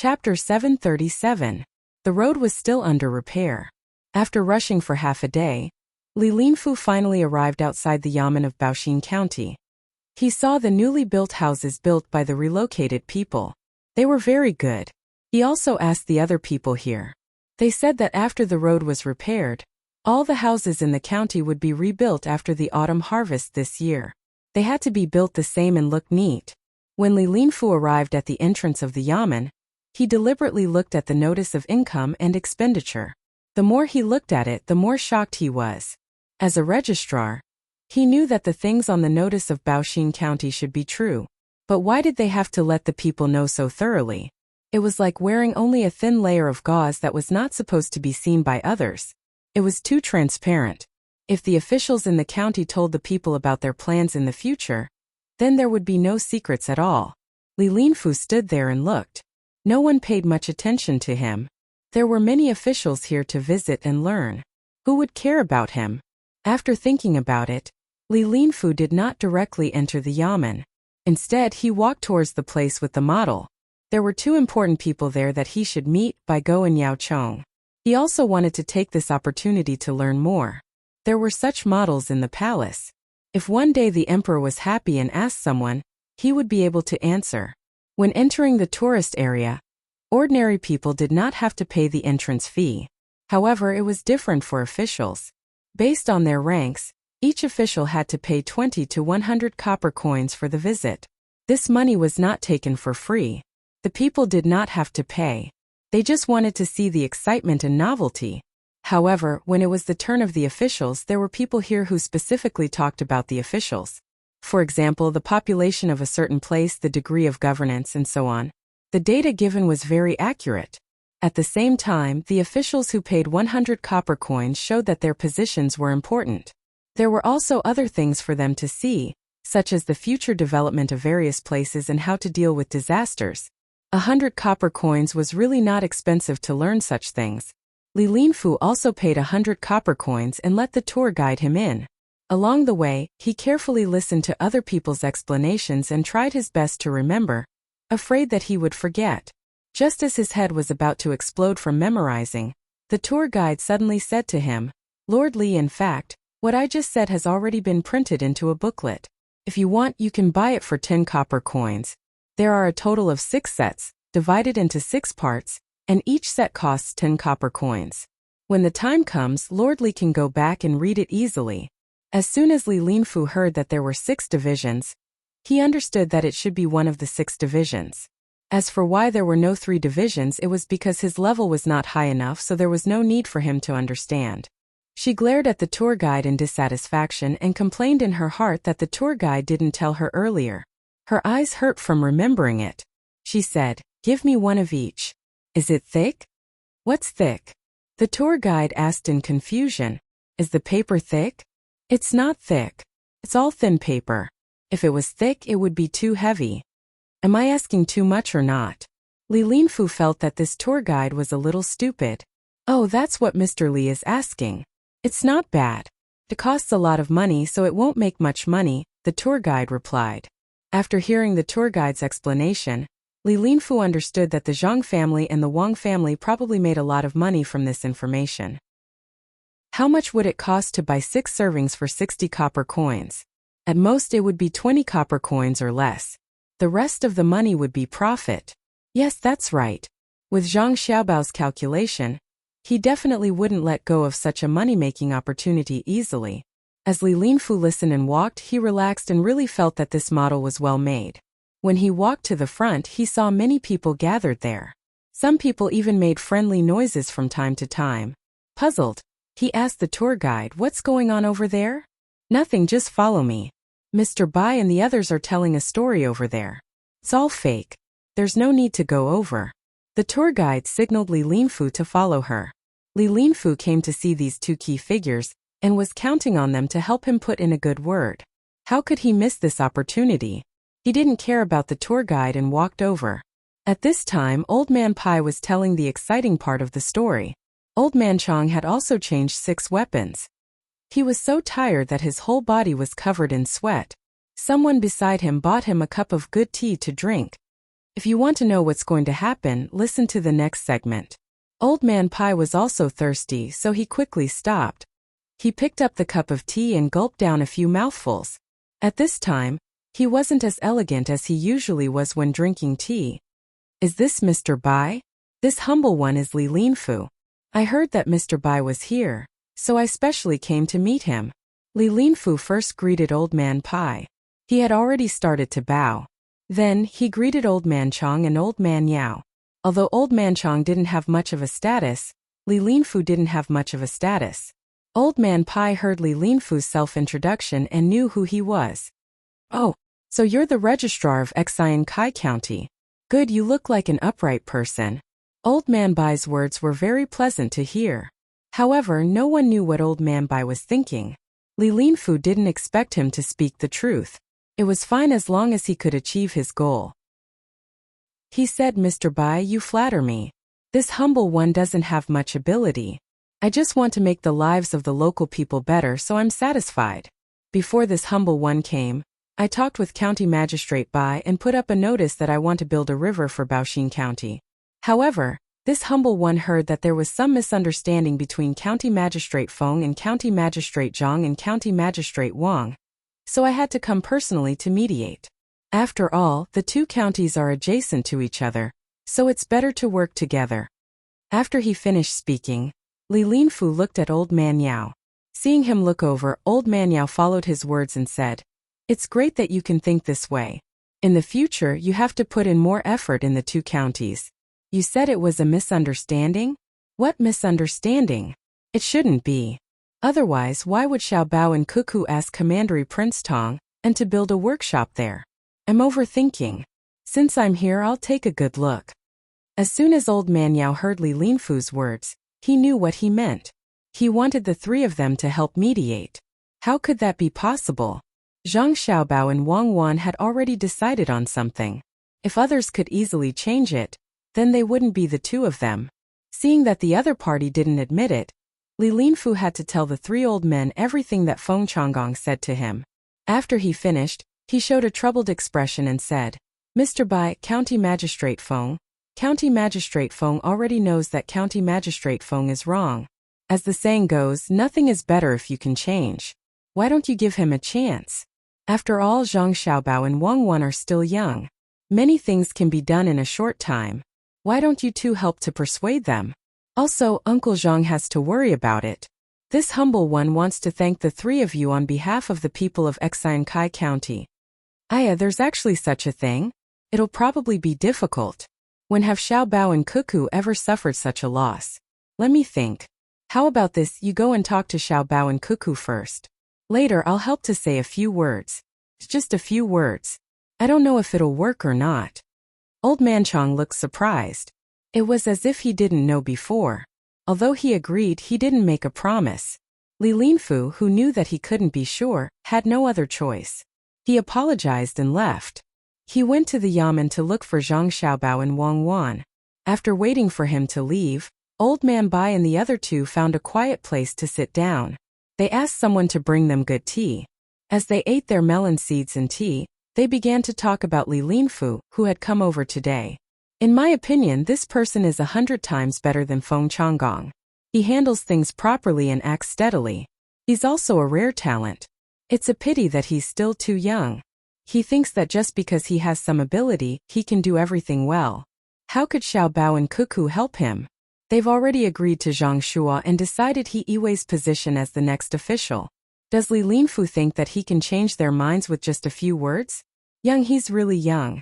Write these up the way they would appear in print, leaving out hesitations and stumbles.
Chapter 737. The road was still under repair. After rushing for half a day, Li Linfu finally arrived outside the yamen of Baoxin County. He saw the newly built houses built by the relocated people. They were very good. He also asked the other people here. They said that after the road was repaired, all the houses in the county would be rebuilt after the autumn harvest this year. They had to be built the same and look neat. When Li Linfu arrived at the entrance of the yamen, he deliberately looked at the notice of income and expenditure. The more he looked at it, the more shocked he was. As a registrar, he knew that the things on the notice of Baoxin County should be true. But why did they have to let the people know so thoroughly? It was like wearing only a thin layer of gauze that was not supposed to be seen by others. It was too transparent. If the officials in the county told the people about their plans in the future, then there would be no secrets at all. Li Linfu stood there and looked. No one paid much attention to him. There were many officials here to visit and learn. Who would care about him? After thinking about it, Li Linfu did not directly enter the yamen. Instead, he walked towards the place with the model. There were two important people there that he should meet, Bai Go and Yao Chong. He also wanted to take this opportunity to learn more. There were such models in the palace. If one day the emperor was happy and asked someone, he would be able to answer. When entering the tourist area, ordinary people did not have to pay the entrance fee. However, it was different for officials. Based on their ranks, each official had to pay 20 to 100 copper coins for the visit. This money was not taken for free. The people did not have to pay. They just wanted to see the excitement and novelty. However, when it was the turn of the officials, there were people here who specifically talked about the officials. For example, the population of a certain place, the degree of governance, and so on. The data given was very accurate. At the same time, the officials who paid 100 copper coins showed that their positions were important. There were also other things for them to see, such as the future development of various places and how to deal with disasters. 100 copper coins was really not expensive to learn such things. Li Linfu also paid 100 copper coins and let the tour guide him in. Along the way, he carefully listened to other people's explanations and tried his best to remember, afraid that he would forget. Just as his head was about to explode from memorizing, the tour guide suddenly said to him, "Lord Li, in fact, what I just said has already been printed into a booklet. If you want, you can buy it for 10 copper coins. There are a total of 6 sets, divided into 6 parts, and each set costs 10 copper coins. When the time comes, Lord Li can go back and read it easily." As soon as Li Linfu heard that there were 6 divisions, he understood that it should be one of the 6 divisions. As for why there were no 3 divisions, it was because his level was not high enough, so there was no need for him to understand. She glared at the tour guide in dissatisfaction and complained in her heart that the tour guide didn't tell her earlier. Her eyes hurt from remembering it. She said, "Give me one of each." "Is it thick?" "What's thick?" The tour guide asked in confusion. "Is the paper thick?" "It's not thick. It's all thin paper. If it was thick, it would be too heavy." Am I asking too much or not? Li Linfu felt that this tour guide was a little stupid. Oh, that's what Mr. Li is asking. It's not bad. It costs a lot of money, so it won't make much money, the tour guide replied. After hearing the tour guide's explanation, Li Linfu understood that the Zhang family and the Wang family probably made a lot of money from this information. How much would it cost to buy 6 servings for 60 copper coins? At most it would be 20 copper coins or less. The rest of the money would be profit. Yes, that's right. With Zhang Xiaobao's calculation, he definitely wouldn't let go of such a money-making opportunity easily. As Li Linfu listened and walked, he relaxed and really felt that this model was well made. When he walked to the front, he saw many people gathered there. Some people even made friendly noises from time to time. Puzzled, he asked the tour guide, "What's going on over there?" "Nothing, just follow me. Mr. Bai and the others are telling a story over there. It's all fake. There's no need to go over." The tour guide signaled Li Linfu to follow her. Li Linfu came to see these 2 key figures and was counting on them to help him put in a good word. How could he miss this opportunity? He didn't care about the tour guide and walked over. At this time, Old Man Pai was telling the exciting part of the story. Old Man Chong had also changed 6 weapons. He was so tired that his whole body was covered in sweat. Someone beside him bought him a cup of good tea to drink. If you want to know what's going to happen, listen to the next segment. Old Man Pai was also thirsty, so he quickly stopped. He picked up the cup of tea and gulped down a few mouthfuls. At this time, he wasn't as elegant as he usually was when drinking tea. Is this Mr. Bai? This humble one is Li Linfu. I heard that Mr. Bai was here, so I specially came to meet him. Li Linfu first greeted Old Man Pai. He had already started to bow. Then, he greeted Old Man Chong and Old Man Yao. Although Old Man Chong didn't have much of a status, Li Linfu didn't have much of a status. Old Man Pai heard Li Linfu's self-introduction and knew who he was. Oh, so you're the registrar of Xian Kai County. Good, you look like an upright person. Old Man Bai's words were very pleasant to hear. However, no one knew what Old Man Bai was thinking. Li Linfu didn't expect him to speak the truth. It was fine as long as he could achieve his goal. He said, Mr. Bai, you flatter me. This humble one doesn't have much ability. I just want to make the lives of the local people better, so I'm satisfied. Before this humble one came, I talked with County Magistrate Bai and put up a notice that I want to build a river for Baoxin County. However, this humble one heard that there was some misunderstanding between County Magistrate Feng and County Magistrate Zhang and County Magistrate Wang. So I had to come personally to mediate. After all, the two counties are adjacent to each other, so it's better to work together. After he finished speaking, Li Linfu looked at Old Man Yao. Seeing him look over, Old Man Yao followed his words and said, It's great that you can think this way. In the future, you have to put in more effort in the two counties. You said it was a misunderstanding? What misunderstanding? It shouldn't be. Otherwise, why would Xiao Bao and Cuckoo ask Commandery Prince Tang and to build a workshop there? I'm overthinking. Since I'm here, I'll take a good look. As soon as Old Man Yao heard Li Linfu's words, he knew what he meant. He wanted the three of them to help mediate. How could that be possible? Zhang Xiaobao and Wang Wan had already decided on something. If others could easily change it, then they wouldn't be the two of them. Seeing that the other party didn't admit it, Li Linfu had to tell the three old men everything that Feng Changgong said to him. After he finished, he showed a troubled expression and said, Mr. Bai, County Magistrate Feng. County Magistrate Feng already knows that County Magistrate Feng is wrong. As the saying goes, nothing is better if you can change. Why don't you give him a chance? After all, Zhang Xiaobao and Wang Wan are still young. Many things can be done in a short time. Why don't you two help to persuade them? Also, Uncle Zhang has to worry about it. This humble one wants to thank the three of you on behalf of the people of Xian Kai County. There's actually such a thing. It'll probably be difficult. When have Xiao Bao and Cuckoo ever suffered such a loss? Let me think. How about this, you go and talk to Xiao Bao and Cuckoo first. Later I'll help to say a few words. Just a few words. I don't know if it'll work or not. Old Man Chong looked surprised. It was as if he didn't know before. Although he agreed, he didn't make a promise. Li Linfu, who knew that he couldn't be sure, had no other choice. He apologized and left. He went to the yamen to look for Zhang Xiaobao and Wang Wan. After waiting for him to leave, Old Man Bai and the other two found a quiet place to sit down. They asked someone to bring them good tea. As they ate their melon seeds and tea, they began to talk about Li Linfu, who had come over today. In my opinion, this person is 100 times better than Feng Changgong. He handles things properly and acts steadily. He's also a rare talent. It's a pity that he's still too young. He thinks that just because he has some ability, he can do everything well. How could Xiao Bao and Cuckoo help him? They've already agreed to Zhang Shua and decided he Yiwei's position as the next official. Does Li Linfu think that he can change their minds with just a few words? He's really young.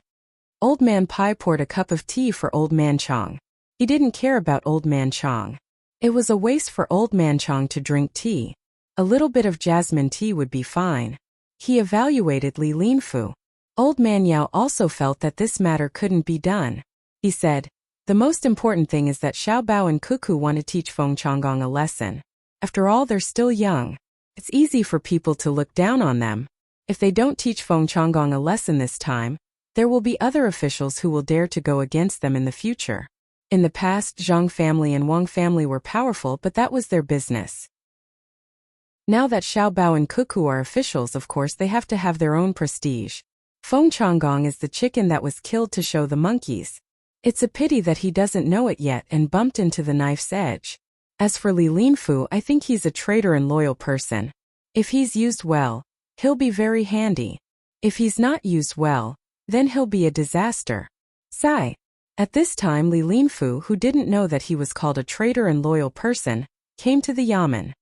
Old Man Pai poured a cup of tea for Old Man Chong. He didn't care about Old Man Chong. It was a waste for Old Man Chong to drink tea. A little bit of jasmine tea would be fine. He evaluated Li Linfu. Old Man Yao also felt that this matter couldn't be done. He said, the most important thing is that Xiao Bao and Cuckoo want to teach Feng Changgong a lesson. After all, they're still young. It's easy for people to look down on them. If they don't teach Feng Changgong a lesson this time, there will be other officials who will dare to go against them in the future. In the past, Zhang family and Wang family were powerful, but that was their business. Now that Xiao Bao and Cuckoo are officials, of course they have to have their own prestige. Fengchonggong is the chicken that was killed to show the monkeys. It's a pity that he doesn't know it yet and bumped into the knife's edge. As for Li Linfu, I think he's a traitor and loyal person. If he's used well, he'll be very handy. If he's not used well, then he'll be a disaster. Sigh. At this time Li Linfu, who didn't know that he was called a traitor and loyal person, came to the yamen.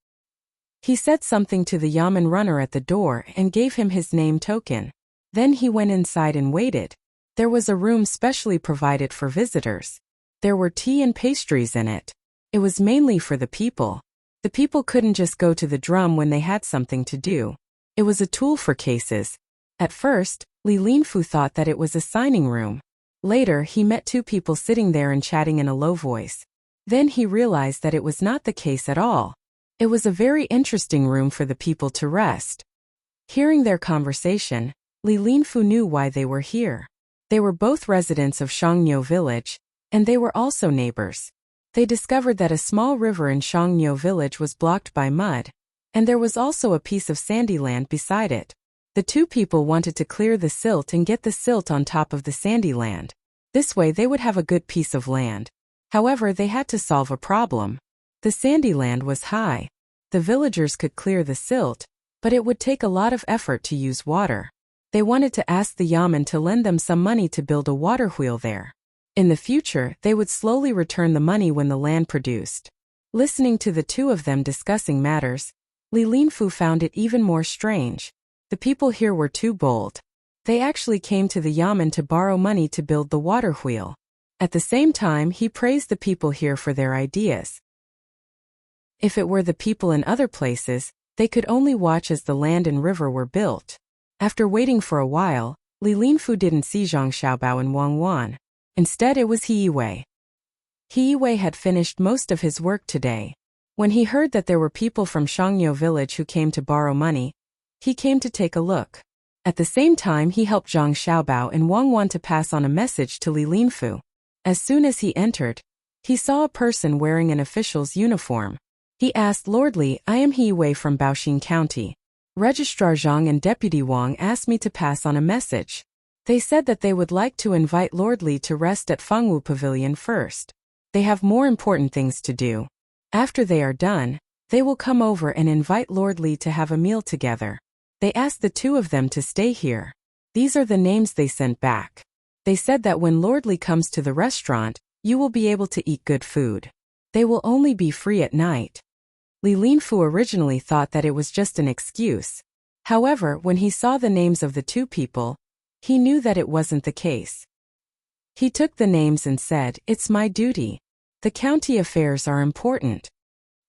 He said something to the yamen runner at the door and gave him his name token. Then he went inside and waited. There was a room specially provided for visitors. There were tea and pastries in it. It was mainly for the people. The people couldn't just go to the drum when they had something to do. It was a tool for cases. At first, Li Linfu thought that it was a signing room. Later, he met two people sitting there and chatting in a low voice. Then he realized that it was not the case at all. It was a very interesting room for the people to rest. Hearing their conversation, Li Linfu knew why they were here. They were both residents of Shangniu village, and they were also neighbors. They discovered that a small river in Shangniu village was blocked by mud, and there was also a piece of sandy land beside it. The two people wanted to clear the silt and get the silt on top of the sandy land. This way they would have a good piece of land. However, they had to solve a problem. The sandy land was high. The villagers could clear the silt, but it would take a lot of effort to use water. They wanted to ask the yamen to lend them some money to build a water wheel there. In the future, they would slowly return the money when the land produced. Listening to the two of them discussing matters, Li Linfu found it even more strange. The people here were too bold. They actually came to the yamen to borrow money to build the water wheel. At the same time, he praised the people here for their ideas. If it were the people in other places, they could only watch as the land and river were built. After waiting for a while, Li Linfu didn't see Zhang Xiaobao and Wang Wan. Instead it was He Yiwei. He Yiwei had finished most of his work today. When he heard that there were people from Shangniu village who came to borrow money, he came to take a look. At the same time he helped Zhang Xiaobao and Wang Wan to pass on a message to Li Linfu. As soon as he entered, he saw a person wearing an official's uniform. He asked, "Lord Li, I am He Yiwei from Baoxin County. Registrar Zhang and Deputy Wang asked me to pass on a message. They said that they would like to invite Lord Li to rest at Fengwu Pavilion first. They have more important things to do. After they are done, they will come over and invite Lord Li to have a meal together. They asked the two of them to stay here." These are the names they sent back. They said that when Lord Li comes to the restaurant, you will be able to eat good food. They will only be free at night. Li Linfu originally thought that it was just an excuse. However, when he saw the names of the two people, he knew that it wasn't the case. He took the names and said, "It's my duty. The county affairs are important."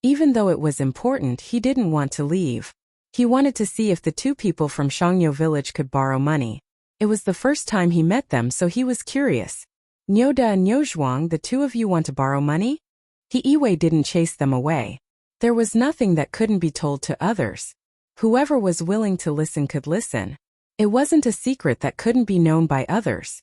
Even though it was important, he didn't want to leave. He wanted to see if the two people from Shangniu village could borrow money. It was the first time he met them, so he was curious. "Nyoda and Nyozhuang, the two of you want to borrow money?" He Yiwei didn't chase them away. There was nothing that couldn't be told to others. Whoever was willing to listen could listen. It wasn't a secret that couldn't be known by others.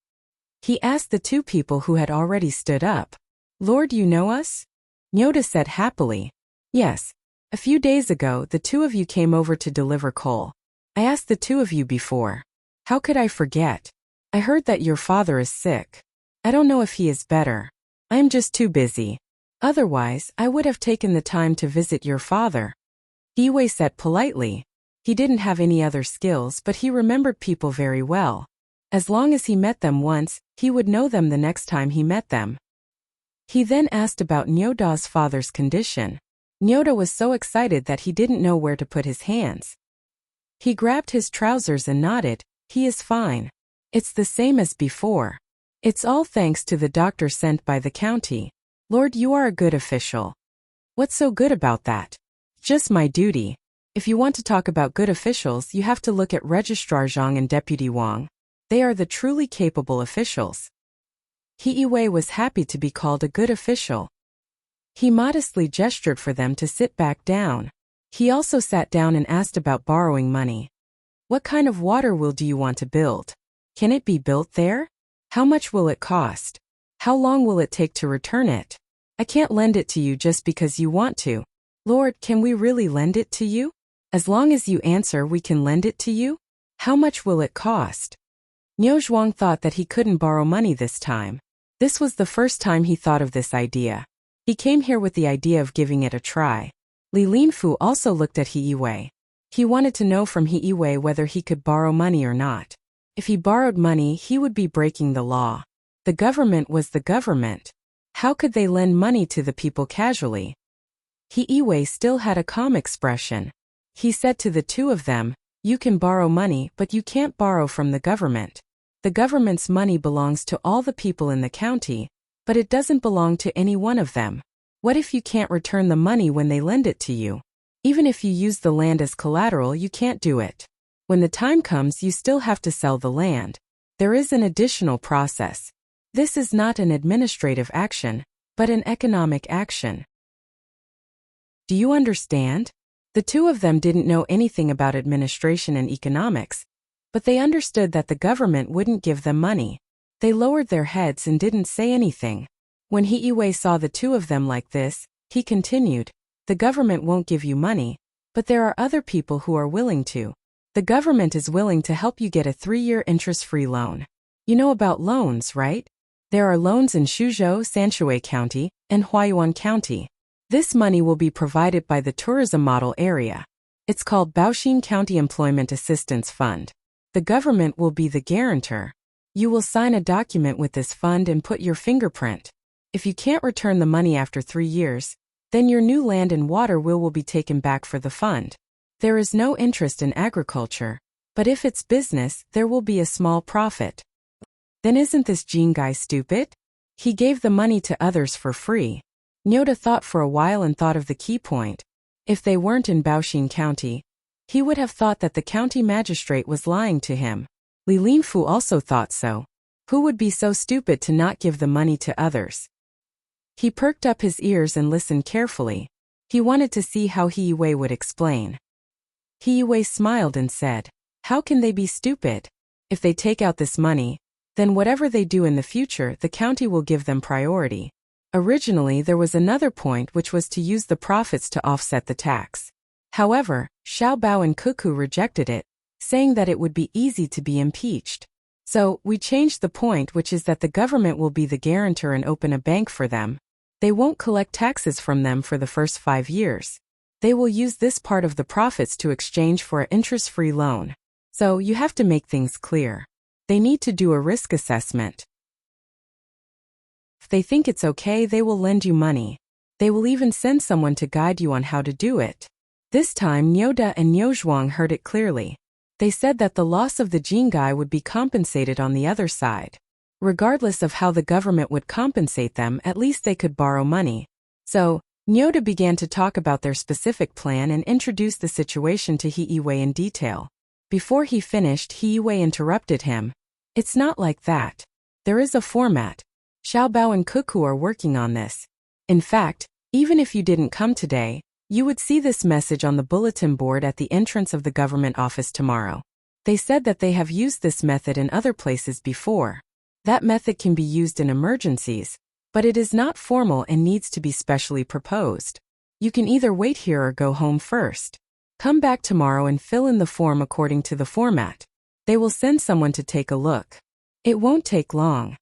He asked the two people who had already stood up, "Lord, you know us?" Nyoda said happily, "Yes. A few days ago, the two of you came over to deliver coal. I asked the two of you before. How could I forget? I heard that your father is sick. I don't know if he is better. I am just too busy. Otherwise, I would have taken the time to visit your father." Yiwei said politely. He didn't have any other skills, but he remembered people very well. As long as he met them once, he would know them the next time he met them. He then asked about Nyoda's father's condition. Nyoda was so excited that he didn't know where to put his hands. He grabbed his trousers and nodded. "He is fine. It's the same as before. It's all thanks to the doctor sent by the county. Lord, you are a good official." "What's so good about that?" "Just my duty. If you want to talk about good officials, you have to look at Registrar Zhang and Deputy Wang. They are the truly capable officials." He Yiwei was happy to be called a good official. He modestly gestured for them to sit back down. He also sat down and asked about borrowing money. "What kind of water wheel do you want to build? Can it be built there? How much will it cost? How long will it take to return it? I can't lend it to you just because you want to." "Lord, can we really lend it to you? As long as you answer, we can lend it to you. How much will it cost?" Niu Zhuang thought that he couldn't borrow money this time. This was the first time he thought of this idea. He came here with the idea of giving it a try. Li Linfu also looked at He Yiwei. He wanted to know from He Yiwei whether he could borrow money or not. If he borrowed money, he would be breaking the law. The government was the government. How could they lend money to the people casually? He Yiwei still had a calm expression. He said to the two of them, "You can borrow money, but you can't borrow from the government. The government's money belongs to all the people in the county, but it doesn't belong to any one of them. What if you can't return the money when they lend it to you? Even if you use the land as collateral, you can't do it. When the time comes, you still have to sell the land. There is an additional process. This is not an administrative action, but an economic action." Do you understand? The two of them didn't know anything about administration and economics, but they understood that the government wouldn't give them money. They lowered their heads and didn't say anything. When He Yiwei saw the two of them like this, he continued, "The government won't give you money, but there are other people who are willing to. The government is willing to help you get a 3-year interest-free loan. You know about loans, right? There are loans in Shuzhou, Sanshui County, and Huayuan County. This money will be provided by the tourism model area. It's called Baoxin County Employment Assistance Fund. The government will be the guarantor. You will sign a document with this fund and put your fingerprint. If you can't return the money after 3 years, then your new land and water will be taken back for the fund. There is no interest in agriculture, but if it's business, there will be a small profit." Then isn't this Jin guy stupid? He gave the money to others for free. Nyoda thought for a while and thought of the key point. If they weren't in Baoxin County, he would have thought that the county magistrate was lying to him. Li Linfu also thought so. Who would be so stupid to not give the money to others? He perked up his ears and listened carefully. He wanted to see how He Yiwei would explain. He Yiwei smiled and said, "How can they be stupid? If they take out this money, then whatever they do in the future, the county will give them priority." Originally, there was another point, which was to use the profits to offset the tax. However, Xiao Bao and Cuckoo rejected it, saying that it would be easy to be impeached. So, we changed the point, which is that the government will be the guarantor and open a bank for them. They won't collect taxes from them for the first 5 years. They will use this part of the profits to exchange for an interest-free loan. So, you have to make things clear. They need to do a risk assessment. If they think it's okay, they will lend you money. They will even send someone to guide you on how to do it. This time, Nyoda and Niu Zhuang heard it clearly. They said that the loss of the Jin guy would be compensated on the other side. Regardless of how the government would compensate them, at least they could borrow money. So, Nyoda began to talk about their specific plan and introduced the situation to He Yiwei in detail. Before he finished, He Yiwei interrupted him. "It's not like that. There is a format. Xiao Bao and Cuckoo are working on this. In fact, even if you didn't come today, you would see this message on the bulletin board at the entrance of the government office tomorrow. They said that they have used this method in other places before. That method can be used in emergencies, but it is not formal and needs to be specially proposed. You can either wait here or go home first. Come back tomorrow and fill in the form according to the format. They will send someone to take a look. It won't take long."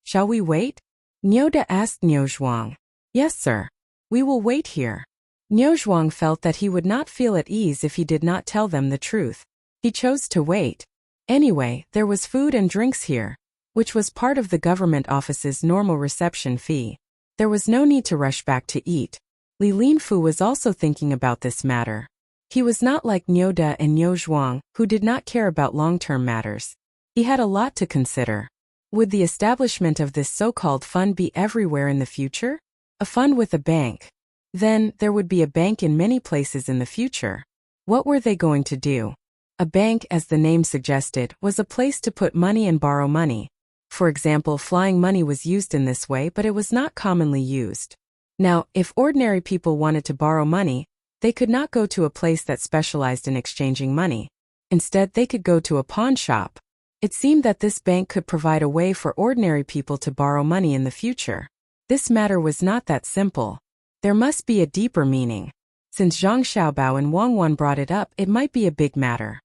"Shall we wait?" Nyoda asked Niu Zhuang. "Yes, sir. We will wait here." Niu Zhuang felt that he would not feel at ease if he did not tell them the truth. He chose to wait. Anyway, there was food and drinks here, which was part of the government office's normal reception fee. There was no need to rush back to eat. Li Linfu was also thinking about this matter. He was not like Nyoda and Niu Zhuang, who did not care about long-term matters. He had a lot to consider. Would the establishment of this so-called fund be everywhere in the future? A fund with a bank. Then, there would be a bank in many places in the future. What were they going to do? A bank, as the name suggested, was a place to put money and borrow money. For example, flying money was used in this way, but it was not commonly used. Now, if ordinary people wanted to borrow money, they could not go to a place that specialized in exchanging money. Instead, they could go to a pawn shop. It seemed that this bank could provide a way for ordinary people to borrow money in the future. This matter was not that simple. There must be a deeper meaning. Since Zhang Xiaobao and Wang Wan brought it up, it might be a big matter.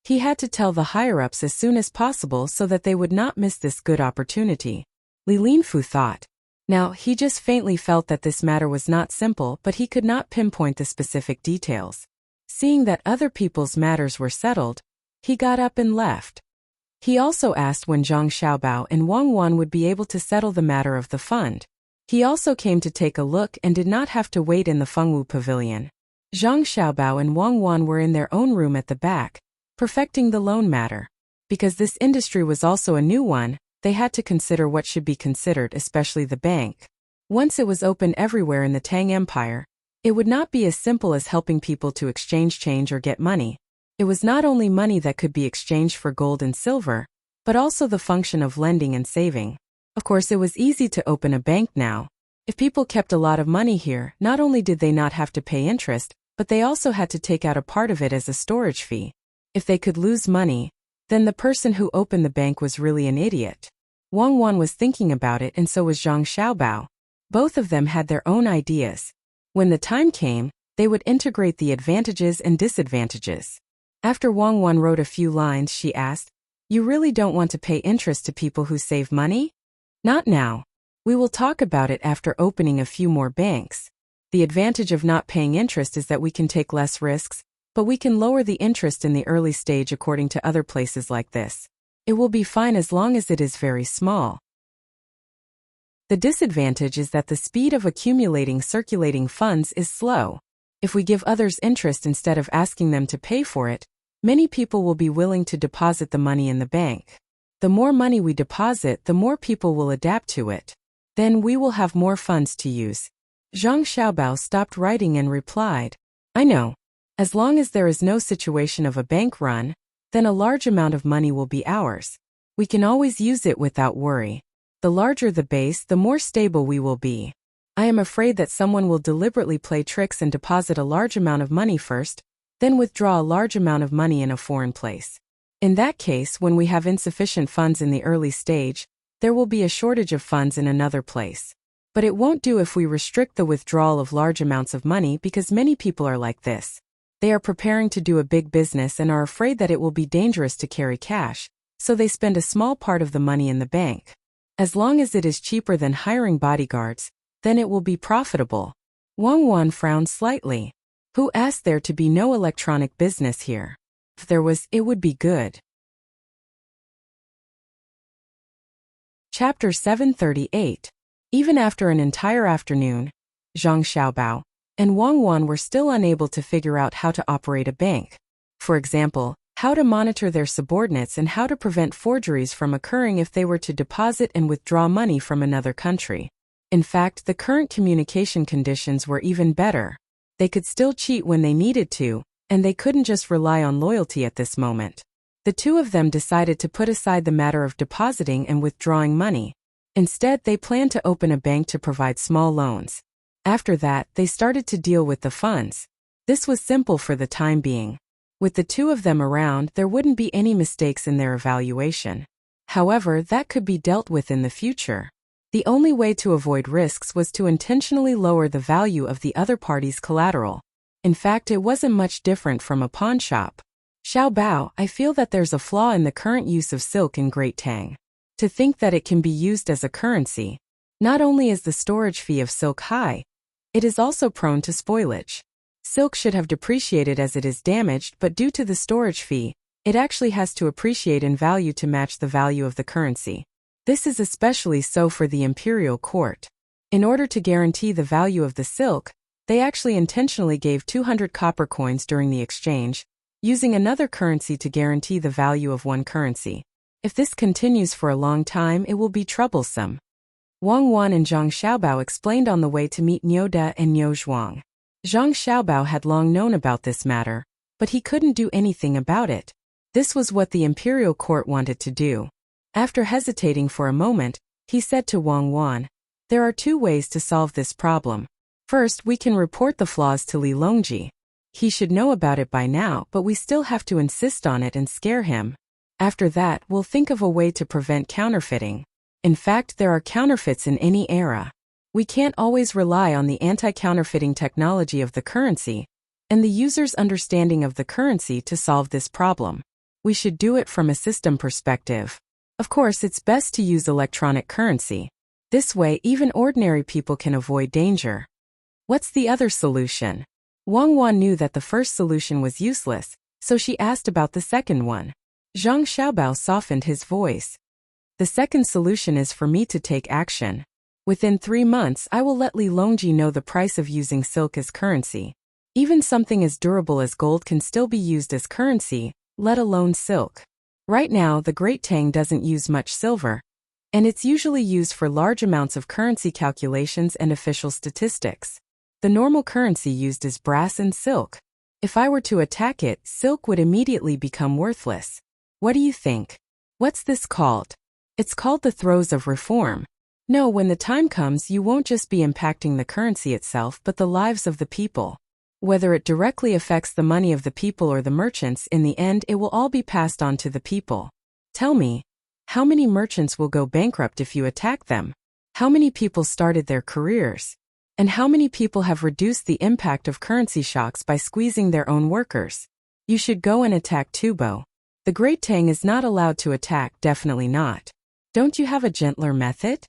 He had to tell the higher-ups as soon as possible so that they would not miss this good opportunity. Li Linfu thought. Now, he just faintly felt that this matter was not simple, but he could not pinpoint the specific details. Seeing that other people's matters were settled, he got up and left. He also asked when Zhang Xiaobao and Wang Wan would be able to settle the matter of the fund. He also came to take a look and did not have to wait in the Fengwu pavilion. Zhang Xiaobao and Wang Wan were in their own room at the back, perfecting the loan matter. Because this industry was also a new one, they had to consider what should be considered, especially the bank. Once it was open everywhere in the Tang Empire, it would not be as simple as helping people to exchange change or get money. It was not only money that could be exchanged for gold and silver, but also the function of lending and saving. Of course, it was easy to open a bank now. If people kept a lot of money here, not only did they not have to pay interest, but they also had to take out a part of it as a storage fee. If they could lose money, then the person who opened the bank was really an idiot. Wang Wan was thinking about it, and so was Zhang Xiaobao. Both of them had their own ideas. When the time came, they would integrate the advantages and disadvantages. After Wang Wan wrote a few lines, she asked, "You really don't want to pay interest to people who save money?" "Not now. We will talk about it after opening a few more banks. The advantage of not paying interest is that we can take less risks, but we can lower the interest in the early stage according to other places like this. It will be fine as long as it is very small. The disadvantage is that the speed of accumulating circulating funds is slow. If we give others interest instead of asking them to pay for it, many people will be willing to deposit the money in the bank. The more money we deposit, the more people will adapt to it. Then we will have more funds to use." Zhang Xiaobao stopped writing and replied, "I know. As long as there is no situation of a bank run, then a large amount of money will be ours. We can always use it without worry. The larger the base, the more stable we will be. I am afraid that someone will deliberately play tricks and deposit a large amount of money first, then withdraw a large amount of money in a foreign place. In that case, when we have insufficient funds in the early stage, there will be a shortage of funds in another place. But it won't do if we restrict the withdrawal of large amounts of money because many people are like this. They are preparing to do a big business and are afraid that it will be dangerous to carry cash, so they spend a small part of the money in the bank. As long as it is cheaper than hiring bodyguards, then it will be profitable." Wang Wan frowned slightly. Who asked there to be no electronic business here? If there was, it would be good. Chapter 738. Even after an entire afternoon, Zhang Xiaobao and Wang Wan were still unable to figure out how to operate a bank. For example, how to monitor their subordinates and how to prevent forgeries from occurring if they were to deposit and withdraw money from another country. In fact, the current communication conditions were even better. They could still cheat when they needed to, and they couldn't just rely on loyalty at this moment. The two of them decided to put aside the matter of depositing and withdrawing money. Instead, they planned to open a bank to provide small loans. After that, they started to deal with the funds. This was simple for the time being. With the two of them around, there wouldn't be any mistakes in their evaluation. However, that could be dealt with in the future. The only way to avoid risks was to intentionally lower the value of the other party's collateral. In fact, it wasn't much different from a pawn shop. "Xiaobao, I feel that there's a flaw in the current use of silk in Great Tang. To think that it can be used as a currency. Not only is the storage fee of silk high, it is also prone to spoilage. Silk should have depreciated as it is damaged, but due to the storage fee, it actually has to appreciate in value to match the value of the currency. This is especially so for the imperial court. In order to guarantee the value of the silk, they actually intentionally gave 200 copper coins during the exchange, using another currency to guarantee the value of one currency. If this continues for a long time, it will be troublesome." Wang Wan and Zhang Xiaobao explained on the way to meet Niu De and Niu Zhuang. Zhang Xiaobao had long known about this matter, but he couldn't do anything about it. This was what the imperial court wanted to do. After hesitating for a moment, he said to Wang Wan, "There are two ways to solve this problem. First, we can report the flaws to Li Longji. He should know about it by now, but we still have to insist on it and scare him. After that, we'll think of a way to prevent counterfeiting. In fact, there are counterfeits in any era. We can't always rely on the anti-counterfeiting technology of the currency and the user's understanding of the currency to solve this problem. We should do it from a system perspective. Of course, it's best to use electronic currency. This way, even ordinary people can avoid danger. What's the other solution? Wang Wan knew that the first solution was useless, so she asked about the second one. Zhang Xiaobao softened his voice. The second solution is for me to take action. Within 3 months, I will let Li Longji know the price of using silk as currency. Even something as durable as gold can still be used as currency, let alone silk. Right now, the Great Tang doesn't use much silver, and it's usually used for large amounts of currency calculations and official statistics. The normal currency used is brass and silk. If I were to attack it, silk would immediately become worthless. What do you think? What's this called? It's called the throes of reform. No, when the time comes, you won't just be impacting the currency itself but the lives of the people. Whether it directly affects the money of the people or the merchants, in the end it will all be passed on to the people. Tell me, how many merchants will go bankrupt if you attack them? How many people started their careers? And how many people have reduced the impact of currency shocks by squeezing their own workers? You should go and attack Tubo. The Great Tang is not allowed to attack, definitely not. Don't you have a gentler method?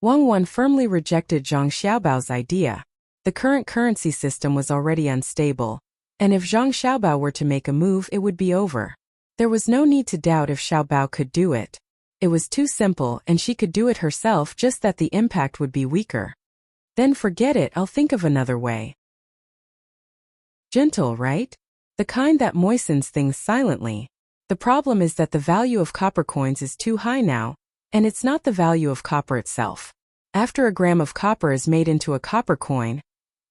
Wang Wan firmly rejected Zhang Xiaobao's idea. The current currency system was already unstable, and if Zhang Xiaobao were to make a move, it would be over. There was no need to doubt if Xiaobao could do it. It was too simple, and she could do it herself, just that the impact would be weaker. Then forget it, I'll think of another way. Gentle, right? The kind that moistens things silently. The problem is that the value of copper coins is too high now, and it's not the value of copper itself. After a gram of copper is made into a copper coin,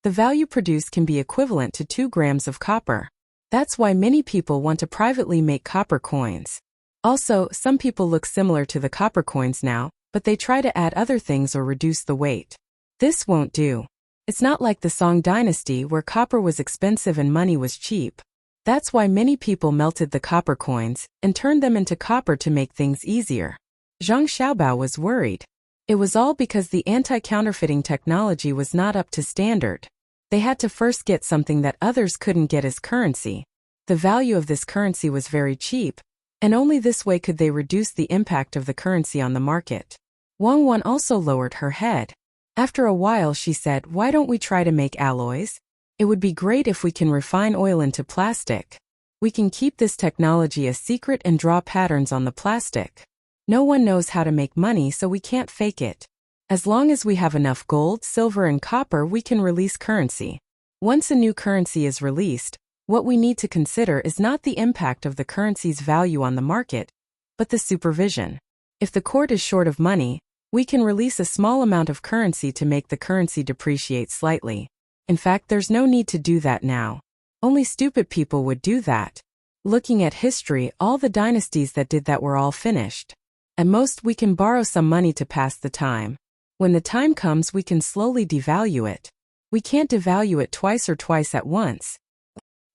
the value produced can be equivalent to 2 grams of copper. That's why many people want to privately make copper coins. Also, some people look similar to the copper coins now, but they try to add other things or reduce the weight. This won't do. It's not like the Song dynasty where copper was expensive and money was cheap. That's why many people melted the copper coins and turned them into copper to make things easier. Zhang Xiaobao was worried. It was all because the anti-counterfeiting technology was not up to standard. They had to first get something that others couldn't get as currency. The value of this currency was very cheap, and only this way could they reduce the impact of the currency on the market. Wang Wan also lowered her head. After a while she said, why don't we try to make alloys? It would be great if we can refine oil into plastic. We can keep this technology a secret and draw patterns on the plastic. No one knows how to make money, so we can't fake it. As long as we have enough gold, silver and copper, we can release currency. Once a new currency is released, what we need to consider is not the impact of the currency's value on the market, but the supervision. If the court is short of money, we can release a small amount of currency to make the currency depreciate slightly. In fact, there's no need to do that now. Only stupid people would do that. Looking at history, all the dynasties that did that were all finished. At most, we can borrow some money to pass the time. When the time comes, we can slowly devalue it. We can't devalue it twice at once.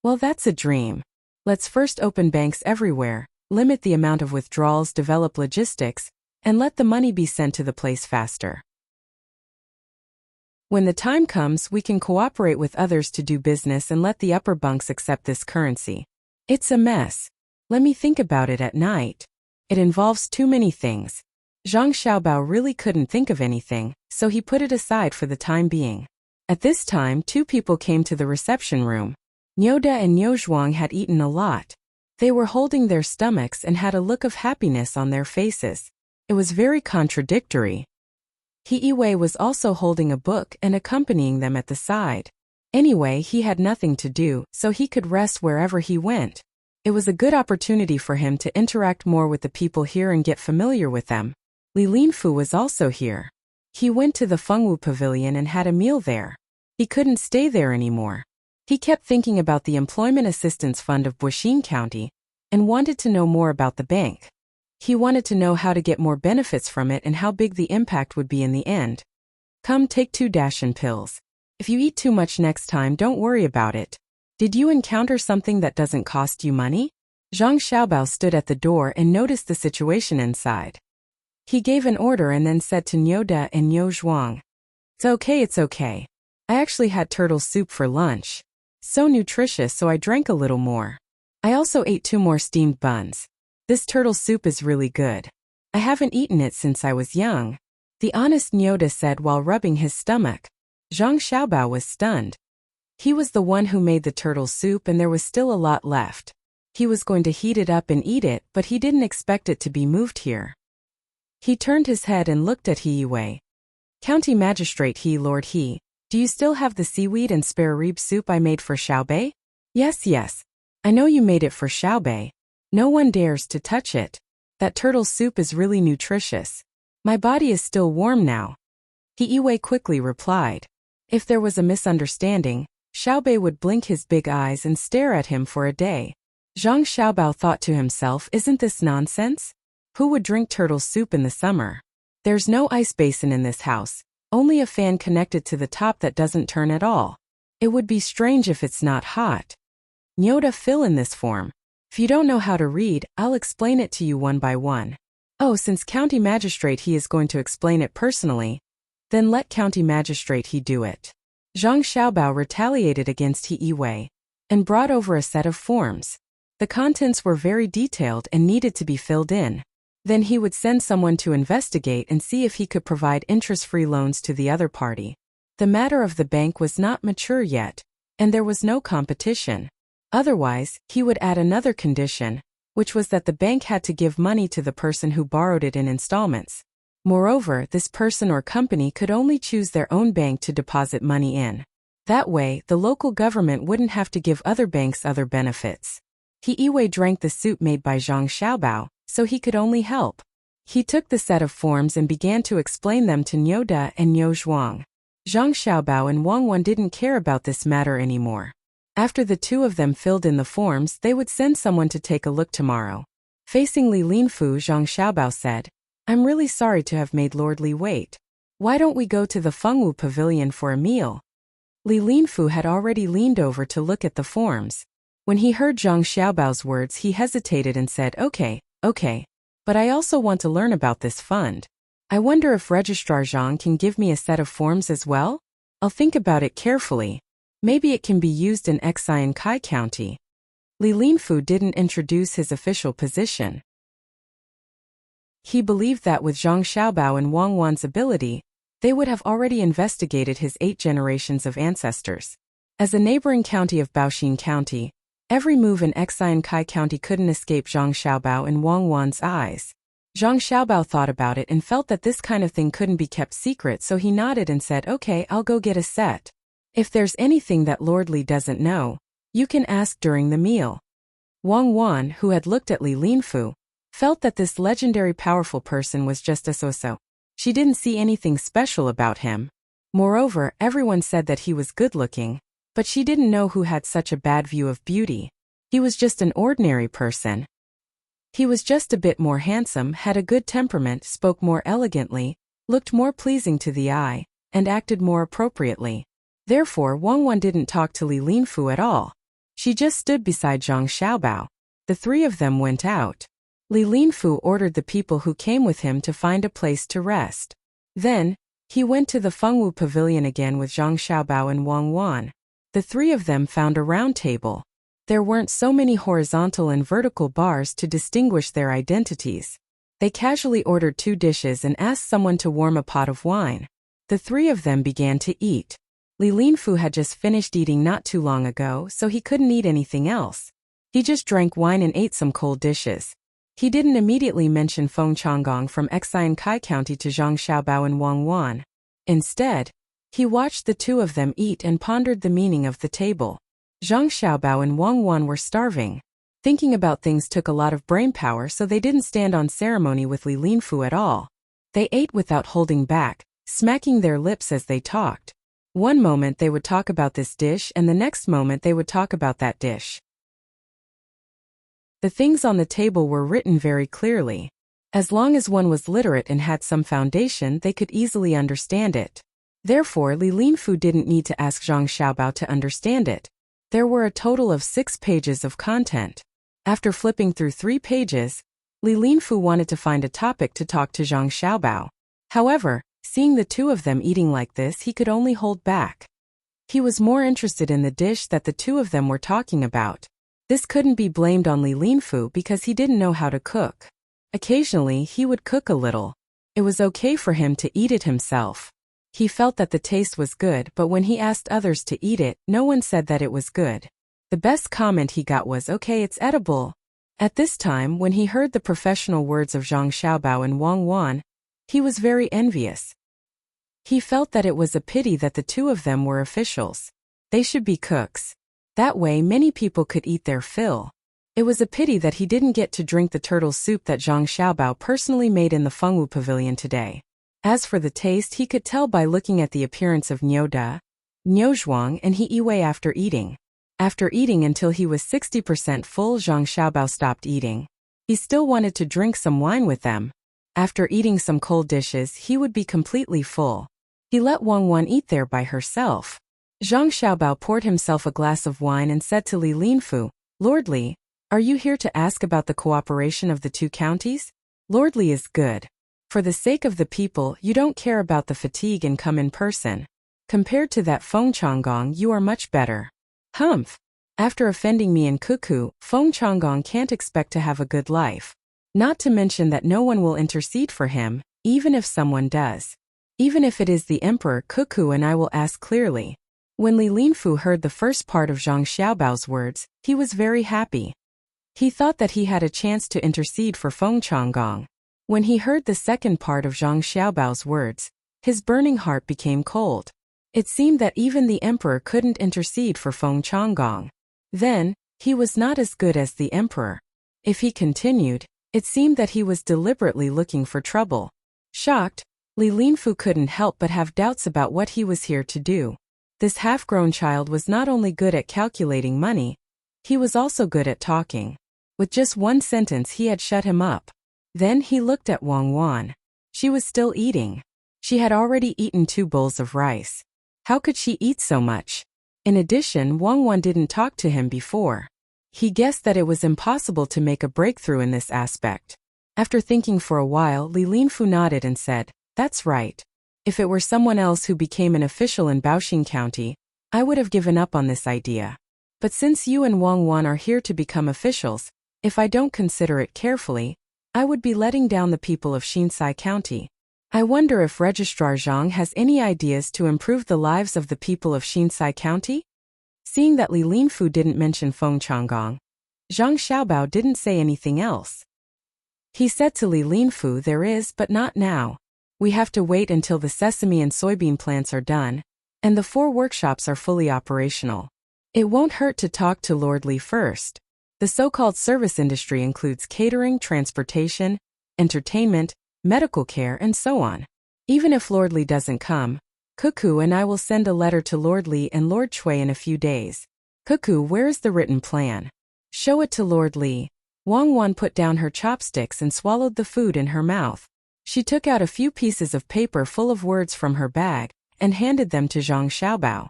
Well, that's a dream. Let's first open banks everywhere, limit the amount of withdrawals, develop logistics, and let the money be sent to the place faster. When the time comes, we can cooperate with others to do business and let the upper bunks accept this currency. It's a mess. Let me think about it at night. It involves too many things. Zhang Xiaobao really couldn't think of anything, so he put it aside for the time being. At this time, 2 people came to the reception room. Nyoda and Nyozhuang had eaten a lot. They were holding their stomachs and had a look of happiness on their faces. It was very contradictory. He Yiwei was also holding a book and accompanying them at the side. Anyway, he had nothing to do, so he could rest wherever he went. It was a good opportunity for him to interact more with the people here and get familiar with them. Li Linfu was also here. He went to the Fengwu Pavilion and had a meal there. He couldn't stay there anymore. He kept thinking about the Employment Assistance Fund of Buxin County and wanted to know more about the bank. He wanted to know how to get more benefits from it and how big the impact would be in the end. Come, take 2 Dashin pills. If you eat too much next time, don't worry about it. Did you encounter something that doesn't cost you money? Zhang Xiaobao stood at the door and noticed the situation inside. He gave an order and then said to Nyoda and Nyozhuang, it's okay. I actually had turtle soup for lunch. So nutritious, so I drank a little more. I also ate 2 more steamed buns. This turtle soup is really good. I haven't eaten it since I was young, the honest Nyoda said while rubbing his stomach. Zhang Xiaobao was stunned. He was the one who made the turtle soup and there was still a lot left. He was going to heat it up and eat it, but he didn't expect it to be moved here. He turned his head and looked at He Yue. County Magistrate He, Lord He, do you still have the seaweed and spare rib soup I made for Xiaobei? Yes. I know you made it for Xiaobei. No one dares to touch it. That turtle soup is really nutritious. My body is still warm now. He Yue quickly replied. If there was a misunderstanding, Xiaobei would blink his big eyes and stare at him for a day. Zhang Xiaobao thought to himself, isn't this nonsense? Who would drink turtle soup in the summer? There's no ice basin in this house, only a fan connected to the top that doesn't turn at all. It would be strange if it's not hot. Nyoda, fill in this form. If you don't know how to read, I'll explain it to you one by one. Oh, since County Magistrate He is going to explain it personally, then let County Magistrate He do it. Zhang Xiaobao retaliated against He Yue and brought over a set of forms. The contents were very detailed and needed to be filled in. Then he would send someone to investigate and see if he could provide interest-free loans to the other party. The matter of the bank was not mature yet, and there was no competition. Otherwise, he would add another condition, which was that the bank had to give money to the person who borrowed it in installments. Moreover, this person or company could only choose their own bank to deposit money in. That way, the local government wouldn't have to give other banks other benefits. He Yue drank the soup made by Zhang Xiaobao, so he could only help. He took the set of forms and began to explain them to Nyoda and Niu Zhuang. Zhang Xiaobao and Wang Wan didn't care about this matter anymore. After the two of them filled in the forms, they would send someone to take a look tomorrow. Facing Li Linfu, Zhang Xiaobao said, I'm really sorry to have made Lord Li wait. Why don't we go to the Fengwu Pavilion for a meal? Li Linfu had already leaned over to look at the forms. When he heard Zhang Xiaobao's words, he hesitated and said, Okay, but I also want to learn about this fund. I wonder if Registrar Zhang can give me a set of forms as well? I'll think about it carefully. Maybe it can be used in Xian Kai County. Li Linfu didn't introduce his official position. He believed that with Zhang Xiaobao and Wang Wan's ability, they would have already investigated his 8 generations of ancestors. As a neighboring county of Baoxin County, every move in Xian Kai County couldn't escape Zhang Xiaobao and Wang Wan's eyes. Zhang Xiaobao thought about it and felt that this kind of thing couldn't be kept secret, so he nodded and said, Okay, I'll go get a set. If there's anything that Lord Li doesn't know, you can ask during the meal. Wang Wan, who had looked at Li Linfu, felt that this legendary powerful person was just a so-so. She didn't see anything special about him. Moreover, everyone said that he was good-looking, but she didn't know who had such a bad view of beauty. He was just an ordinary person. He was just a bit more handsome, had a good temperament, spoke more elegantly, looked more pleasing to the eye, and acted more appropriately. Therefore, Wang Wan didn't talk to Li Linfu at all. She just stood beside Zhang Xiaobao. The 3 of them went out. Li Linfu ordered the people who came with him to find a place to rest. Then, he went to the Fengwu Pavilion again with Zhang Xiaobao and Wang Wan. The 3 of them found a round table. There weren't so many horizontal and vertical bars to distinguish their identities. They casually ordered 2 dishes and asked someone to warm a pot of wine. The 3 of them began to eat. Li Linfu had just finished eating not too long ago, so he couldn't eat anything else. He just drank wine and ate some cold dishes. He didn't immediately mention Feng Changgong from Xian Kai County to Zhang Xiaobao and Wang Wan. Instead, he watched the 2 of them eat and pondered the meaning of the table. Zhang Xiaobao and Wang Wan were starving. Thinking about things took a lot of brainpower, so they didn't stand on ceremony with Li Linfu at all. They ate without holding back, smacking their lips as they talked. One moment they would talk about this dish and the next moment they would talk about that dish. The things on the table were written very clearly. As long as one was literate and had some foundation, they could easily understand it. Therefore, Li Linfu didn't need to ask Zhang Xiaobao to understand it. There were a total of 6 pages of content. After flipping through 3 pages, Li Linfu wanted to find a topic to talk to Zhang Xiaobao. However, seeing the 2 of them eating like this, he could only hold back. He was more interested in the dish that the 2 of them were talking about. This couldn't be blamed on Li Linfu because he didn't know how to cook. Occasionally, he would cook a little. It was okay for him to eat it himself. He felt that the taste was good, but when he asked others to eat it, no one said that it was good. The best comment he got was, "Okay, it's edible." At this time, when he heard the professional words of Zhang Xiaobao and Wang Wan, he was very envious. He felt that it was a pity that the two of them were officials. They should be cooks. That way many people could eat their fill. It was a pity that he didn't get to drink the turtle soup that Zhang Xiaobao personally made in the Fengwu Pavilion today. As for the taste, he could tell by looking at the appearance of Niu De, Niu Zhuang and He Yiwei after eating. After eating until he was 60% full, Zhang Xiaobao stopped eating. He still wanted to drink some wine with them. After eating some cold dishes, he would be completely full. He let Wang Wan eat there by herself. Zhang Xiaobao poured himself a glass of wine and said to Li Linfu, "Lord Li, are you here to ask about the cooperation of the two counties? Lord Li is good. For the sake of the people, you don't care about the fatigue and come in person. Compared to that Feng Changgong, you are much better." Humph! After offending me in Cuckoo, Feng Changgong can't expect to have a good life. Not to mention that no one will intercede for him, even if someone does. Even if it is the Emperor Cuckoo, and I will ask clearly. When Li Linfu heard the first part of Zhang Xiaobao's words, he was very happy. He thought that he had a chance to intercede for Feng Changgong. When he heard the second part of Zhang Xiaobao's words, his burning heart became cold. It seemed that even the Emperor couldn't intercede for Feng Changgong. Then, he was not as good as the Emperor. If he continued, it seemed that he was deliberately looking for trouble. Shocked, Li Linfu couldn't help but have doubts about what he was here to do. This half-grown child was not only good at calculating money, he was also good at talking. With just one sentence he had shut him up. Then he looked at Wang Wan. She was still eating. She had already eaten 2 bowls of rice. How could she eat so much? In addition, Wang Wan didn't talk to him before. He guessed that it was impossible to make a breakthrough in this aspect. After thinking for a while, Li Linfu nodded and said, "That's right. If it were someone else who became an official in Baoxing County, I would have given up on this idea. But since you and Wang Wan are here to become officials, if I don't consider it carefully, I would be letting down the people of Xinsai County. I wonder if Registrar Zhang has any ideas to improve the lives of the people of Xinsai County?" Seeing that Li Linfu didn't mention Feng Changgong, Zhang Xiaobao didn't say anything else. He said to Li Linfu, "There is, but not now. We have to wait until the sesame and soybean plants are done, and the 4 workshops are fully operational. It won't hurt to talk to Lord Li first. The so-called service industry includes catering, transportation, entertainment, medical care, and so on. Even if Lord Li doesn't come, Cuckoo and I will send a letter to Lord Li and Lord Chui in a few days. Cuckoo, where is the written plan? Show it to Lord Li." Wang Wan put down her chopsticks and swallowed the food in her mouth. She took out a few pieces of paper full of words from her bag and handed them to Zhang Xiaobao.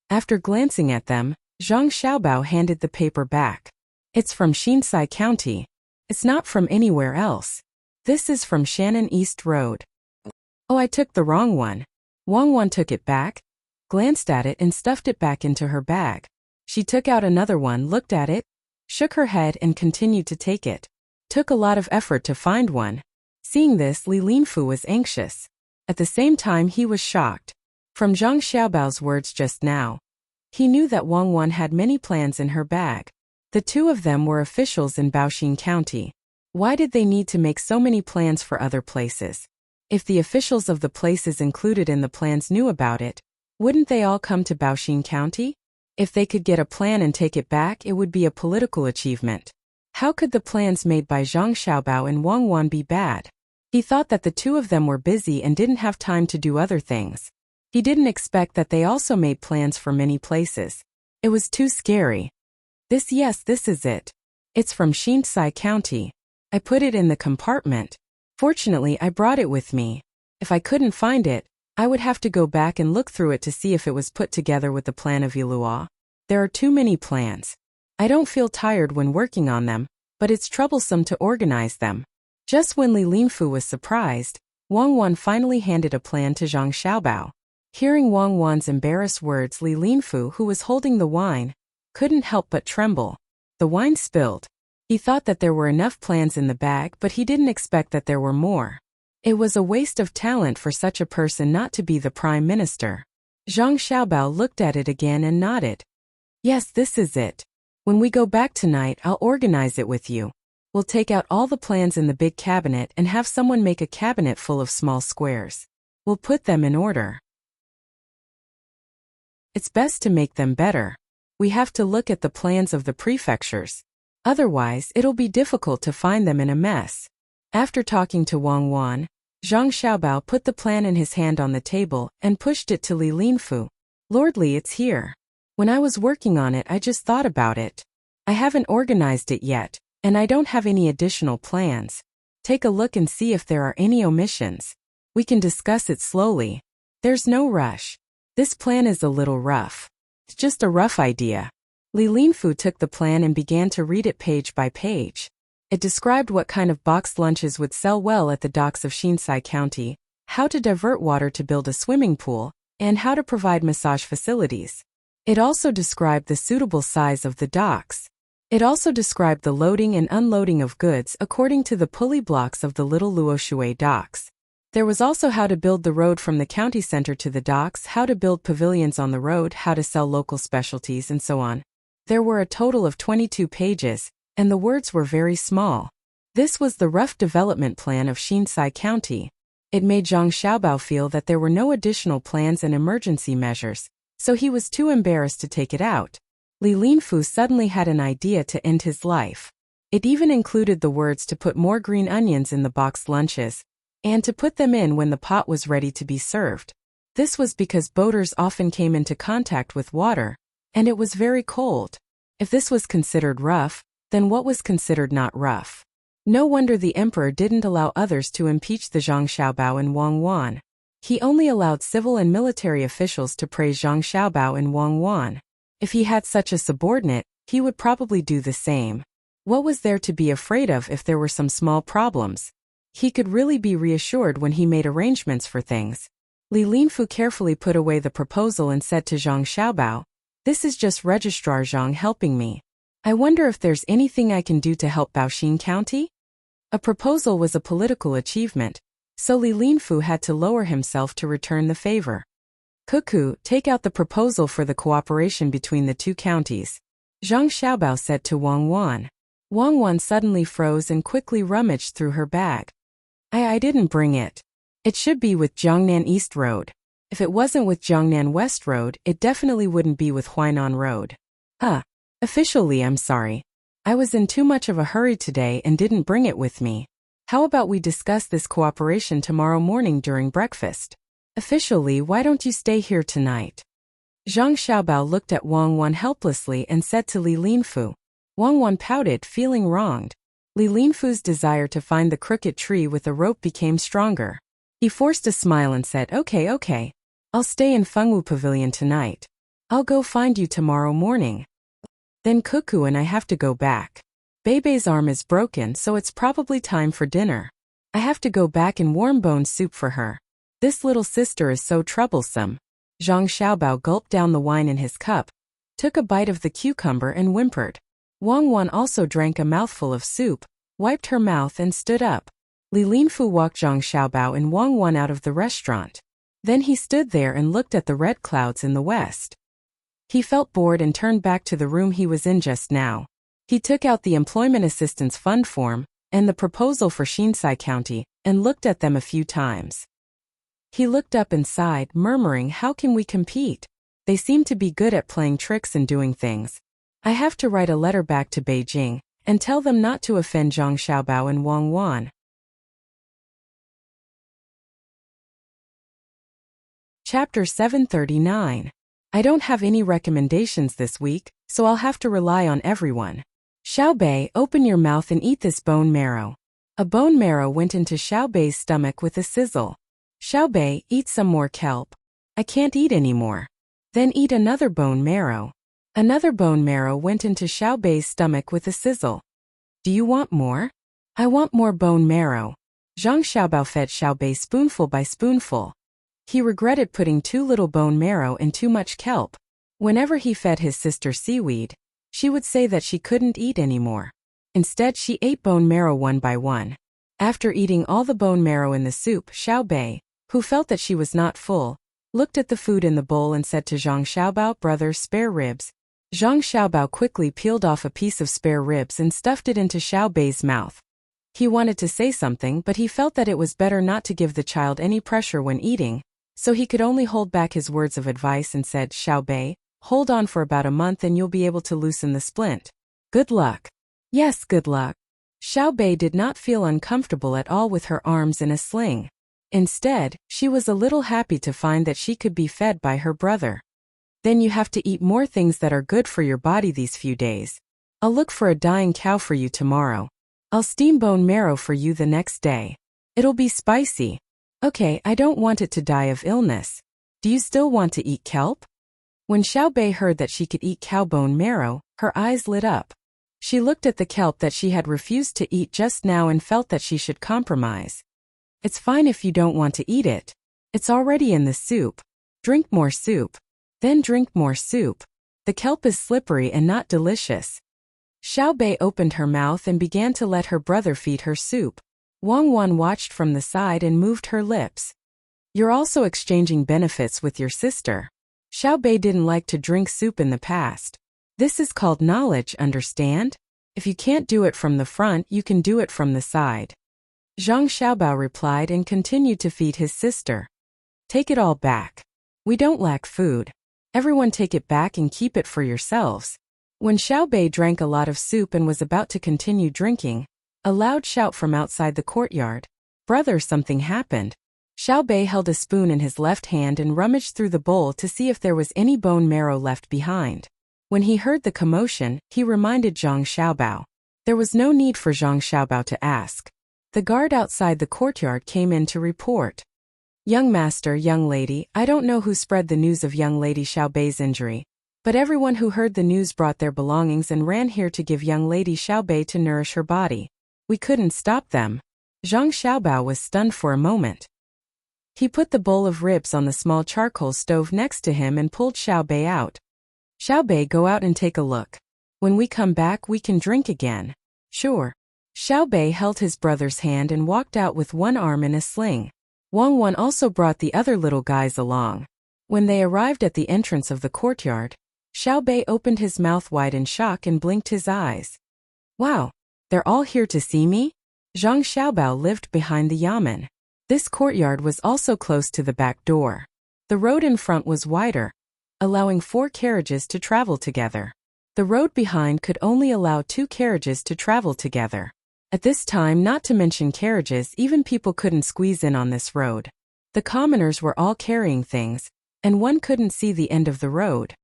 After glancing at them, Zhang Xiaobao handed the paper back. "It's from Xinsai County. It's not from anywhere else. This is from Shannon East Road." "Oh, I took the wrong one." Wang Wan took it back, glanced at it and stuffed it back into her bag. She took out another one, looked at it, shook her head and continued to take it. Took a lot of effort to find one. Seeing this, Li Linfu was anxious. At the same time, he was shocked. From Zhang Xiaobao's words just now, he knew that Wang Wan had many plans in her bag. The two of them were officials in Baoxing County. Why did they need to make so many plans for other places? If the officials of the places included in the plans knew about it, wouldn't they all come to Baoxing County? If they could get a plan and take it back, it would be a political achievement. How could the plans made by Zhang Xiaobao and Wang Wan be bad? He thought that the two of them were busy and didn't have time to do other things. He didn't expect that they also made plans for many places. It was too scary. This is it. It's from Xinsai County. I put it in the compartment. Fortunately, I brought it with me. If I couldn't find it, I would have to go back and look through it to see if it was put together with the plan of Yilua. There are too many plans. I don't feel tired when working on them, but it's troublesome to organize them." Just when Li Linfu was surprised, Wang Wan finally handed a plan to Zhang Xiaobao. Hearing Wang Wan's embarrassed words, Li Linfu, who was holding the wine, couldn't help but tremble. The wine spilled. He thought that there were enough plans in the bag, but he didn't expect that there were more. It was a waste of talent for such a person not to be the prime minister. Zhang Xiaobao looked at it again and nodded. Yes, this is it. When we go back tonight, I'll organize it with you. We'll take out all the plans in the big cabinet and have someone make a cabinet full of small squares. We'll put them in order. It's best to make them better. We have to look at the plans of the prefectures. Otherwise, it'll be difficult to find them in a mess. After talking to Wang Wan, Zhang Xiaobao put the plan in his hand on the table and pushed it to Li Linfu. Lord Li, it's here. When I was working on it, I just thought about it. I haven't organized it yet, and I don't have any additional plans. Take a look and see if there are any omissions. We can discuss it slowly. There's no rush. This plan is a little rough. It's just a rough idea. Li Linfu took the plan and began to read it page by page. It described what kind of boxed lunches would sell well at the docks of Xinsai County, how to divert water to build a swimming pool, and how to provide massage facilities. It also described the suitable size of the docks. It also described the loading and unloading of goods according to the pulley blocks of the Little Luoshui docks. There was also how to build the road from the county center to the docks, how to build pavilions on the road, how to sell local specialties, and so on. There were a total of 22 pages, and the words were very small. This was the rough development plan of Xinsai County. It made Zhang Xiaobao feel that there were no additional plans and emergency measures, so he was too embarrassed to take it out. Li Linfu suddenly had an idea to end his life. It even included the words to put more green onions in the boxed lunches, and to put them in when the pot was ready to be served. This was because boaters often came into contact with water, and it was very cold. If this was considered rough, then what was considered not rough? No wonder the emperor didn't allow others to impeach the Zhang Xiaobao and Wang Wan. He only allowed civil and military officials to praise Zhang Xiaobao and Wang Wan. If he had such a subordinate, he would probably do the same. What was there to be afraid of if there were some small problems? He could really be reassured when he made arrangements for things. Li Linfu carefully put away the proposal and said to Zhang Xiaobao, "This is just Registrar Zhang helping me. I wonder if there's anything I can do to help Baoxin County?" A proposal was a political achievement, so Li Linfu had to lower himself to return the favor. "Cuckoo, take out the proposal for the cooperation between the two counties," Zhang Xiaobao said to Wang Wan. Wang Wan suddenly froze and quickly rummaged through her bag. I didn't bring it. It should be with Jiangnan East Road. If it wasn't with Jiangnan West Road, it definitely wouldn't be with Huainan Road. Officially, I'm sorry. I was in too much of a hurry today and didn't bring it with me. How about we discuss this cooperation tomorrow morning during breakfast? Officially, why don't you stay here tonight? Zhang Xiaobao looked at Wang Wan helplessly and said to Li Linfu. Wang Wan pouted, feeling wronged. Li Linfu's desire to find the crooked tree with a rope became stronger. He forced a smile and said, Okay. I'll stay in Fengwu Pavilion tonight. I'll go find you tomorrow morning. Then Cuckoo and I have to go back. Bebe's arm is broken, so it's probably time for dinner. I have to go back and warm bone soup for her. This little sister is so troublesome. Zhang Xiaobao gulped down the wine in his cup, took a bite of the cucumber and whimpered. Wang Wan also drank a mouthful of soup, wiped her mouth and stood up. Li Linfu walked Zhang Xiaobao and Wang Wan out of the restaurant. Then he stood there and looked at the red clouds in the west. He felt bored and turned back to the room he was in just now. He took out the Employment Assistance Fund form and the proposal for Xinsai County and looked at them a few times. He looked up and sighed, murmuring, "How can we compete? They seem to be good at playing tricks and doing things. I have to write a letter back to Beijing and tell them not to offend Zhang Xiaobao and Wang Wan." Chapter 739. I don't have any recommendations this week, so I'll have to rely on everyone. Xiaobei, open your mouth and eat this bone marrow. A bone marrow went into Xiaobei's stomach with a sizzle. Xiaobei, eat some more kelp. I can't eat anymore. Then eat another bone marrow. Another bone marrow went into Xiaobei's stomach with a sizzle. Do you want more? I want more bone marrow. Zhang Xiaobao fed Xiaobei spoonful by spoonful. He regretted putting too little bone marrow and too much kelp. Whenever he fed his sister seaweed, she would say that she couldn't eat anymore. Instead, she ate bone marrow one by one. After eating all the bone marrow in the soup, Xiao Bei, who felt that she was not full, looked at the food in the bowl and said to Zhang Xiaobao, "Brother, spare ribs." Zhang Xiaobao quickly peeled off a piece of spare ribs and stuffed it into Xiao Bei's mouth. He wanted to say something, but he felt that it was better not to give the child any pressure when eating, so he could only hold back his words of advice and said, "Xiao Bei, hold on for about a month and you'll be able to loosen the splint. Good luck." "Yes, good luck." Xiao Bei did not feel uncomfortable at all with her arms in a sling. Instead, she was a little happy to find that she could be fed by her brother. "Then you have to eat more things that are good for your body these few days. I'll look for a dying cow for you tomorrow. I'll steam bone marrow for you the next day. It'll be spicy." "Okay, I don't want it to die of illness. Do you still want to eat kelp?" When Xiao Bei heard that she could eat cow bone marrow, her eyes lit up. She looked at the kelp that she had refused to eat just now and felt that she should compromise. "It's fine if you don't want to eat it. It's already in the soup. Drink more soup. Then drink more soup. The kelp is slippery and not delicious." Xiao Bei opened her mouth and began to let her brother feed her soup. Wang Wan watched from the side and moved her lips. "You're also exchanging benefits with your sister." Xiao Bei didn't like to drink soup in the past. "This is called knowledge, understand? If you can't do it from the front, you can do it from the side." Zhang Xiaobao replied and continued to feed his sister. "Take it all back. We don't lack food. Everyone take it back and keep it for yourselves." When Xiao Bei drank a lot of soup and was about to continue drinking, a loud shout from outside the courtyard. "Brother, something happened." Xiao Bei held a spoon in his left hand and rummaged through the bowl to see if there was any bone marrow left behind. When he heard the commotion, he reminded Zhang Xiaobao. There was no need for Zhang Xiaobao to ask. The guard outside the courtyard came in to report. "Young master, young lady, I don't know who spread the news of young lady Xiao Bei's injury, but everyone who heard the news brought their belongings and ran here to give young lady Xiao Bei to nourish her body. We couldn't stop them." Zhang Xiaobao was stunned for a moment. He put the bowl of ribs on the small charcoal stove next to him and pulled Xiao Bei out. "Xiao Bei, go out and take a look. When we come back, we can drink again." "Sure." Xiao Bei held his brother's hand and walked out with one arm in a sling. Wang Wan also brought the other little guys along. When they arrived at the entrance of the courtyard, Xiao Bei opened his mouth wide in shock and blinked his eyes. "Wow, they're all here to see me?" Zhang Xiaobao lived behind the yamen. This courtyard was also close to the back door. The road in front was wider, allowing 4 carriages to travel together. The road behind could only allow 2 carriages to travel together. At this time, not to mention carriages, even people couldn't squeeze in on this road. The commoners were all carrying things, and one couldn't see the end of the road.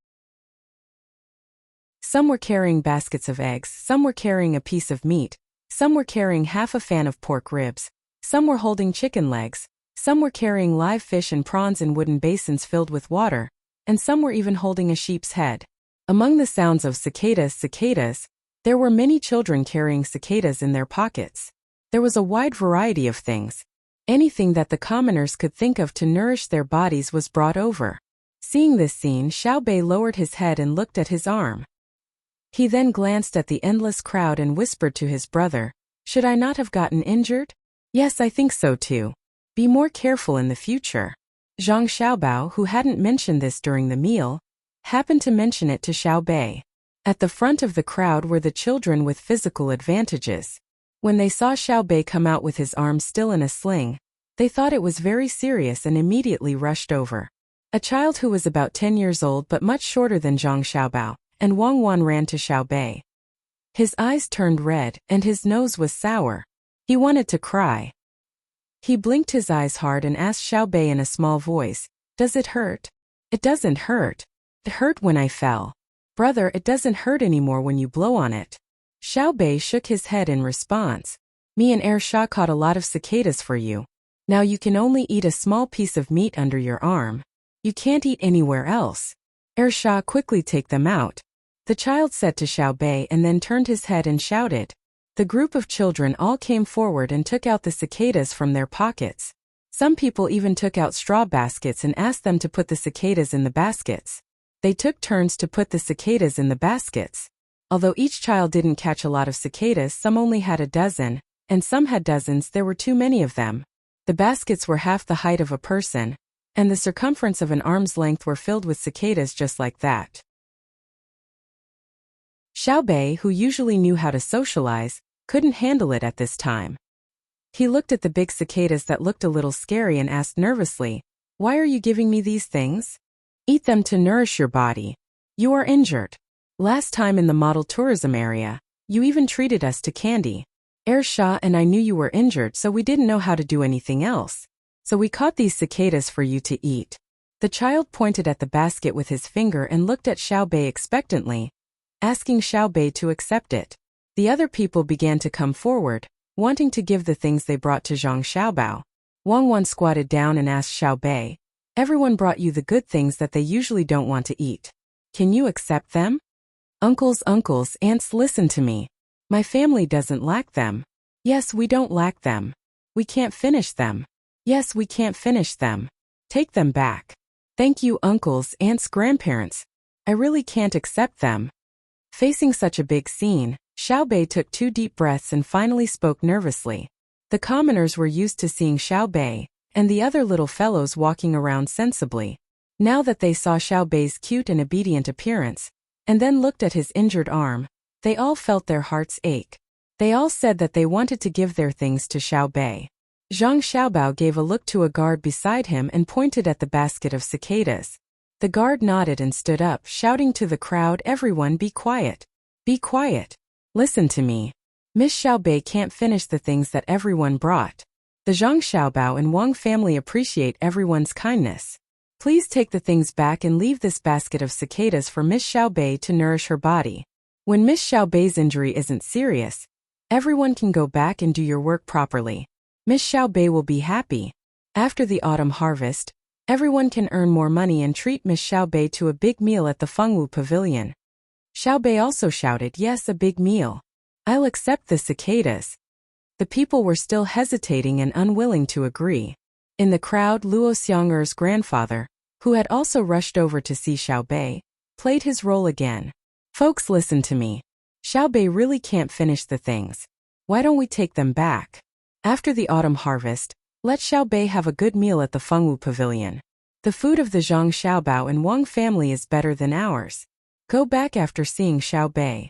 Some were carrying baskets of eggs, some were carrying a piece of meat, some were carrying half a fan of pork ribs, some were holding chicken legs, some were carrying live fish and prawns in wooden basins filled with water, and some were even holding a sheep's head. Among the sounds of cicadas, there were many children carrying cicadas in their pockets. There was a wide variety of things. Anything that the commoners could think of to nourish their bodies was brought over. Seeing this scene, Xiao Bei lowered his head and looked at his arm. He then glanced at the endless crowd and whispered to his brother, "Should I not have gotten injured?" "Yes, I think so too. Be more careful in the future." Zhang Xiaobao, who hadn't mentioned this during the meal, happened to mention it to Xiao Bei. At the front of the crowd were the children with physical advantages. When they saw Xiao Bei come out with his arm still in a sling, they thought it was very serious and immediately rushed over. A child who was about 10 years old but much shorter than Zhang Xiaobao and Wang Wan ran to Xiao Bei. His eyes turned red and his nose was sour. He wanted to cry. He blinked his eyes hard and asked Xiao Bei in a small voice, "Does it hurt?" "It doesn't hurt. It hurt when I fell." "Brother, it doesn't hurt anymore when you blow on it." Xiao Bei shook his head in response. "Me and Shah caught a lot of cicadas for you. Now you can only eat a small piece of meat under your arm. You can't eat anywhere else. Shah, quickly take them out," the child said to Xiao Bei and then turned his head and shouted. The group of children all came forward and took out the cicadas from their pockets. Some people even took out straw baskets and asked them to put the cicadas in the baskets. They took turns to put the cicadas in the baskets. Although each child didn't catch a lot of cicadas, some only had a dozen, and some had dozens. There were too many of them. The baskets were half the height of a person, and the circumference of an arm's length were filled with cicadas just like that. Xiaobei, who usually knew how to socialize, couldn't handle it at this time. He looked at the big cicadas that looked a little scary and asked nervously, "Why are you giving me these things?" "Eat them to nourish your body. You are injured. Last time in the model tourism area, you even treated us to candy. Ersha and I knew you were injured, so we didn't know how to do anything else. So we caught these cicadas for you to eat." The child pointed at the basket with his finger and looked at Xiaobei expectantly, asking Xiaobei to accept it. The other people began to come forward, wanting to give the things they brought to Zhang Xiaobao. Wang Wan squatted down and asked Xiaobei, "Everyone brought you the good things that they usually don't want to eat. Can you accept them?" Uncles, aunts, listen to me. My family doesn't lack them. Yes, we don't lack them. We can't finish them. Yes, we can't finish them. Take them back. Thank you, uncles, aunts, grandparents. I really can't accept them. Facing such a big scene, Xiaobei took 2 deep breaths and finally spoke nervously. The commoners were used to seeing Xiaobei and the other little fellows walking around sensibly. Now that they saw Xiaobei's cute and obedient appearance, and then looked at his injured arm, they all felt their hearts ache. They all said that they wanted to give their things to Xiaobei. Zhang Xiaobao gave a look to a guard beside him and pointed at the basket of cicadas. The guard nodded and stood up, shouting to the crowd, "Everyone be quiet. Be quiet. Listen to me. Miss Xiaobei can't finish the things that everyone brought. The Zhang Xiaobao and Wang family appreciate everyone's kindness. Please take the things back and leave this basket of cicadas for Miss Xiaobei to nourish her body. When Miss Xiaobei's injury isn't serious, everyone can go back and do your work properly. Miss Xiaobei will be happy. After the autumn harvest, everyone can earn more money and treat Miss Xiaobei to a big meal at the Fengwu Pavilion." Xiaobei also shouted, "Yes, a big meal. I'll accept the cicadas." The people were still hesitating and unwilling to agree. In the crowd, Luo Xiang'er's grandfather, who had also rushed over to see Xiaobei, played his role again. "Folks, listen to me. Xiaobei really can't finish the things. Why don't we take them back? After the autumn harvest, let Xiaobei have a good meal at the Fengwu Pavilion. The food of the Zhang Xiaobao and Wang family is better than ours. Go back after seeing Xiaobei."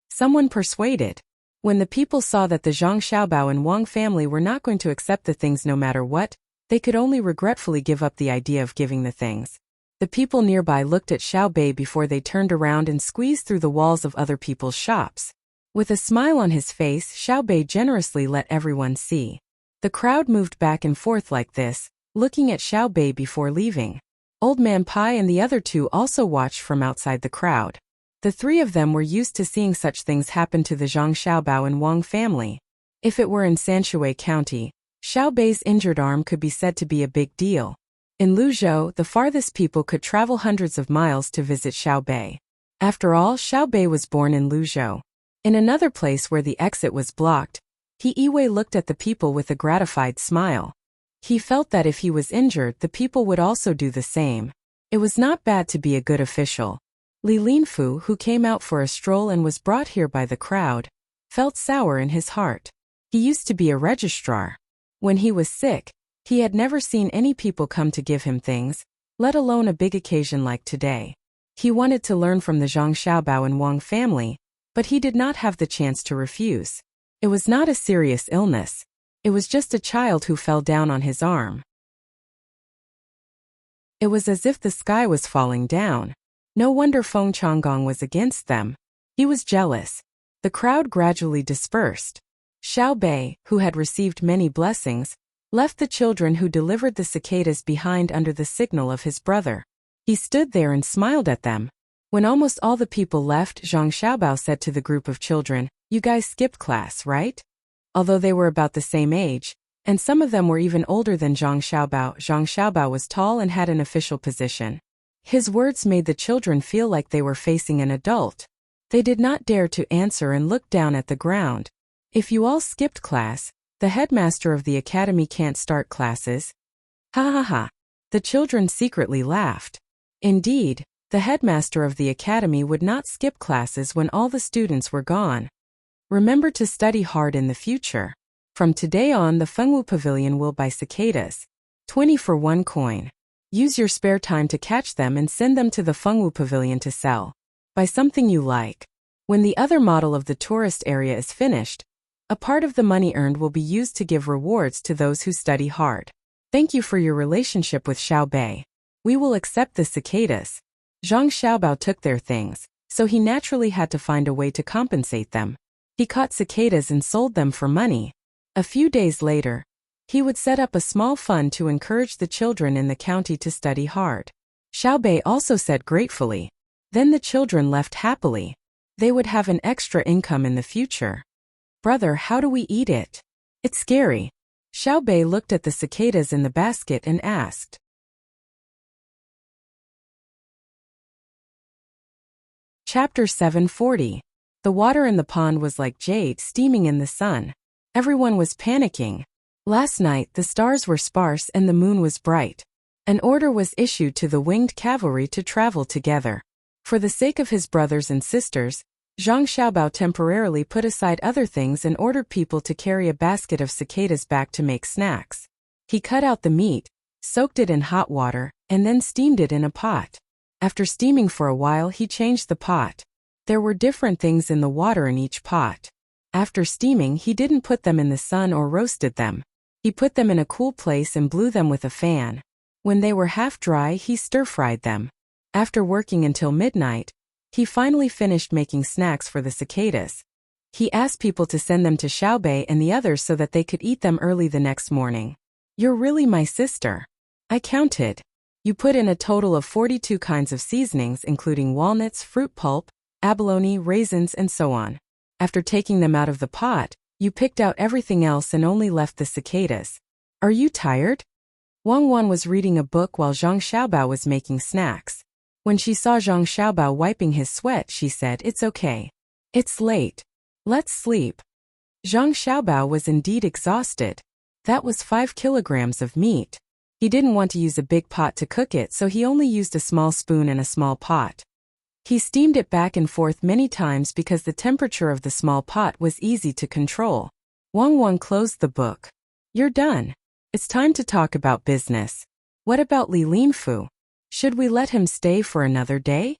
Someone persuaded. When the people saw that the Zhang Xiaobao and Wang family were not going to accept the things no matter what, they could only regretfully give up the idea of giving the things. The people nearby looked at Xiaobei before they turned around and squeezed through the walls of other people's shops. With a smile on his face, Xiaobei generously let everyone see. The crowd moved back and forth like this, looking at Xiaobei before leaving. Old Man Pai and the other 2 also watched from outside the crowd. The 3 of them were used to seeing such things happen to the Zhang Xiaobao and Wang family. If it were in Sanshui County, Xiaobei's injured arm could be said to be a big deal. In Luzhou, the farthest people could travel hundreds of miles to visit Xiaobei. After all, Xiaobei was born in Luzhou. In another place where the exit was blocked, He Yiwei looked at the people with a gratified smile. He felt that if he was injured, the people would also do the same. It was not bad to be a good official. Li Linfu, who came out for a stroll and was brought here by the crowd, felt sour in his heart. He used to be a registrar. When he was sick, he had never seen any people come to give him things, let alone a big occasion like today. He wanted to learn from the Zhang Xiaobao and Wang family, but he did not have the chance to refuse. It was not a serious illness. It was just a child who fell down on his arm. It was as if the sky was falling down. No wonder Feng Changgong was against them. He was jealous. The crowd gradually dispersed. Xiaobei, who had received many blessings, left the children who delivered the cicadas behind under the signal of his brother. He stood there and smiled at them. When almost all the people left, Zhang Xiaobao said to the group of children, "You guys skipped class, right?" Although they were about the same age, and some of them were even older than Zhang Xiaobao was tall and had an official position. His words made the children feel like they were facing an adult. They did not dare to answer and looked down at the ground. "If you all skipped class, the headmaster of the academy can't start classes." Ha ha ha. The children secretly laughed. Indeed, The headmaster of the academy would not skip classes when all the students were gone. Remember to study hard in the future. From today on, the Fengwu Pavilion will buy cicadas. 20 for 1 coin. Use your spare time to catch them and send them to the Fengwu Pavilion to sell. Buy something you like. When the other model of the tourist area is finished, a part of the money earned will be used to give rewards to those who study hard. Thank you for your relationship with Xiaobei. We will accept the cicadas. Zhang Xiaobao took their things, so he naturally had to find a way to compensate them. He caught cicadas and sold them for money. A few days later, he would set up a small fund to encourage the children in the county to study hard. Xiaobei also said gratefully. Then the children left happily. They would have an extra income in the future. Brother, how do we eat it? It's scary. Xiaobei looked at the cicadas in the basket and asked. Chapter 740. The water in the pond was like jade steaming in the sun. Everyone was panicking. Last night the stars were sparse and the moon was bright. An order was issued to the winged cavalry to travel together. For the sake of his brothers and sisters, Zhang Xiaobao temporarily put aside other things and ordered people to carry a basket of cicadas back to make snacks. He cut out the meat, soaked it in hot water, and then steamed it in a pot. After steaming for a while, he changed the pot. There were different things in the water in each pot. After steaming, he didn't put them in the sun or roasted them. He put them in a cool place and blew them with a fan. When they were half dry, he stir-fried them. After working until midnight, he finally finished making snacks for the cicadas. He asked people to send them to Xiaobei and the others so that they could eat them early the next morning. You're really my sister. I counted. You put in a total of 42 kinds of seasonings including walnuts, fruit pulp, abalone, raisins, and so on. After taking them out of the pot, you picked out everything else and only left the cicadas. Are you tired? Wang Wan was reading a book while Zhang Xiaobao was making snacks. When she saw Zhang Xiaobao wiping his sweat, she said, "It's okay. It's late. Let's sleep." Zhang Xiaobao was indeed exhausted. That was 5 kilograms of meat. He didn't want to use a big pot to cook it, so he only used a small spoon and a small pot. He steamed it back and forth many times because the temperature of the small pot was easy to control. Wang Wan closed the book. You're done. It's time to talk about business. What about Li Linfu? Should we let him stay for another day?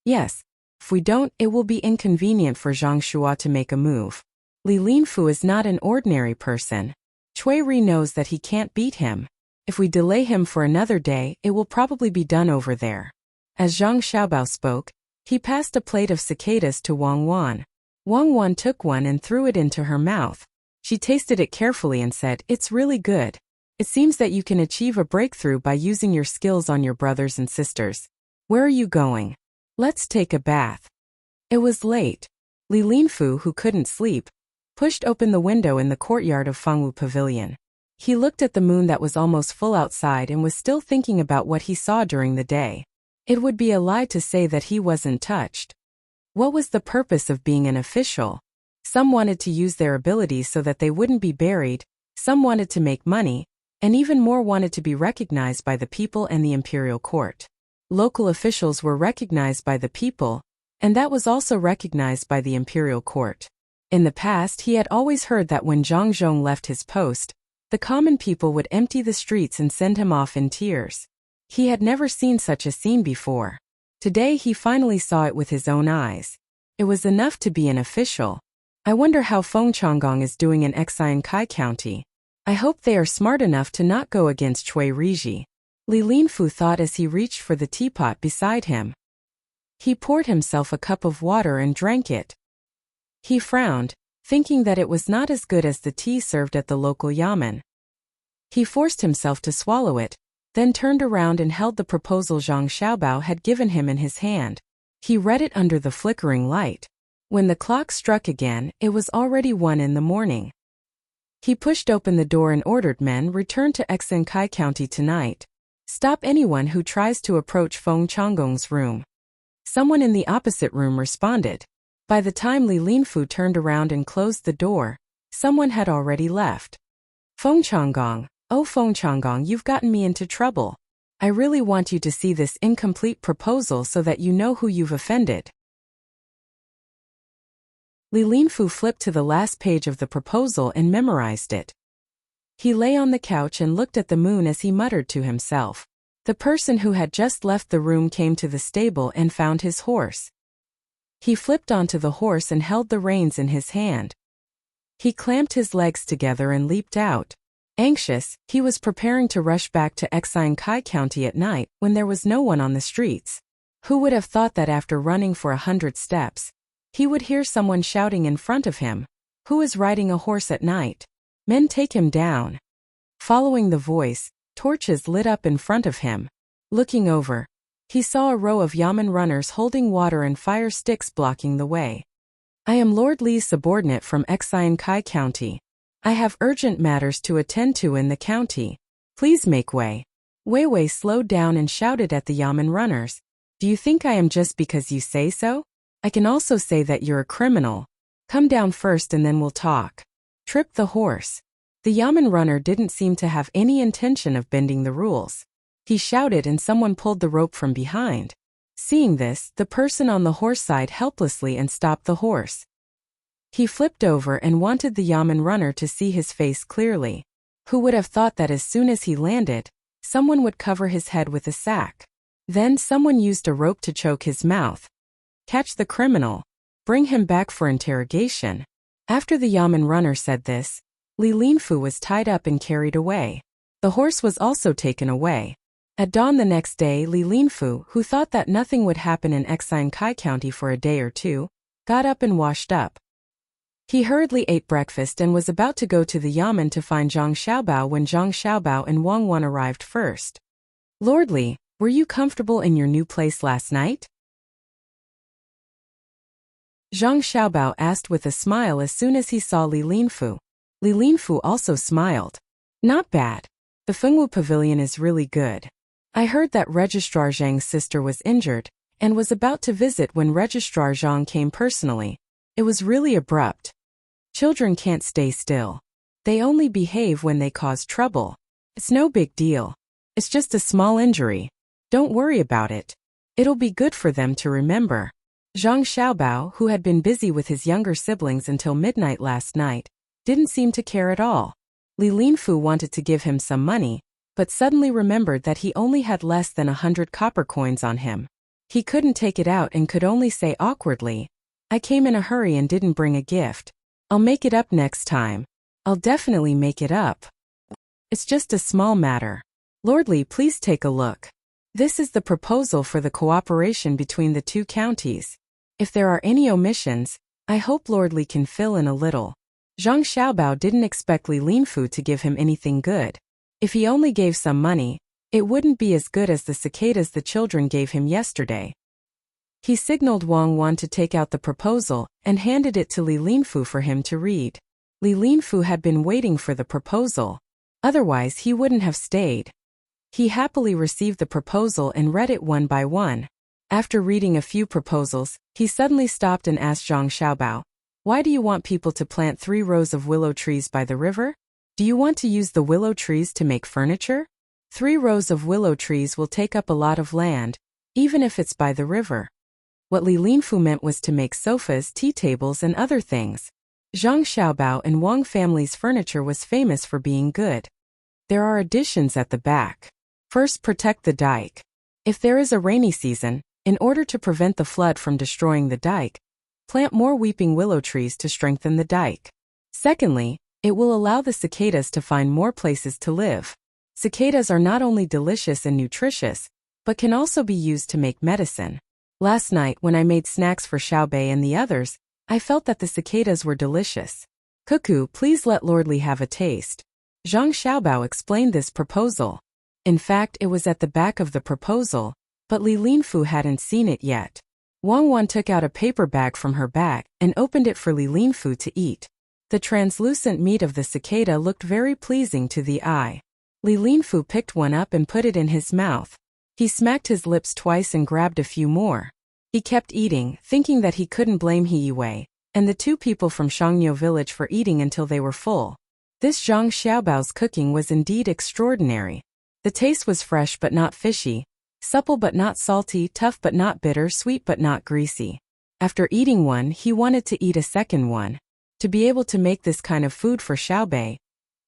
Yes. If we don't, it will be inconvenient for Zhang Shua to make a move. Li Linfu is not an ordinary person. Cui Ri knows that he can't beat him. If we delay him for another day, it will probably be done over there. As Zhang Xiaobao spoke, he passed a plate of cicadas to Wang Wan. Wang Wan took one and threw it into her mouth. She tasted it carefully and said, "It's really good. It seems that you can achieve a breakthrough by using your skills on your brothers and sisters. Where are you going? Let's take a bath." It was late. Li Linfu, who couldn't sleep, pushed open the window in the courtyard of Fengwu Pavilion. He looked at the moon that was almost full outside and was still thinking about what he saw during the day. It would be a lie to say that he wasn't touched. What was the purpose of being an official? Some wanted to use their abilities so that they wouldn't be buried, some wanted to make money, and even more wanted to be recognized by the people and the imperial court. Local officials were recognized by the people, and that was also recognized by the imperial court. In the past, he had always heard that when Zhang Zhong left his post, the common people would empty the streets and send him off in tears. He had never seen such a scene before. Today he finally saw it with his own eyes. It was enough to be an official. I wonder how Feng Changgong is doing in Xian Kai County. I hope they are smart enough to not go against Cui Riji. Li Linfu thought as he reached for the teapot beside him. He poured himself a cup of water and drank it. He frowned, thinking that it was not as good as the tea served at the local yamen. He forced himself to swallow it, then turned around and held the proposal Zhang Xiaobao had given him in his hand. He read it under the flickering light. When the clock struck again, it was already 1 in the morning. He pushed open the door and ordered men return to Xian Kai County tonight. Stop anyone who tries to approach Feng Changgong's room. Someone in the opposite room responded. By the time Li Linfu turned around and closed the door, someone had already left. Feng Changgong, oh Feng Changgong, you've gotten me into trouble. I really want you to see this incomplete proposal so that you know who you've offended. Li Linfu flipped to the last page of the proposal and memorized it. He lay on the couch and looked at the moon as he muttered to himself. The person who had just left the room came to the stable and found his horse. He flipped onto the horse and held the reins in his hand. He clamped his legs together and leaped out. Anxious, he was preparing to rush back to Kai County at night when there was no one on the streets. Who would have thought that after running for 100 steps, he would hear someone shouting in front of him, "Who is riding a horse at night? Men, take him down." Following the voice, torches lit up in front of him. Looking over, he saw a row of yamen runners holding water and fire sticks blocking the way. "I am Lord Li's subordinate from Kai County. I have urgent matters to attend to in the county. Please make way." Wei Wei slowed down and shouted at the yamen runners, "Do you think I am just because you say so? I can also say that you're a criminal. Come down first and then we'll talk." Trip the horse. The yamen runner didn't seem to have any intention of bending the rules. He shouted and someone pulled the rope from behind. Seeing this, the person on the horse sighed helplessly and stopped the horse. He flipped over and wanted the yamen runner to see his face clearly. Who would have thought that as soon as he landed, someone would cover his head with a sack. Then someone used a rope to choke his mouth. Catch the criminal. Bring him back for interrogation. After the yamen runner said this, Li Linfu was tied up and carried away. The horse was also taken away. At dawn the next day, Li Linfu, who thought that nothing would happen in Kai County for a day or two, got up and washed up. He hurriedly ate breakfast and was about to go to the yamen to find Zhang Xiaobao when Zhang Xiaobao and Wang Wan arrived first. "Lord Li, were you comfortable in your new place last night?" Zhang Xiaobao asked with a smile as soon as he saw Li Linfu. Li Linfu also smiled. "Not bad. The Fengwu Pavilion is really good. I heard that Registrar Zhang's sister was injured, and was about to visit when Registrar Zhang came personally. It was really abrupt. Children can't stay still. They only behave when they cause trouble. It's no big deal. It's just a small injury. Don't worry about it. It'll be good for them to remember." Zhang Xiaobao, who had been busy with his younger siblings until midnight last night, didn't seem to care at all. Li Linfu wanted to give him some money, but suddenly remembered that he only had less than 100 copper coins on him. He couldn't take it out and could only say awkwardly, "I came in a hurry and didn't bring a gift. I'll make it up next time. I'll definitely make it up. It's just a small matter. Lord Li, please take a look. This is the proposal for the cooperation between the two counties. If there are any omissions, I hope Lord Li can fill in a little." Zhang Xiaobao didn't expect Li Linfu to give him anything good. If he only gave some money, it wouldn't be as good as the cicadas the children gave him yesterday. He signaled Wang Wan to take out the proposal and handed it to Li Linfu for him to read. Li Linfu had been waiting for the proposal. Otherwise he wouldn't have stayed. He happily received the proposal and read it one by one. After reading a few proposals, he suddenly stopped and asked Zhang Xiaobao, "Why do you want people to plant 3 rows of willow trees by the river? Do you want to use the willow trees to make furniture? 3 rows of willow trees will take up a lot of land, even if it's by the river." What Li Linfu meant was to make sofas, tea tables and other things. Zhang Xiaobao and Wang family's furniture was famous for being good. There are additions at the back. First, protect the dike. If there is a rainy season, in order to prevent the flood from destroying the dike, plant more weeping willow trees to strengthen the dike. Secondly, it will allow the cicadas to find more places to live. Cicadas are not only delicious and nutritious, but can also be used to make medicine. Last night when I made snacks for Xiaobei and the others, I felt that the cicadas were delicious. "Cuckoo, please let Lord Li have a taste." Zhang Xiaobao explained this proposal. In fact, it was at the back of the proposal, but Li Linfu hadn't seen it yet. Wang Wan took out a paper bag from her bag and opened it for Li Linfu to eat. The translucent meat of the cicada looked very pleasing to the eye. Li Linfu picked one up and put it in his mouth. He smacked his lips twice and grabbed a few more. He kept eating, thinking that he couldn't blame Wei and the 2 people from Shangniu village for eating until they were full. This Zhang Xiaobao's cooking was indeed extraordinary. The taste was fresh but not fishy, supple but not salty, tough but not bitter, sweet but not greasy. After eating one, he wanted to eat a second one. To be able to make this kind of food for Xiaobei,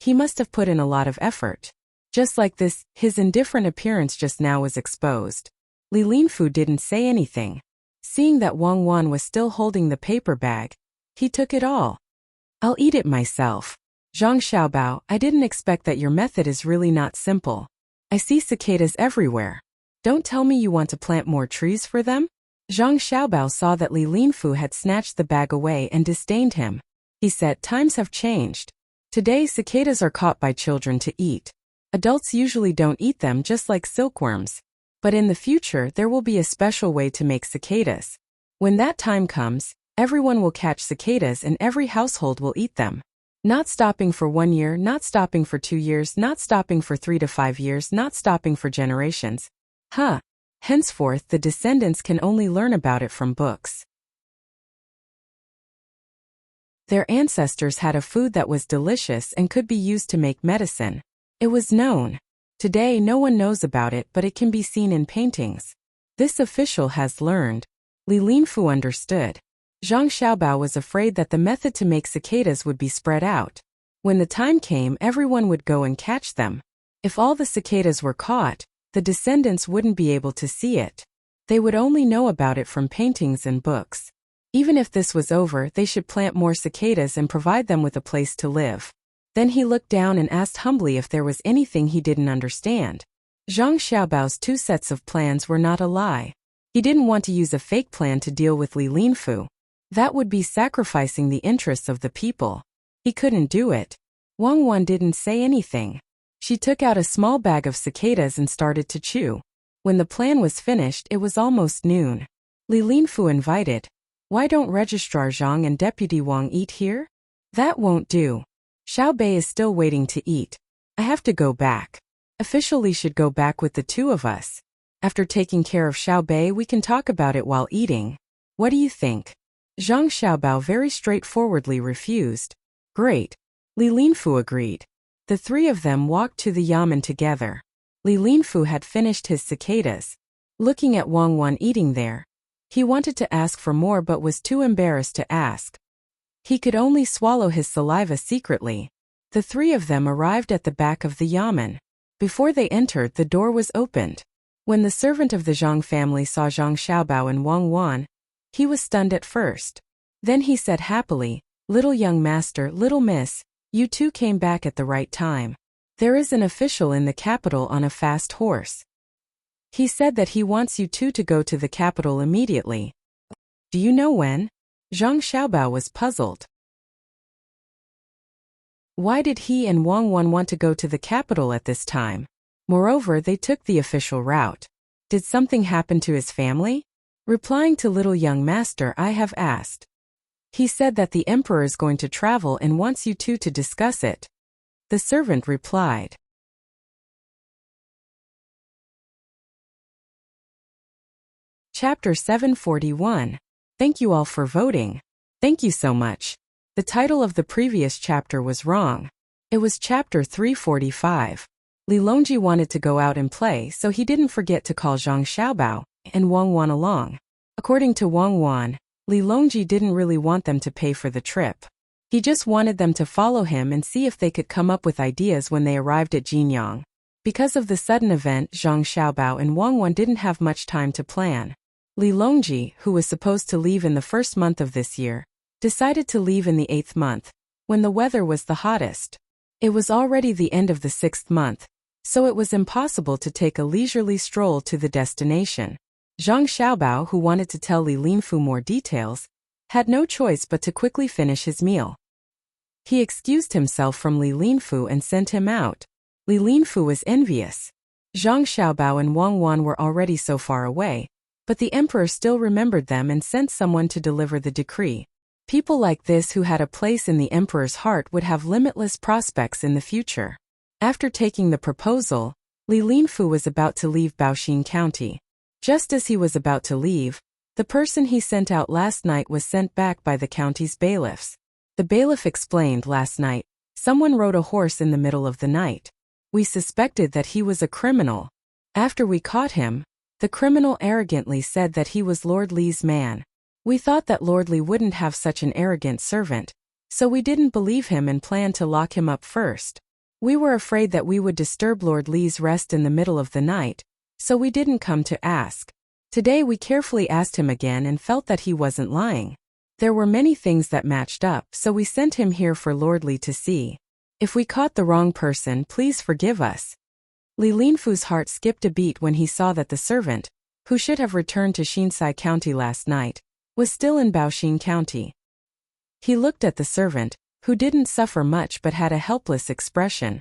he must have put in a lot of effort. Just like this, his indifferent appearance just now was exposed. Li Linfu didn't say anything. Seeing that Wang Wan was still holding the paper bag, he took it all. I'll eat it myself. Zhang Xiaobao, I didn't expect that your method is really not simple. I see cicadas everywhere. Don't tell me you want to plant more trees for them? Zhang Xiaobao saw that Li Linfu had snatched the bag away and disdained him. He said, times have changed. Today cicadas are caught by children to eat. Adults usually don't eat them, just like silkworms. But in the future there will be a special way to make cicadas. When that time comes, everyone will catch cicadas and every household will eat them. Not stopping for 1 year, not stopping for 2 years, not stopping for 3 to 5 years, not stopping for generations. Henceforth the descendants can only learn about it from books. Their ancestors had a food that was delicious and could be used to make medicine. It was known. Today no one knows about it, but it can be seen in paintings. This official has learned. Li Linfu understood. Zhang Xiaobao was afraid that the method to make cicadas would be spread out. When the time came, everyone would go and catch them. If all the cicadas were caught, the descendants wouldn't be able to see it. They would only know about it from paintings and books. Even if this was over, they should plant more cicadas and provide them with a place to live. Then he looked down and asked humbly if there was anything he didn't understand. Zhang Xiaobao's 2 sets of plans were not a lie. He didn't want to use a fake plan to deal with Li Linfu. That would be sacrificing the interests of the people. He couldn't do it. Wang Wan didn't say anything. She took out a small bag of cicadas and started to chew. When the plan was finished, it was almost noon. Li Linfu invited, "Why don't Registrar Zhang and Deputy Wang eat here?" "That won't do. Xiaobei is still waiting to eat. I have to go back. Official Li should go back with the 2 of us. After taking care of Xiaobei, we can talk about it while eating. What do you think?" Zhang Xiaobao very straightforwardly refused. Great. Li Linfu agreed. The 3 of them walked to the yamen together. Li Linfu had finished his cicadas. Looking at Wang Wan eating there, he wanted to ask for more but was too embarrassed to ask. He could only swallow his saliva secretly. The 3 of them arrived at the back of the yamen. Before they entered, the door was opened. When the servant of the Zhang family saw Zhang Xiaobao and Wang Wan, he was stunned at first. Then he said happily, "Little young master, little miss, you 2 came back at the right time. There is an official in the capital on a fast horse. He said that he wants you 2 to go to the capital immediately. Do you know when?" Zhang Xiaobao was puzzled. Why did he and Wang Wan want to go to the capital at this time? Moreover, they took the official route. Did something happen to his family? Replying to little young master, I have asked. He said that the emperor is going to travel and wants you 2 to discuss it. The servant replied. Chapter 741. Thank you all for voting. Thank you so much. The title of the previous chapter was wrong. It was chapter 345. Li Longji wanted to go out and play, so he didn't forget to call Zhang Xiaobao and Wang Wan along. According to Wang Wan, Li Longji didn't really want them to pay for the trip. He just wanted them to follow him and see if they could come up with ideas when they arrived at Jinyang. Because of the sudden event, Zhang Xiaobao and Wang Wan didn't have much time to plan. Li Longji, who was supposed to leave in the 1st month of this year, decided to leave in the 8th month, when the weather was the hottest. It was already the end of the 6th month, so it was impossible to take a leisurely stroll to the destination. Zhang Xiaobao, who wanted to tell Li Linfu more details, had no choice but to quickly finish his meal. He excused himself from Li Linfu and sent him out. Li Linfu was envious. Zhang Xiaobao and Wang Wan were already so far away, but the emperor still remembered them and sent someone to deliver the decree. People like this who had a place in the emperor's heart would have limitless prospects in the future. After taking the proposal, Li Linfu was about to leave Baoxin County. Just as he was about to leave, the person he sent out last night was sent back by the county's bailiffs. The bailiff explained, last night, someone rode a horse in the middle of the night. We suspected that he was a criminal. After we caught him, the criminal arrogantly said that he was Lord Li's man. We thought that Lord Li wouldn't have such an arrogant servant, so we didn't believe him and planned to lock him up first. We were afraid that we would disturb Lord Li's rest in the middle of the night, so we didn't come to ask. Today we carefully asked him again and felt that he wasn't lying. There were many things that matched up, so we sent him here for Lord Li to see. If we caught the wrong person, please forgive us. Li Linfu's heart skipped a beat when he saw that the servant, who should have returned to Xinsai County last night, was still in Baoxin County. He looked at the servant, who didn't suffer much but had a helpless expression.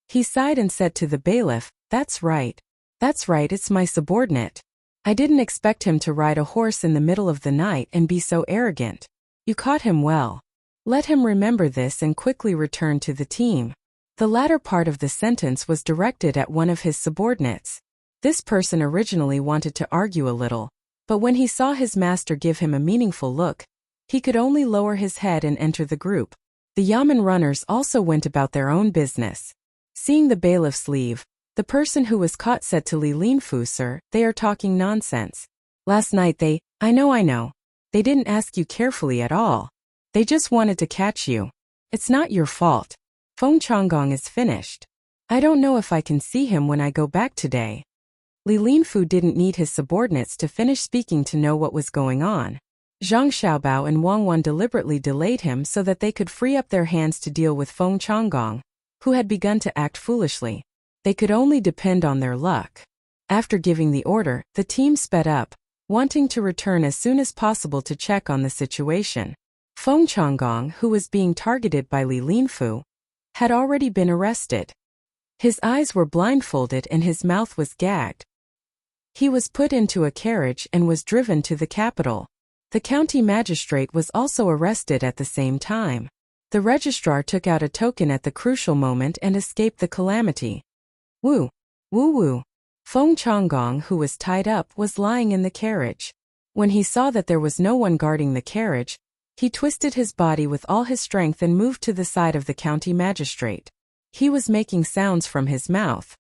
He sighed and said to the bailiff, "That's right. That's right, it's my subordinate. I didn't expect him to ride a horse in the middle of the night and be so arrogant. You caught him well. Let him remember this and quickly return to the team." The latter part of the sentence was directed at one of his subordinates. This person originally wanted to argue a little, but when he saw his master give him a meaningful look, he could only lower his head and enter the group. The yamen runners also went about their own business. Seeing the bailiff's leave, the person who was caught said to Li Linfu, "Sir, they are talking nonsense. Last night I know. They didn't ask you carefully at all. They just wanted to catch you. It's not your fault. Feng Changgong is finished. I don't know if I can see him when I go back today." Li Linfu didn't need his subordinates to finish speaking to know what was going on. Zhang Xiaobao and Wang Wan deliberately delayed him so that they could free up their hands to deal with Feng Changgong, who had begun to act foolishly. They could only depend on their luck. After giving the order, the team sped up, wanting to return as soon as possible to check on the situation. Feng Changgong, who was being targeted by Li Linfu, had already been arrested. His eyes were blindfolded and his mouth was gagged. He was put into a carriage and was driven to the capital. The county magistrate was also arrested at the same time. The registrar took out a token at the crucial moment and escaped the calamity. Woo! Woo woo! Feng Changgong, who was tied up, was lying in the carriage. When he saw that there was no one guarding the carriage, he twisted his body with all his strength and moved to the side of the county magistrate. He was making sounds from his mouth.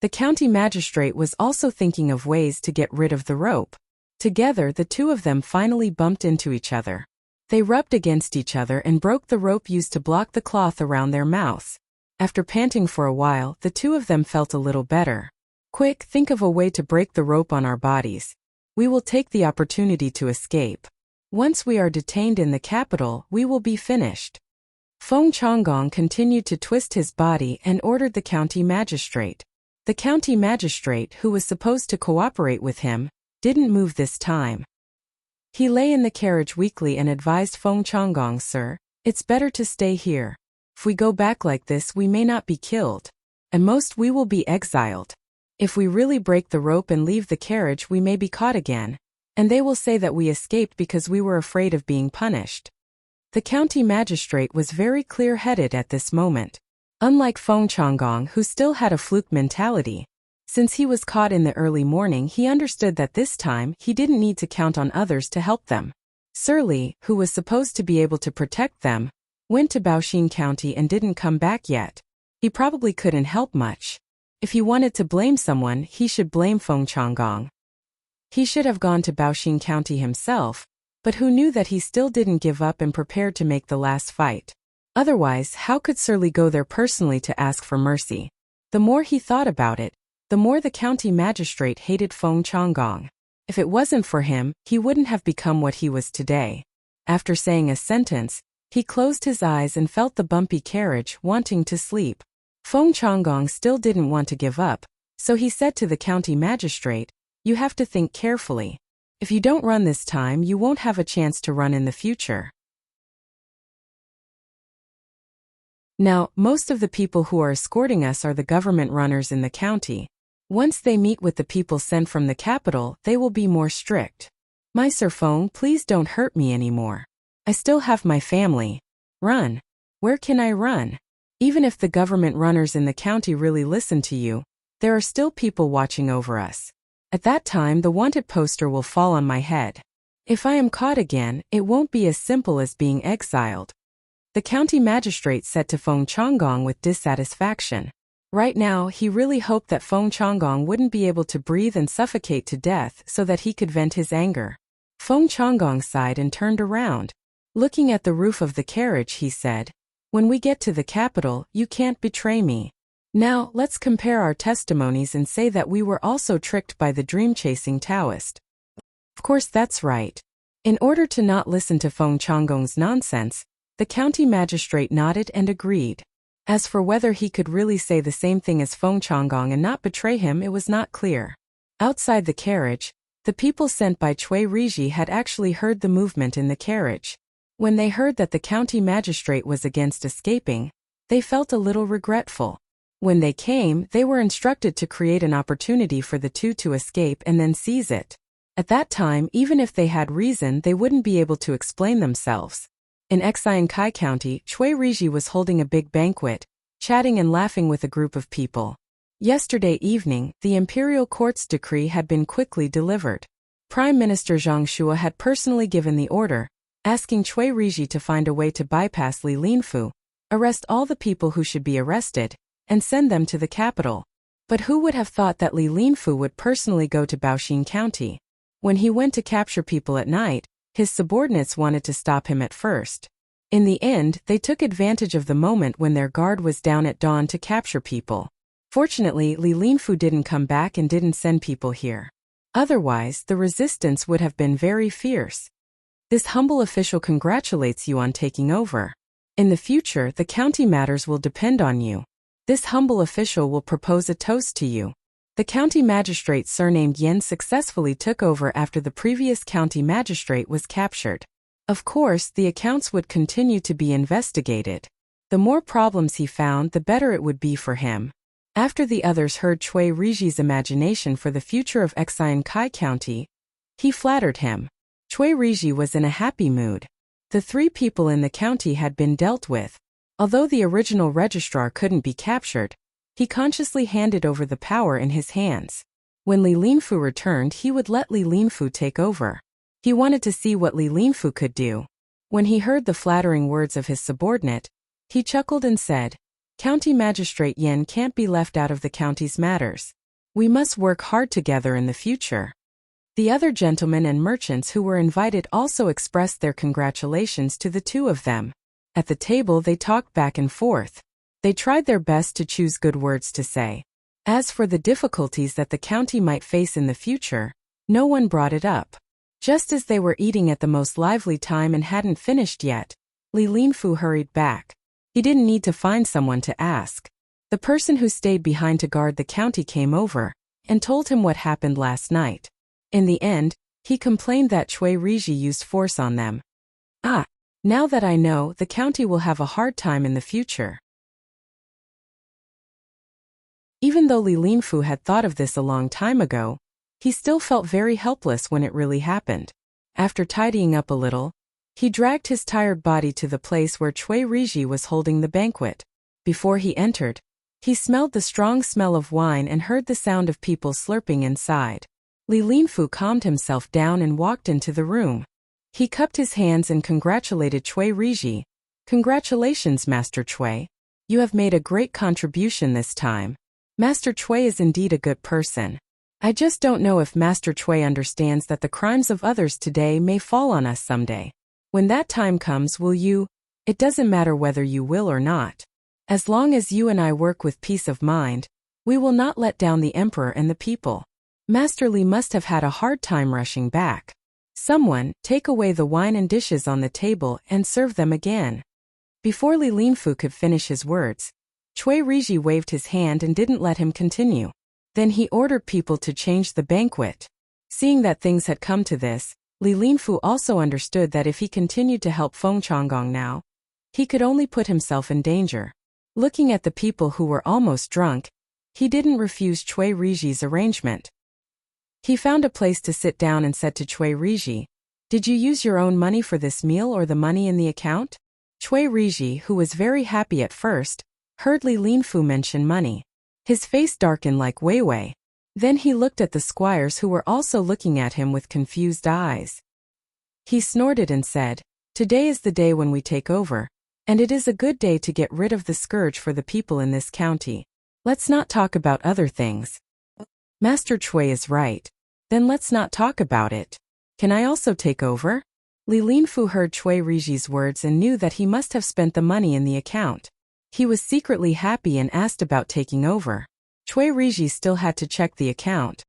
The county magistrate was also thinking of ways to get rid of the rope. Together, the two of them finally bumped into each other. They rubbed against each other and broke the rope used to block the cloth around their mouths. After panting for a while, the two of them felt a little better. "Quick, think of a way to break the rope on our bodies. We will take the opportunity to escape. Once we are detained in the capital, we will be finished." Feng Changgong continued to twist his body and ordered the county magistrate. The county magistrate, who was supposed to cooperate with him, didn't move this time. He lay in the carriage weakly and advised Feng Changgong, "Sir, it's better to stay here. If we go back like this, we may not be killed. At most, we will be exiled. If we really break the rope and leave the carriage, we may be caught again, and they will say that we escaped because we were afraid of being punished." The county magistrate was very clear-headed at this moment. Unlike Feng Changgong, who still had a fluke mentality, since he was caught in the early morning, he understood that this time he didn't need to count on others to help them. Sir Li, who was supposed to be able to protect them, went to Baoxin County and didn't come back yet. He probably couldn't help much. If he wanted to blame someone, he should blame Feng Changgong. He should have gone to Baoxin County himself, but who knew that he still didn't give up and prepared to make the last fight. Otherwise, how could Sir Li go there personally to ask for mercy? The more he thought about it, the more the county magistrate hated Feng Changgong. If it wasn't for him, he wouldn't have become what he was today. After saying a sentence, he closed his eyes and felt the bumpy carriage, wanting to sleep. Feng Changgong still didn't want to give up, so he said to the county magistrate, "You have to think carefully. If you don't run this time, you won't have a chance to run in the future." Now, most of the people who are escorting us are the government runners in the county. Once they meet with the people sent from the capital, they will be more strict. "My Sir Feng, please don't hurt me anymore. I still have my family." Run. Where can I run? Even if the government runners in the county really listen to you, there are still people watching over us. At that time, the wanted poster will fall on my head. If I am caught again, it won't be as simple as being exiled. The county magistrate said to Feng Changgong with dissatisfaction. Right now, he really hoped that Feng Changgong wouldn't be able to breathe and suffocate to death so that he could vent his anger. Feng Changgong sighed and turned around. Looking at the roof of the carriage, he said, "When we get to the capital, you can't betray me. Now, let's compare our testimonies and say that we were also tricked by the dream-chasing Taoist." Of course, that's right. In order to not listen to Feng Changgong's nonsense, the county magistrate nodded and agreed. As for whether he could really say the same thing as Feng Changgong and not betray him, it was not clear. Outside the carriage, the people sent by Cui Riji had actually heard the movement in the carriage. When they heard that the county magistrate was against escaping, they felt a little regretful. When they came, they were instructed to create an opportunity for the two to escape and then seize it. At that time, even if they had reason, they wouldn't be able to explain themselves. In Xiankai County, Cui Riji was holding a big banquet, chatting and laughing with a group of people. Yesterday evening, the imperial court's decree had been quickly delivered. Prime Minister Zhang Shua had personally given the order, asking Cui Riji to find a way to bypass Li Linfu, arrest all the people who should be arrested, and send them to the capital. But who would have thought that Li Linfu would personally go to Baoxin County? When he went to capture people at night, his subordinates wanted to stop him at first. In the end, they took advantage of the moment when their guard was down at dawn to capture people. Fortunately, Li Linfu didn't come back and didn't send people here. Otherwise, the resistance would have been very fierce. This humble official congratulates you on taking over. In the future, the county matters will depend on you. This humble official will propose a toast to you. The county magistrate surnamed Yen successfully took over after the previous county magistrate was captured. Of course, the accounts would continue to be investigated. The more problems he found, the better it would be for him. After the others heard Cui Riji's imagination for the future of Xiankai County, he flattered him. Cui Riji was in a happy mood. The 3 people in the county had been dealt with. Although the original registrar couldn't be captured, he consciously handed over the power in his hands. When Li Linfu returned, he would let Li Linfu take over. He wanted to see what Li Linfu could do. When he heard the flattering words of his subordinate, he chuckled and said, "County Magistrate Yen can't be left out of the county's matters. We must work hard together in the future." The other gentlemen and merchants who were invited also expressed their congratulations to the two of them. At the table, they talked back and forth. They tried their best to choose good words to say. As for the difficulties that the county might face in the future, no one brought it up. Just as they were eating at the most lively time and hadn't finished yet, Li Linfu hurried back. He didn't need to find someone to ask. The person who stayed behind to guard the county came over and told him what happened last night. In the end, he complained that Cui Riji used force on them. Now that I know, the county will have a hard time in the future. Even though Li Linfu had thought of this a long time ago, he still felt very helpless when it really happened. After tidying up a little, he dragged his tired body to the place where Cui Riji was holding the banquet. Before he entered, he smelled the strong smell of wine and heard the sound of people slurping inside. Li Linfu calmed himself down and walked into the room. He cupped his hands and congratulated Cui Riji. "Congratulations, Master Cui. You have made a great contribution this time. Master Cui is indeed a good person. I just don't know if Master Cui understands that the crimes of others today may fall on us someday. When that time comes, will you? It doesn't matter whether you will or not. As long as you and I work with peace of mind, we will not let down the emperor and the people." Master Li must have had a hard time rushing back. "Someone, take away the wine and dishes on the table and serve them again." Before Li Linfu could finish his words, Cui Riji waved his hand and didn't let him continue. Then he ordered people to change the banquet. Seeing that things had come to this, Li Linfu also understood that if he continued to help Feng Changgong now, he could only put himself in danger. Looking at the people who were almost drunk, he didn't refuse Cui Riji's arrangement. He found a place to sit down and said to Cui Riji, "Did you use your own money for this meal or the money in the account?" Cui Riji, who was very happy at first, heard Li Linfu mention money. His face darkened like Weiwei. Then he looked at the squires who were also looking at him with confused eyes. He snorted and said, "Today is the day when we take over. And it is a good day to get rid of the scourge for the people in this county. Let's not talk about other things. Master Chui is right. Then let's not talk about it. Can I also take over? Li Linfu heard Chui Riji's words and knew that he must have spent the money in the account. He was secretly happy and asked about taking over. Chui Riji still had to check the account.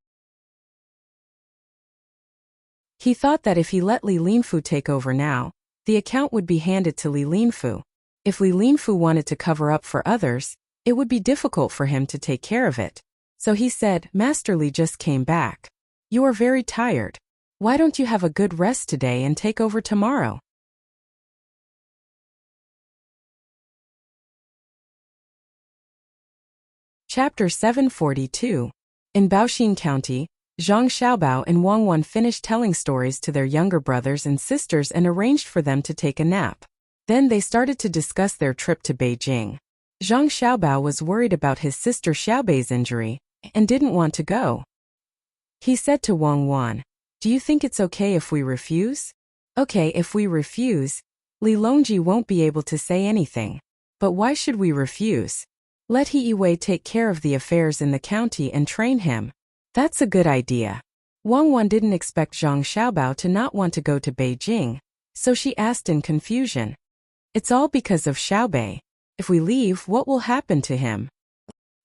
He thought that if he let Li Linfu take over now, the account would be handed to Li Linfu. If Li Linfu wanted to cover up for others, it would be difficult for him to take care of it. So he said, Master Li just came back. You are very tired. Why don't you have a good rest today and take over tomorrow? Chapter 742. In Baoxin County, Zhang Xiaobao and Wang Wan finished telling stories to their younger brothers and sisters and arranged for them to take a nap. Then they started to discuss their trip to Beijing. Zhang Xiaobao was worried about his sister Xiaobei's injury and didn't want to go. He said to Wang Wan, "Do you think it's okay if we refuse?" "Okay, if we refuse, Li Longji won't be able to say anything. But why should we refuse? Let He Yiwei take care of the affairs in the county and train him." "That's a good idea." Wang Wan didn't expect Zhang Xiaobao to not want to go to Beijing, so she asked in confusion. "It's all because of Xiaobei. If we leave, what will happen to him?"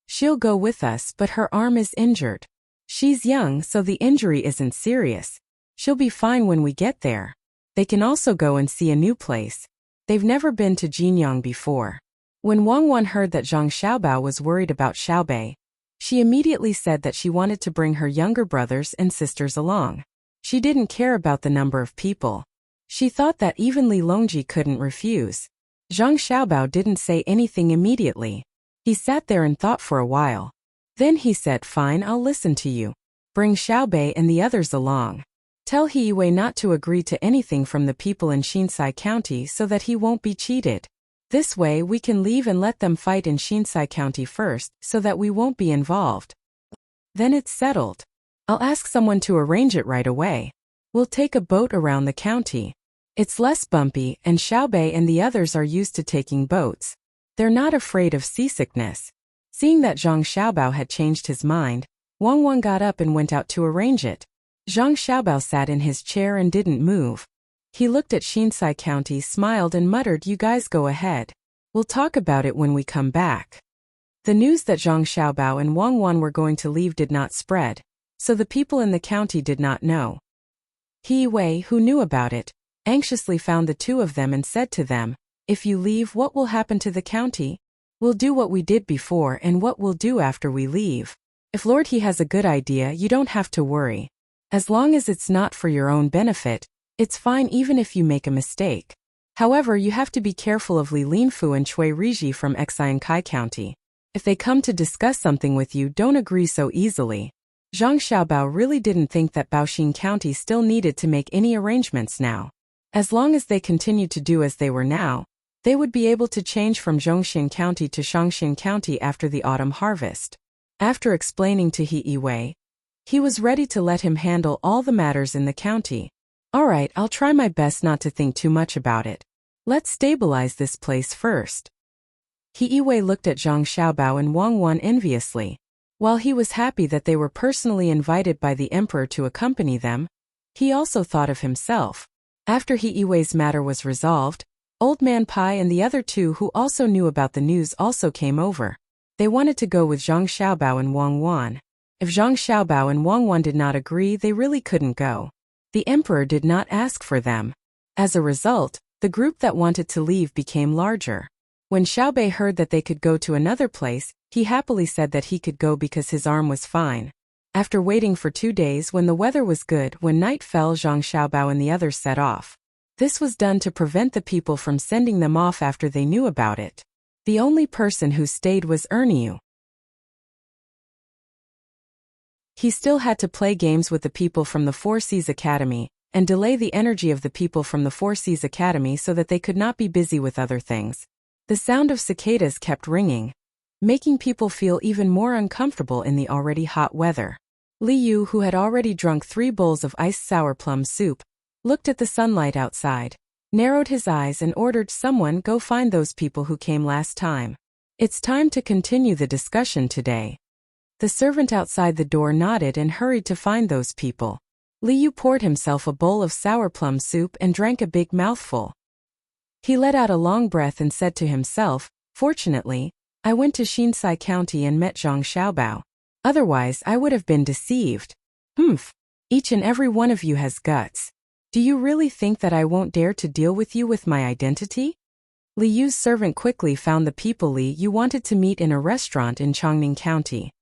"She'll go with us, but her arm is injured. She's young, so the injury isn't serious. She'll be fine when we get there. They can also go and see a new place. They've never been to Jinyang before." When Wang Wan heard that Zhang Xiaobao was worried about Xiaobei, she immediately said that she wanted to bring her younger brothers and sisters along. She didn't care about the number of people. She thought that even Li Longji couldn't refuse. Zhang Xiaobao didn't say anything immediately. He sat there and thought for a while. Then he said, "Fine, I'll listen to you. Bring Xiaobei and the others along. Tell He Yiwei not to agree to anything from the people in Xinsai County so that he won't be cheated. This way we can leave and let them fight in Xinsai County first so that we won't be involved. Then it's settled. I'll ask someone to arrange it right away. We'll take a boat around the county. It's less bumpy and Xiaobei and the others are used to taking boats. They're not afraid of seasickness." Seeing that Zhang Xiaobao had changed his mind, Wang Wan got up and went out to arrange it. Zhang Xiaobao sat in his chair and didn't move. He looked at Xinsai County, smiled and muttered, "You guys go ahead. We'll talk about it when we come back." The news that Zhang Xiaobao and Wang Wan were going to leave did not spread, so the people in the county did not know. He Yiwei, who knew about it, anxiously found the two of them and said to them, "If you leave, what will happen to the county? We'll do what we did before and what we'll do after we leave. If Lord He has a good idea, you don't have to worry. As long as it's not for your own benefit, it's fine even if you make a mistake. However, you have to be careful of Li Linfu and Chui Riji from Xiankai County. If they come to discuss something with you, don't agree so easily." Zhang Xiaobao really didn't think that Baoxin County still needed to make any arrangements now. As long as they continued to do as they were now, they would be able to change from Zhongxin County to Shangxin County after the autumn harvest. After explaining to He Yiwei, he was ready to let him handle all the matters in the county. "Alright, I'll try my best not to think too much about it. Let's stabilize this place first." He Yiwei looked at Zhang Xiaobao and Wang Wan enviously. While he was happy that they were personally invited by the emperor to accompany them, he also thought of himself. After He Yiwei's matter was resolved, Old Man Pai and the other two who also knew about the news also came over. They wanted to go with Zhang Xiaobao and Wang Wan. If Zhang Xiaobao and Wang Wan did not agree, they really couldn't go. The emperor did not ask for them. As a result, the group that wanted to leave became larger. When Xiaobei heard that they could go to another place, he happily said that he could go because his arm was fine. After waiting for 2 days when the weather was good, when night fell, Zhang Xiaobao and the others set off. This was done to prevent the people from sending them off after they knew about it. The only person who stayed was Erniu. He still had to play games with the people from the Four Seas Academy, and delay the energy of the people from the Four Seas Academy so that they could not be busy with other things. The sound of cicadas kept ringing, making people feel even more uncomfortable in the already hot weather. Li Yu, who had already drunk 3 bowls of iced sour plum soup, looked at the sunlight outside. narrowed his eyes and ordered someone go find those people who came last time. It's time to continue the discussion today. The servant outside the door nodded and hurried to find those people. Liu poured himself a bowl of sour plum soup and drank a big mouthful. He let out a long breath and said to himself, "Fortunately, I went to Xinsai County and met Zhang Xiaobao. Otherwise I would have been deceived. Each and every one of you has guts. Do you really think that I won't dare to deal with you with my identity?" Liu's servant quickly found the people Liu wanted to meet in a restaurant in Chongning County.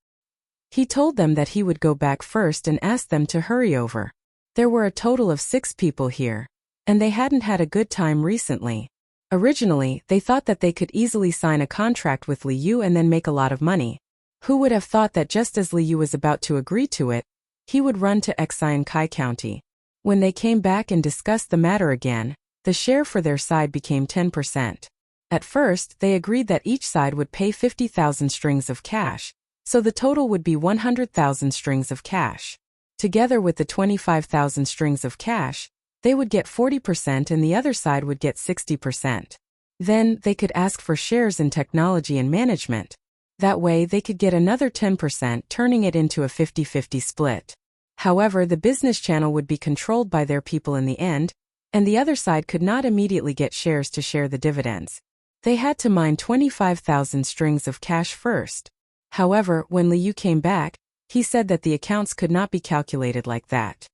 He told them that he would go back first and asked them to hurry over. There were a total of 6 people here, and they hadn't had a good time recently. Originally, they thought that they could easily sign a contract with Liu and then make a lot of money. Who would have thought that just as Liu was about to agree to it, he would run to Xiankai County. When they came back and discussed the matter again, the share for their side became 10%. At first, they agreed that each side would pay 50,000 strings of cash, so the total would be 100,000 strings of cash. Together with the 25,000 strings of cash, they would get 40% and the other side would get 60%. Then, they could ask for shares in technology and management. That way they could get another 10%, turning it into a 50-50 split. However, the business channel would be controlled by their people in the end, and the other side could not immediately get shares to share the dividends. They had to mine 25,000 strings of cash first. However, when Liu came back, he said that the accounts could not be calculated like that.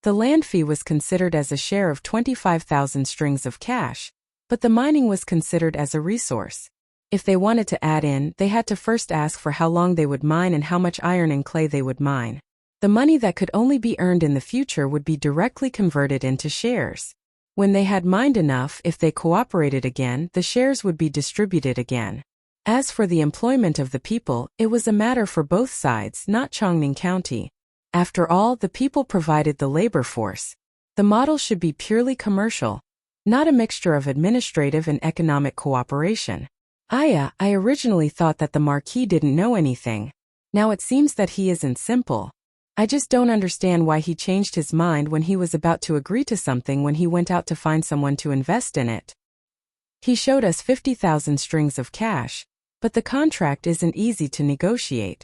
The land fee was considered as a share of 25,000 strings of cash, but the mining was considered as a resource. If they wanted to add in, they had to first ask for how long they would mine and how much iron and clay they would mine. The money that could only be earned in the future would be directly converted into shares. When they had mined enough, if they cooperated again, the shares would be distributed again. As for the employment of the people, it was a matter for both sides, not Chongning County. After all, the people provided the labor force. The model should be purely commercial, not a mixture of administrative and economic cooperation. I originally thought that the Marquis didn't know anything. Now it seems that he isn't simple. I just don't understand why he changed his mind when he was about to agree to something when he went out to find someone to invest in it. He showed us 50,000 strings of cash, but the contract isn't easy to negotiate.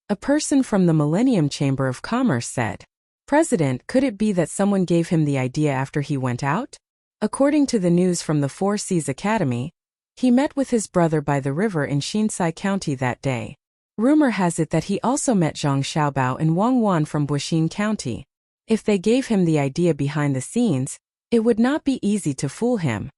A person from the Millennium Chamber of Commerce said, "President, could it be that someone gave him the idea after he went out?" According to the news from the Four Seas Academy, he met with his brother by the river in Xinsai County that day. Rumor has it that he also met Zhang Xiaobao and Wang Wan from Buxin County. If they gave him the idea behind the scenes, it would not be easy to fool him.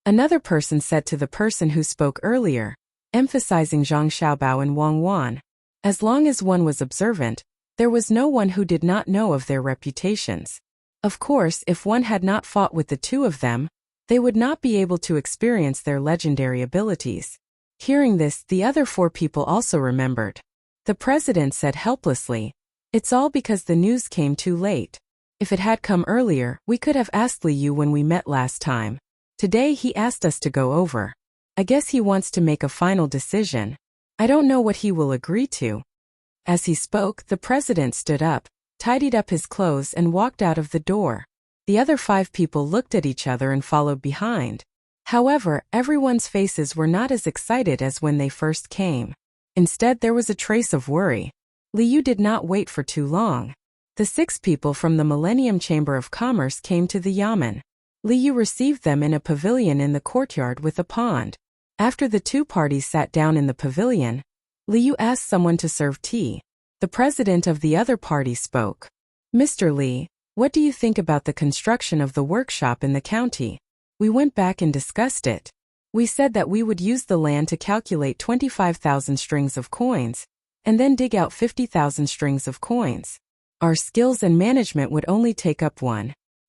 Another person said to the person who spoke earlier, emphasizing Zhang Xiaobao and Wang Wan, as long as one was observant, there was no one who did not know of their reputations. Of course, if one had not fought with the two of them, they would not be able to experience their legendary abilities. Hearing this, the other 4 people also remembered. The president said helplessly, "It's all because the news came too late. If it had come earlier, we could have asked Liu when we met last time. Today he asked us to go over. I guess he wants to make a final decision. I don't know what he will agree to." As he spoke, the president stood up, tidied up his clothes and walked out of the door. The other 5 people looked at each other and followed behind. However, everyone's faces were not as excited as when they first came. Instead, there was a trace of worry. Liu did not wait for too long. The 6 people from the Millennium Chamber of Commerce came to the yamen. Liu received them in a pavilion in the courtyard with a pond. After the 2 parties sat down in the pavilion, Liu asked someone to serve tea. The president of the other party spoke. "Mr. Li, what do you think about the construction of the workshop in the county? We went back and discussed it. We said that we would use the land to calculate 25,000 strings of coins, and then dig out 50,000 strings of coins. Our skills and management would only take up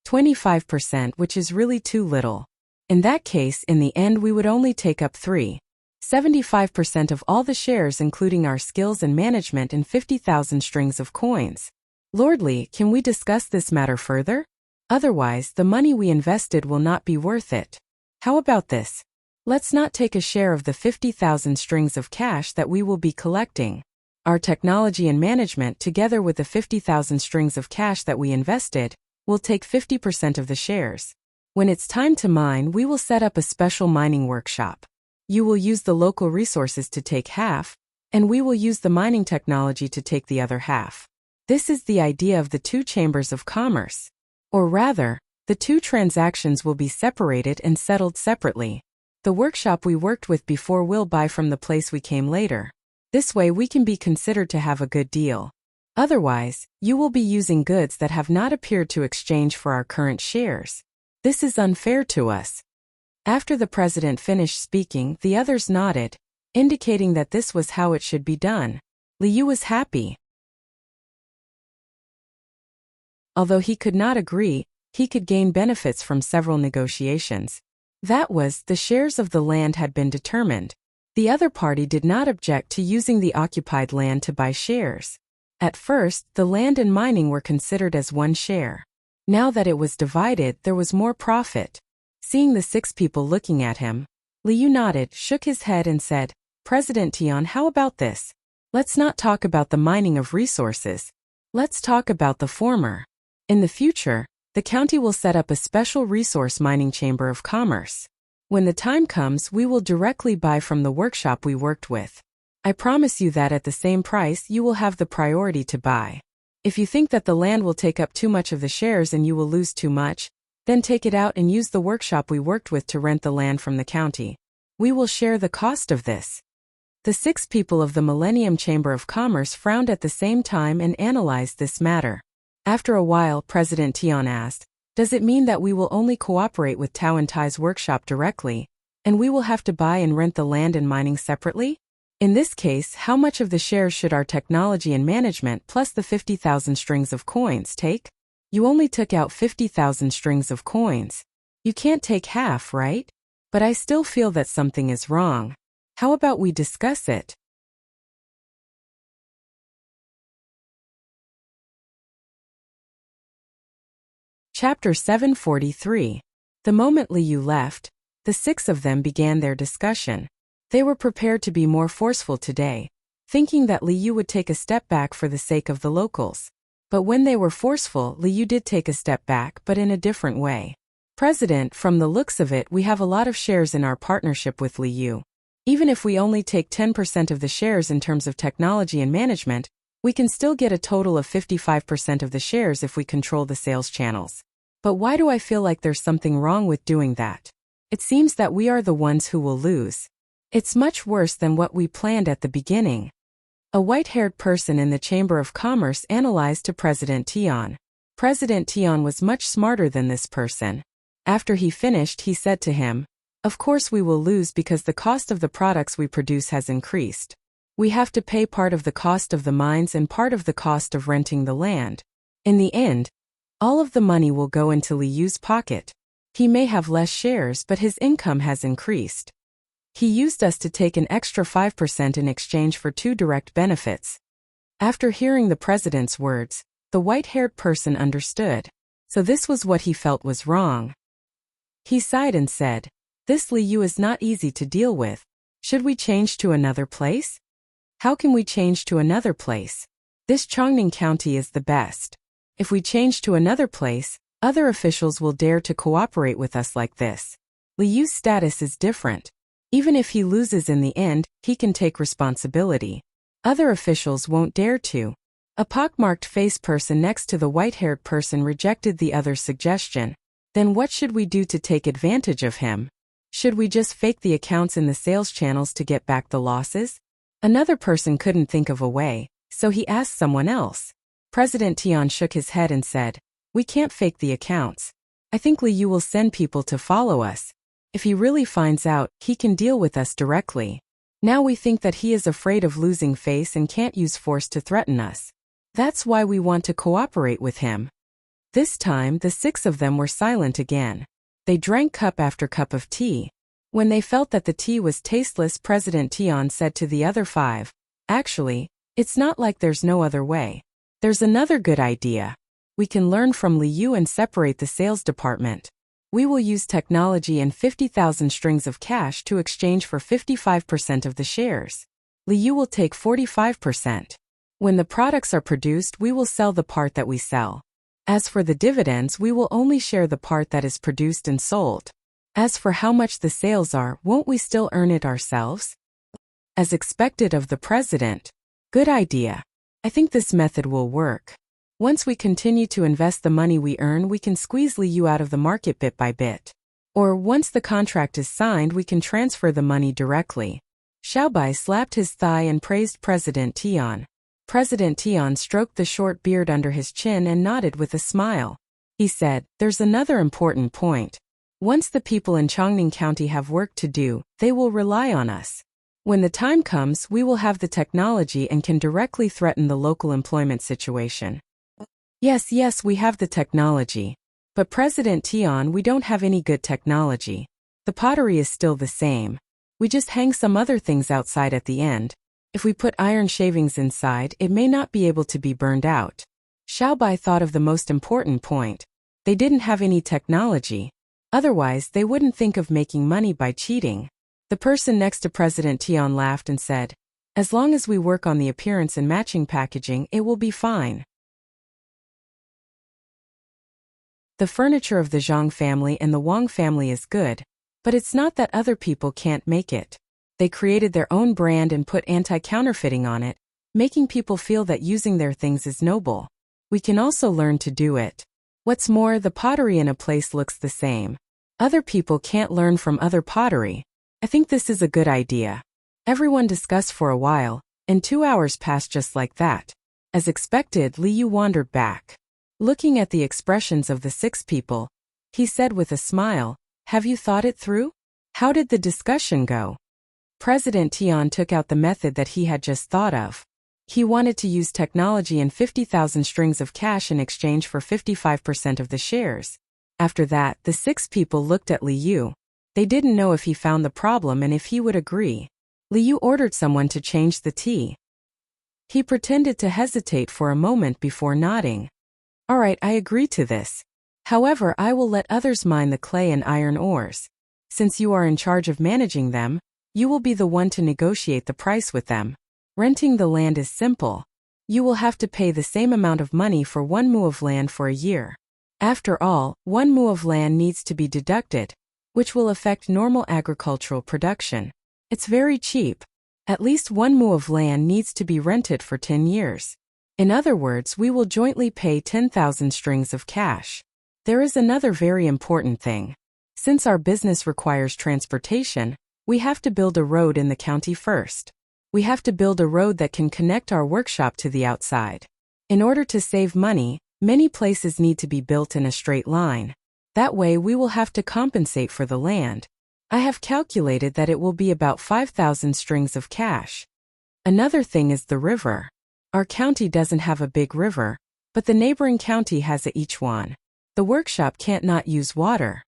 25%, which is really too little. In that case, in the end we would only take up 75% of all the shares including our skills and management and 50,000 strings of coins. Lord Li, can we discuss this matter further? Otherwise, the money we invested will not be worth it. How about this? Let's not take a share of the 50,000 strings of cash that we will be collecting. Our technology and management together with the 50,000 strings of cash that we invested, will take 50% of the shares. When it's time to mine, we will set up a special mining workshop. You will use the local resources to take half, and we will use the mining technology to take the other half. This is the idea of the two chambers of commerce. Or rather, the two transactions will be separated and settled separately. The workshop we worked with before will buy from the place we came later. This way we can be considered to have a good deal. Otherwise, you will be using goods that have not appeared to exchange for our current shares. This is unfair to us. After the president finished speaking, the others nodded, indicating that this was how it should be done. Liu was happy. Although he could not agree, he could gain benefits from several negotiations. That was, the shares of the land had been determined. The other party did not object to using the occupied land to buy shares. At first, the land and mining were considered as one share. Now that it was divided, there was more profit. Seeing the 6 people looking at him, Liu nodded, shook his head and said, President Tian, how about this? Let's not talk about the mining of resources. Let's talk about the former. In the future, the county will set up a special resource mining chamber of commerce. When the time comes, we will directly buy from the workshop we worked with. I promise you that at the same price you will have the priority to buy. If you think that the land will take up too much of the shares and you will lose too much, then take it out and use the workshop we worked with to rent the land from the county. We will share the cost of this. The 6 people of the Millennium Chamber of Commerce frowned at the same time and analyzed this matter. After a while, President Tian asked, does it mean that we will only cooperate with Tao and Tai's workshop directly, and we will have to buy and rent the land and mining separately? In this case, how much of the shares should our technology and management plus the 50,000 strings of coins take? You only took out 50,000 strings of coins. You can't take half, right? But I still feel that something is wrong. How about we discuss it? Chapter 743. The moment Liu left, the 6 of them began their discussion. They were prepared to be more forceful today, thinking that Liu would take a step back for the sake of the locals. But when they were forceful, Liu did take a step back, but in a different way. President, from the looks of it, we have a lot of shares in our partnership with Liu. Even if we only take 10% of the shares in terms of technology and management, we can still get a total of 55% of the shares if we control the sales channels. But why do I feel like there's something wrong with doing that? It seems that we are the ones who will lose. It's much worse than what we planned at the beginning. A white-haired person in the Chamber of Commerce analyzed to President Tian. President Tian was much smarter than this person. After he finished, he said to him, of course we will lose because the cost of the products we produce has increased. We have to pay part of the cost of the mines and part of the cost of renting the land. In the end, all of the money will go into Liu's pocket. He may have less shares, but his income has increased. He used us to take an extra 5% in exchange for 2 direct benefits. After hearing the president's words, the white-haired person understood. So this was what he felt was wrong. He sighed and said, this Liu is not easy to deal with. Should we change to another place? How can we change to another place? This Chongning County is the best. If we change to another place, other officials will dare to cooperate with us like this. Liu's status is different. Even if he loses in the end, he can take responsibility. Other officials won't dare to. A pockmarked face person next to the white-haired person rejected the other's suggestion. Then what should we do to take advantage of him? Should we just fake the accounts in the sales channels to get back the losses? Another person couldn't think of a way, so he asked someone else. President Tian shook his head and said, we can't fake the accounts. I think Liu will send people to follow us. If he really finds out, he can deal with us directly. Now we think that he is afraid of losing face and can't use force to threaten us. That's why we want to cooperate with him. This time, the 6 of them were silent again. They drank cup after cup of tea. When they felt that the tea was tasteless, President Tian said to the other 5, actually, it's not like there's no other way. There's another good idea. We can learn from Liu and separate the sales department. We will use technology and 50,000 strings of cash to exchange for 55% of the shares. Liu will take 45%. When the products are produced, we will sell the part that we sell. As for the dividends, we will only share the part that is produced and sold. As for how much the sales are, won't we still earn it ourselves? As expected of the president. Good idea. I think this method will work. Once we continue to invest the money we earn, we can squeeze Liu out of the market bit by bit. Or once the contract is signed, we can transfer the money directly. Xiaobai slapped his thigh and praised President Tian. President Tian stroked the short beard under his chin and nodded with a smile. He said, "There's another important point. Once the people in Chongning County have work to do, they will rely on us. When the time comes, we will have the technology and can directly threaten the local employment situation." Yes, we have the technology. But President Tian, we don't have any good technology. The pottery is still the same. We just hang some other things outside at the end. If we put iron shavings inside, it may not be able to be burned out. Xiaobai thought of the most important point. They didn't have any technology. Otherwise, they wouldn't think of making money by cheating. The person next to President Tian laughed and said, "As long as we work on the appearance and matching packaging, it will be fine." The furniture of the Zhang family and the Wang family is good, but it's not that other people can't make it. They created their own brand and put anti-counterfeiting on it, making people feel that using their things is noble. We can also learn to do it. What's more, the pottery in a place looks the same. Other people can't learn from other pottery. I think this is a good idea. Everyone discussed for a while, and 2 hours passed just like that. As expected, Liu wandered back. Looking at the expressions of the 6 people, he said with a smile, "Have you thought it through? How did the discussion go?" President Tian took out the method that he had just thought of. He wanted to use technology and 50,000 strings of cash in exchange for 55% of the shares. After that, the 6 people looked at Liu. They didn't know if he found the problem and if he would agree. Liu ordered someone to change the tea. He pretended to hesitate for a moment before nodding. "All right, I agree to this. However, I will let others mine the clay and iron ores. Since you are in charge of managing them, you will be the one to negotiate the price with them. Renting the land is simple. You will have to pay the same amount of money for 1 mu of land for a year. After all, 1 mu of land needs to be deducted, which will affect normal agricultural production. It's very cheap. At least 1 mu of land needs to be rented for 10 years. In other words, we will jointly pay 10,000 strings of cash. There is another very important thing. Since our business requires transportation, we have to build a road in the county first. We have to build a road that can connect our workshop to the outside. In order to save money, many places need to be built in a straight line. That way we will have to compensate for the land. I have calculated that it will be about 5,000 strings of cash. Another thing is the river. Our county doesn't have a big river, but the neighboring county has each one. The workshop can't not use water.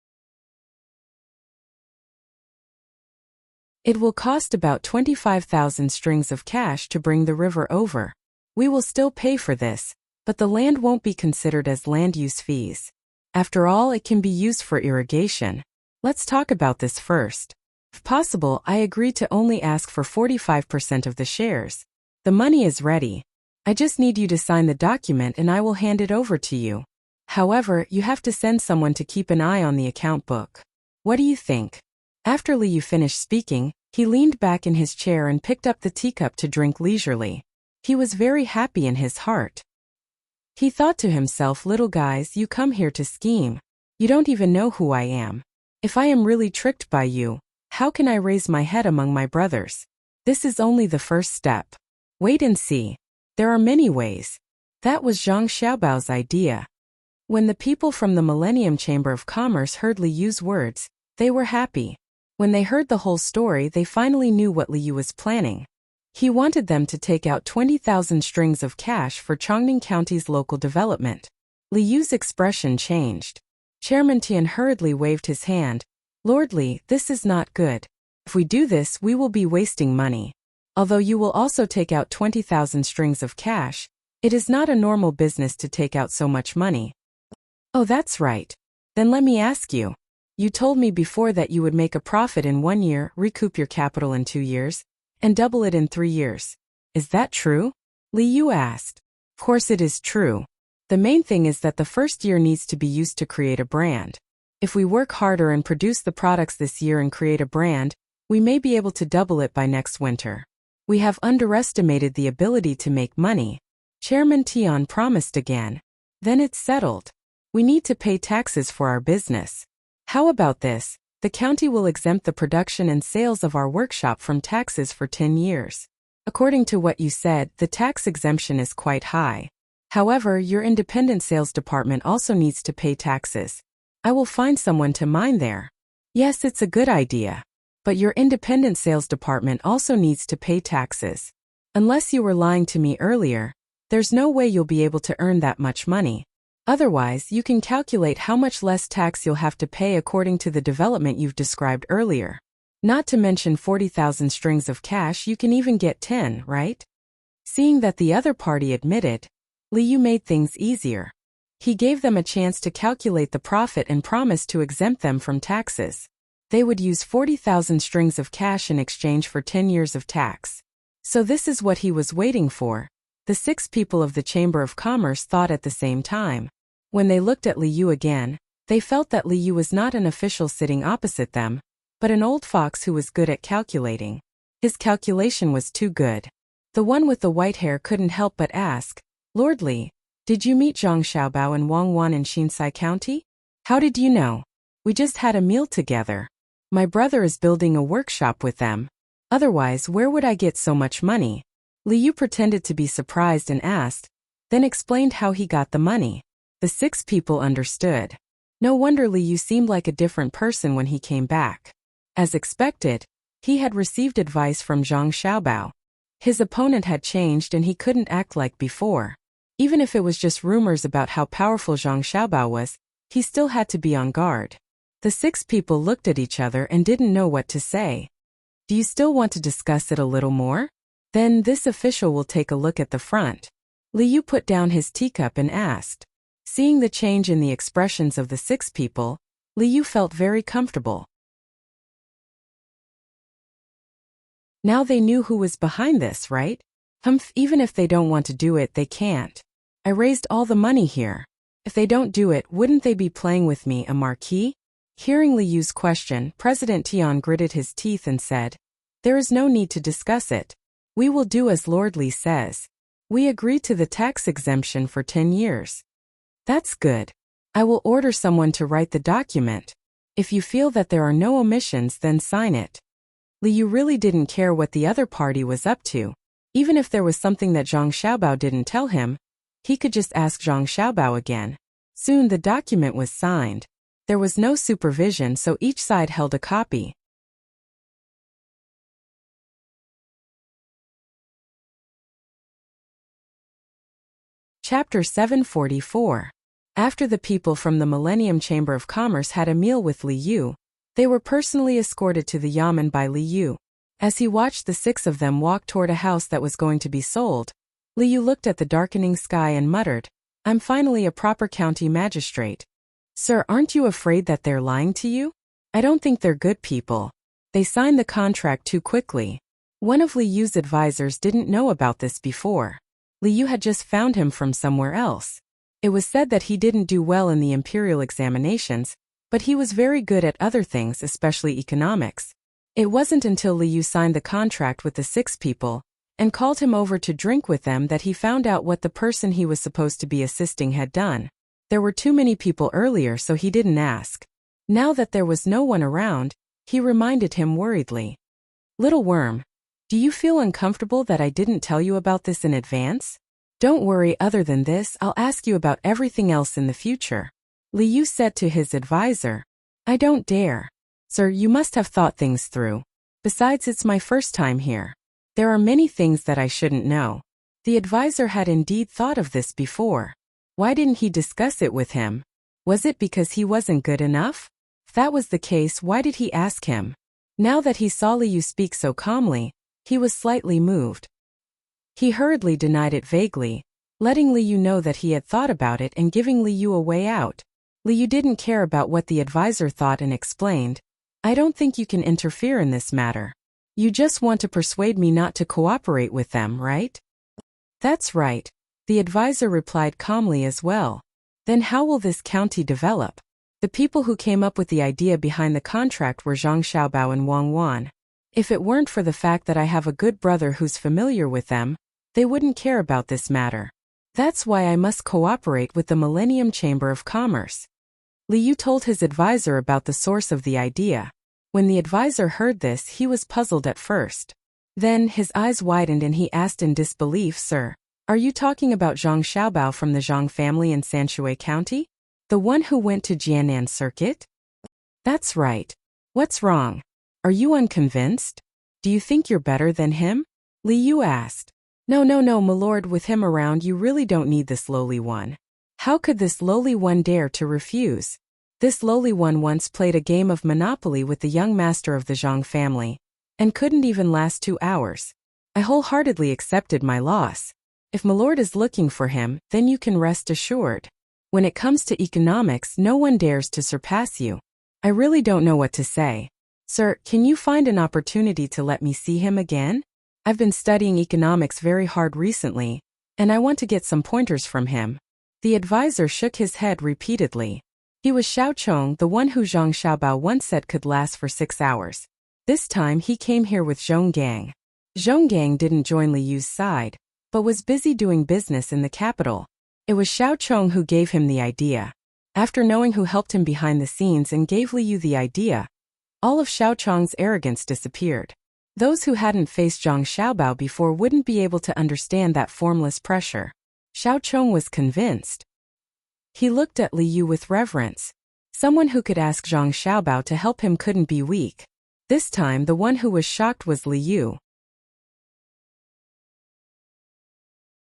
It will cost about 25,000 strings of cash to bring the river over. We will still pay for this, but the land won't be considered as land use fees. After all, it can be used for irrigation. Let's talk about this first. If possible, I agree to only ask for 45% of the shares. The money is ready. I just need you to sign the document and I will hand it over to you. However, you have to send someone to keep an eye on the account book. What do you think? After Liu finished speaking, he leaned back in his chair and picked up the teacup to drink leisurely. He was very happy in his heart. He thought to himself, "Little guys, you come here to scheme. You don't even know who I am. If I am really tricked by you, how can I raise my head among my brothers? This is only the first step. Wait and see. There are many ways." That was Zhang Xiaobao's idea. When the people from the Millennium Chamber of Commerce heard Liu's words, they were happy. When they heard the whole story, they finally knew what Liu was planning. He wanted them to take out 20,000 strings of cash for Chongning County's local development. Liu's expression changed. Chairman Tian hurriedly waved his hand. "Lord Li, this is not good. If we do this, we will be wasting money. Although you will also take out 20,000 strings of cash, it is not a normal business to take out so much money." "Oh, that's right. Then let me ask you. You told me before that you would make a profit in 1 year, recoup your capital in 2 years, and double it in 3 years. Is that true?" Liu asked. "Of course it is true. The main thing is that the first year needs to be used to create a brand. If we work harder and produce the products this year and create a brand, we may be able to double it by next winter. We have underestimated the ability to make money. Chairman Tian promised again. Then it's settled. We need to pay taxes for our business. How about this? The county will exempt the production and sales of our workshop from taxes for 10 years. According to what you said, the tax exemption is quite high. However, your independent sales department also needs to pay taxes. I will find someone to mine there. Yes, it's a good idea. But your independent sales department also needs to pay taxes. Unless you were lying to me earlier, there's no way you'll be able to earn that much money. Otherwise, you can calculate how much less tax you'll have to pay according to the development you've described earlier. Not to mention 40,000 strings of cash, you can even get 10, right? Seeing that the other party admitted, Liu made things easier. He gave them a chance to calculate the profit and promised to exempt them from taxes. They would use 40,000 strings of cash in exchange for 10 years of tax. So this is what he was waiting for. The 6 people of the Chamber of Commerce thought at the same time. When they looked at Liu again, they felt that Liu was not an official sitting opposite them, but an old fox who was good at calculating. His calculation was too good. The one with the white hair couldn't help but ask, Lord Li, did you meet Zhang Xiaobao and Wang Wan in Xinsai County? How did you know? We just had a meal together. My brother is building a workshop with them. Otherwise, where would I get so much money? Liu pretended to be surprised and asked, then explained how he got the money. The 6 people understood. No wonder Liu seemed like a different person when he came back. As expected, he had received advice from Zhang Xiaobao. His opponent had changed and he couldn't act like before. Even if it was just rumors about how powerful Zhang Xiaobao was, he still had to be on guard. The 6 people looked at each other and didn't know what to say. Do you still want to discuss it a little more? Then this official will take a look at the front. Liu put down his teacup and asked. Seeing the change in the expressions of the 6 people, Liu felt very comfortable. Now they knew who was behind this, right? Even if they don't want to do it, they can't. I raised all the money here. If they don't do it, wouldn't they be playing with me, a marquis? Hearing Liu's question, President Tian gritted his teeth and said, there is no need to discuss it. We will do as Lord Li says. We agree to the tax exemption for 10 years. That's good. I will order someone to write the document. If you feel that there are no omissions, then sign it. Liu really didn't care what the other party was up to. Even if there was something that Zhang Xiaobao didn't tell him, he could just ask Zhang Xiaobao again. Soon the document was signed. There was no supervision, so each side held a copy. Chapter 744. After the people from the Millennium Chamber of Commerce had a meal with Liu, they were personally escorted to the yamen by Liu. As he watched the 6 of them walk toward a house that was going to be sold, Liu looked at the darkening sky and muttered, I'm finally a proper county magistrate. Sir, aren't you afraid that they're lying to you? I don't think they're good people. They signed the contract too quickly. One of Liu's advisors didn't know about this before. Liu had just found him from somewhere else. It was said that he didn't do well in the imperial examinations, but he was very good at other things, especially economics. It wasn't until Liu signed the contract with the 6 people and called him over to drink with them that he found out what the person he was supposed to be assisting had done. There were too many people earlier, so he didn't ask. Now that there was no one around, he reminded him worriedly. Little worm, do you feel uncomfortable that I didn't tell you about this in advance? Don't worry, other than this, I'll ask you about everything else in the future. Liu said to his advisor. I don't dare. Sir, you must have thought things through. Besides, it's my first time here. There are many things that I shouldn't know. The advisor had indeed thought of this before. Why didn't he discuss it with him? Was it because he wasn't good enough? If that was the case, why did he ask him? Now that he saw Liu speak so calmly, he was slightly moved. He hurriedly denied it vaguely, letting Liu know that he had thought about it and giving Liu a way out. Liu didn't care about what the advisor thought and explained, I don't think you can interfere in this matter. You just want to persuade me not to cooperate with them, right? That's right. The advisor replied calmly as well. Then how will this county develop? The people who came up with the idea behind the contract were Zhang Xiaobao and Wang Wan. If it weren't for the fact that I have a good brother who's familiar with them, they wouldn't care about this matter. That's why I must cooperate with the Millennium Chamber of Commerce. Liu told his advisor about the source of the idea. When the advisor heard this, he was puzzled at first. Then his eyes widened and he asked in disbelief, "Sir, are you talking about Zhang Xiaobao from the Zhang family in Sanshui County? The one who went to Jianan Circuit?" "That's right. What's wrong? Are you unconvinced? Do you think you're better than him?" Liu asked. No, my lord, with him around you really don't need this lowly one. How could this lowly one dare to refuse? This lowly one once played a game of Monopoly with the young master of the Zhang family, and couldn't even last 2 hours. I wholeheartedly accepted my loss. If my lord is looking for him, then you can rest assured. When it comes to economics, no one dares to surpass you. I really don't know what to say. Sir, can you find an opportunity to let me see him again? I've been studying economics very hard recently, and I want to get some pointers from him. The advisor shook his head repeatedly. He was Xiao Chong, the one who Zhang Xiaobao once said could last for 6 hours. This time he came here with Zhong Gang. Zhong Gang didn't join Liu's side, but was busy doing business in the capital. It was Xiao Chong who gave him the idea. After knowing who helped him behind the scenes and gave Liu the idea, all of Xiao Chong's arrogance disappeared. Those who hadn't faced Zhang Xiaobao before wouldn't be able to understand that formless pressure. Xiao Chong was convinced. He looked at Liu with reverence. Someone who could ask Zhang Xiaobao to help him couldn't be weak. This time the one who was shocked was Liu.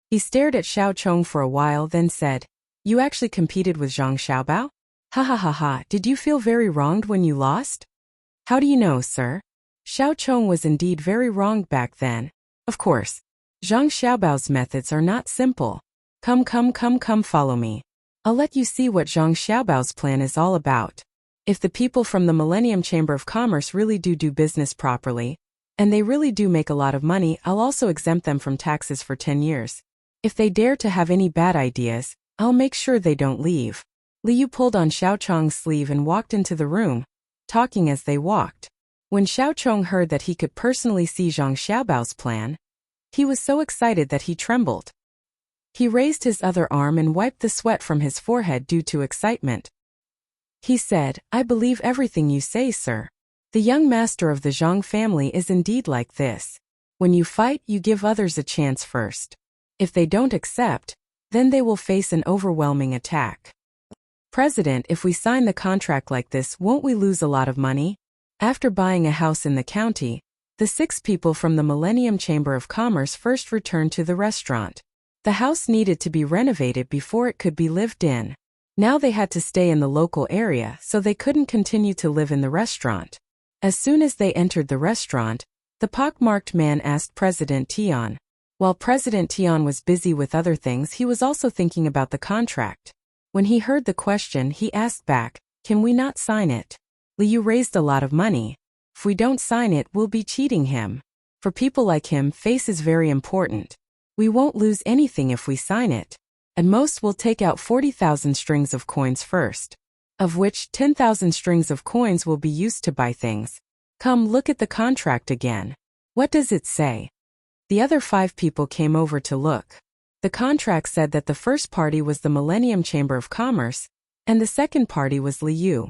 He stared at Xiao Chong for a while, then said, "You actually competed with Zhang Xiaobao? Ha ha ha ha, did you feel very wronged when you lost?" "How do you know, sir?" Xiao Chong was indeed very wronged back then. Of course, Zhang Xiaobao's methods are not simple. Come, follow me. I'll let you see what Zhang Xiaobao's plan is all about. If the people from the Millennium Chamber of Commerce really do business properly, and they really do make a lot of money, I'll also exempt them from taxes for 10 years. If they dare to have any bad ideas, I'll make sure they don't leave. Liu pulled on Xiao Chong's sleeve and walked into the room, talking as they walked. When Xiao Chong heard that he could personally see Zhang Xiaobao's plan, he was so excited that he trembled. He raised his other arm and wiped the sweat from his forehead due to excitement. He said, "I believe everything you say, sir. The young master of the Zhang family is indeed like this. When you fight, you give others a chance first. If they don't accept, then they will face an overwhelming attack. President, if we sign the contract like this, won't we lose a lot of money?" After buying a house in the county, the 6 people from the Millennium Chamber of Commerce first returned to the restaurant. The house needed to be renovated before it could be lived in. Now they had to stay in the local area, so they couldn't continue to live in the restaurant. As soon as they entered the restaurant, the pockmarked man asked President Tian. While President Tian was busy with other things, he was also thinking about the contract. When he heard the question, he asked back, "Can we not sign it? Liu raised a lot of money. If we don't sign it, we'll be cheating him. For people like him, face is very important. We won't lose anything if we sign it. At most we'll take out 40,000 strings of coins first, of which 10,000 strings of coins will be used to buy things. Come look at the contract again. What does it say?" The other 5 people came over to look. The contract said that the first party was the Millennium Chamber of Commerce, and the second party was Liu.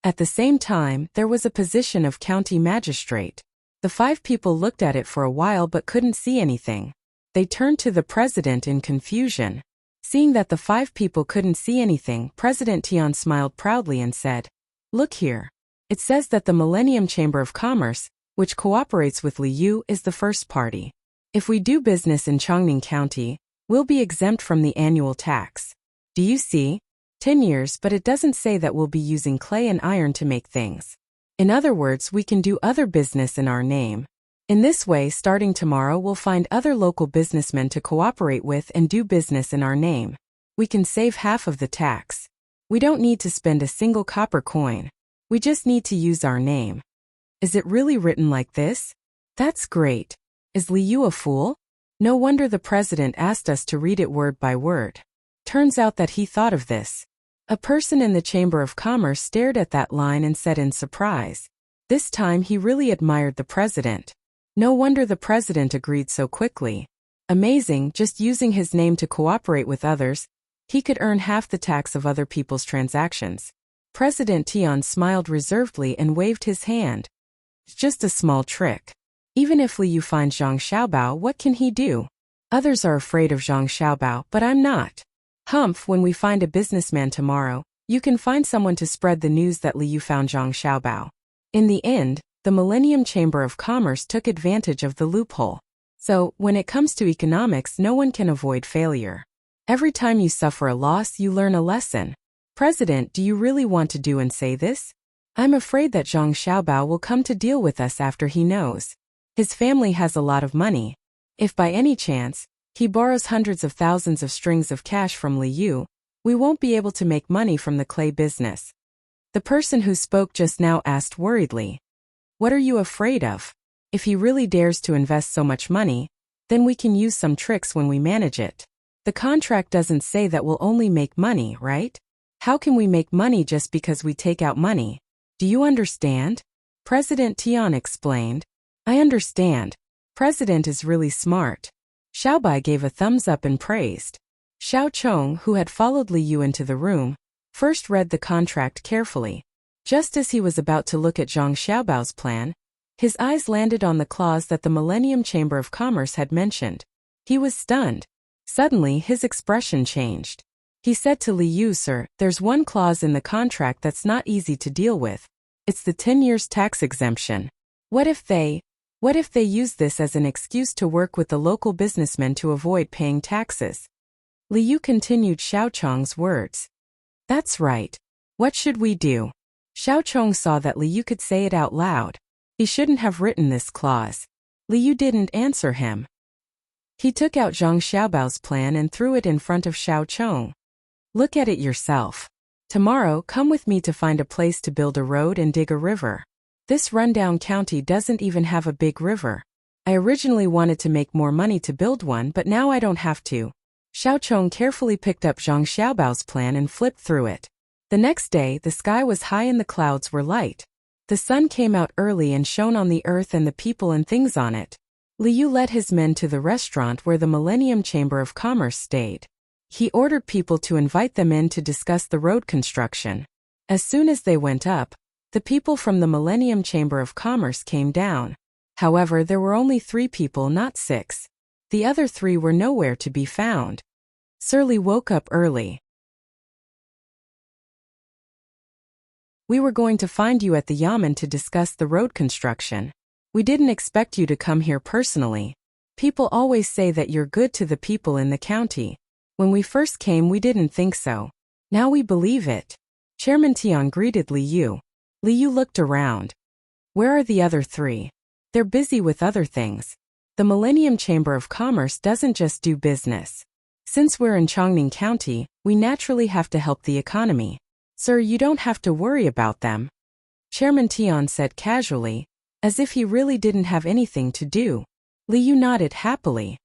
At the same time, there was a position of county magistrate. The 5 people looked at it for a while but couldn't see anything. They turned to the president in confusion. Seeing that the 5 people couldn't see anything, President Tian smiled proudly and said, "Look here. It says that the Millennium Chamber of Commerce, which cooperates with Liu, is the first party. If we do business in Chongning County, we'll be exempt from the annual tax. Do you see? 10 years, but it doesn't say that we'll be using clay and iron to make things. In other words, we can do other business in our name. In this way, starting tomorrow, we'll find other local businessmen to cooperate with and do business in our name. We can save half of the tax. We don't need to spend a single copper coin. We just need to use our name." "Is it really written like this? That's great. Is Li Yu a fool? No wonder the president asked us to read it word by word. Turns out that he thought of this. A person in the Chamber of Commerce stared at that line and said in surprise. This time he really admired the president. No wonder the president agreed so quickly. Amazing, just using his name to cooperate with others, he could earn half the tax of other people's transactions. President Tian smiled reservedly and waved his hand. It's just a small trick. Even if Li Yu finds Zhang Xiaobao, what can he do? Others are afraid of Zhang Xiaobao, but I'm not. Humph, when we find a businessman tomorrow, you can find someone to spread the news that Li Yu found Zhang Xiaobao. In the end, the Millennium Chamber of Commerce took advantage of the loophole. So, when it comes to economics, no one can avoid failure. Every time you suffer a loss, you learn a lesson. President, do you really want to do and say this? I'm afraid that Zhang Xiaobao will come to deal with us after he knows. His family has a lot of money. If by any chance, he borrows hundreds of thousands of strings of cash from Li Yu, we won't be able to make money from the clay business. The person who spoke just now asked worriedly. What are you afraid of? If he really dares to invest so much money, then we can use some tricks when we manage it. The contract doesn't say that we'll only make money, right? How can we make money just because we take out money? Do you understand? President Tian explained. I understand. President is really smart. Xiaobai gave a thumbs up and praised. Xiao Chong, who had followed Li Yu into the room, first read the contract carefully. Just as he was about to look at Zhang Xiaobao's plan, his eyes landed on the clause that the Millennium Chamber of Commerce had mentioned. He was stunned. Suddenly, his expression changed. He said to Li Yu, Sir, there's one clause in the contract that's not easy to deal with. It's the 10 years tax exemption. What if they use this as an excuse to work with the local businessmen to avoid paying taxes? Li Yu continued Xiao Chong's words. That's right. What should we do? Xiao Chong saw that Li Yu could say it out loud. He shouldn't have written this clause. Li Yu didn't answer him. He took out Zhang Xiaobao's plan and threw it in front of Xiao Chong. Look at it yourself. Tomorrow, come with me to find a place to build a road and dig a river. This rundown county doesn't even have a big river. I originally wanted to make more money to build one, but now I don't have to. Xiao Chong carefully picked up Zhang Xiaobao's plan and flipped through it. The next day, the sky was high and the clouds were light. The sun came out early and shone on the earth and the people and things on it. Li Yu led his men to the restaurant where the Millennium Chamber of Commerce stayed. He ordered people to invite them in to discuss the road construction. As soon as they went up, the people from the Millennium Chamber of Commerce came down. However, there were only 3 people, not 6. The other 3 were nowhere to be found. Sir Li woke up early. We were going to find you at the Yamen to discuss the road construction. We didn't expect you to come here personally. People always say that you're good to the people in the county. When we first came, we didn't think so. Now we believe it. Chairman Tian greeted Li Yu. Li Yu looked around. Where are the other 3? They're busy with other things. The Millennium Chamber of Commerce doesn't just do business. Since we're in Chongning County, we naturally have to help the economy. Sir, you don't have to worry about them. Chairman Tian said casually, as if he really didn't have anything to do. Li Yu nodded happily.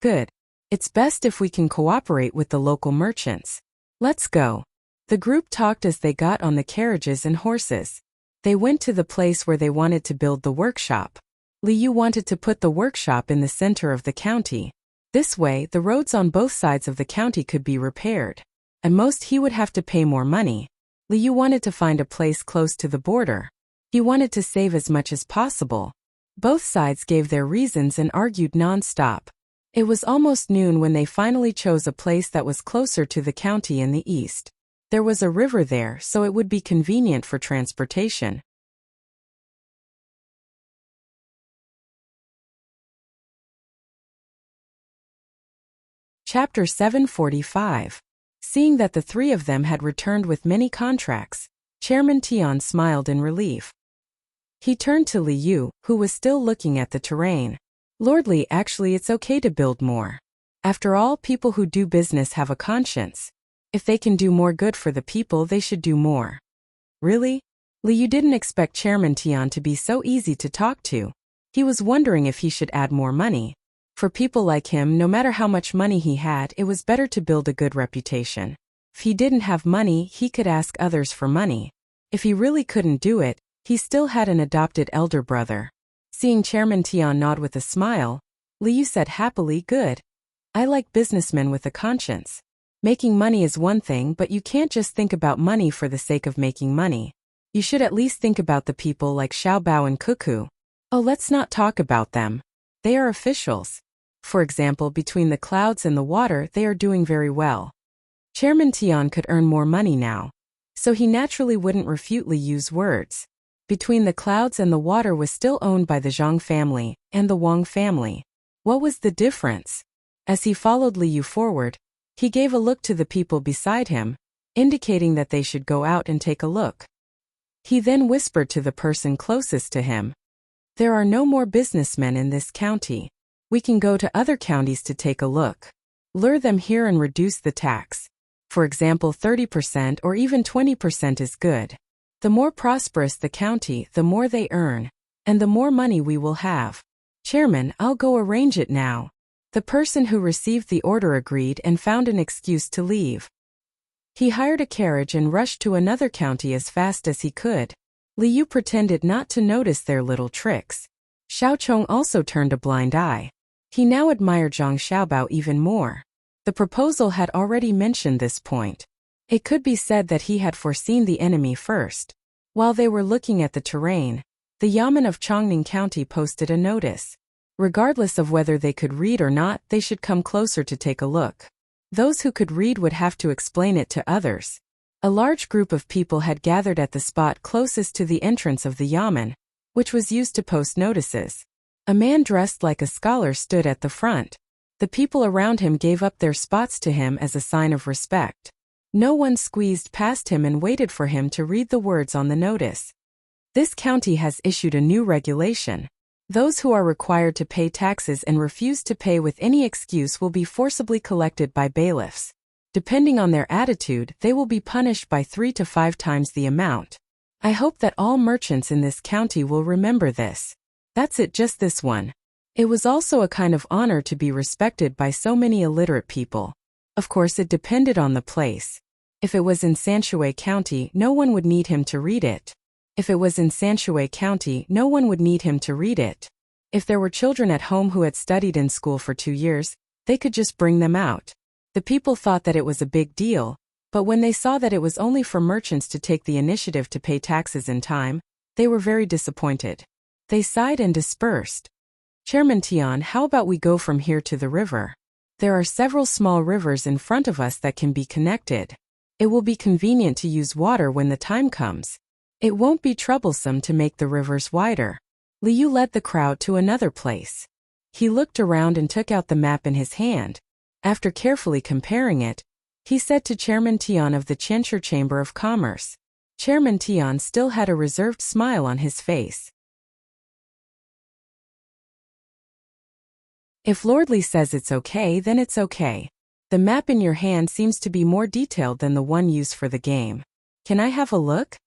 Good. It's best if we can cooperate with the local merchants. Let's go. The group talked as they got on the carriages and horses. They went to the place where they wanted to build the workshop. Li Yu wanted to put the workshop in the center of the county. This way, the roads on both sides of the county could be repaired. At most, he would have to pay more money. Li Yu wanted to find a place close to the border. He wanted to save as much as possible. Both sides gave their reasons and argued non-stop. It was almost noon when they finally chose a place that was closer to the county in the east. There was a river there, so it would be convenient for transportation. Chapter 745. Seeing that the 3 of them had returned with many contracts, Chairman Tian smiled in relief. He turned to Li Yu, who was still looking at the terrain. Lord Li, actually it's okay to build more. After all, people who do business have a conscience. If they can do more good for the people, they should do more. Really? Li Yu didn't expect Chairman Tian to be so easy to talk to. He was wondering if he should add more money. For people like him, no matter how much money he had, it was better to build a good reputation. If he didn't have money, he could ask others for money. If he really couldn't do it, he still had an adopted elder brother. Seeing Chairman Tian nod with a smile, Liu said happily, "Good. I like businessmen with a conscience. Making money is one thing, but you can't just think about money for the sake of making money. You should at least think about the people like Xiaobao and Cuckoo. Oh, let's not talk about them. They are officials. For example, between the clouds and the water, they are doing very well." Chairman Tian could earn more money now, so he naturally wouldn't refute Liu's words. Between the clouds and the water was still owned by the Zhang family and the Wang family. What was the difference? As he followed Liu forward, he gave a look to the people beside him, indicating that they should go out and take a look. He then whispered to the person closest to him, "There are no more businessmen in this county. We can go to other counties to take a look. Lure them here and reduce the tax. For example, 30% or even 20% is good. The more prosperous the county, the more they earn, and the more money we will have." "Chairman, I'll go arrange it now." The person who received the order agreed and found an excuse to leave. He hired a carriage and rushed to another county as fast as he could. Liu pretended not to notice their little tricks. Xiaochong also turned a blind eye. He now admired Zhang Xiaobao even more. The proposal had already mentioned this point. It could be said that he had foreseen the enemy first. While they were looking at the terrain, the Yamen of Chongning County posted a notice. Regardless of whether they could read or not, they should come closer to take a look. Those who could read would have to explain it to others. A large group of people had gathered at the spot closest to the entrance of the Yamen, which was used to post notices. A man dressed like a scholar stood at the front. The people around him gave up their spots to him as a sign of respect. No one squeezed past him and waited for him to read the words on the notice. This county has issued a new regulation. Those who are required to pay taxes and refuse to pay with any excuse will be forcibly collected by bailiffs. Depending on their attitude, they will be punished by 3 to 5 times the amount. I hope that all merchants in this county will remember this. That's it, just this one. It was also a kind of honor to be respected by so many illiterate people. Of course, it depended on the place. If it was in Sanshui County, no one would need him to read it. If it was in Sanshui County, no one would need him to read it. If there were children at home who had studied in school for 2 years, they could just bring them out. The people thought that it was a big deal, but when they saw that it was only for merchants to take the initiative to pay taxes in time, they were very disappointed. They sighed and dispersed. "Chairman Tian, how about we go from here to the river? There are several small rivers in front of us that can be connected. It will be convenient to use water when the time comes. It won't be troublesome to make the rivers wider." Liu led the crowd to another place. He looked around and took out the map in his hand. After carefully comparing it, he said to Chairman Tian of the Qianshi Chamber of Commerce. Chairman Tian still had a reserved smile on his face. "If Lord Li says it's okay, then it's okay. The map in your hand seems to be more detailed than the one used for the game. Can I have a look?"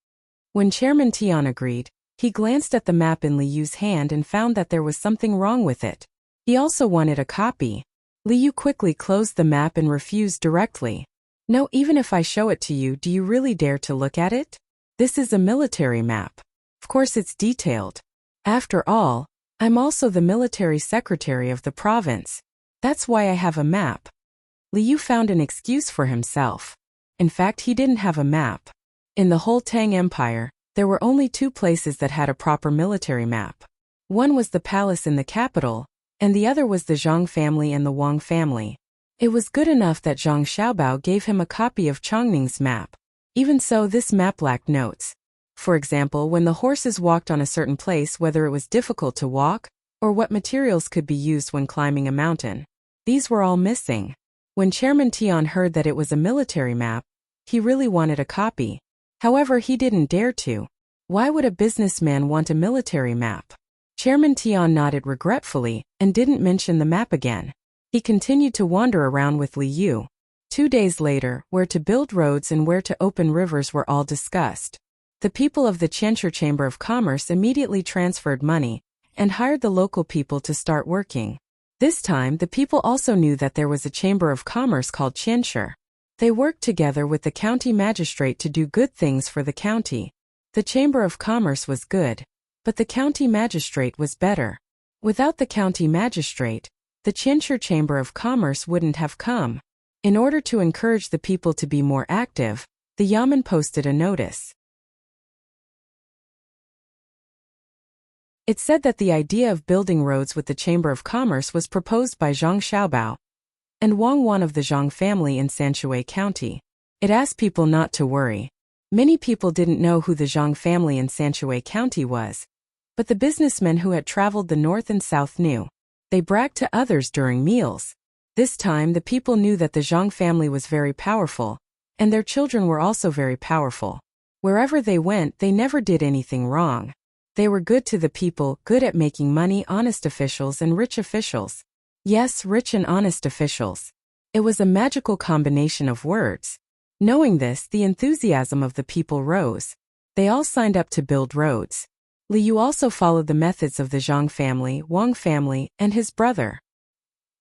When Chairman Tian agreed, he glanced at the map in Liu's hand and found that there was something wrong with it. He also wanted a copy. Liu quickly closed the map and refused directly. "No, even if I show it to you, do you really dare to look at it? This is a military map. Of course it's detailed. After all, I'm also the military secretary of the province. That's why I have a map." Liu found an excuse for himself. In fact, he didn't have a map. In the whole Tang Empire, there were only 2 places that had a proper military map. One was the palace in the capital, and the other was the Zhang family and the Wang family. It was good enough that Zhang Xiaobao gave him a copy of Chongning's map. Even so, this map lacked notes. For example, when the horses walked on a certain place, whether it was difficult to walk, or what materials could be used when climbing a mountain. These were all missing. When Chairman Tian heard that it was a military map, he really wanted a copy. However, he didn't dare to. Why would a businessman want a military map? Chairman Tian nodded regretfully and didn't mention the map again. He continued to wander around with Liu. 2 days later, where to build roads and where to open rivers were all discussed. The people of the Qianshi Chamber of Commerce immediately transferred money, and hired the local people to start working. This time, the people also knew that there was a chamber of commerce called Qianshi. They worked together with the county magistrate to do good things for the county. The chamber of commerce was good, but the county magistrate was better. Without the county magistrate, the Qianshi chamber of commerce wouldn't have come. In order to encourage the people to be more active, the yamen posted a notice. It said that the idea of building roads with the Chamber of Commerce was proposed by Zhang Xiaobao and Wang Wan of the Zhang family in Sanshui County. It asked people not to worry. Many people didn't know who the Zhang family in Sanshui County was, but the businessmen who had traveled the north and south knew. They bragged to others during meals. This time the people knew that the Zhang family was very powerful, and their children were also very powerful. Wherever they went, they never did anything wrong. They were good to the people, good at making money, honest officials and rich officials. Yes, rich and honest officials. It was a magical combination of words. Knowing this, the enthusiasm of the people rose. They all signed up to build roads. Li Yu also followed the methods of the Zhang family, Wang family, and his brother.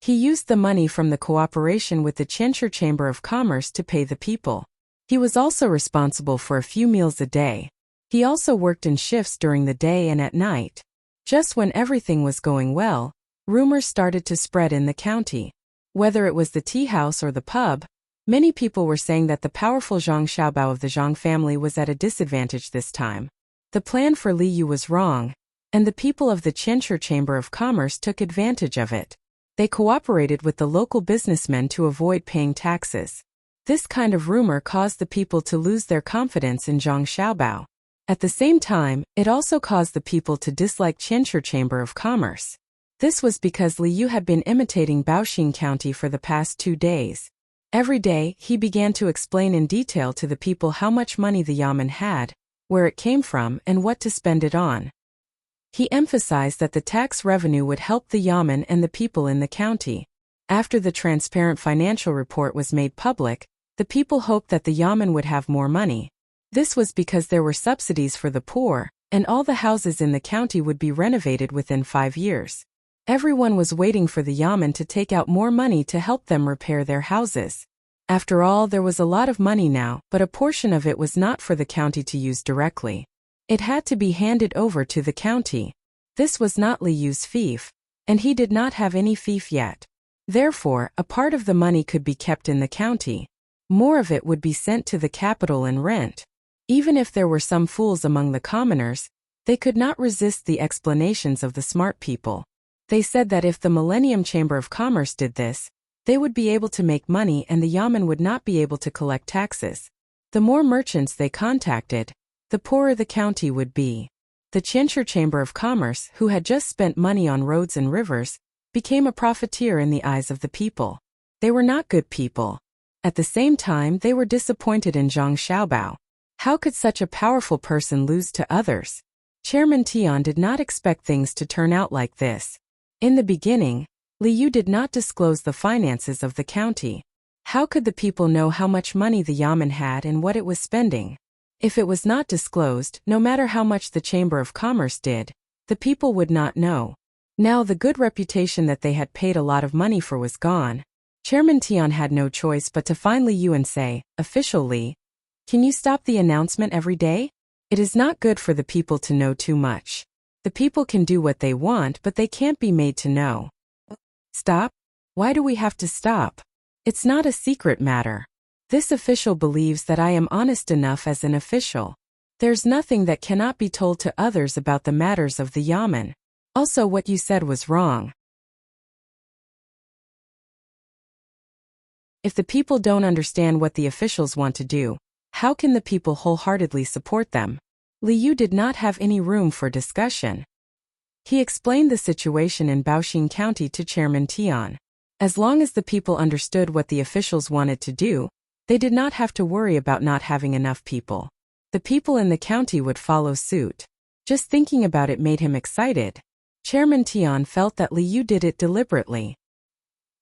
He used the money from the cooperation with the Qianshi Chamber of Commerce to pay the people. He was also responsible for a few meals a day. He also worked in shifts during the day and at night. Just when everything was going well, rumors started to spread in the county. Whether it was the tea house or the pub, many people were saying that the powerful Zhang Xiaobao of the Zhang family was at a disadvantage this time. The plan for Li Yu was wrong, and the people of the Qianshi Chamber of Commerce took advantage of it. They cooperated with the local businessmen to avoid paying taxes. This kind of rumor caused the people to lose their confidence in Zhang Xiaobao. At the same time, it also caused the people to dislike Qianshi Chamber of Commerce. This was because Li Yu had been imitating Baoxing County for the past 2 days. Every day, he began to explain in detail to the people how much money the yamen had, where it came from, and what to spend it on. He emphasized that the tax revenue would help the yamen and the people in the county. After the transparent financial report was made public, the people hoped that the yamen would have more money. This was because there were subsidies for the poor, and all the houses in the county would be renovated within 5 years. Everyone was waiting for the yamen to take out more money to help them repair their houses. After all, there was a lot of money now, but a portion of it was not for the county to use directly. It had to be handed over to the county. This was not Li Yu's fief, and he did not have any fief yet. Therefore, a part of the money could be kept in the county. More of it would be sent to the capital and rent. Even if there were some fools among the commoners, they could not resist the explanations of the smart people. They said that if the Millennium Chamber of Commerce did this, they would be able to make money and the yamen would not be able to collect taxes. The more merchants they contacted, the poorer the county would be. The Qianshi Chamber of Commerce, who had just spent money on roads and rivers, became a profiteer in the eyes of the people. They were not good people. At the same time, they were disappointed in Zhang Xiaobao. How could such a powerful person lose to others? Chairman Tian did not expect things to turn out like this. In the beginning, Li Yu did not disclose the finances of the county. How could the people know how much money the yamen had and what it was spending? If it was not disclosed, no matter how much the Chamber of Commerce did, the people would not know. Now the good reputation that they had paid a lot of money for was gone. Chairman Tian had no choice but to find Li Yu and say, "Official Li, can you stop the announcement every day? It is not good for the people to know too much. The people can do what they want, but they can't be made to know." Stop? Why do we have to stop? It's not a secret matter. This official believes that I am honest enough as an official. There's nothing that cannot be told to others about the matters of the yamen. Also, what you said was wrong. If the people don't understand what the officials want to do, how can the people wholeheartedly support them? Li Yu did not have any room for discussion. He explained the situation in Baoxing County to Chairman Tian. As long as the people understood what the officials wanted to do, they did not have to worry about not having enough people. The people in the county would follow suit. Just thinking about it made him excited. Chairman Tian felt that Li Yu did it deliberately.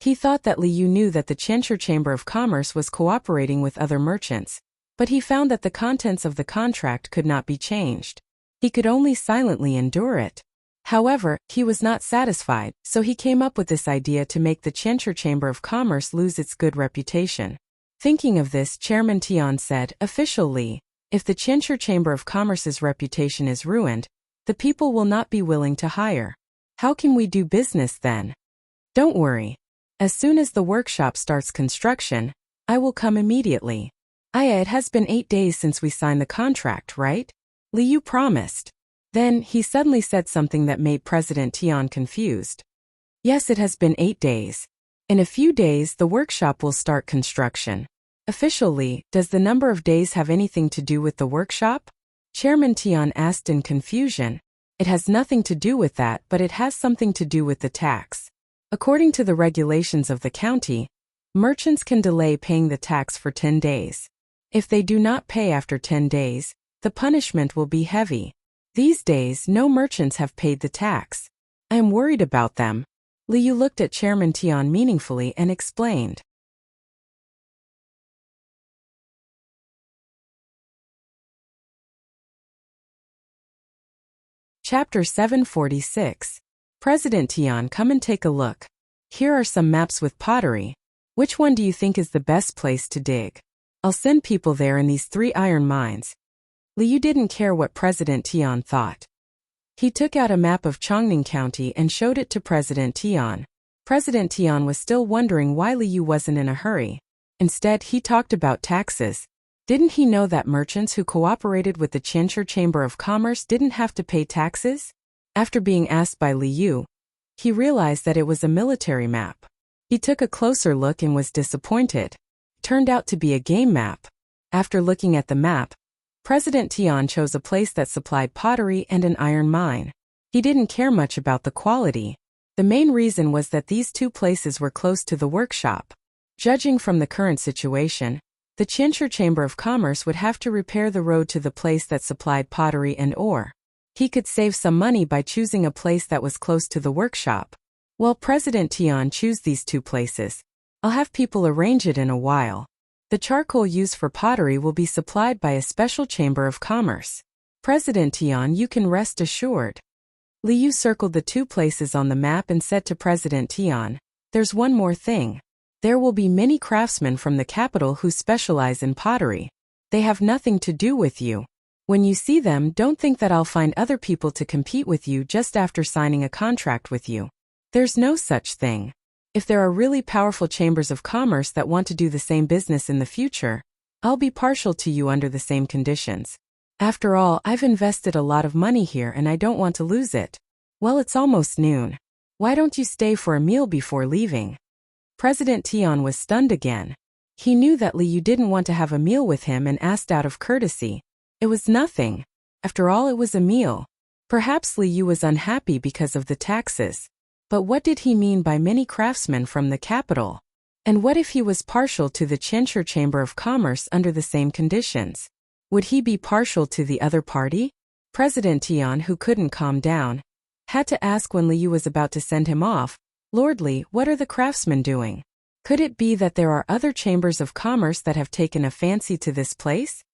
He thought that Li Yu knew that the Qianshi Chamber of Commerce was cooperating with other merchants, but he found that the contents of the contract could not be changed. He could only silently endure it. However, he was not satisfied, so he came up with this idea to make the Qianshi Chamber of Commerce lose its good reputation. Thinking of this, Chairman Tian said, "Official Li, if the Qianshi Chamber of Commerce's reputation is ruined, the people will not be willing to hire. How can we do business then? Don't worry. As soon as the workshop starts construction, I will come immediately." "It has been 8 days since we signed the contract, right?" Liu promised. Then, he suddenly said something that made President Tian confused. "Yes, it has been 8 days. In a few days, the workshop will start construction." "Officially, does the number of days have anything to do with the workshop?" Chairman Tian asked in confusion. "It has nothing to do with that, but it has something to do with the tax. According to the regulations of the county, merchants can delay paying the tax for 10 days. If they do not pay after 10 days, the punishment will be heavy. These days, no merchants have paid the tax. I am worried about them." Liu looked at Chairman Tian meaningfully and explained. Chapter 746. President Tian, come and take a look. Here are some maps with pottery. Which one do you think is the best place to dig? I'll send people there in these 3 iron mines. Liu didn't care what President Tian thought. He took out a map of Chongning County and showed it to President Tian. President Tian was still wondering why Liu wasn't in a hurry. Instead, he talked about taxes. Didn't he know that merchants who cooperated with the Qianshi Chamber of Commerce didn't have to pay taxes? After being asked by Liu, he realized that it was a military map. He took a closer look and was disappointed. It turned out to be a game map. After looking at the map, President Tian chose a place that supplied pottery and an iron mine. He didn't care much about the quality. The main reason was that these 2 places were close to the workshop. Judging from the current situation, the Qianshi Chamber of Commerce would have to repair the road to the place that supplied pottery and ore. He could save some money by choosing a place that was close to the workshop. While President Tian chose these 2 places, I'll have people arrange it in a while. The charcoal used for pottery will be supplied by a special chamber of commerce. President Tian, you can rest assured. Liu circled the 2 places on the map and said to President Tian, "There's one more thing. There will be many craftsmen from the capital who specialize in pottery. They have nothing to do with you. When you see them, don't think that I'll find other people to compete with you just after signing a contract with you. There's no such thing. If there are really powerful chambers of commerce that want to do the same business in the future, I'll be partial to you under the same conditions. After all, I've invested a lot of money here and I don't want to lose it. Well, it's almost noon. Why don't you stay for a meal before leaving?" President Tian was stunned again. He knew that Liu didn't want to have a meal with him and asked out of courtesy. It was nothing. After all, it was a meal. Perhaps Liu was unhappy because of the taxes. But what did he mean by many craftsmen from the capital? And what if he was partial to the Qianshi Chamber of Commerce under the same conditions? Would he be partial to the other party? President Tian, who couldn't calm down, had to ask when Liu was about to send him off, "Lord Li, what are the craftsmen doing? Could it be that there are other chambers of commerce that have taken a fancy to this place?"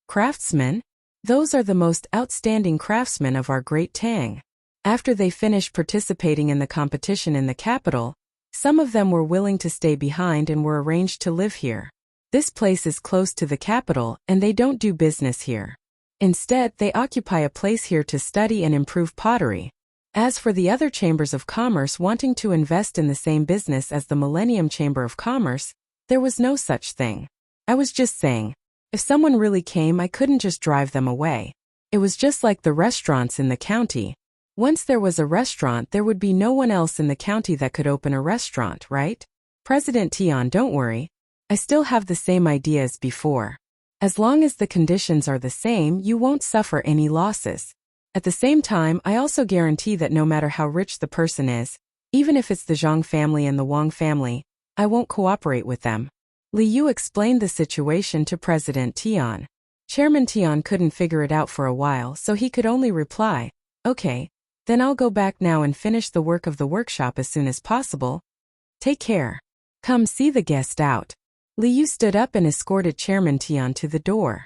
"Craftsmen? Those are the most outstanding craftsmen of our great Tang. After they finished participating in the competition in the capital, some of them were willing to stay behind and were arranged to live here. This place is close to the capital and they don't do business here. Instead, they occupy a place here to study and improve pottery. As for the other chambers of commerce wanting to invest in the same business as the Millennium Chamber of Commerce, there was no such thing. I was just saying, if someone really came, I couldn't just drive them away. It was just like the restaurants in the county. Once there was a restaurant, there would be no one else in the county that could open a restaurant, right? President Tian, don't worry. I still have the same idea as before. As long as the conditions are the same, you won't suffer any losses. At the same time, I also guarantee that no matter how rich the person is, even if it's the Zhang family and the Wang family, I won't cooperate with them." Liu explained the situation to President Tian. Chairman Tian couldn't figure it out for a while, so he could only reply, "Okay. Then I'll go back now and finish the work of the workshop as soon as possible. Take care. Come see the guest out." Liu stood up and escorted Chairman Tian to the door.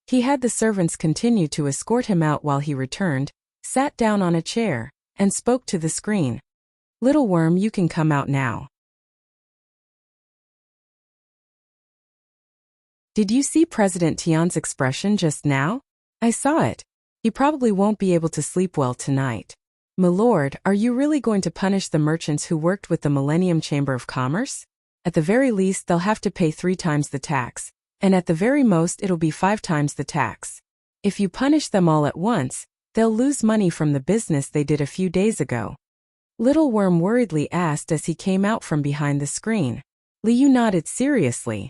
He had the servants continue to escort him out while he returned, sat down on a chair, and spoke to the screen. "Little worm, you can come out now." "Did you see President Tian's expression just now?" "I saw it. He probably won't be able to sleep well tonight." "My lord, are you really going to punish the merchants who worked with the Millennium Chamber of Commerce? At the very least, they'll have to pay 3 times the tax, and at the very most it'll be 5 times the tax. If you punish them all at once, they'll lose money from the business they did a few days ago." Little Worm worriedly asked as he came out from behind the screen. Liu nodded seriously.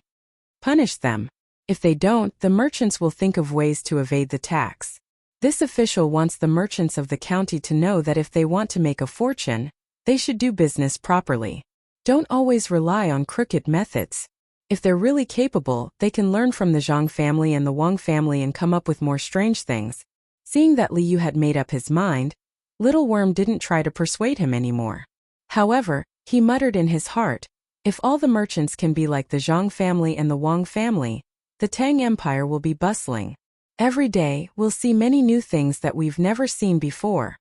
"Punish them. If they don't, the merchants will think of ways to evade the tax. This official wants the merchants of the county to know that if they want to make a fortune, they should do business properly. Don't always rely on crooked methods. If they're really capable, they can learn from the Zhang family and the Wang family and come up with more strange things." Seeing that Liu had made up his mind, Little Worm didn't try to persuade him anymore. However, he muttered in his heart, "If all the merchants can be like the Zhang family and the Wang family, the Tang Empire will be bustling. Every day, we'll see many new things that we've never seen before."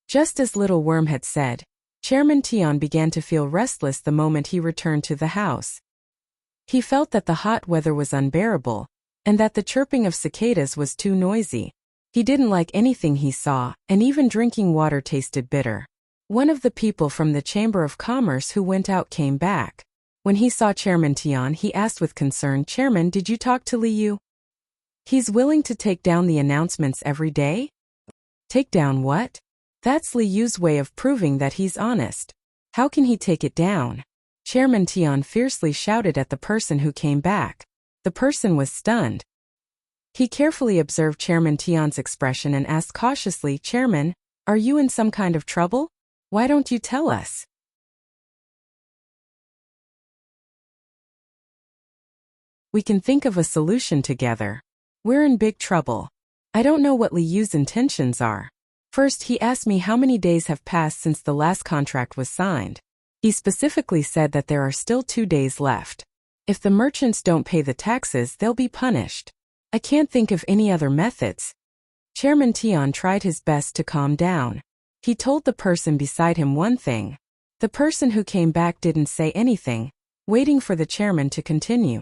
Just as Little Worm had said, Chairman Tian began to feel restless the moment he returned to the house. He felt that the hot weather was unbearable, and that the chirping of cicadas was too noisy. He didn't like anything he saw, and even drinking water tasted bitter. One of the people from the Chamber of Commerce who went out came back. When he saw Chairman Tian, he asked with concern, "Chairman, did you talk to Liu? He's willing to take down the announcements every day?" "Take down what?" "That's Liu's way of proving that he's honest. How can he take it down?" Chairman Tian fiercely shouted at the person who came back. The person was stunned. He carefully observed Chairman Tian's expression and asked cautiously, "Chairman, are you in some kind of trouble? Why don't you tell us?" "We can think of a solution together. We're in big trouble. I don't know what Liu's intentions are. First, he asked me how many days have passed since the last contract was signed. He specifically said that there are still 2 days left. If the merchants don't pay the taxes, they'll be punished. I can't think of any other methods." Chairman Tian tried his best to calm down. He told the person beside him one thing. The person who came back didn't say anything, waiting for the chairman to continue.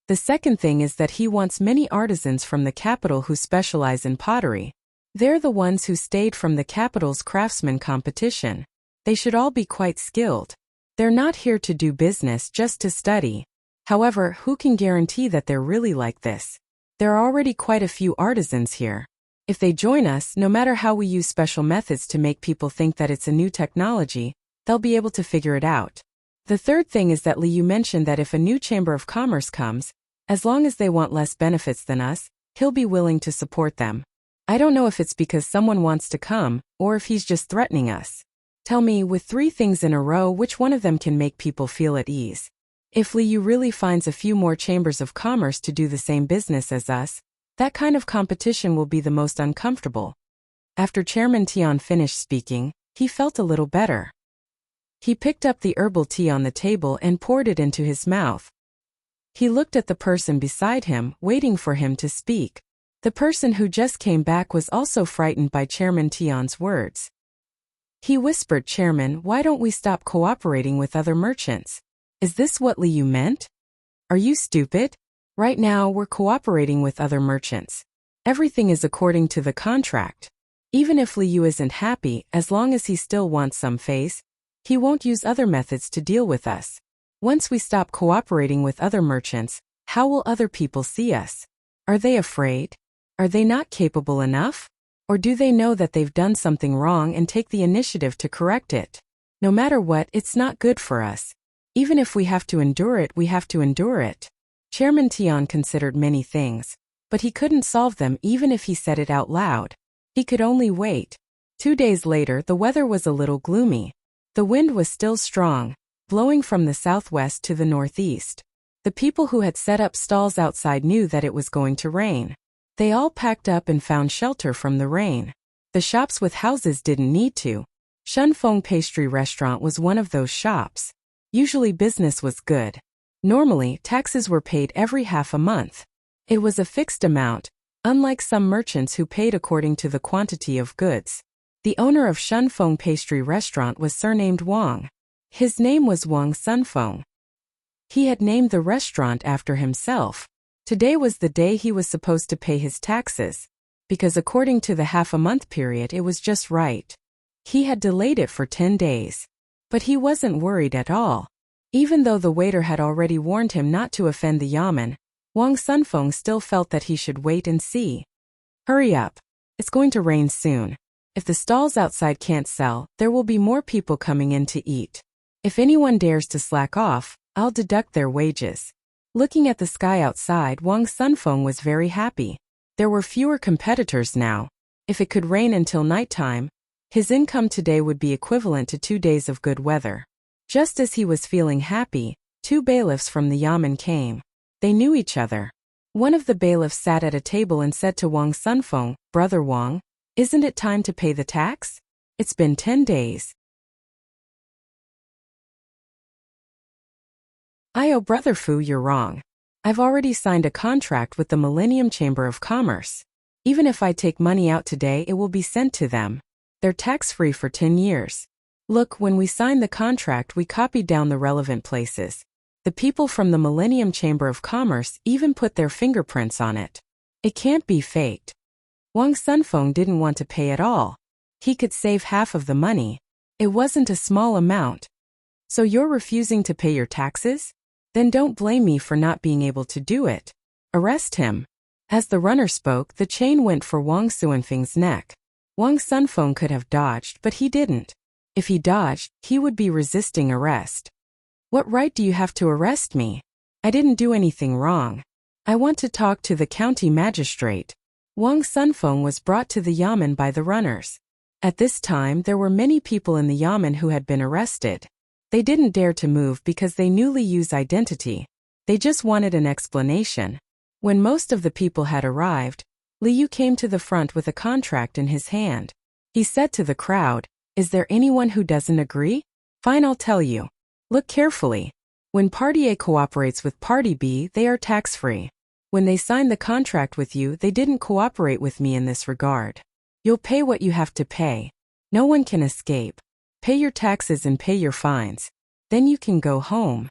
The second thing is that he wants many artisans from the capital who specialize in pottery. They're the ones who stayed from the capital's craftsman competition. They should all be quite skilled. They're not here to do business, just to study. However, who can guarantee that they're really like this? There are already quite a few artisans here. If they join us, no matter how we use special methods to make people think that it's a new technology, they'll be able to figure it out. The third thing is that Liu mentioned that if a new Chamber of Commerce comes, as long as they want less benefits than us, he'll be willing to support them. I don't know if it's because someone wants to come, or if he's just threatening us. Tell me, with 3 things in a row, which one of them can make people feel at ease? If Liu really finds a few more chambers of commerce to do the same business as us, that kind of competition will be the most uncomfortable." After Chairman Tian finished speaking, he felt a little better. He picked up the herbal tea on the table and poured it into his mouth. He looked at the person beside him, waiting for him to speak. The person who just came back was also frightened by Chairman Tian's words. He whispered, "Chairman, why don't we stop cooperating with other merchants? Is this what Liu meant? Are you stupid? Right now, we're cooperating with other merchants. Everything is according to the contract. Even if Liu isn't happy, as long as he still wants some face, he won't use other methods to deal with us. Once we stop cooperating with other merchants, how will other people see us? Are they afraid? Are they not capable enough? Or do they know that they've done something wrong and take the initiative to correct it? No matter what, it's not good for us. Even if we have to endure it, we have to endure it." Chairman Tian considered many things, but he couldn't solve them even if he said it out loud. He could only wait. 2 days later, the weather was a little gloomy. The wind was still strong, blowing from the southwest to the northeast. The people who had set up stalls outside knew that it was going to rain. They all packed up and found shelter from the rain. The shops with houses didn't need to. Shunfeng Pastry Restaurant was one of those shops. Usually business was good. Normally, taxes were paid every half a month. It was a fixed amount, unlike some merchants who paid according to the quantity of goods. The owner of Shunfeng Pastry Restaurant was surnamed Wang. His name was Wang Sunfeng. He had named the restaurant after himself. Today was the day he was supposed to pay his taxes, because according to the half-a-month period it was just right. He had delayed it for 10 days. But he wasn't worried at all. Even though the waiter had already warned him not to offend the yamen, Wang Sunfeng still felt that he should wait and see. Hurry up. It's going to rain soon. If the stalls outside can't sell, there will be more people coming in to eat. If anyone dares to slack off, I'll deduct their wages. Looking at the sky outside, Wang Sunfeng was very happy. There were fewer competitors now. If it could rain until nighttime, his income today would be equivalent to 2 days of good weather. Just as he was feeling happy, 2 bailiffs from the yamen came. They knew each other. One of the bailiffs sat at a table and said to Wang Sunfeng, "Brother Wang, isn't it time to pay the tax? It's been 10 days. Oh, Brother Fu, you're wrong. I've already signed a contract with the Millennium Chamber of Commerce. Even if I take money out today, it will be sent to them. They're tax-free for 10 years. Look, when we signed the contract, we copied down the relevant places. The people from the Millennium Chamber of Commerce even put their fingerprints on it. It can't be faked." Wang Sunfeng didn't want to pay at all. He could save half of the money. It wasn't a small amount. "So you're refusing to pay your taxes? Then don't blame me for not being able to do it. Arrest him." As the runner spoke, the chain went for Wang Sunfeng's neck. Wang Sunfeng could have dodged, but he didn't. If he dodged, he would be resisting arrest. "What right do you have to arrest me? I didn't do anything wrong. I want to talk to the county magistrate." Wang Sunfeng was brought to the yamen by the runners. At this time, there were many people in the yamen who had been arrested. They didn't dare to move because they knew Li Yu's identity. They just wanted an explanation. When most of the people had arrived, Li Yu came to the front with a contract in his hand. He said to the crowd, "Is there anyone who doesn't agree? Fine, I'll tell you. Look carefully. When Party A cooperates with Party B, they are tax-free. When they signed the contract with you, they didn't cooperate with me in this regard. You'll pay what you have to pay. No one can escape. Pay your taxes and pay your fines. Then you can go home.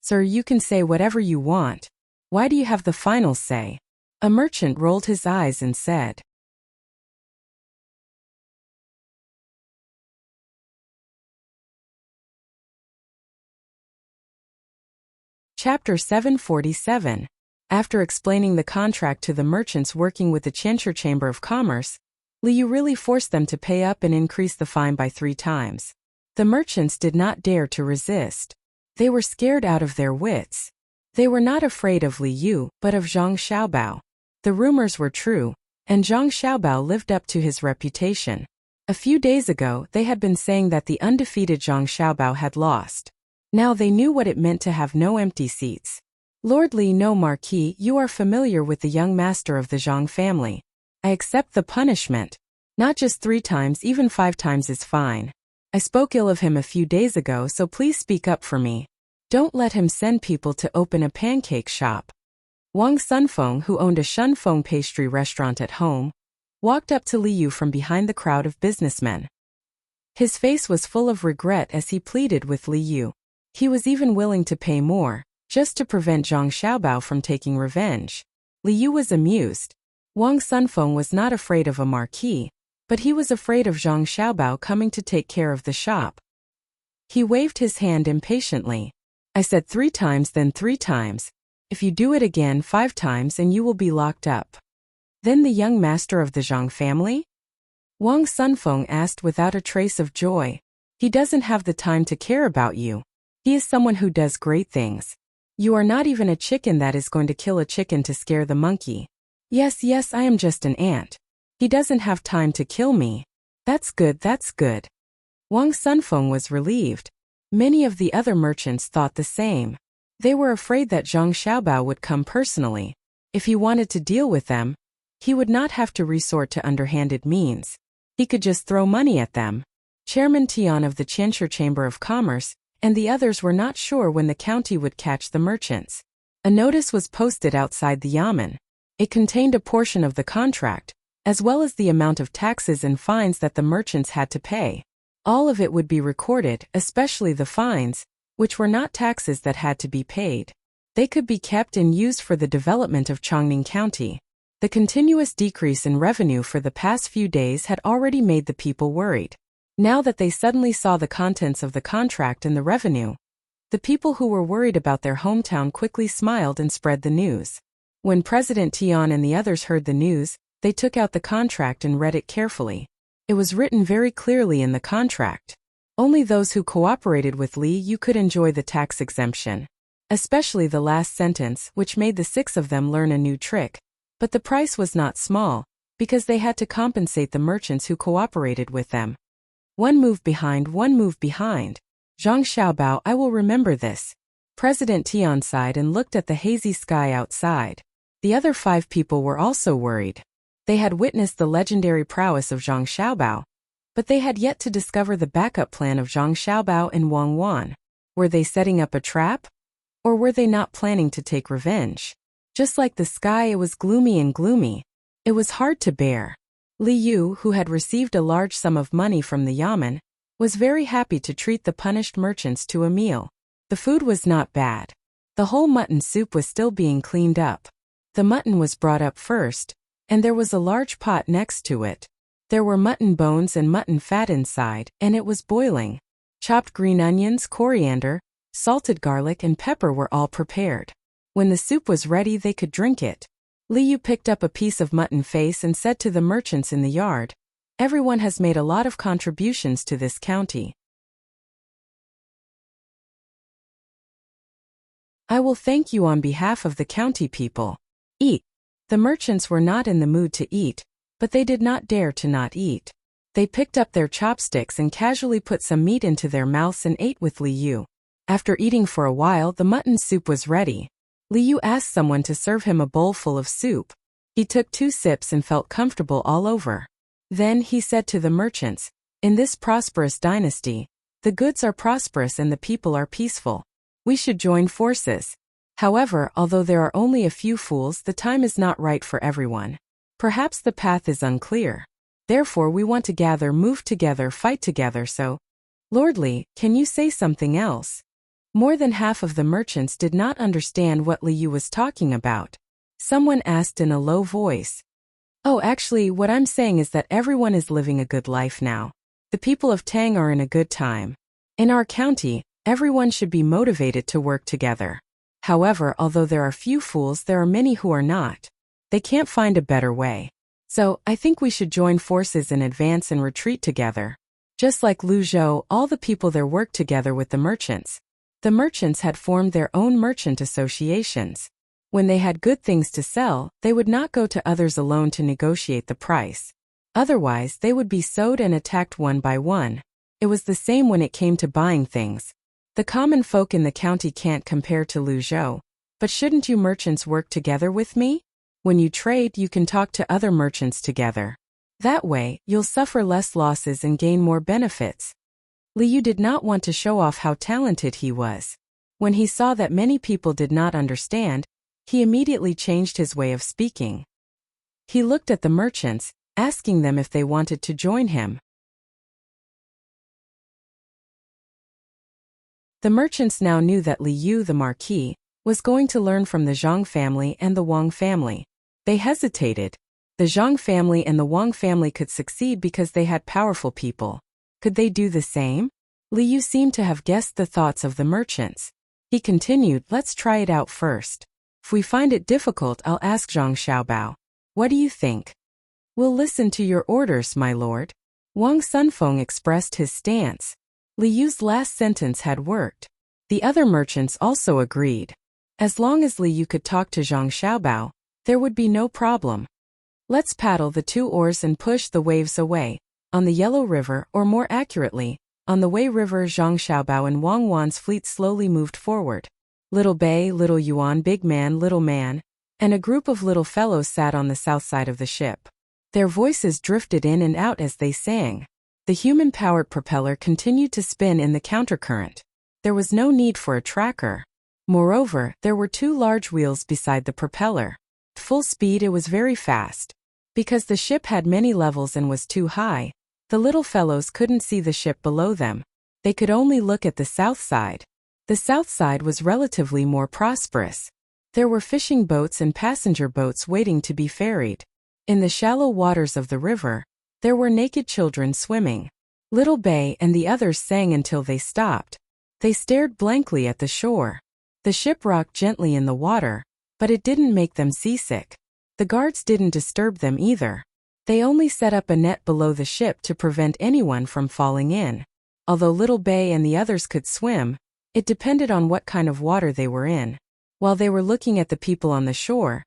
Sir, you can say whatever you want. Why do you have the final say?" A merchant rolled his eyes and said. Chapter 747. After explaining the contract to the merchants working with the Qianshi Chamber of Commerce, Li Yu really forced them to pay up and increase the fine by 3 times. The merchants did not dare to resist. They were scared out of their wits. They were not afraid of Li Yu, but of Zhang Xiaobao. The rumors were true, and Zhang Xiaobao lived up to his reputation. A few days ago, they had been saying that the undefeated Zhang Xiaobao had lost. Now they knew what it meant to have no empty seats. "Lord Li, no Marquis, you are familiar with the young master of the Zhang family. I accept the punishment. Not just 3 times, even 5 times is fine. I spoke ill of him a few days ago, so please speak up for me. Don't let him send people to open a pancake shop." Wang Sunfeng, who owned a Shunfeng pastry restaurant at home, walked up to Li Yu from behind the crowd of businessmen. His face was full of regret as he pleaded with Li Yu. He was even willing to pay more, just to prevent Zhang Xiaobao from taking revenge. Li Yu was amused. Wang Sunfeng was not afraid of a marquis, but he was afraid of Zhang Xiaobao coming to take care of the shop. He waved his hand impatiently. "I said 3 times, then 3 times. If you do it again 5 times and you will be locked up." "Then the young master of the Zhang family?" Wang Sunfeng asked without a trace of joy. "He doesn't have the time to care about you. He is someone who does great things. You are not even a chicken that is going to kill a chicken to scare the monkey." Yes, I am just an ant. He doesn't have time to kill me." That's good. Wang Sunfeng was relieved. Many of the other merchants thought the same. They were afraid that Zhang Xiaobao would come personally. If he wanted to deal with them, he would not have to resort to underhanded means. He could just throw money at them. Chairman Tian of the Qianshi Chamber of Commerce and the others were not sure when the county would catch the merchants. A notice was posted outside the yamen. It contained a portion of the contract, as well as the amount of taxes and fines that the merchants had to pay. All of it would be recorded, especially the fines, which were not taxes that had to be paid. They could be kept and used for the development of Chongning County. The continuous decrease in revenue for the past few days had already made the people worried. Now that they suddenly saw the contents of the contract and the revenue, the people who were worried about their hometown quickly smiled and spread the news. When President Tian and the others heard the news, they took out the contract and read it carefully. It was written very clearly in the contract. Only those who cooperated with Li Yu could enjoy the tax exemption. Especially the last sentence, which made the 6 of them learn a new trick. But the price was not small, because they had to compensate the merchants who cooperated with them. One move behind, one move behind. Zhang Xiaobao, I will remember this. President Tian sighed and looked at the hazy sky outside. The other 5 people were also worried. They had witnessed the legendary prowess of Zhang Xiaobao, but they had yet to discover the backup plan of Zhang Xiaobao and Wang Wan. Were they setting up a trap? Or were they not planning to take revenge? Just like the sky, it was gloomy and gloomy. It was hard to bear. Li Yu, who had received a large sum of money from the yamen, was very happy to treat the punished merchants to a meal. The food was not bad. The whole mutton soup was still being cleaned up. The mutton was brought up first, and there was a large pot next to it. There were mutton bones and mutton fat inside, and it was boiling. Chopped green onions, coriander, salted garlic and pepper were all prepared. When the soup was ready, they could drink it. Li Yu picked up a piece of mutton face and said to the merchants in the yard, "Everyone has made a lot of contributions to this county. I will thank you on behalf of the county people. Eat." The merchants were not in the mood to eat, but they did not dare to not eat. They picked up their chopsticks and casually put some meat into their mouths and ate with Li Yu. After eating for a while, the mutton soup was ready. Li Yu asked someone to serve him a bowl full of soup. He took 2 sips and felt comfortable all over. Then he said to the merchants, "In this prosperous dynasty, the goods are prosperous and the people are peaceful. We should join forces. However, although there are only a few fools, the time is not right for everyone. Perhaps the path is unclear. Therefore we want to gather, move together, fight together, so... Lord Li, can you say something else?" More than half of the merchants did not understand what Li Yu was talking about. Someone asked in a low voice, "Oh, actually, what I'm saying is that everyone is living a good life now. The people of Tang are in a good time. In our county, everyone should be motivated to work together. However, although there are few fools, there are many who are not. They can't find a better way. So, I think we should join forces and advance and retreat together." Just like Luzhou, all the people there worked together with the merchants. The merchants had formed their own merchant associations. When they had good things to sell, they would not go to others alone to negotiate the price. Otherwise, they would be sold and attacked one by one. It was the same when it came to buying things. The common folk in the county can't compare to Luzhou. But shouldn't you merchants work together with me? When you trade, you can talk to other merchants together. That way, you'll suffer less losses and gain more benefits. Li Yu did not want to show off how talented he was. When he saw that many people did not understand, he immediately changed his way of speaking. He looked at the merchants, asking them if they wanted to join him. The merchants now knew that Li Yu, the marquis, was going to learn from the Zhang family and the Wang family. They hesitated. The Zhang family and the Wang family could succeed because they had powerful people. Could they do the same? Li Yu seemed to have guessed the thoughts of the merchants. He continued, "Let's try it out first. If we find it difficult, I'll ask Zhang Xiaobao. What do you think?" "We'll listen to your orders, my lord." Wang Sunfeng expressed his stance. Li Yu's last sentence had worked. The other merchants also agreed. As long as Li Yu could talk to Zhang Xiaobao, there would be no problem. "Let's paddle the 2 oars and push the waves away." On the Yellow River, or more accurately, on the Wei River, Zhang Xiaobao and Wang Wan's fleet slowly moved forward. Little Bei, Little Yuan, Big Man, Little Man, and a group of little fellows sat on the south side of the ship. Their voices drifted in and out as they sang. The human-powered propeller continued to spin in the countercurrent. There was no need for a tracker. Moreover, there were 2 large wheels beside the propeller. At full speed, it was very fast. Because the ship had many levels and was too high, the little fellows couldn't see the ship below them. They could only look at the south side. The south side was relatively more prosperous. There were fishing boats and passenger boats waiting to be ferried. In the shallow waters of the river, there were naked children swimming. Little Bay and the others sang until they stopped. They stared blankly at the shore. The ship rocked gently in the water, but it didn't make them seasick. The guards didn't disturb them either. They only set up a net below the ship to prevent anyone from falling in. Although Little Bay and the others could swim, it depended on what kind of water they were in. While they were looking at the people on the shore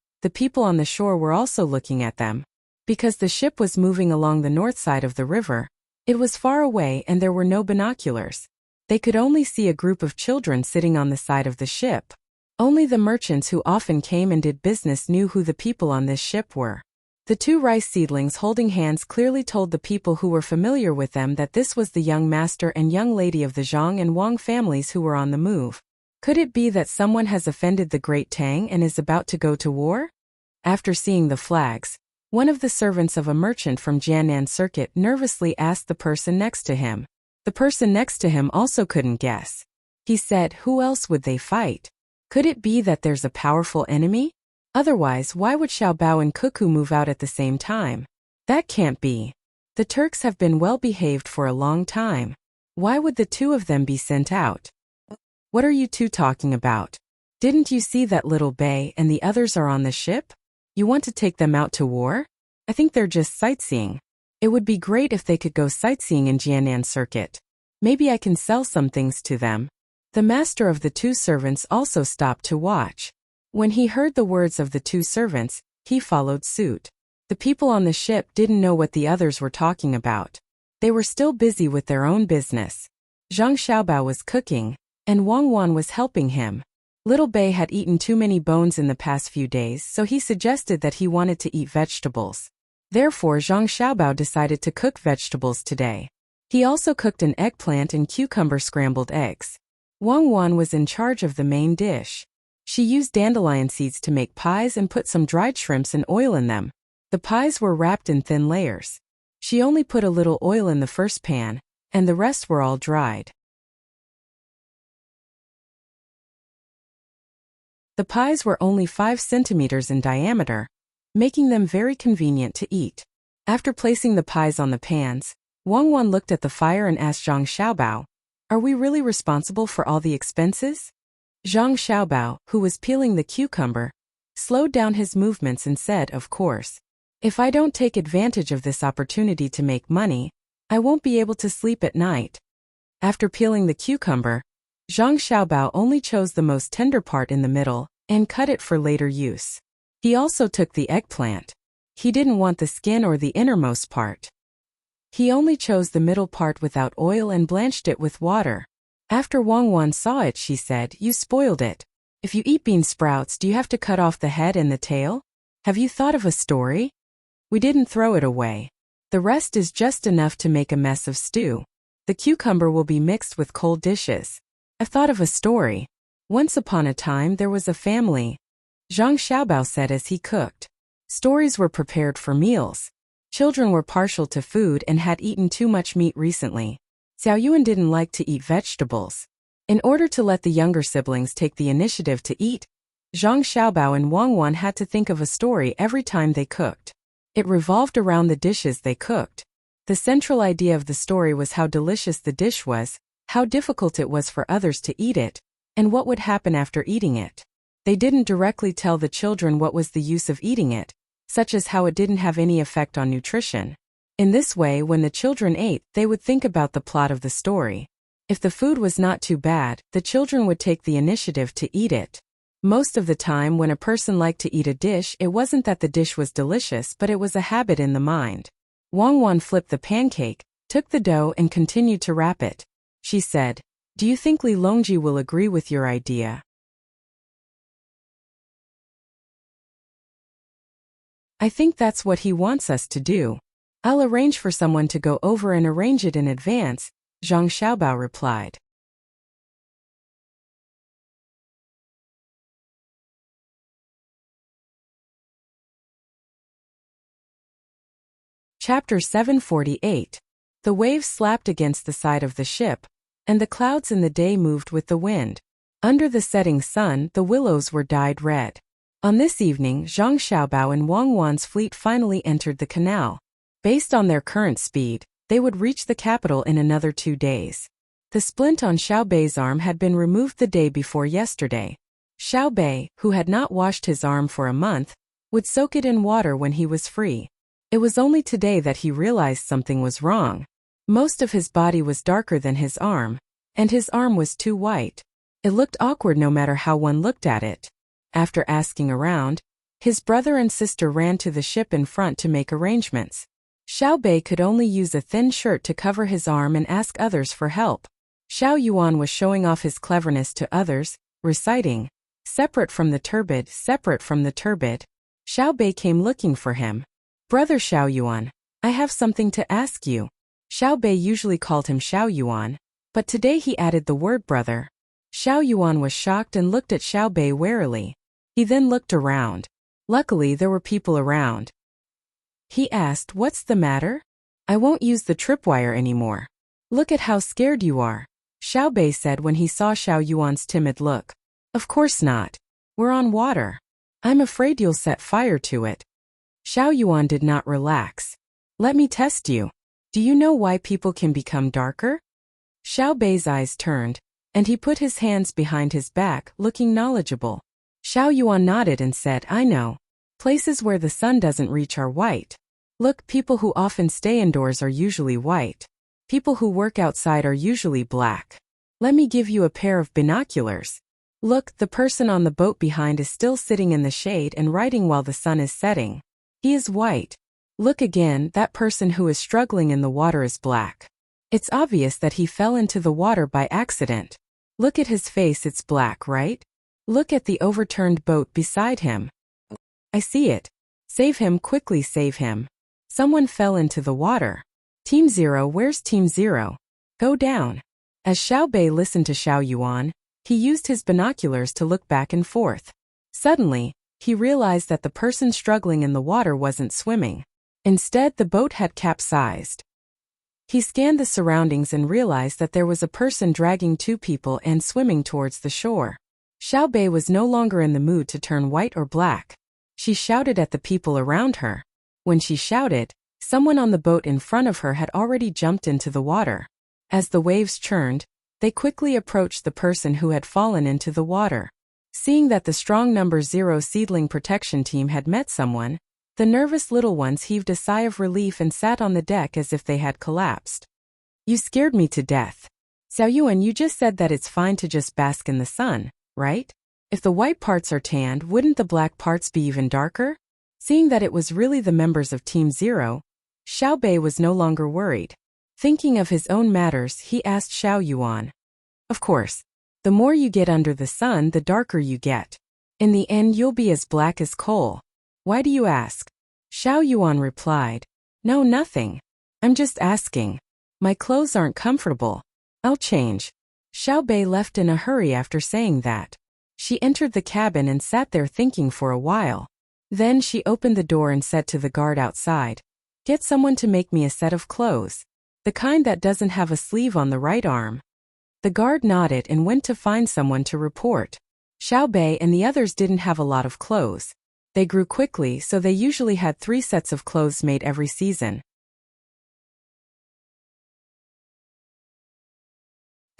were also looking at them. Because the ship was moving along the north side of the river, it was far away and there were no binoculars. They could only see a group of children sitting on the side of the ship. Only the merchants who often came and did business knew who the people on this ship were. The two rice seedlings holding hands clearly told the people who were familiar with them that this was the young master and young lady of the Zhang and Wang families who were on the move. Could it be that someone has offended the great Tang and is about to go to war? After seeing the flags, one of the servants of a merchant from Jiannan Circuit nervously asked the person next to him. The person next to him also couldn't guess. He said, who else would they fight? Could it be that there's a powerful enemy? Otherwise, why would Xiao Bao and Cuckoo move out at the same time? That can't be. The Turks have been well behaved for a long time. Why would the two of them be sent out? What are you two talking about? Didn't you see that Little Bay and the others are on the ship? You want to take them out to war? I think they're just sightseeing. It would be great if they could go sightseeing in Jiannan Circuit. Maybe I can sell some things to them. The master of the two servants also stopped to watch. When he heard the words of the two servants, he followed suit. The people on the ship didn't know what the others were talking about. They were still busy with their own business. Zhang Xiaobao was cooking, and Wang Wan was helping him. Little Bay had eaten too many bones in the past few days, so he suggested that he wanted to eat vegetables. Therefore, Zhang Xiaobao decided to cook vegetables today. He also cooked an eggplant and cucumber scrambled eggs. Wang Wan was in charge of the main dish. She used dandelion seeds to make pies and put some dried shrimps and oil in them. The pies were wrapped in thin layers. She only put a little oil in the first pan, and the rest were all dried. The pies were only 5 centimeters in diameter, making them very convenient to eat. After placing the pies on the pans, Wang Wan looked at the fire and asked Zhang Xiaobao, "Are we really responsible for all the expenses?" Zhang Xiaobao, who was peeling the cucumber, slowed down his movements and said, "Of course. If I don't take advantage of this opportunity to make money, I won't be able to sleep at night." After peeling the cucumber, Zhang Xiaobao only chose the most tender part in the middle and cut it for later use. He also took the eggplant. He didn't want the skin or the innermost part. He only chose the middle part without oil and blanched it with water. After Wang Wan saw it, she said, "You spoiled it. If you eat bean sprouts, do you have to cut off the head and the tail? Have you thought of a story?" "We didn't throw it away. The rest is just enough to make a mess of stew. The cucumber will be mixed with cold dishes. I've thought of a story. Once upon a time there was a family," Zhang Xiaobao said as he cooked. Stories were prepared for meals. Children were partial to food and had eaten too much meat recently. Xiao Yuan didn't like to eat vegetables. In order to let the younger siblings take the initiative to eat, Zhang Xiaobao and Wang Wan had to think of a story every time they cooked. It revolved around the dishes they cooked. The central idea of the story was how delicious the dish was, how difficult it was for others to eat it, and what would happen after eating it. They didn't directly tell the children what was the use of eating it, such as how it didn't have any effect on nutrition. In this way, when the children ate, they would think about the plot of the story. If the food was not too bad, the children would take the initiative to eat it. Most of the time when a person liked to eat a dish, it wasn't that the dish was delicious, but it was a habit in the mind. Wang Wan flipped the pancake, took the dough and continued to wrap it. She said, "Do you think Li Longji will agree with your idea?" "I think that's what he wants us to do. I'll arrange for someone to go over and arrange it in advance," Zhang Xiaobao replied. Chapter 748. The waves slapped against the side of the ship, and the clouds in the day moved with the wind. Under the setting sun, the willows were dyed red. On this evening, Zhang Xiaobao and Wang Wan's fleet finally entered the canal. Based on their current speed, they would reach the capital in another 2 days. The splint on Xiao Bei's arm had been removed the day before yesterday. Xiao Bei, who had not washed his arm for a month, would soak it in water when he was free. It was only today that he realized something was wrong. Most of his body was darker than his arm, and his arm was too white. It looked awkward no matter how one looked at it. After asking around, his brother and sister ran to the ship in front to make arrangements. Xiao Bei could only use a thin shirt to cover his arm and ask others for help. Xiao Yuan was showing off his cleverness to others, reciting, "Separate from the turbid, separate from the turbid." Xiao Bei came looking for him. "Brother Xiao Yuan, I have something to ask you." Xiao Bei usually called him Xiao Yuan, but today he added the word brother. Xiao Yuan was shocked and looked at Xiao Bei warily. He then looked around. Luckily there were people around. He asked, "What's the matter?" "I won't use the tripwire anymore. Look at how scared you are," Xiao Bei said when he saw Xiao Yuan's timid look. "Of course not. We're on water. I'm afraid you'll set fire to it." Xiao Yuan did not relax. "Let me test you. Do you know why people can become darker?" Xiao Bei's eyes turned, and he put his hands behind his back, looking knowledgeable. Xiao Yuan nodded and said, "I know. Places where the sun doesn't reach are white. Look, people who often stay indoors are usually white. People who work outside are usually black. Let me give you a pair of binoculars. Look, the person on the boat behind is still sitting in the shade and writing while the sun is setting. He is white. Look again, that person who is struggling in the water is black. It's obvious that he fell into the water by accident. Look at his face, it's black, right? Look at the overturned boat beside him. I see it. Save him, quickly save him. Someone fell into the water. Team Zero, where's Team Zero? Go down." As Xiao Bei listened to Xiao Yuan, he used his binoculars to look back and forth. Suddenly, he realized that the person struggling in the water wasn't swimming. Instead, the boat had capsized. He scanned the surroundings and realized that there was a person dragging 2 people and swimming towards the shore. Xiao Bei was no longer in the mood to turn white or black. She shouted at the people around her. When she shouted, someone on the boat in front of her had already jumped into the water. As the waves churned, they quickly approached the person who had fallen into the water. Seeing that the strong number 0 seedling protection team had met someone, the nervous little ones heaved a sigh of relief and sat on the deck as if they had collapsed. "You scared me to death. Xiao Yuan, you just said that it's fine to just bask in the sun, right? If the white parts are tanned, wouldn't the black parts be even darker?" Seeing that it was really the members of Team Zero, Xiao Bei was no longer worried. Thinking of his own matters, he asked Xiao Yuan. "Of course. The more you get under the sun, the darker you get. In the end, you'll be as black as coal. Why do you ask?" Xiao Yuan replied, "No, nothing. I'm just asking. My clothes aren't comfortable. I'll change." Xiao Bei left in a hurry after saying that. She entered the cabin and sat there thinking for a while. Then she opened the door and said to the guard outside, "Get someone to make me a set of clothes. The kind that doesn't have a sleeve on the right arm." The guard nodded and went to find someone to report. Xiao Bei and the others didn't have a lot of clothes. They grew quickly, so they usually had 3 sets of clothes made every season.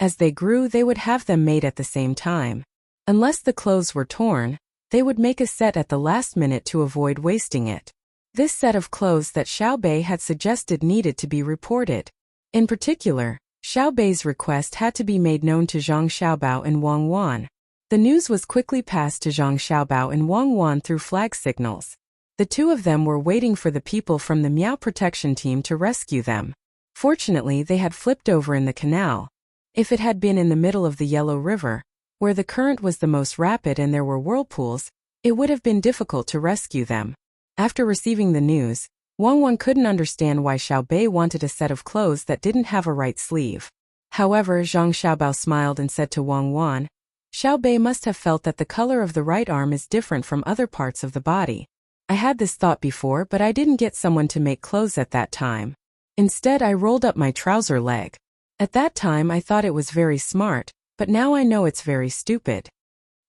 As they grew, they would have them made at the same time. Unless the clothes were torn, they would make a set at the last minute to avoid wasting it. This set of clothes that Xiao Bei had suggested needed to be reported. In particular, Xiao Bei's request had to be made known to Zhang Xiaobao and Wang Wan. The news was quickly passed to Zhang Xiaobao and Wang Wan through flag signals. The 2 of them were waiting for the people from the Miao protection team to rescue them. Fortunately, they had flipped over in the canal. If it had been in the middle of the Yellow River, where the current was the most rapid and there were whirlpools, it would have been difficult to rescue them. After receiving the news, Wang Wan couldn't understand why Xiao Bei wanted a set of clothes that didn't have a right sleeve. However, Zhang Xiaobao smiled and said to Wang Wan, "Xiao Bei must have felt that the color of the right arm is different from other parts of the body. I had this thought before, but I didn't get someone to make clothes at that time. Instead, I rolled up my trouser leg. At that time, I thought it was very smart, but now I know it's very stupid.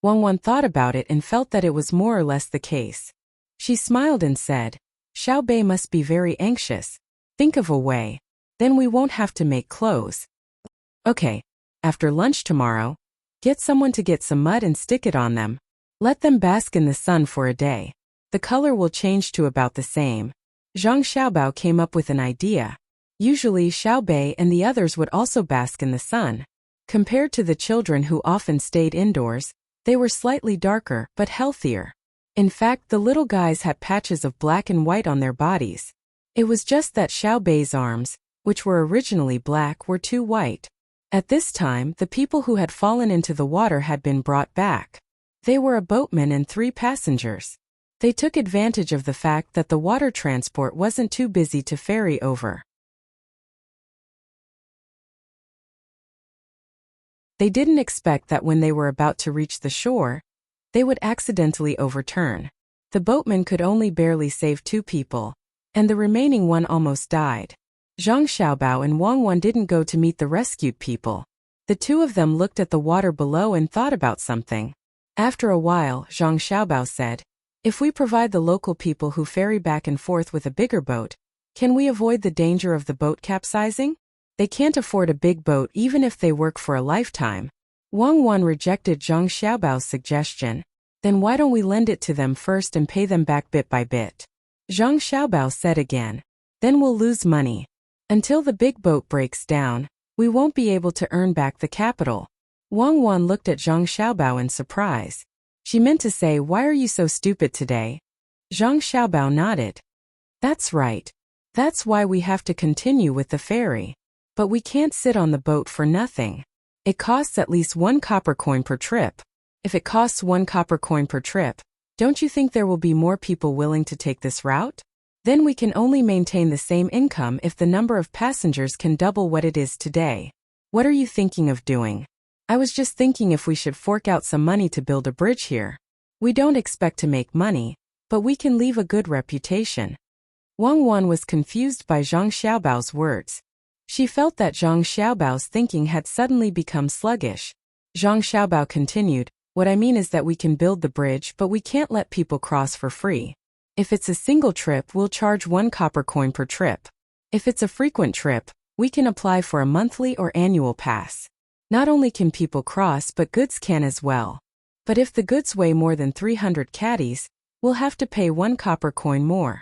Wang thought about it and felt that it was more or less the case. She smiled and said, Xiao Bei must be very anxious. Think of a way. Then we won't have to make clothes. Okay. After lunch tomorrow, get someone to get some mud and stick it on them. Let them bask in the sun for a day. The color will change to about the same. Zhang Xiaobao came up with an idea. Usually Xiao Bei and the others would also bask in the sun. Compared to the children who often stayed indoors, they were slightly darker but healthier. In fact, the little guys had patches of black and white on their bodies. It was just that Xiao Bei's arms, which were originally black, were too white. At this time, the people who had fallen into the water had been brought back. They were a boatman and 3 passengers. They took advantage of the fact that the water transport wasn't too busy to ferry over. They didn't expect that when they were about to reach the shore, they would accidentally overturn. The boatman could only barely save 2 people, and the remaining one almost died. Zhang Xiaobao and Wang didn't go to meet the rescued people. The 2 of them looked at the water below and thought about something. After a while, Zhang Xiaobao said, if we provide the local people who ferry back and forth with a bigger boat, can we avoid the danger of the boat capsizing? They can't afford a big boat even if they work for a lifetime. Wang rejected Zhang Xiaobao's suggestion. Then why don't we lend it to them first and pay them back bit by bit? Zhang Xiaobao said again. Then we'll lose money. Until the big boat breaks down, we won't be able to earn back the capital. Wang looked at Zhang Xiaobao in surprise. She meant to say, why are you so stupid today? Zhang Xiaobao nodded. That's right. That's why we have to continue with the ferry. But we can't sit on the boat for nothing. It costs at least 1 copper coin per trip. If it costs 1 copper coin per trip, don't you think there will be more people willing to take this route? Then we can only maintain the same income if the number of passengers can double what it is today. What are you thinking of doing? I was just thinking if we should fork out some money to build a bridge here. We don't expect to make money, but we can leave a good reputation. Wang was confused by Zhang Xiaobao's words. She felt that Zhang Xiaobao's thinking had suddenly become sluggish. Zhang Xiaobao continued, what I mean is that we can build the bridge, but we can't let people cross for free. If it's a single trip, we'll charge 1 copper coin per trip. If it's a frequent trip, we can apply for a monthly or annual pass. Not only can people cross, but goods can as well. But if the goods weigh more than 300 caddies, we'll have to pay 1 copper coin more.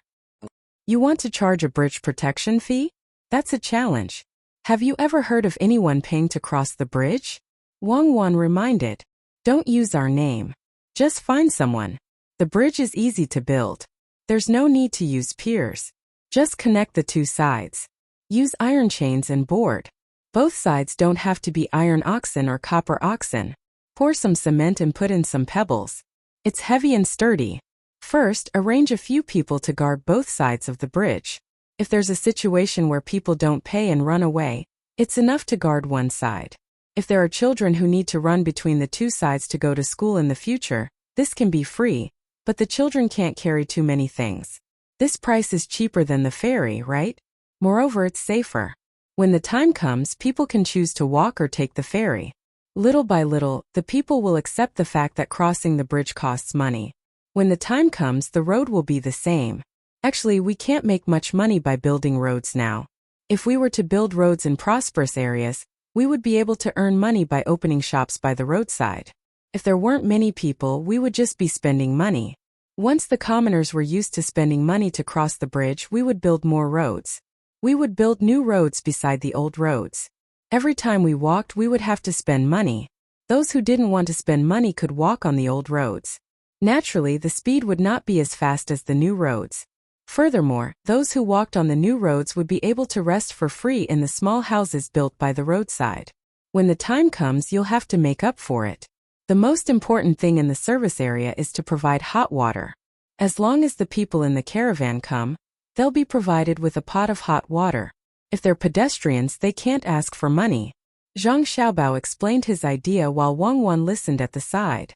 You want to charge a bridge protection fee? That's a challenge. Have you ever heard of anyone paying to cross the bridge? Wang reminded. Don't use our name. Just find someone. The bridge is easy to build. There's no need to use piers. Just connect the 2 sides. Use iron chains and board. Both sides don't have to be iron oxen or copper oxen. Pour some cement and put in some pebbles. It's heavy and sturdy. First, arrange a few people to guard both sides of the bridge. If there's a situation where people don't pay and run away, it's enough to guard one side. If there are children who need to run between the 2 sides to go to school in the future, this can be free, but the children can't carry too many things. This price is cheaper than the ferry, right? Moreover, it's safer. When the time comes, people can choose to walk or take the ferry. Little by little, the people will accept the fact that crossing the bridge costs money. When the time comes, the road will be the same. Actually, we can't make much money by building roads now. If we were to build roads in prosperous areas, we would be able to earn money by opening shops by the roadside. If there weren't many people, we would just be spending money. Once the commoners were used to spending money to cross the bridge, we would build more roads. We would build new roads beside the old roads. Every time we walked, we would have to spend money. Those who didn't want to spend money could walk on the old roads. Naturally, the speed would not be as fast as the new roads. Furthermore, those who walked on the new roads would be able to rest for free in the small houses built by the roadside. When the time comes, you'll have to make up for it. The most important thing in the service area is to provide hot water. As long as the people in the caravan come, they'll be provided with a pot of hot water. If they're pedestrians, they can't ask for money. Zhang Xiaobao explained his idea while Wang listened at the side.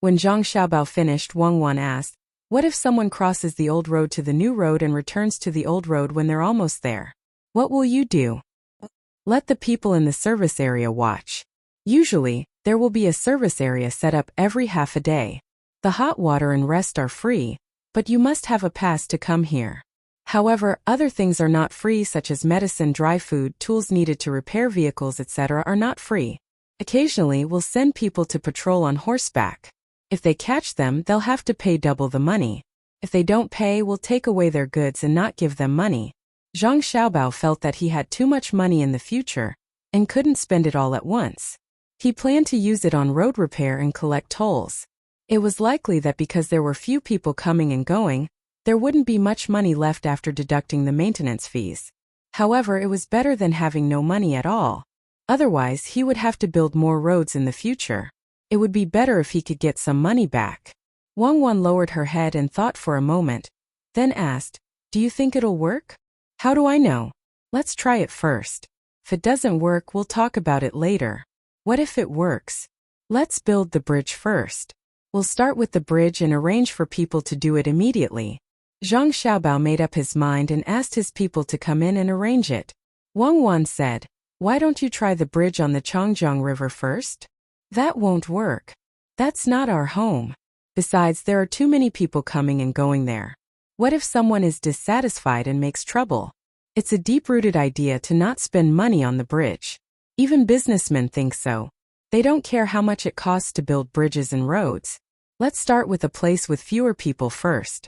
When Zhang Xiaobao finished, Wang Wan asked, what if someone crosses the old road to the new road and returns to the old road when they're almost there? What will you do? Let the people in the service area watch. Usually, there will be a service area set up every half a day. The hot water and rest are free, but you must have a pass to come here. However, other things are not free, such as medicine, dry food, tools needed to repair vehicles, etc. are not free. Occasionally, we'll send people to patrol on horseback. If they catch them, they'll have to pay double the money. If they don't pay, we'll take away their goods and not give them money. Zhang Xiaobao felt that he had too much money in the future and couldn't spend it all at once. He planned to use it on road repair and collect tolls. It was likely that because there were few people coming and going, there wouldn't be much money left after deducting the maintenance fees. However, it was better than having no money at all. Otherwise, he would have to build more roads in the future. It would be better if he could get some money back. Wang Wan lowered her head and thought for a moment, then asked, do you think it'll work? How do I know? Let's try it first. If it doesn't work, we'll talk about it later. What if it works? Let's build the bridge first. We'll start with the bridge and arrange for people to do it immediately. Zhang Xiaobao made up his mind and asked his people to come in and arrange it. Wang Wan said, why don't you try the bridge on the Changjiang River first? That won't work. That's not our home. Besides, there are too many people coming and going there. What if someone is dissatisfied and makes trouble? It's a deep-rooted idea to not spend money on the bridge. Even businessmen think so. They don't care how much it costs to build bridges and roads. Let's start with a place with fewer people first.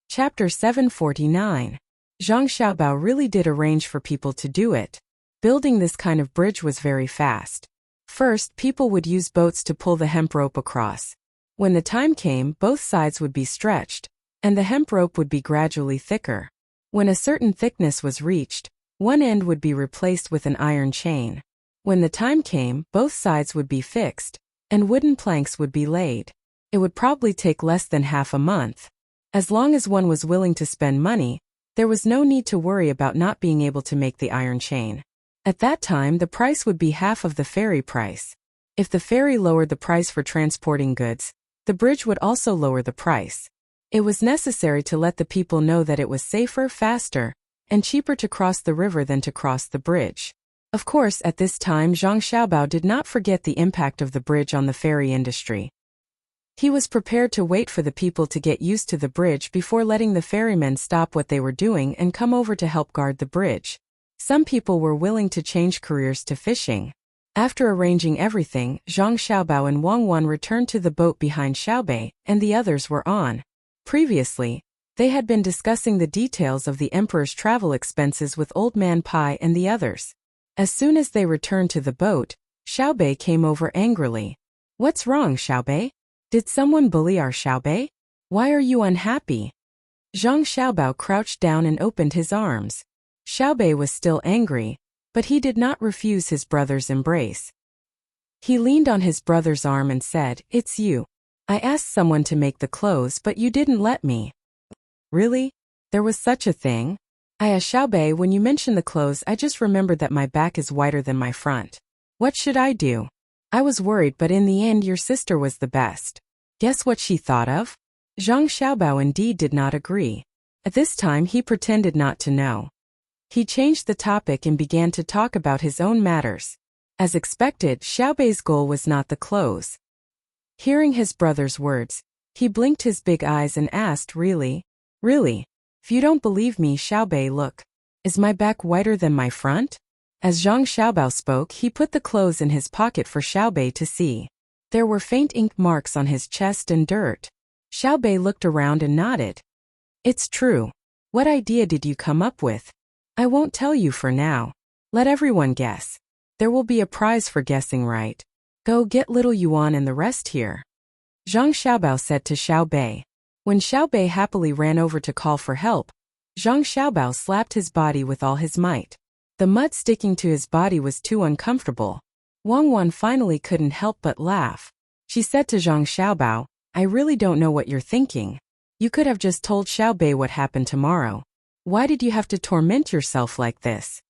Chapter 749. Zhang Xiaobao really did arrange for people to do it. Building this kind of bridge was very fast. First, people would use boats to pull the hemp rope across. When the time came, both sides would be stretched, and the hemp rope would be gradually thicker. When a certain thickness was reached, one end would be replaced with an iron chain. When the time came, both sides would be fixed, and wooden planks would be laid. It would probably take less than half a month. As long as one was willing to spend money, there was no need to worry about not being able to make the iron chain. At that time, the price would be half of the ferry price. If the ferry lowered the price for transporting goods, the bridge would also lower the price. It was necessary to let the people know that it was safer, faster, and cheaper to cross the river than to cross the bridge. Of course, at this time, Zhang Xiaobao did not forget the impact of the bridge on the ferry industry. He was prepared to wait for the people to get used to the bridge before letting the ferrymen stop what they were doing and come over to help guard the bridge. Some people were willing to change careers to fishing. After arranging everything, Zhang Xiaobao and Wang Wan returned to the boat behind Xiaobei, and the others were on. Previously, they had been discussing the details of the emperor's travel expenses with Old Man Pai and the others. As soon as they returned to the boat, Xiaobei came over angrily. What's wrong, Xiaobei? Did someone bully our Xiaobei? Why are you unhappy? Zhang Xiaobao crouched down and opened his arms. Xiaobei was still angry, but he did not refuse his brother's embrace. He leaned on his brother's arm and said, it's you. I asked someone to make the clothes, but you didn't let me. Really? There was such a thing? Xiaobei, when you mentioned the clothes, I just remembered that my back is wider than my front. What should I do? I was worried, but in the end your sister was the best. Guess what she thought of? Zhang Xiaobao indeed did not agree. At this time he pretended not to know. He changed the topic and began to talk about his own matters. As expected, Xiaobei's goal was not the clothes. Hearing his brother's words, he blinked his big eyes and asked, really? Really? If you don't believe me, Xiaobei, look. Is my back wider than my front? As Zhang Xiaobao spoke, he put the clothes in his pocket for Xiaobei to see. There were faint ink marks on his chest and dirt. Xiaobei looked around and nodded. It's true. What idea did you come up with? I won't tell you for now. Let everyone guess. There will be a prize for guessing right. Go get little Yuan and the rest here. Zhang Xiaobao said to Xiaobei. When Xiaobei happily ran over to call for help, Zhang Xiaobao slapped his body with all his might. The mud sticking to his body was too uncomfortable. Wang Wan finally couldn't help but laugh. She said to Zhang Xiaobao, I really don't know what you're thinking. You could have just told Xiaobei what happened tomorrow. Why did you have to torment yourself like this?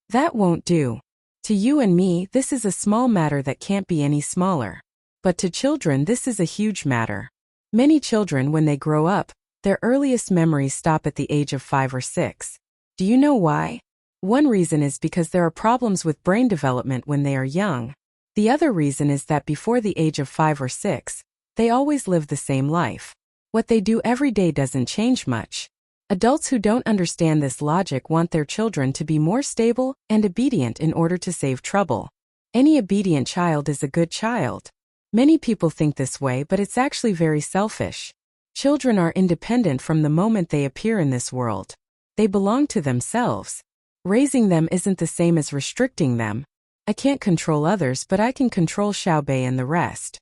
That won't do. To you and me, this is a small matter that can't be any smaller. But to children, this is a huge matter. Many children, when they grow up, their earliest memories stop at the age of 5 or 6. Do you know why? One reason is because there are problems with brain development when they are young. The other reason is that before the age of 5 or 6, they always live the same life. What they do every day doesn't change much. Adults who don't understand this logic want their children to be more stable and obedient in order to save trouble. Any obedient child is a good child. Many people think this way, but it's actually very selfish. Children are independent from the moment they appear in this world. They belong to themselves. Raising them isn't the same as restricting them. I can't control others, but I can control Xiaobei and the rest.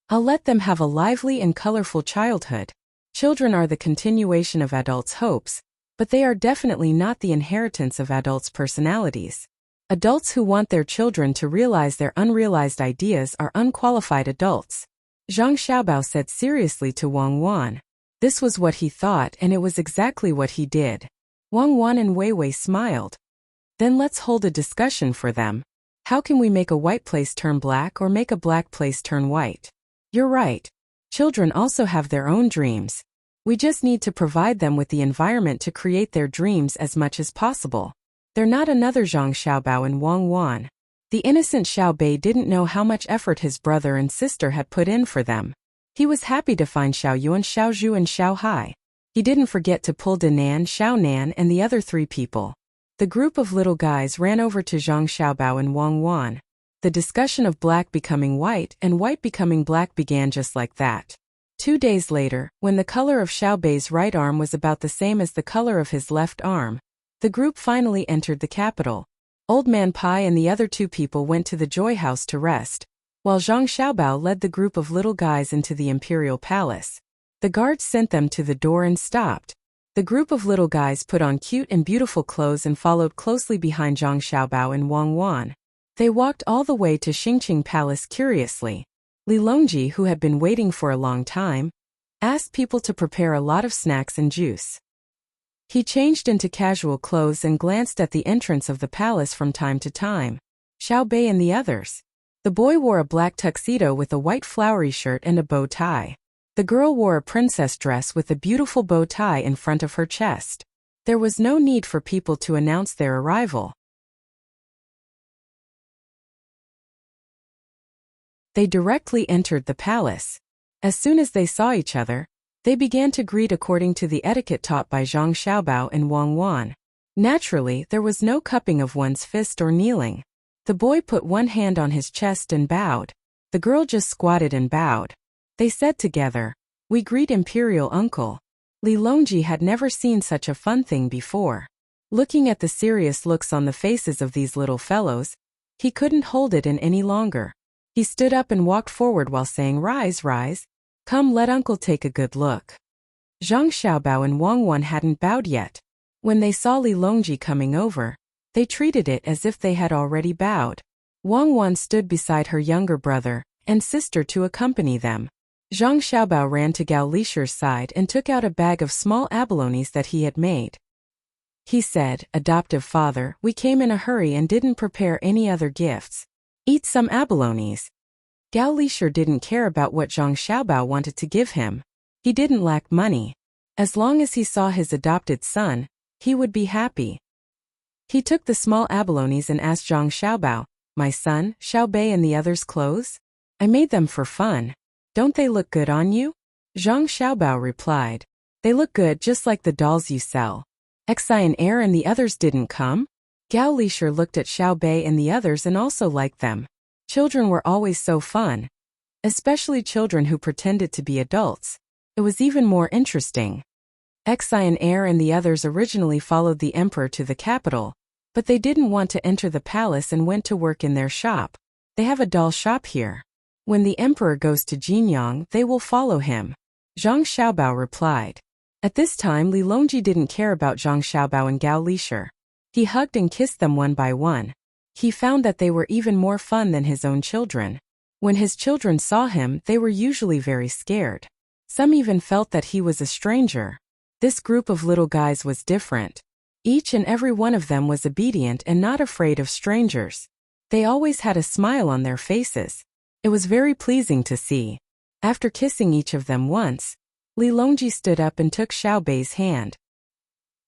I'll let them have a lively and colorful childhood. Children are the continuation of adults' hopes, but they are definitely not the inheritance of adults' personalities. Adults who want their children to realize their unrealized ideas are unqualified adults. Zhang Xiaobao said seriously to Wang Wan. This was what he thought, and it was exactly what he did. Wang Wan and Wei Wei smiled. Then let's hold a discussion for them. How can we make a white place turn black or make a black place turn white? You're right. Children also have their own dreams. We just need to provide them with the environment to create their dreams as much as possible. They're not another Zhang Xiaobao and Wang Wan. The innocent Xiaobei didn't know how much effort his brother and sister had put in for them. He was happy to find Xiao Yuan, Xiao Zhu and Xiao Hai. He didn't forget to pull Danan, Xiao Nan and the other 3 people. The group of little guys ran over to Zhang Xiaobao and Wang Wan. The discussion of black becoming white and white becoming black began just like that. 2 days later, when the color of Xiaobei's right arm was about the same as the color of his left arm, the group finally entered the capital. Old Man Pai and the other 2 people went to the Joy House to rest, while Zhang Xiaobao led the group of little guys into the imperial palace. The guards sent them to the door and stopped. The group of little guys put on cute and beautiful clothes and followed closely behind Zhang Xiaobao and Wang Wan. They walked all the way to Xingqing Palace curiously. Li Longji, who had been waiting for a long time, asked people to prepare a lot of snacks and juice. He changed into casual clothes and glanced at the entrance of the palace from time to time. Xiaobei and the others. The boy wore a black tuxedo with a white flowery shirt and a bow tie. The girl wore a princess dress with a beautiful bow tie in front of her chest. There was no need for people to announce their arrival. They directly entered the palace. As soon as they saw each other, they began to greet according to the etiquette taught by Zhang Xiaobao and Wang Wan. Naturally, there was no cupping of one's fist or kneeling. The boy put one hand on his chest and bowed. The girl just squatted and bowed. They said together, "We greet Imperial Uncle." Li Longji had never seen such a fun thing before. Looking at the serious looks on the faces of these little fellows, he couldn't hold it in any longer. He stood up and walked forward while saying, "Rise, rise. Come, let Uncle take a good look." Zhang Xiaobao and Wang Wan hadn't bowed yet. When they saw Li Longji coming over, they treated it as if they had already bowed. Wang Wan stood beside her younger brother and sister to accompany them. Zhang Xiaobao ran to Gao Lisher's side and took out a bag of small abalones that he had made. He said, "Adoptive father, we came in a hurry and didn't prepare any other gifts. Eat some abalones." Gao Lisher didn't care about what Zhang Xiaobao wanted to give him. He didn't lack money. As long as he saw his adopted son, he would be happy. He took the small abalones and asked Zhang Xiaobao, "My son, Xiaobei and the others' clothes? I made them for fun. Don't they look good on you?" Zhang Xiaobao replied, "They look good just like the dolls you sell." Xi and Air and the others didn't come? Gao Lisher looked at Xiaobei and the others and also liked them. Children were always so fun. Especially children who pretended to be adults. It was even more interesting. Xi and Air and the others originally followed the emperor to the capital, but they didn't want to enter the palace and went to work in their shop. They have a doll shop here. When the emperor goes to Jinyang, they will follow him. Zhang Xiaobao replied. At this time, Li Longji didn't care about Zhang Xiaobao and Gao Lisher. He hugged and kissed them one by one. He found that they were even more fun than his own children. When his children saw him, they were usually very scared. Some even felt that he was a stranger. This group of little guys was different. Each and every one of them was obedient and not afraid of strangers. They always had a smile on their faces. It was very pleasing to see. After kissing each of them once, Li Longji stood up and took Xiao Bei's hand.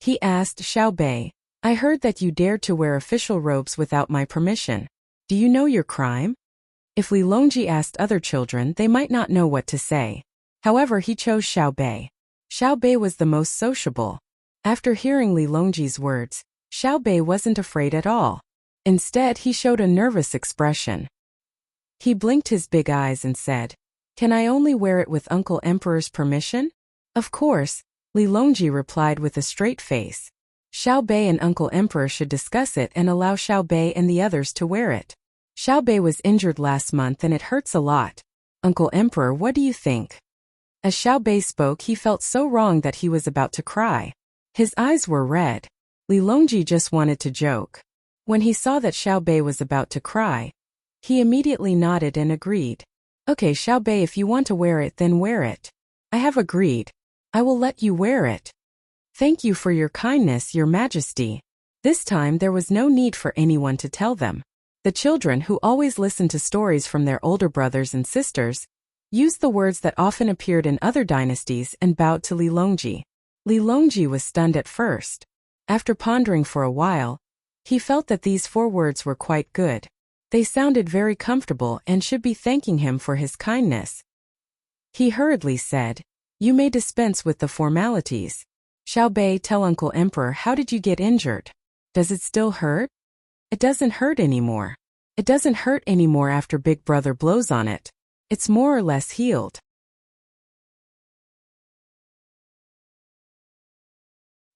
He asked Xiao Bei, I heard that you dared to wear official robes without my permission. Do you know your crime? If Li Longji asked other children, they might not know what to say. However, he chose Xiao Bei. Xiao Bei was the most sociable. After hearing Li Longji's words, Xiao Bei wasn't afraid at all. Instead, he showed a nervous expression. He blinked his big eyes and said, Can I only wear it with Uncle Emperor's permission? Of course, Li Longji replied with a straight face. Xiao Bei and Uncle Emperor should discuss it and allow Xiao Bei and the others to wear it. Xiao Bei was injured last month and it hurts a lot. Uncle Emperor, what do you think? As Xiao Bei spoke, he felt so wrong that he was about to cry. His eyes were red. Li Longji just wanted to joke. When he saw that Xiao Bei was about to cry, he immediately nodded and agreed. Okay, Xiao Bei, if you want to wear it, then wear it. I have agreed. I will let you wear it. Thank you for your kindness, Your Majesty. This time there was no need for anyone to tell them. The children, who always listened to stories from their older brothers and sisters, used the words that often appeared in other dynasties and bowed to Li Longji. Li Longji was stunned at first. After pondering for a while, he felt that these 4 words were quite good. They sounded very comfortable and should be thanking him for his kindness. He hurriedly said, You may dispense with the formalities. Xiao Bei, tell Uncle Emperor, how did you get injured? Does it still hurt? It doesn't hurt anymore. It doesn't hurt anymore after Big Brother blows on it. It's more or less healed.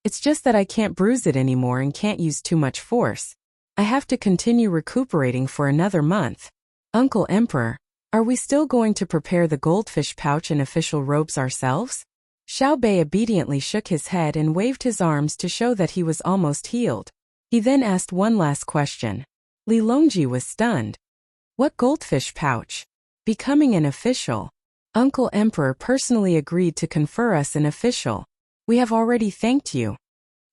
It's just that I can't bruise it anymore and can't use too much force. I have to continue recuperating for another month. Uncle Emperor, are we still going to prepare the goldfish pouch and official robes ourselves? Xiao Bei obediently shook his head and waved his arms to show that he was almost healed. He then asked one last question. Li Longji was stunned. What goldfish pouch? Becoming an official. Uncle Emperor personally agreed to confer us an official. We have already thanked you.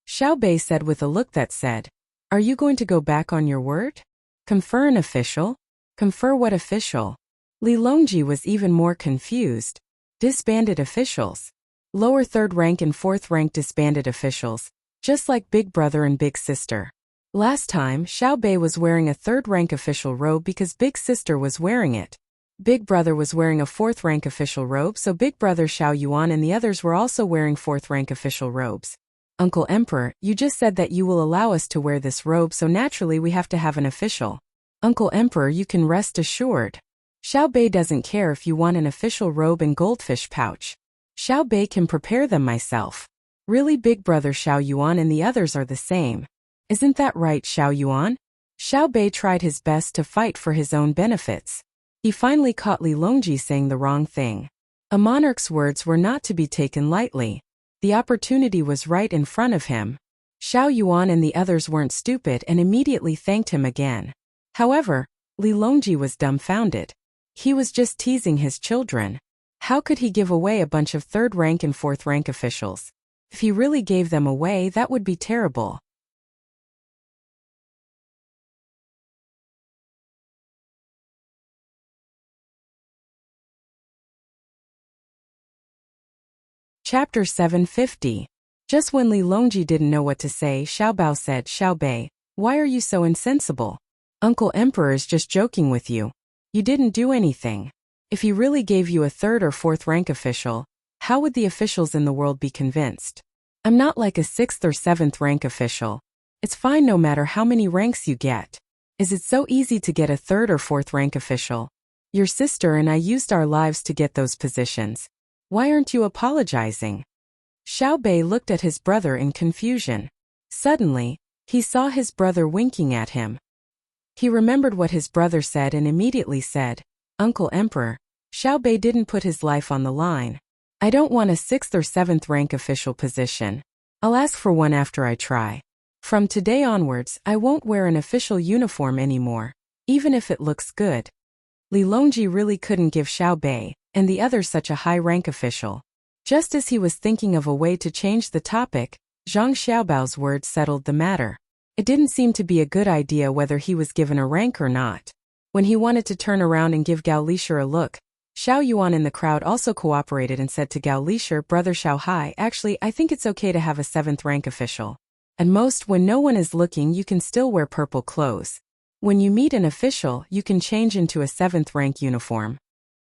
Xiao Bei said with a look that said, Are you going to go back on your word? Confer an official? Confer what official? Li Longji was even more confused. Disbanded officials. Lower 3rd rank and 4th rank disbanded officials, just like Big Brother and Big Sister. Last time, Xiao Bei was wearing a 3rd rank official robe because Big Sister was wearing it. Big Brother was wearing a 4th rank official robe, so Big Brother Xiao Yuan and the others were also wearing 4th rank official robes. Uncle Emperor, you just said that you will allow us to wear this robe, so naturally we have to have an official. Uncle Emperor, you can rest assured. Xiao Bei doesn't care if you want an official robe and goldfish pouch. Xiao Bei can prepare them myself. Really, Big Brother Xiao Yuan and the others are the same. Isn't that right, Xiao Yuan? Xiao Bei tried his best to fight for his own benefits. He finally caught Li Longji saying the wrong thing. A monarch's words were not to be taken lightly. The opportunity was right in front of him. Xiao Yuan and the others weren't stupid and immediately thanked him again. However, Li Longji was dumbfounded. He was just teasing his children. How could he give away a bunch of 3rd rank and 4th rank officials? If he really gave them away, that would be terrible. Chapter 750. Just when Li Longji didn't know what to say, Xiao Bao said, Xiao Bei, why are you so insensible? Uncle Emperor is just joking with you. You didn't do anything. If he really gave you a 3rd or 4th rank official, how would the officials in the world be convinced? I'm not like a 6th or 7th rank official. It's fine no matter how many ranks you get. Is it so easy to get a 3rd or 4th rank official? Your sister and I used our lives to get those positions. Why aren't you apologizing? Xiao Bei looked at his brother in confusion. Suddenly, he saw his brother winking at him. He remembered what his brother said and immediately said, Uncle Emperor, Xiao Bei didn't put his life on the line. I don't want a 6th or 7th rank official position. I'll ask for one after I try. From today onwards, I won't wear an official uniform anymore, even if it looks good. Li Longji really couldn't give Xiao Bei and the others such a high rank official. Just as he was thinking of a way to change the topic, Zhang Xiaobao's words settled the matter. It didn't seem to be a good idea whether he was given a rank or not. When he wanted to turn around and give Gao Lishir a look, Xiao Yuan in the crowd also cooperated and said to Gao Lishir, "Brother Xiao Hai, actually I think it's okay to have a 7th rank official. At most, when no one is looking, you can still wear purple clothes. When you meet an official, you can change into a 7th rank uniform."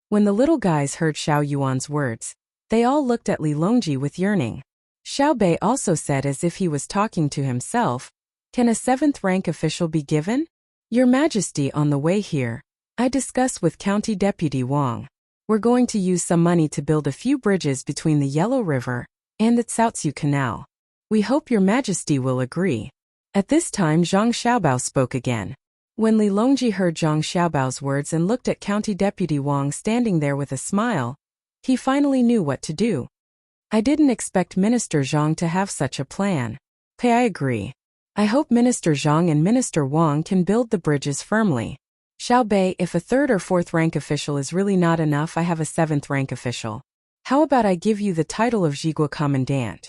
When the little guys heard Xiao Yuan's words, they all looked at Li Longji with yearning. Xiao Bei also said as if he was talking to himself, "Can a 7th rank official be given? Your Majesty, on the way here, I discussed with County Deputy Wang. We're going to use some money to build a few bridges between the Yellow River and the Caoziu Canal. We hope your Majesty will agree." At this time Zhang Xiaobao spoke again. When Li Longji heard Zhang Xiaobao's words and looked at County Deputy Wang standing there with a smile, he finally knew what to do. "I didn't expect Minister Zhang to have such a plan. I agree. I hope Minister Zhang and Minister Wang can build the bridges firmly. Xiao Bei, if a 3rd or 4th rank official is really not enough, I have a 7th rank official. How about I give you the title of Zhigua Commandant?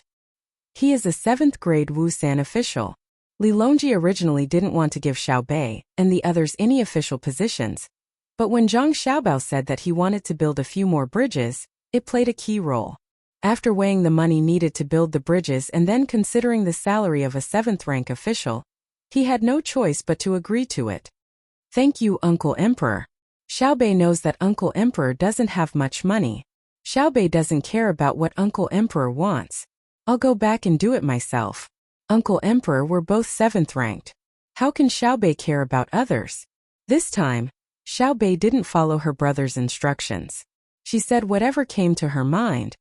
He is a 7th grade Wusan official." Li Longji originally didn't want to give Xiao Bei and the others any official positions, but when Zhang Xiaobao said that he wanted to build a few more bridges, it played a key role. After weighing the money needed to build the bridges and then considering the salary of a 7th rank official, he had no choice but to agree to it. "Thank you, Uncle Emperor." Xiao Bei knows that Uncle Emperor doesn't have much money. Xiao Bei doesn't care about what Uncle Emperor wants. "I'll go back and do it myself. Uncle Emperor, we're both 7th ranked. How can Xiao Bei care about others?" This time, Xiao Bei didn't follow her brother's instructions. She said whatever came to her mind.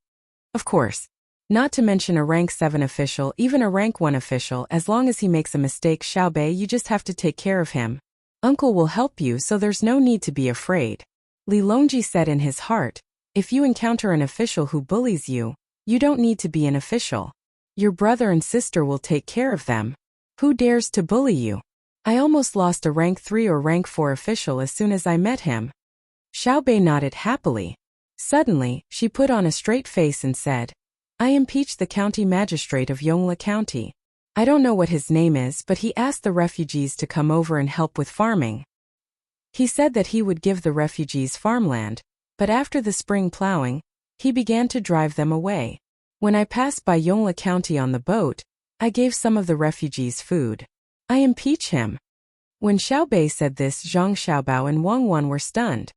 Of course, not to mention a rank 7 official, even a rank 1 official, as long as he makes a mistake, Xiao Bei, you just have to take care of him. Uncle will help you, so there's no need to be afraid. Li Longji said in his heart, if you encounter an official who bullies you, you don't need to be an official. Your brother and sister will take care of them. Who dares to bully you? I almost lost a rank 3 or rank 4 official as soon as I met him. Xiao Bei nodded happily. Suddenly, she put on a straight face and said, I impeached the county magistrate of Yongla County. I don't know what his name is, but he asked the refugees to come over and help with farming. He said that he would give the refugees farmland, but after the spring plowing, he began to drive them away. When I passed by Yongla County on the boat, I gave some of the refugees food. I impeach him. When Xiao Bei said this, Zhang Xiaobao and Wang Wan were stunned.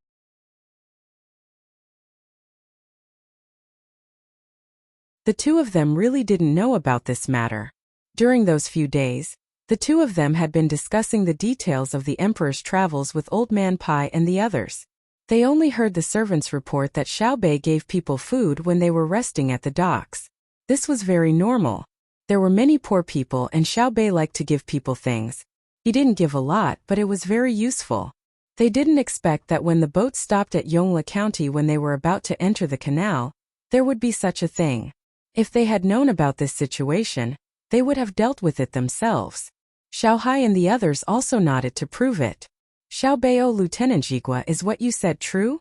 The two of them really didn't know about this matter. During those few days, the two of them had been discussing the details of the emperor's travels with Old Man Pai and the others. They only heard the servants report that Xiao Bei gave people food when they were resting at the docks. This was very normal. There were many poor people and Xiao Bei liked to give people things. He didn't give a lot, but it was very useful. They didn't expect that when the boat stopped at Yongla County when they were about to enter the canal, there would be such a thing. If they had known about this situation, they would have dealt with it themselves. Xiao Hai and the others also nodded to prove it. Xiao Bei, oh Lieutenant Jigua, is what you said true?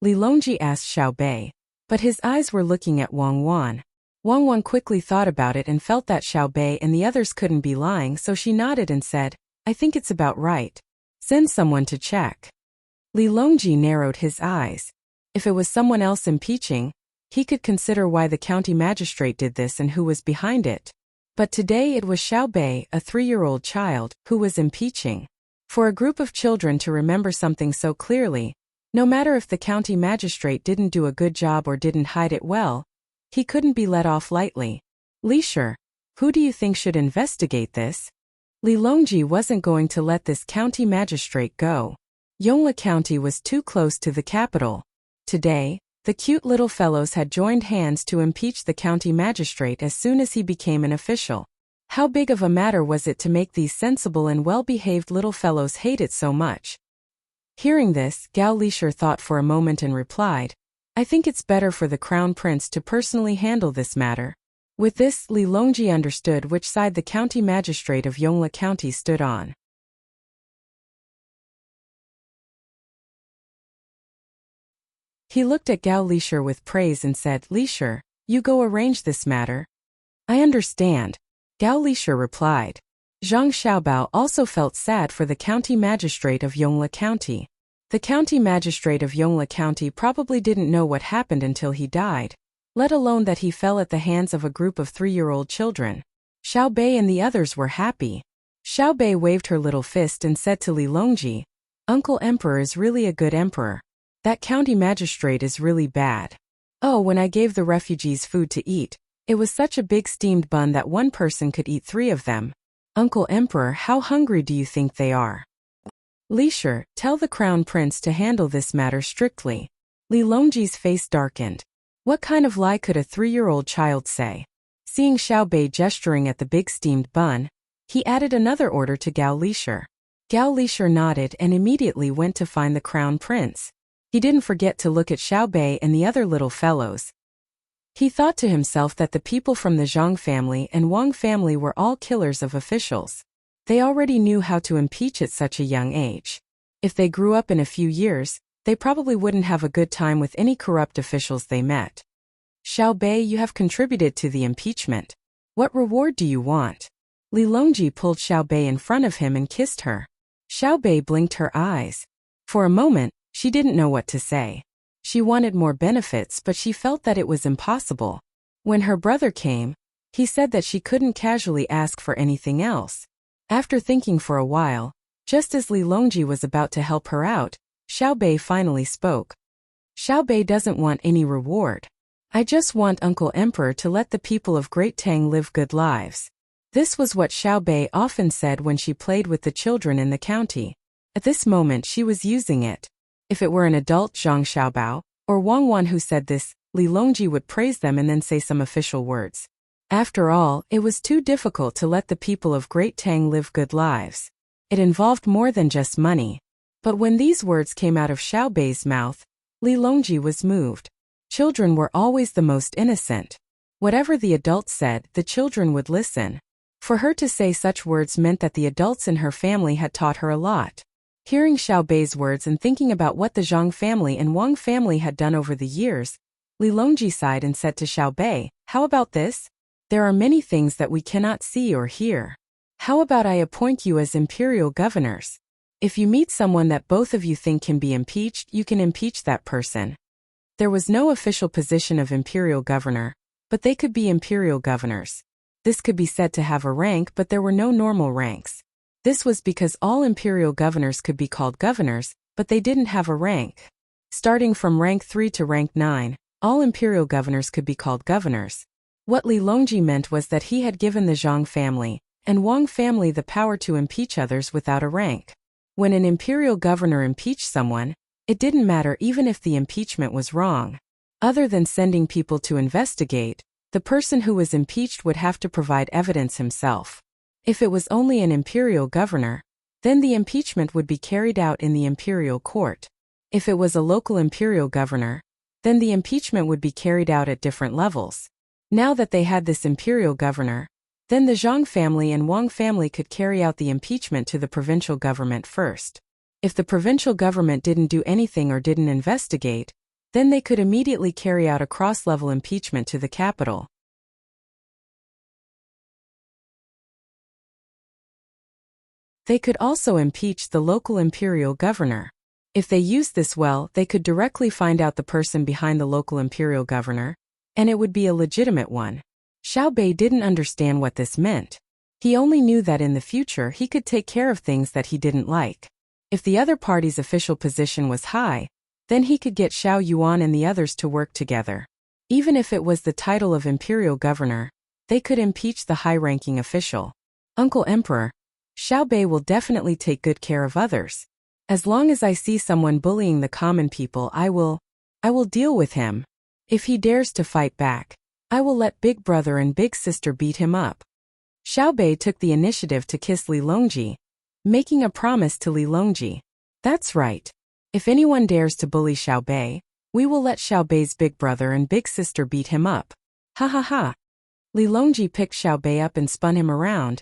Li Longji asked Xiao Bei, but his eyes were looking at Wang Wan. Wang Wan quickly thought about it and felt that Xiao Bei and the others couldn't be lying, so she nodded and said, I think it's about right. Send someone to check. Li Longji narrowed his eyes. If it was someone else impeaching, he could consider why the county magistrate did this and who was behind it. But today it was Xiao Bei, a 3-year-old child, who was impeaching. For a group of children to remember something so clearly, no matter if the county magistrate didn't do a good job or didn't hide it well, he couldn't be let off lightly. Lishir, who do you think should investigate this? Li Longji wasn't going to let this county magistrate go. Yongla County was too close to the capital. Today, the cute little fellows had joined hands to impeach the county magistrate as soon as he became an official. How big of a matter was it to make these sensible and well-behaved little fellows hate it so much? Hearing this, Gao Lishir thought for a moment and replied, I think it's better for the crown prince to personally handle this matter. With this, Li Longji understood which side the county magistrate of Yongla County stood on. He looked at Gao Lishir with praise and said, Lishir, You go arrange this matter. I understand, Gao Lisha replied. Zhang Xiaobao also felt sad for the county magistrate of Yongla County. The county magistrate of Yongla County probably didn't know what happened until he died, let alone that he fell at the hands of a group of 3-year-old children. Xiao Bei and the others were happy. Xiao Bei waved her little fist and said to Li Longji, Uncle Emperor is really a good emperor. That county magistrate is really bad. Oh, when I gave the refugees food to eat, it was such a big steamed bun that one person could eat 3 of them. Uncle Emperor, how hungry do you think they are? Lisha, tell the crown prince to handle this matter strictly. Li Longji's face darkened. What kind of lie could a 3-year-old child say? Seeing Xiao Bei gesturing at the big steamed bun, he added another order to Gao Lisha. Gao Lisha nodded and immediately went to find the crown prince. He didn't forget to look at Xiao Bei and the other little fellows. He thought to himself that the people from the Zhang family and Wang family were all killers of officials. They already knew how to impeach at such a young age. If they grew up in a few years, they probably wouldn't have a good time with any corrupt officials they met. Xiao Bei, you have contributed to the impeachment. What reward do you want? Li Longji pulled Xiao Bei in front of him and kissed her. Xiao Bei blinked her eyes. For a moment, she didn't know what to say. She wanted more benefits, but she felt that it was impossible. When her brother came, he said that she couldn't casually ask for anything else. After thinking for a while, just as Li Longji was about to help her out, Xiao Bei finally spoke. Xiao Bei doesn't want any reward. I just want Uncle Emperor to let the people of Great Tang live good lives. This was what Xiao Bei often said when she played with the children in the county. At this moment she was using it. If it were an adult Zhang Xiaobao, or Wang Wan who said this, Li Longji would praise them and then say some official words. After all, it was too difficult to let the people of Great Tang live good lives. It involved more than just money. But when these words came out of Xiao Bei's mouth, Li Longji was moved. Children were always the most innocent. Whatever the adults said, the children would listen. For her to say such words meant that the adults in her family had taught her a lot. Hearing Xiao Bei's words and thinking about what the Zhang family and Wang family had done over the years, Li Longji sighed and said to Xiao Bei, how about this? There are many things that we cannot see or hear. How about I appoint you as imperial governors? If you meet someone that both of you think can be impeached, you can impeach that person. There was no official position of imperial governor, but they could be imperial governors. This could be said to have a rank, but there were no normal ranks. This was because all imperial governors could be called governors, but they didn't have a rank. Starting from rank 3 to rank 9, all imperial governors could be called governors. What Li Longji meant was that he had given the Zhang family and Wang family the power to impeach others without a rank. When an imperial governor impeached someone, it didn't matter even if the impeachment was wrong. Other than sending people to investigate, the person who was impeached would have to provide evidence himself. If it was only an imperial governor, then the impeachment would be carried out in the imperial court. If it was a local imperial governor, then the impeachment would be carried out at different levels. Now that they had this imperial governor, then the Zhang family and Wang family could carry out the impeachment to the provincial government first. If the provincial government didn't do anything or didn't investigate, then they could immediately carry out a cross-level impeachment to the capital. They could also impeach the local imperial governor. If they used this well, they could directly find out the person behind the local imperial governor, and it would be a legitimate one. Xiao Bei didn't understand what this meant. He only knew that in the future he could take care of things that he didn't like. If the other party's official position was high, then he could get Xiao Yuan and the others to work together. Even if it was the title of imperial governor, they could impeach the high-ranking official. Uncle Emperor, Xiao Bei will definitely take good care of others. As long as I see someone bullying the common people, I will deal with him. If he dares to fight back, I will let big brother and big sister beat him up. Xiao Bei took the initiative to kiss Li Longji, making a promise to Li Longji. That's right. If anyone dares to bully Xiao Bei, we will let Xiao Bei's big brother and big sister beat him up. Ha ha ha. Li Longji picked Xiao Bei up and spun him around,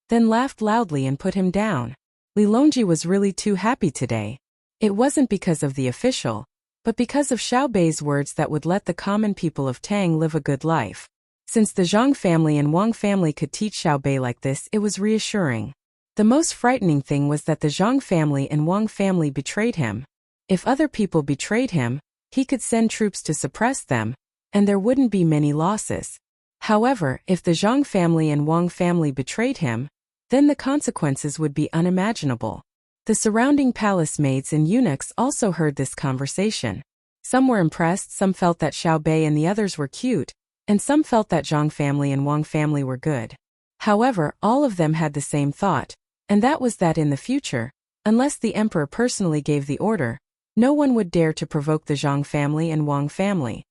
then laughed loudly and put him down. Li Longji was really too happy today. It wasn't because of the official, but because of Xiao Bei's words that would let the common people of Tang live a good life. Since the Zhang family and Wang family could teach Xiao Bei like this, it was reassuring. The most frightening thing was that the Zhang family and Wang family betrayed him. If other people betrayed him, he could send troops to suppress them, and there wouldn't be many losses. However, if the Zhang family and Wang family betrayed him, then the consequences would be unimaginable. The surrounding palace maids and eunuchs also heard this conversation. Some were impressed, some felt that Xiao Bei and the others were cute, and some felt that Zhang family and Wang family were good. However, all of them had the same thought, and that was that in the future, unless the emperor personally gave the order, no one would dare to provoke the Zhang family and Wang family.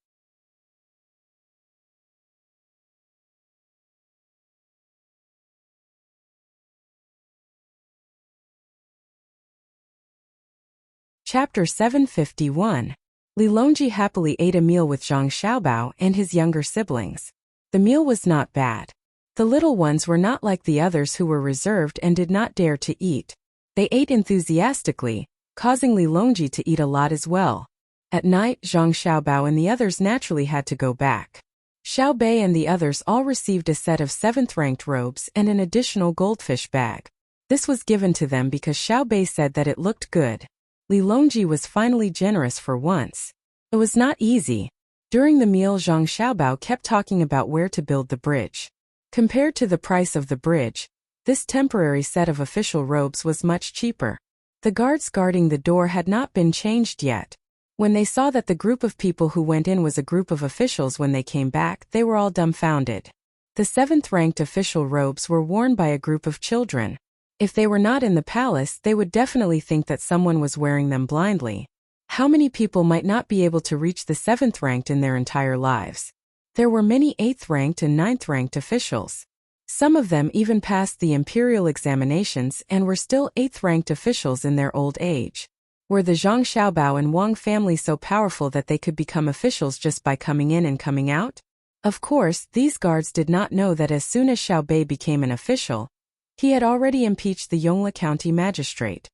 Chapter 751. Li Longji happily ate a meal with Zhang Xiaobao and his younger siblings. The meal was not bad. The little ones were not like the others who were reserved and did not dare to eat. They ate enthusiastically, causing Li Longji to eat a lot as well. At night, Zhang Xiaobao and the others naturally had to go back. Xiao Bei and the others all received a set of 7th-ranked robes and an additional goldfish bag. This was given to them because Xiao Bei said that it looked good. Li Longji was finally generous for once. It was not easy. During the meal, Zhang Xiaobao kept talking about where to build the bridge. Compared to the price of the bridge, this temporary set of official robes was much cheaper. The guards guarding the door had not been changed yet. When they saw that the group of people who went in was a group of officials when they came back, they were all dumbfounded. The 7th-ranked official robes were worn by a group of children. If they were not in the palace, they would definitely think that someone was wearing them blindly. How many people might not be able to reach the 7th-ranked in their entire lives? There were many 8th-ranked and 9th-ranked officials. Some of them even passed the imperial examinations and were still 8th-ranked officials in their old age. Were the Zhang Xiaobao and Wang family so powerful that they could become officials just by coming in and coming out? Of course, these guards did not know that as soon as Xiao Bei became an official, he had already impeached the Yongla County magistrate.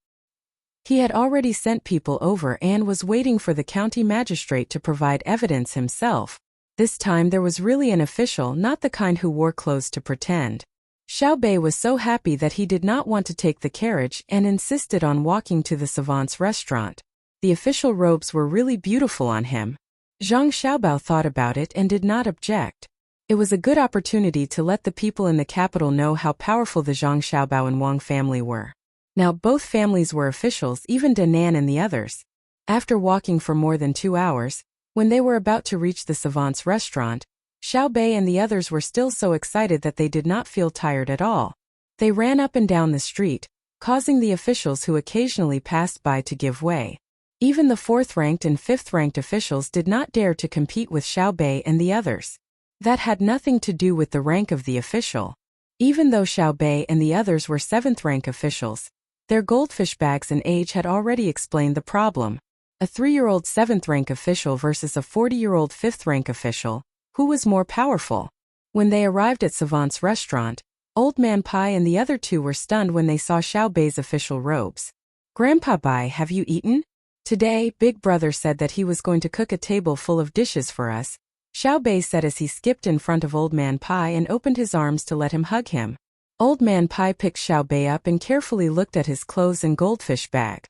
He had already sent people over and was waiting for the county magistrate to provide evidence himself. This time there was really an official, not the kind who wore clothes to pretend. Xiao Bei was so happy that he did not want to take the carriage and insisted on walking to the savant's restaurant. The official robes were really beautiful on him. Zhang Xiaobao thought about it and did not object. It was a good opportunity to let the people in the capital know how powerful the Zhang Xiaobao and Wang family were. Now both families were officials, even Danan and the others. After walking for more than 2 hours, when they were about to reach the savant's restaurant, Xiao Bei and the others were still so excited that they did not feel tired at all. They ran up and down the street, causing the officials who occasionally passed by to give way. Even the 4th-ranked and 5th-ranked officials did not dare to compete with Xiao Bei and the others. That had nothing to do with the rank of the official. Even though Xiao Bei and the others were 7th-rank officials, their goldfish bags and age had already explained the problem. A 3-year-old 7th-rank official versus a 40-year-old 5th-rank official, who was more powerful? When they arrived at Savant's restaurant, Old Man Pai and the other two were stunned when they saw Xiao Bei's official robes. "Grandpa Bai, have you eaten? Today, Big Brother said that he was going to cook a table full of dishes for us," Xiao Bei said as he skipped in front of Old Man Pai and opened his arms to let him hug him. Old Man Pai picked Xiao Bei up and carefully looked at his clothes and goldfish bag.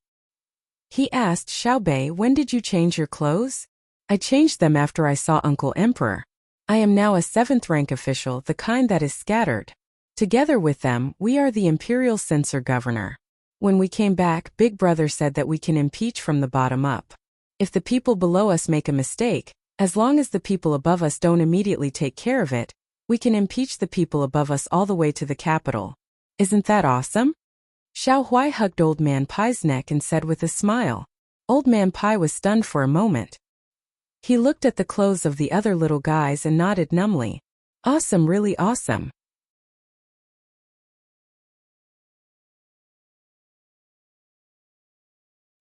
He asked, "Xiao Bei, when did you change your clothes?" "I changed them after I saw Uncle Emperor. I am now a 7th-rank official, the kind that is scattered. Together with them, we are the Imperial Censor Governor. When we came back, Big Brother said that we can impeach from the bottom up. If the people below us make a mistake, as long as the people above us don't immediately take care of it, we can impeach the people above us all the way to the capital. Isn't that awesome?" Xiao Huai hugged Old Man Pai's neck and said with a smile. Old Man Pai was stunned for a moment. He looked at the clothes of the other little guys and nodded numbly. Awesome, really awesome.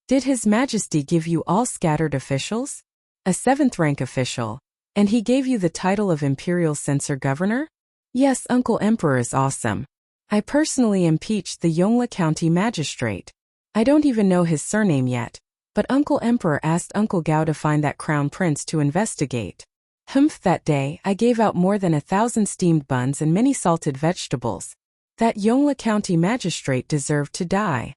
Did His Majesty give you all scattered officials? A 7th-rank official, and he gave you the title of Imperial Censor Governor? Yes, Uncle Emperor is awesome. I personally impeached the Yongla County magistrate. I don't even know his surname yet, But Uncle Emperor asked Uncle Gao to find that crown prince to investigate. Humph, that day I gave out more than 1,000 steamed buns and many salted vegetables. That Yongla County magistrate deserved to die.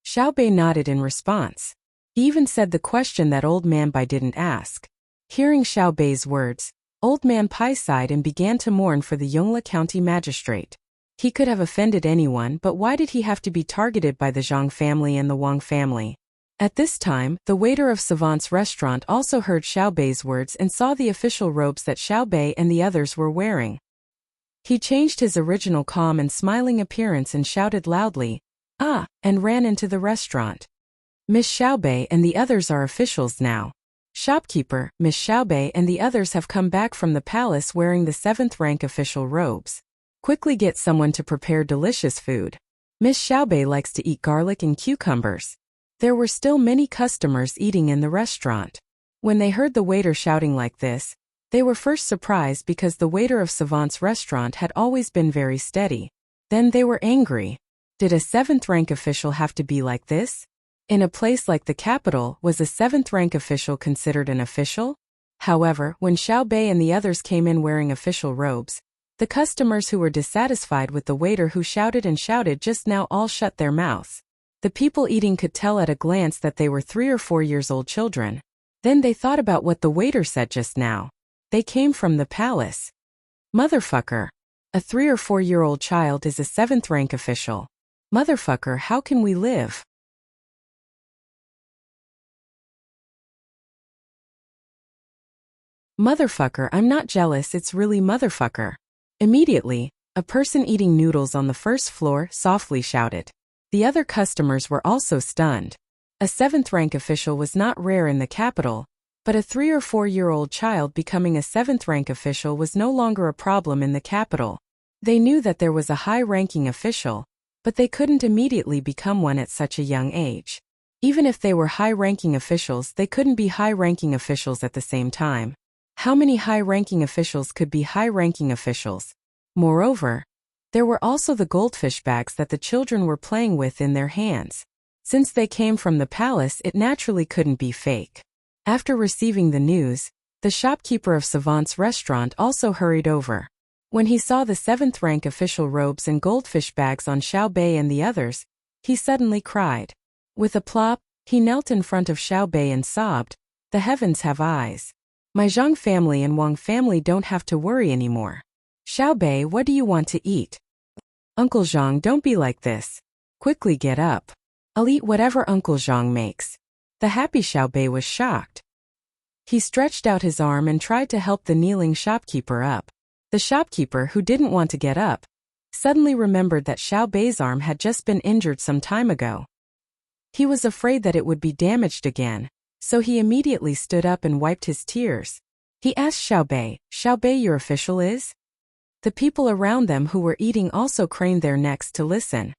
Xiao Bei nodded in response. He even said the question that Old Man Bai didn't ask. Hearing Xiao Bei's words, Old Man Pai sighed and began to mourn for the Yongla County magistrate. He could have offended anyone, but why did he have to be targeted by the Zhang family and the Wang family? At this time, the waiter of Savant's restaurant also heard Xiao Bei's words and saw the official robes that Xiao Bei and the others were wearing. He changed his original calm and smiling appearance and shouted loudly, "Ah!" and ran into the restaurant. "Miss Xiao Bei and the others are officials now. Shopkeeper, Miss Xiao Bei and the others have come back from the palace wearing the 7th rank official robes. Quickly get someone to prepare delicious food. Miss Xiao Bei likes to eat garlic and cucumbers." There were still many customers eating in the restaurant. When they heard the waiter shouting like this, they were first surprised because the waiter of Savant's restaurant had always been very steady. Then they were angry. Did a 7th rank official have to be like this? In a place like the capital, was a 7th rank official considered an official? However, when Xiao Bei and the others came in wearing official robes, the customers who were dissatisfied with the waiter who shouted and shouted just now all shut their mouths. The people eating could tell at a glance that they were 3 or 4 years old children. Then they thought about what the waiter said just now. They came from the palace. Motherfucker. A 3 or 4-year-old child is a 7th rank official. Motherfucker, how can we live? Motherfucker, I'm not jealous, it's really motherfucker. Immediately, a person eating noodles on the first floor softly shouted. The other customers were also stunned. A 7th rank official was not rare in the capital, but a 3 or 4-year-old child becoming a 7th rank official was no longer a problem in the capital. They knew that there was a high-ranking official, but they couldn't immediately become one at such a young age. Even if they were high-ranking officials, they couldn't be high-ranking officials at the same time. How many high-ranking officials could be high-ranking officials? Moreover, there were also the goldfish bags that the children were playing with in their hands. Since they came from the palace, it naturally couldn't be fake. After receiving the news, the shopkeeper of Savant's restaurant also hurried over. When he saw the 7th rank official robes and goldfish bags on Xiao Bei and the others, he suddenly cried. With a plop, he knelt in front of Xiao Bei and sobbed, "The heavens have eyes. My Zhang family and Wang family don't have to worry anymore. Xiao Bei, what do you want to eat?" "Uncle Zhang, don't be like this. Quickly get up. I'll eat whatever Uncle Zhang makes." The happy Xiao Bei was shocked. He stretched out his arm and tried to help the kneeling shopkeeper up. The shopkeeper, who didn't want to get up, suddenly remembered that Xiao Bei's arm had just been injured some time ago. He was afraid that it would be damaged again, so he immediately stood up and wiped his tears. He asked Xiao Bei, your official is?" The people around them who were eating also craned their necks to listen.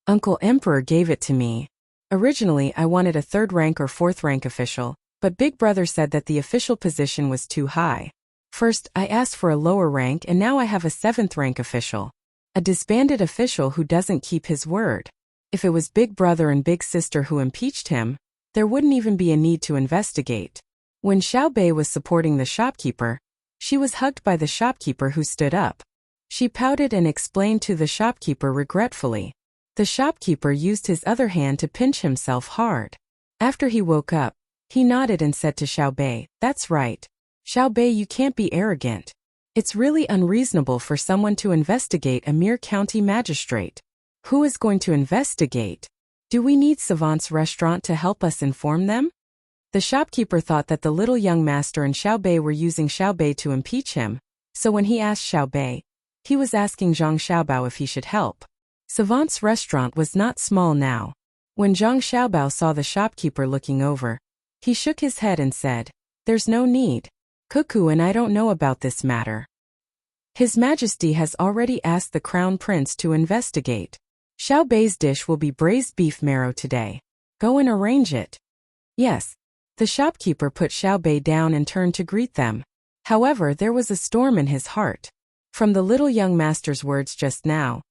"Uncle Emperor gave it to me. Originally I wanted a 3rd rank or 4th rank official, but Big Brother said that the official position was too high. First, I asked for a lower rank and now I have a 7th rank official. A disbanded official who doesn't keep his word. If it was Big Brother and Big Sister who impeached him, there wouldn't even be a need to investigate." When Xiao Bei was supporting the shopkeeper, she was hugged by the shopkeeper who stood up. She pouted and explained to the shopkeeper regretfully. The shopkeeper used his other hand to pinch himself hard. After he woke up, he nodded and said to Xiao Bei, "That's right. Xiao Bei, you can't be arrogant. It's really unreasonable for someone to investigate a mere county magistrate. Who is going to investigate? Do we need Savant's restaurant to help us inform them?" The shopkeeper thought that the little young master and Xiao Bei were using Xiao Bei to impeach him, so when he asked Xiao Bei, he was asking Zhang Xiaobao if he should help. Savant's restaurant was not small now. When Zhang Xiaobao saw the shopkeeper looking over, he shook his head and said, "There's no need. Cuckoo and I don't know about this matter. His Majesty has already asked the Crown Prince to investigate. Xiao Bei's dish will be braised beef marrow today. Go and arrange it." "Yes." The shopkeeper put Xiao Bei down and turned to greet them. However, there was a storm in his heart. From the little young master's words just now,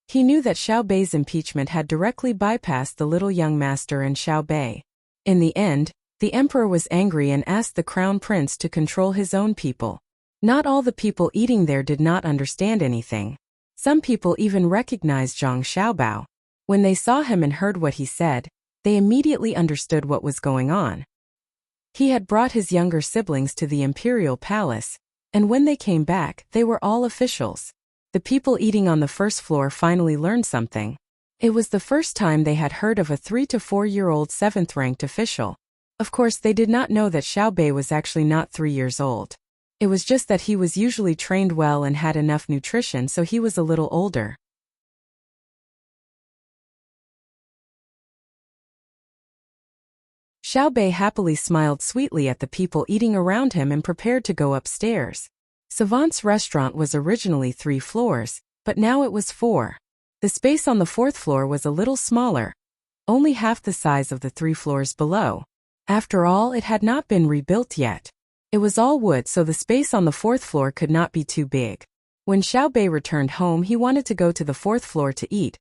he knew that Xiao Bei's impeachment had directly bypassed the little young master and Xiao Bei. In the end, the emperor was angry and asked the crown prince to control his own people. Not all the people eating there did not understand anything. Some people even recognized Zhang Xiaobao. When they saw him and heard what he said, they immediately understood what was going on. He had brought his younger siblings to the imperial palace, and when they came back, they were all officials. The people eating on the first floor finally learned something. It was the first time they had heard of a 3 to 4-year-old 7th-ranked official. Of course, they did not know that Xiao Bei was actually not 3 years old. It was just that he was usually trained well and had enough nutrition, so he was a little older. Xiao Bei happily smiled sweetly at the people eating around him and prepared to go upstairs. Savant's restaurant was originally 3 floors, but now it was 4. The space on the 4th floor was a little smaller, only half the size of the 3 floors below. After all, it had not been rebuilt yet. It was all wood, so the space on the 4th floor could not be too big. When Xiao Bei returned home, he wanted to go to the 4th floor to eat,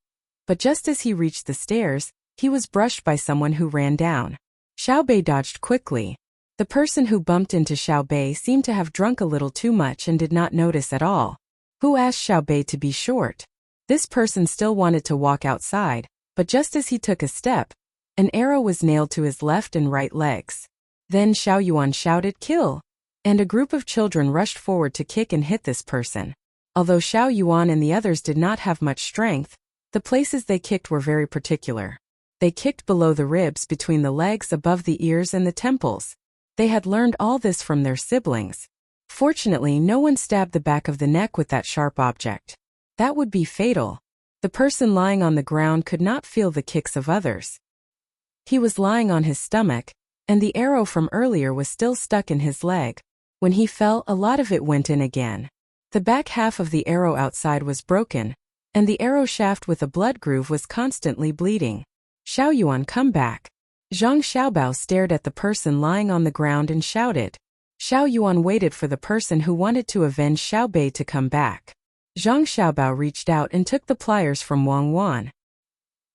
but just as he reached the stairs, he was brushed by someone who ran down. Xiao Bei dodged quickly. The person who bumped into Xiao Bei seemed to have drunk a little too much and did not notice at all. Who asked Xiao Bei to be short? This person still wanted to walk outside, but just as he took a step, an arrow was nailed to his left and right legs. Then Xiao Yuan shouted, "Kill!" And a group of children rushed forward to kick and hit this person. Although Xiao Yuan and the others did not have much strength, the places they kicked were very particular. They kicked below the ribs, between the legs, above the ears and the temples. They had learned all this from their siblings. Fortunately, no one stabbed the back of the neck with that sharp object. That would be fatal. The person lying on the ground could not feel the kicks of others. He was lying on his stomach, and the arrow from earlier was still stuck in his leg. When he fell, a lot of it went in again. The back half of the arrow outside was broken, and the arrow shaft with a blood groove was constantly bleeding. "Xiao Yuan, come back." Zhang Xiaobao stared at the person lying on the ground and shouted. Xiao Yuan waited for the person who wanted to avenge Xiao Bei to come back. Zhang Xiaobao reached out and took the pliers from Wang Wan.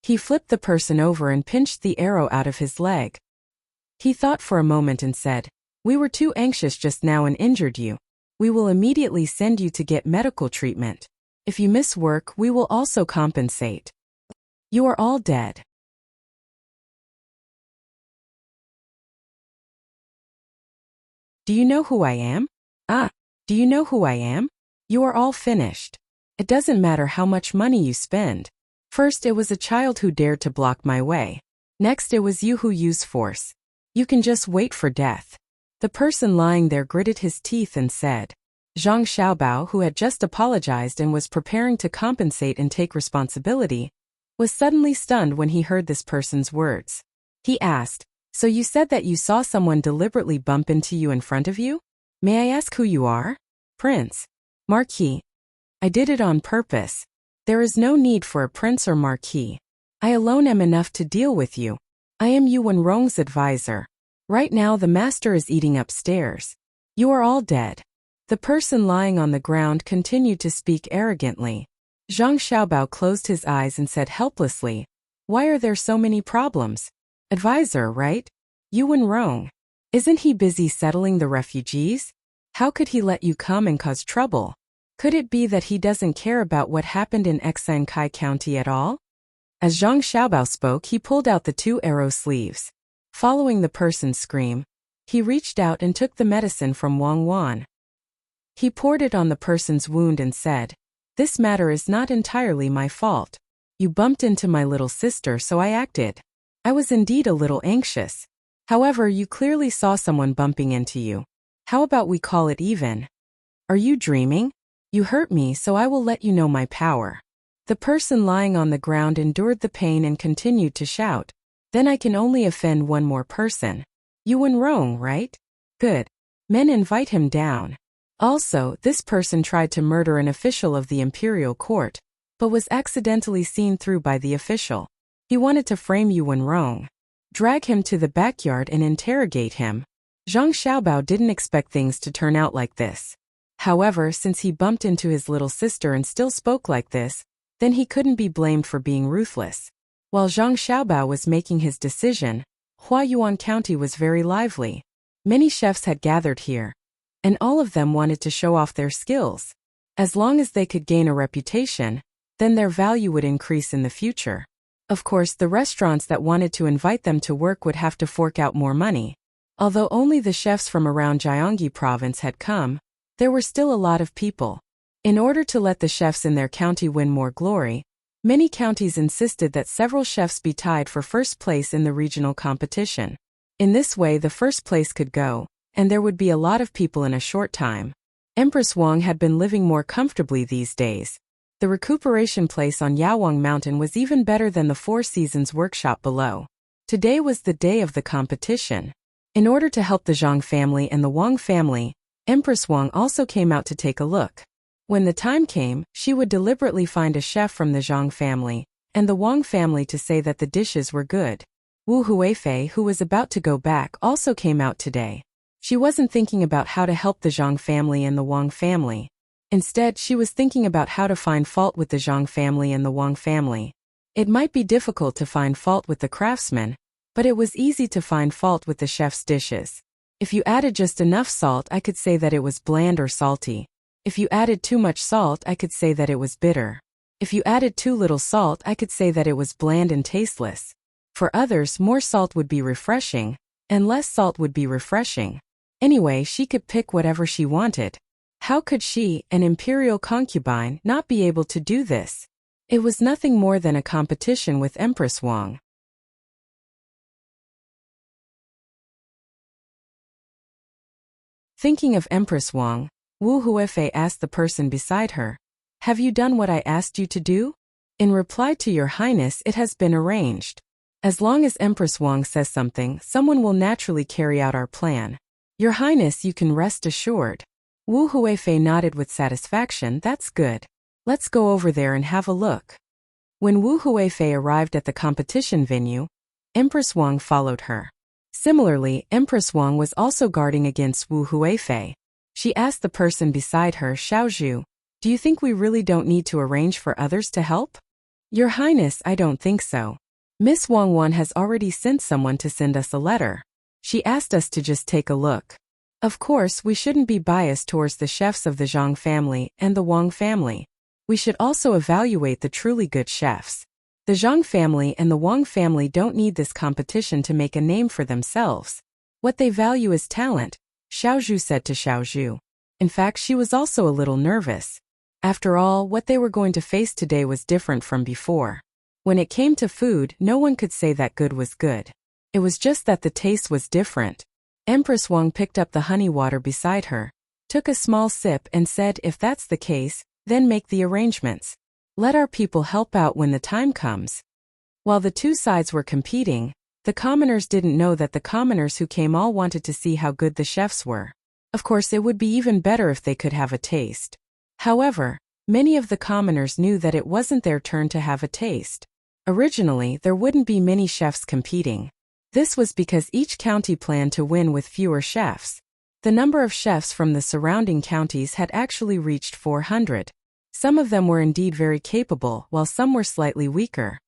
He flipped the person over and pinched the arrow out of his leg. He thought for a moment and said, "We were too anxious just now and injured you. We will immediately send you to get medical treatment. If you miss work, we will also compensate. You are all dead." "Do you know who I am? Do you know who I am? You are all finished. It doesn't matter how much money you spend. First, it was a child who dared to block my way. Next, it was you who used force. You can just wait for death." The person lying there gritted his teeth and said. Zhang Xiaobao, who had just apologized and was preparing to compensate and take responsibility, was suddenly stunned when he heard this person's words. He asked, "So you said that you saw someone deliberately bump into you in front of you? May I ask who you are?" "Prince. Marquis. I did it on purpose. There is no need for a prince or marquis. I alone am enough to deal with you. I am Yu Wenrong's advisor. Right now the master is eating upstairs. You are all dead." The person lying on the ground continued to speak arrogantly. Zhang Xiaobao closed his eyes and said helplessly, "Why are there so many problems? Advisor, right? Yu Wenrong. Isn't he busy settling the refugees? How could he let you come and cause trouble? Could it be that he doesn't care about what happened in Xankai County at all?" As Zhang Xiaobao spoke, he pulled out the 2 arrow sleeves. Following the person's scream, he reached out and took the medicine from Wang Wan. He poured it on the person's wound and said, "This matter is not entirely my fault. You bumped into my little sister, so I acted. I was indeed a little anxious. However, you clearly saw someone bumping into you. How about we call it even? Are you dreaming? You hurt me, so I will let you know my power." The person lying on the ground endured the pain and continued to shout, "Then I can only offend one more person. Yu Wenrong, right? Good. Men, invite him down." Also, this person tried to murder an official of the imperial court, but was accidentally seen through by the official. He wanted to frame Yu Wenrong, drag him to the backyard and interrogate him. Zhang Xiaobao didn't expect things to turn out like this. However, since he bumped into his little sister and still spoke like this, then he couldn't be blamed for being ruthless. While Zhang Xiaobao was making his decision, Huayuan County was very lively. Many chefs had gathered here, and all of them wanted to show off their skills. As long as they could gain a reputation, then their value would increase in the future. Of course, the restaurants that wanted to invite them to work would have to fork out more money. Although only the chefs from around Gyeonggi province had come, there were still a lot of people. In order to let the chefs in their county win more glory, many counties insisted that several chefs be tied for first place in the regional competition. In this way, the first place could go, and there would be a lot of people in a short time. Empress Wang had been living more comfortably these days. The recuperation place on Yawang Mountain was even better than the Four Seasons workshop below. Today was the day of the competition. In order to help the Zhang family and the Wang family, Empress Wang also came out to take a look. When the time came, she would deliberately find a chef from the Zhang family and the Wang family to say that the dishes were good. Wu Huifei, who was about to go back, also came out today. She wasn't thinking about how to help the Zhang family and the Wang family. Instead, she was thinking about how to find fault with the Zhang family and the Wang family. It might be difficult to find fault with the craftsmen, but it was easy to find fault with the chef's dishes. If you added just enough salt, I could say that it was bland or salty. If you added too much salt, I could say that it was bitter. If you added too little salt, I could say that it was bland and tasteless. For others, more salt would be refreshing, and less salt would be refreshing. Anyway, she could pick whatever she wanted. How could she, an imperial concubine, not be able to do this? It was nothing more than a competition with Empress Wang. Thinking of Empress Wang, Wu Huifei asked the person beside her, "Have you done what I asked you to do?" In reply to Your Highness, it has been arranged. As long as Empress Wang says something, someone will naturally carry out our plan. Your Highness, you can rest assured. Wu Huifei nodded with satisfaction. That's good. Let's go over there and have a look. When Wu Huifei arrived at the competition venue, Empress Wang followed her. Similarly, Empress Wang was also guarding against Wu Huifei. She asked the person beside her, "Xiaozhu, do you think we really don't need to arrange for others to help?" Your Highness, I don't think so. Miss Wang Wan has already sent someone to send us a letter. She asked us to just take a look. Of course, we shouldn't be biased towards the chefs of the Zhang family and the Wang family. We should also evaluate the truly good chefs. The Zhang family and the Wang family don't need this competition to make a name for themselves. What they value is talent, Xiaozhu said to Xiaozhu. In fact, she was also a little nervous. After all, what they were going to face today was different from before. When it came to food, no one could say that good was good. It was just that the taste was different. Empress Wang picked up the honey water beside her, took a small sip and said, "If that's the case, then make the arrangements. Let our people help out when the time comes." While the two sides were competing, the commoners didn't know that the commoners who came all wanted to see how good the chefs were. Of course, it would be even better if they could have a taste. However, many of the commoners knew that it wasn't their turn to have a taste. Originally, there wouldn't be many chefs competing. This was because each county planned to win with fewer chefs. The number of chefs from the surrounding counties had actually reached 400. Some of them were indeed very capable, while some were slightly weaker.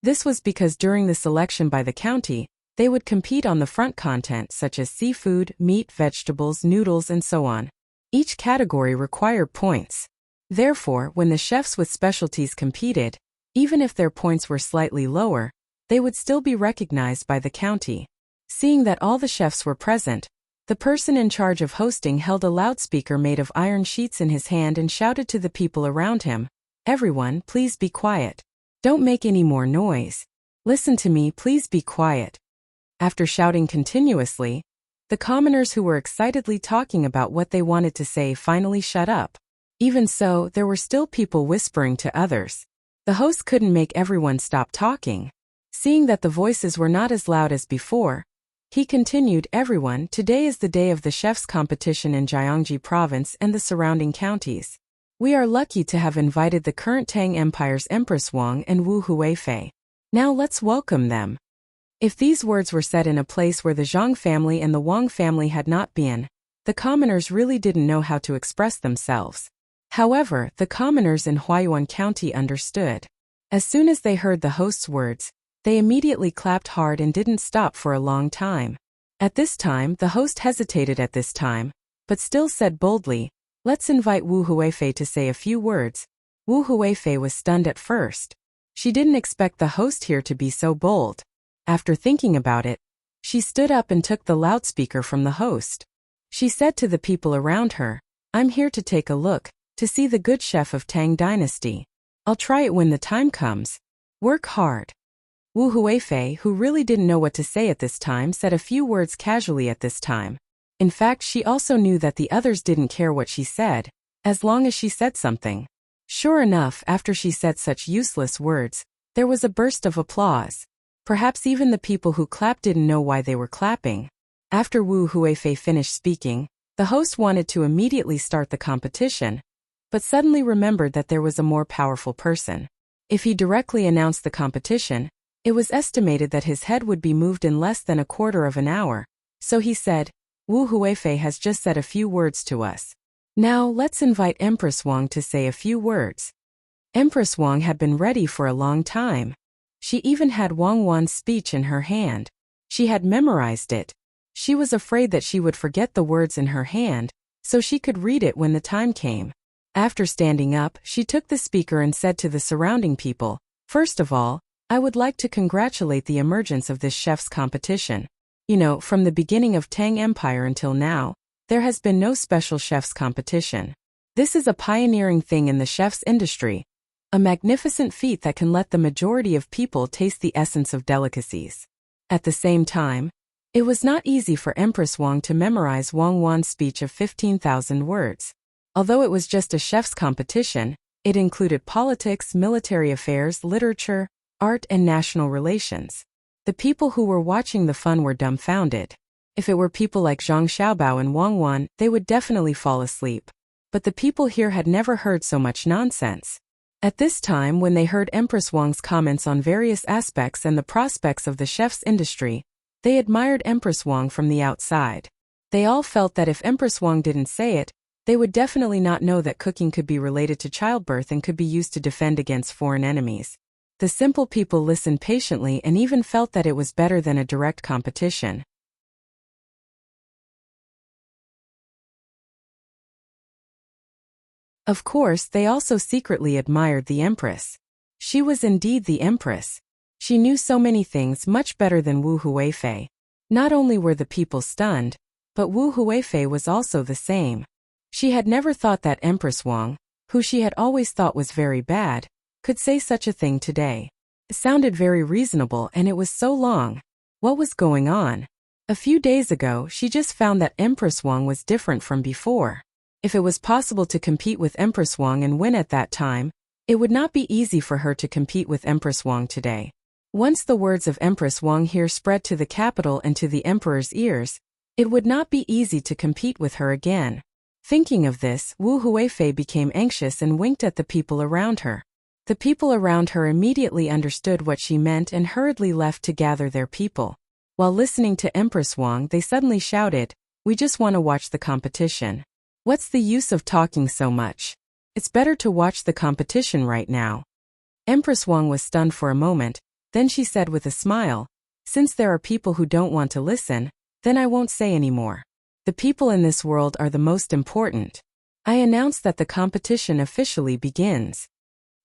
This was because during the selection by the county, they would compete on the front content such as seafood, meat, vegetables, noodles, and so on. Each category required points. Therefore, when the chefs with specialties competed, even if their points were slightly lower, they would still be recognized by the county. Seeing that all the chefs were present, the person in charge of hosting held a loudspeaker made of iron sheets in his hand and shouted to the people around him, "Everyone, please be quiet. Don't make any more noise. Listen to me, please be quiet." After shouting continuously, the commoners who were excitedly talking about what they wanted to say finally shut up. Even so, there were still people whispering to others. The host couldn't make everyone stop talking. Seeing that the voices were not as loud as before, he continued, "Everyone, today is the day of the chef's competition in Gyeonggi province and the surrounding counties. We are lucky to have invited the current Tang Empire's Empress Wang and Wu Huifei. Now let's welcome them." If these words were said in a place where the Zhang family and the Wang family had not been, the commoners really didn't know how to express themselves. However, the commoners in Huayuan County understood. As soon as they heard the host's words, they immediately clapped hard and didn't stop for a long time. At this time, the host hesitated at this time, but still said boldly, "Let's invite Wu Huifei to say a few words." Wu Huifei was stunned at first. She didn't expect the host here to be so bold. After thinking about it, she stood up and took the loudspeaker from the host. She said to the people around her, "I'm here to take a look, to see the good chef of Tang Dynasty. I'll try it when the time comes. Work hard." Wu Huifei, who really didn't know what to say at this time, said a few words casually at this time. In fact, she also knew that the others didn't care what she said, as long as she said something. Sure enough, after she said such useless words, there was a burst of applause. Perhaps even the people who clapped didn't know why they were clapping. After Wu Huifei finished speaking, the host wanted to immediately start the competition, but suddenly remembered that there was a more powerful person. If he directly announced the competition, it was estimated that his head would be moved in less than a quarter of an hour, so he said, "Wu Huifei has just said a few words to us. Now let's invite Empress Wang to say a few words." Empress Wang had been ready for a long time. She even had Wang Wan's speech in her hand. She had memorized it. She was afraid that she would forget the words in her hand, so she could read it when the time came. After standing up, she took the speaker and said to the surrounding people, "First of all, I would like to congratulate the emergence of this chef's competition. You know, from the beginning of Tang Empire until now, there has been no special chef's competition. This is a pioneering thing in the chef's industry, a magnificent feat that can let the majority of people taste the essence of delicacies." At the same time, it was not easy for Empress Wang to memorize Wang Wan's speech of 15,000 words. Although it was just a chef's competition, it included politics, military affairs, literature, art, and national relations. The people who were watching the fun were dumbfounded. If it were people like Zhang Xiaobao and Wang Wan, they would definitely fall asleep. But the people here had never heard so much nonsense. At this time, when they heard Empress Wang's comments on various aspects and the prospects of the chef's industry, they admired Empress Wang from the outside. They all felt that if Empress Wang didn't say it, they would definitely not know that cooking could be related to childbirth and could be used to defend against foreign enemies. The simple people listened patiently and even felt that it was better than a direct competition. Of course, they also secretly admired the Empress. She was indeed the Empress. She knew so many things much better than Wu Huifei. Not only were the people stunned, but Wu Huifei was also the same. She had never thought that Empress Wang, who she had always thought was very bad, could say such a thing today. It sounded very reasonable, and it was so long. What was going on? A few days ago, she just found that Empress Wang was different from before. If it was possible to compete with Empress Wang and win at that time, it would not be easy for her to compete with Empress Wang today. Once the words of Empress Wang here spread to the capital and to the emperor's ears, it would not be easy to compete with her again. Thinking of this, Wu Huifei became anxious and winked at the people around her. The people around her immediately understood what she meant and hurriedly left to gather their people. While listening to Empress Wang, they suddenly shouted, "We just want to watch the competition. What's the use of talking so much? It's better to watch the competition right now." Empress Wang was stunned for a moment, then she said with a smile, "Since there are people who don't want to listen, then I won't say any more. The people in this world are the most important. I announce that the competition officially begins."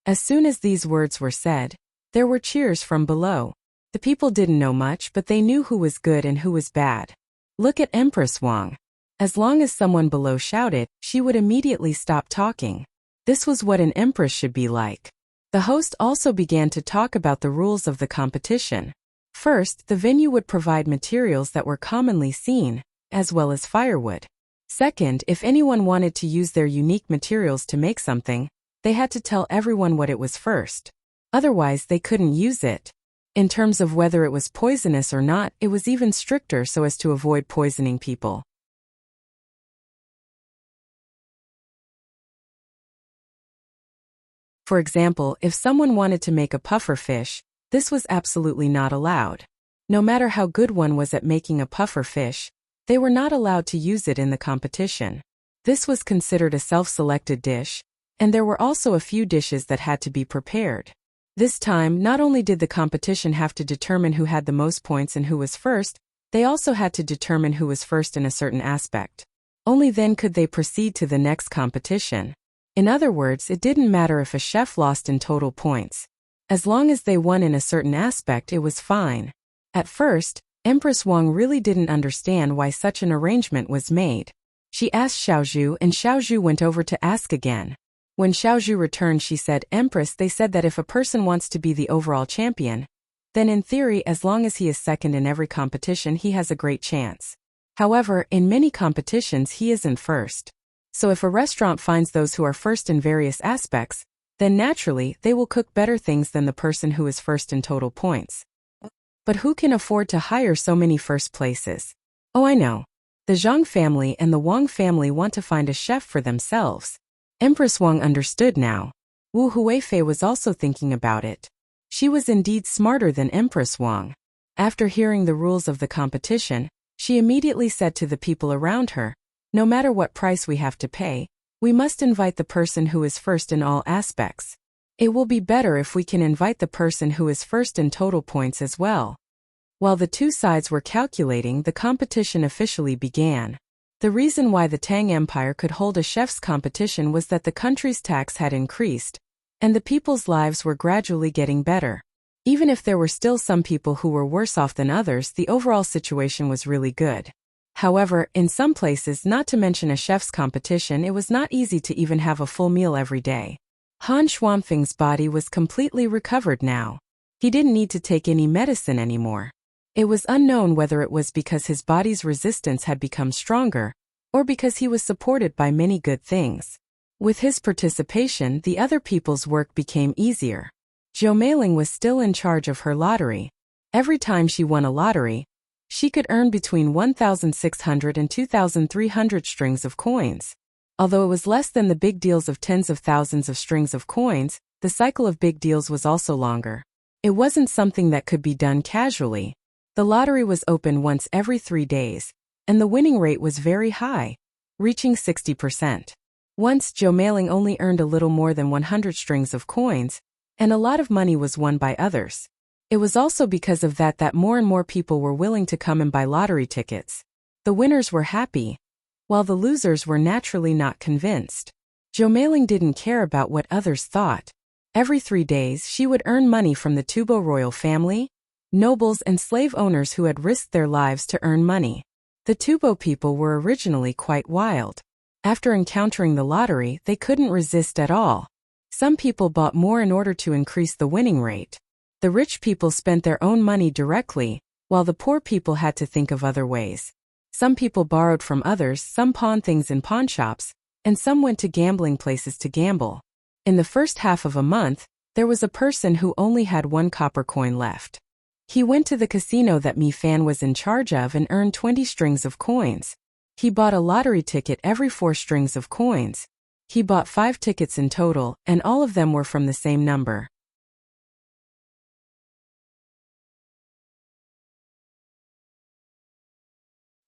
As soon as these words were said, there were cheers from below. The people didn't know much, but they knew who was good and who was bad. Look at Empress Wang. As long as someone below shouted, she would immediately stop talking. This was what an empress should be like. The host also began to talk about the rules of the competition. First, the venue would provide materials that were commonly seen, as well as firewood. Second, if anyone wanted to use their unique materials to make something, they had to tell everyone what it was first. Otherwise, they couldn't use it. In terms of whether it was poisonous or not, it was even stricter so as to avoid poisoning people. For example, if someone wanted to make a puffer fish, this was absolutely not allowed. No matter how good one was at making a puffer fish, they were not allowed to use it in the competition. This was considered a self-selected dish, and there were also a few dishes that had to be prepared. This time, not only did the competition have to determine who had the most points and who was first, they also had to determine who was first in a certain aspect. Only then could they proceed to the next competition. In other words, it didn't matter if a chef lost in total points. As long as they won in a certain aspect, it was fine. At first, Empress Wang really didn't understand why such an arrangement was made. She asked Xiaozhu, and Xiaozhu went over to ask again. When Xiaozhu returned, she said, "Empress, they said that if a person wants to be the overall champion, then in theory, as long as he is second in every competition, he has a great chance. However, in many competitions, he isn't first. So if a restaurant finds those who are first in various aspects, then naturally, they will cook better things than the person who is first in total points. But who can afford to hire so many first places? Oh, I know. The Zhang family and the Wang family want to find a chef for themselves." Empress Wang understood now. Wu Huifei was also thinking about it. She was indeed smarter than Empress Wang. After hearing the rules of the competition, she immediately said to the people around her, "No matter what price we have to pay, we must invite the person who is first in all aspects. It will be better if we can invite the person who is first in total points as well." While the two sides were calculating, the competition officially began. The reason why the Tang Empire could hold a chef's competition was that the country's tax had increased, and the people's lives were gradually getting better. Even if there were still some people who were worse off than others, the overall situation was really good. However, in some places, not to mention a chef's competition, it was not easy to even have a full meal every day. Han Xuanfeng's body was completely recovered now. He didn't need to take any medicine anymore. It was unknown whether it was because his body's resistance had become stronger, or because he was supported by many good things. With his participation, the other people's work became easier. Zhou Meiling was still in charge of her lottery. Every time she won a lottery, she could earn between 1,600 and 2,300 strings of coins. Although it was less than the big deals of tens of thousands of strings of coins, the cycle of big deals was also longer. It wasn't something that could be done casually. The lottery was open once every 3 days, and the winning rate was very high, reaching 60%. Once, Zhou Meiling only earned a little more than 100 strings of coins, and a lot of money was won by others. It was also because of that more and more people were willing to come and buy lottery tickets. The winners were happy, while the losers were naturally not convinced. Zhou Meiling didn't care about what others thought. Every 3 days, she would earn money from the Tubo royal family, nobles and slave owners who had risked their lives to earn money. The Tubo people were originally quite wild. After encountering the lottery, they couldn't resist at all. Some people bought more in order to increase the winning rate. The rich people spent their own money directly, while the poor people had to think of other ways. Some people borrowed from others, some pawned things in pawn shops, and some went to gambling places to gamble. In the first half of a month, there was a person who only had 1 copper coin left. He went to the casino that Mi Fan was in charge of and earned 20 strings of coins. He bought a lottery ticket every 4 strings of coins. He bought 5 tickets in total, and all of them were from the same number.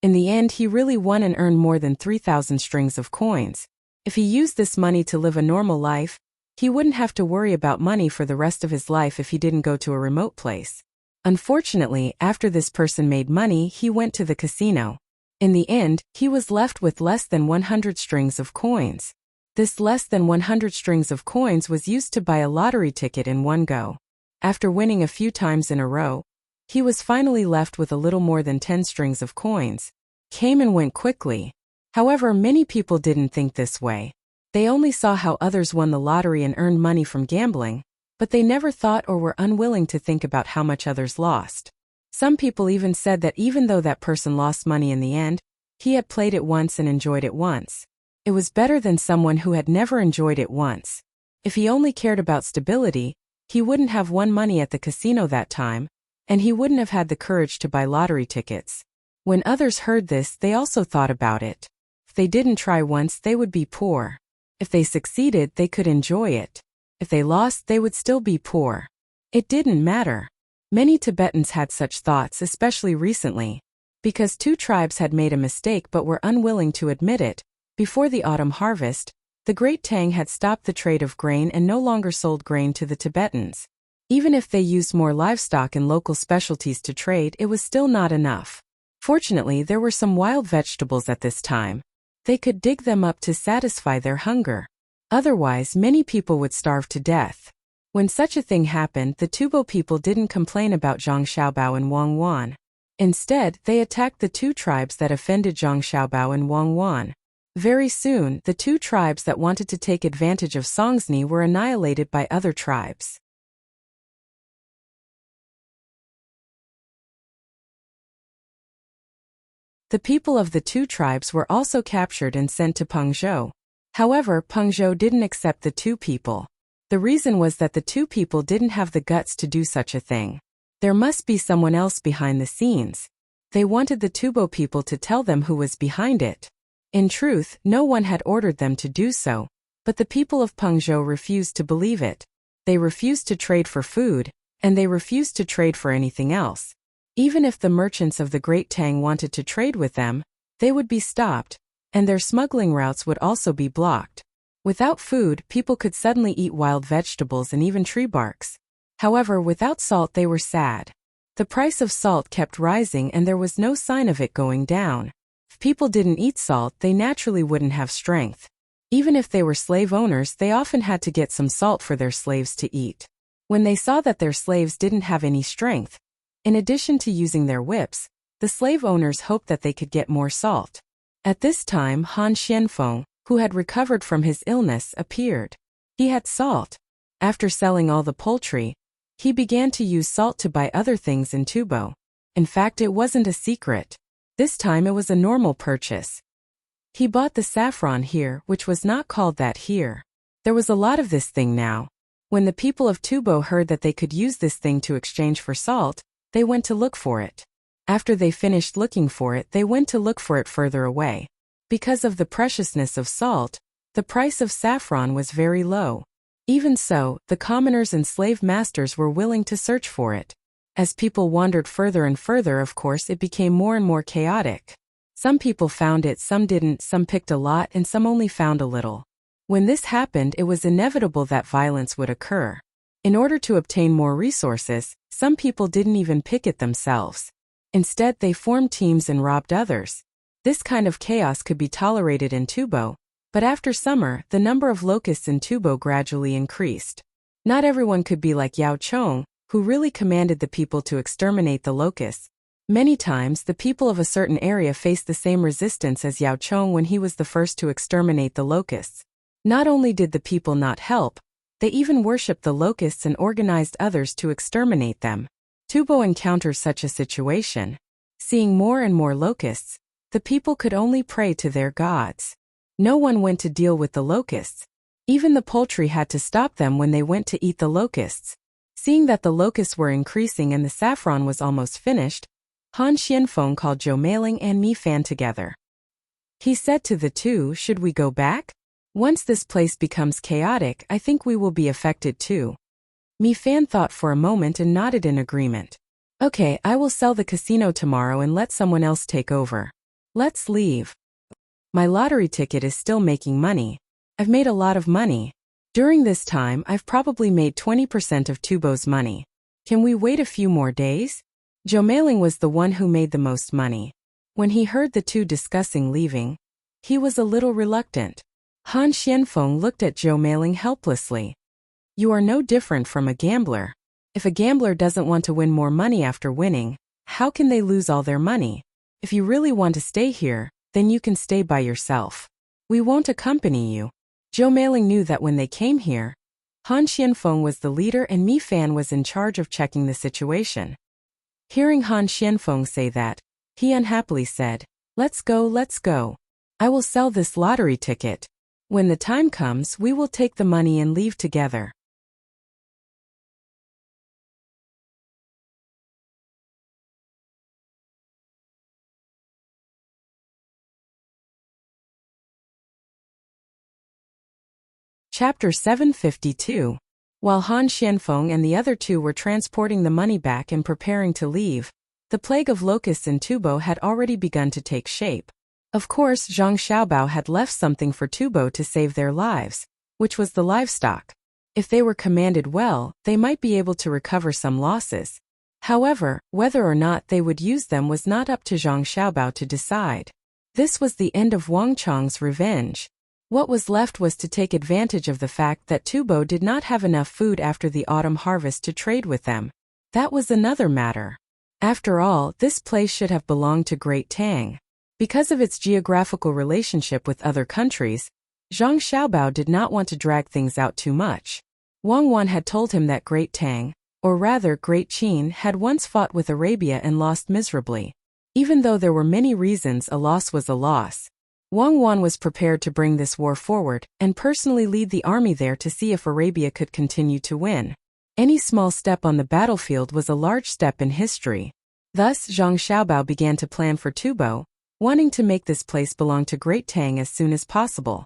In the end, he really won and earned more than 3,000 strings of coins. If he used this money to live a normal life, he wouldn't have to worry about money for the rest of his life if he didn't go to a remote place. Unfortunately, after this person made money, he went to the casino. In the end, he was left with less than 100 strings of coins. This less than 100 strings of coins was used to buy a lottery ticket in one go. After winning a few times in a row, he was finally left with a little more than 10 strings of coins. Came and went quickly. However, many people didn't think this way. They only saw how others won the lottery and earned money from gambling, but they never thought or were unwilling to think about how much others lost. Some people even said that even though that person lost money in the end, he had played it once and enjoyed it once. It was better than someone who had never enjoyed it once. If he only cared about stability, he wouldn't have won money at the casino that time, and he wouldn't have had the courage to buy lottery tickets. When others heard this, they also thought about it. If they didn't try once, they would be poor. If they succeeded, they could enjoy it. If they lost, they would still be poor. It didn't matter. Many Tibetans had such thoughts, especially recently. Because 2 tribes had made a mistake but were unwilling to admit it, before the autumn harvest, The Great Tang had stopped the trade of grain and no longer sold grain to the Tibetans. Even if they used more livestock and local specialties to trade, it was still not enough. Fortunately, there were some wild vegetables at this time. They could dig them up to satisfy their hunger. Otherwise, many people would starve to death. When such a thing happened, the Tubo people didn't complain about Zhang Xiaobao and Wang Wan. Instead, they attacked the two tribes that offended Zhang Xiaobao and Wang Wan. Very soon, the two tribes that wanted to take advantage of Songzni were annihilated by other tribes. The people of the two tribes were also captured and sent to Pengzhou. However, Pengzhou didn't accept the two people. The reason was that the two people didn't have the guts to do such a thing. There must be someone else behind the scenes. They wanted the Tubo people to tell them who was behind it. In truth, no one had ordered them to do so, but the people of Pengzhou refused to believe it. They refused to trade for food, and they refused to trade for anything else. Even if the merchants of the Great Tang wanted to trade with them, they would be stopped, and their smuggling routes would also be blocked. Without food, people could suddenly eat wild vegetables and even tree barks. However, without salt they were sad. The price of salt kept rising and there was no sign of it going down. If people didn't eat salt, they naturally wouldn't have strength. Even if they were slave owners, they often had to get some salt for their slaves to eat. When they saw that their slaves didn't have any strength, in addition to using their whips, the slave owners hoped that they could get more salt. At this time, Han Xianfeng, who had recovered from his illness, appeared. He had salt. After selling all the poultry, he began to use salt to buy other things in Tubo. In fact, it wasn't a secret. This time it was a normal purchase. He bought the saffron here, which was not called that here. There was a lot of this thing now. When the people of Tubo heard that they could use this thing to exchange for salt, they went to look for it. After they finished looking for it, they went to look for it further away. Because of the preciousness of salt, the price of saffron was very low. Even so, the commoners and slave masters were willing to search for it. As people wandered further and further, of course, it became more and more chaotic. Some people found it, some didn't, some picked a lot, and some only found a little. When this happened, it was inevitable that violence would occur. In order to obtain more resources, some people didn't even pick it themselves. Instead, they formed teams and robbed others. This kind of chaos could be tolerated in Tubo, but after summer, the number of locusts in Tubo gradually increased. Not everyone could be like Yao Chong, who really commanded the people to exterminate the locusts. Many times, the people of a certain area faced the same resistance as Yao Chong when he was the first to exterminate the locusts. Not only did the people not help, they even worshipped the locusts and organized others to exterminate them. Tubo encounters such a situation. Seeing more and more locusts, the people could only pray to their gods. No one went to deal with the locusts. Even the poultry had to stop them when they went to eat the locusts. Seeing that the locusts were increasing and the saffron was almost finished, Han Xianfeng called Zhou Meiling and Mi Fan together. He said to the two, "Should we go back? Once this place becomes chaotic, I think we will be affected too." Mi Fan thought for a moment and nodded in agreement. "Okay, I will sell the casino tomorrow and let someone else take over. Let's leave. My lottery ticket is still making money. I've made a lot of money. During this time, I've probably made 20% of Tubo's money. Can we wait a few more days?" Zhou Meiling was the one who made the most money. When he heard the two discussing leaving, he was a little reluctant. Han Xianfeng looked at Zhou Meiling helplessly. "You are no different from a gambler. If a gambler doesn't want to win more money after winning, how can they lose all their money? If you really want to stay here, then you can stay by yourself. We won't accompany you." Zhou Meiling knew that when they came here, Han Xianfeng was the leader and Mi Fan was in charge of checking the situation. Hearing Han Xianfeng say that, he unhappily said, let's go. I will sell this lottery ticket. When the time comes, we will take the money and leave together." Chapter 752. While Han Xianfeng and the other two were transporting the money back and preparing to leave, the plague of locusts in Tubo had already begun to take shape. Of course, Zhang Xiaobao had left something for Tubo to save their lives, which was the livestock. If they were commanded well, they might be able to recover some losses. However, whether or not they would use them was not up to Zhang Xiaobao to decide. This was the end of Wang Chang's revenge. What was left was to take advantage of the fact that Tubo did not have enough food after the autumn harvest to trade with them. That was another matter. After all, this place should have belonged to Great Tang. Because of its geographical relationship with other countries, Zhang Xiaobao did not want to drag things out too much. Wang Wan had told him that Great Tang, or rather Great Qin, had once fought with Arabia and lost miserably. Even though there were many reasons, a loss was a loss. Wang Wan was prepared to bring this war forward and personally lead the army there to see if Arabia could continue to win. Any small step on the battlefield was a large step in history. Thus, Zhang Xiaobao began to plan for Tubo, wanting to make this place belong to Great Tang as soon as possible.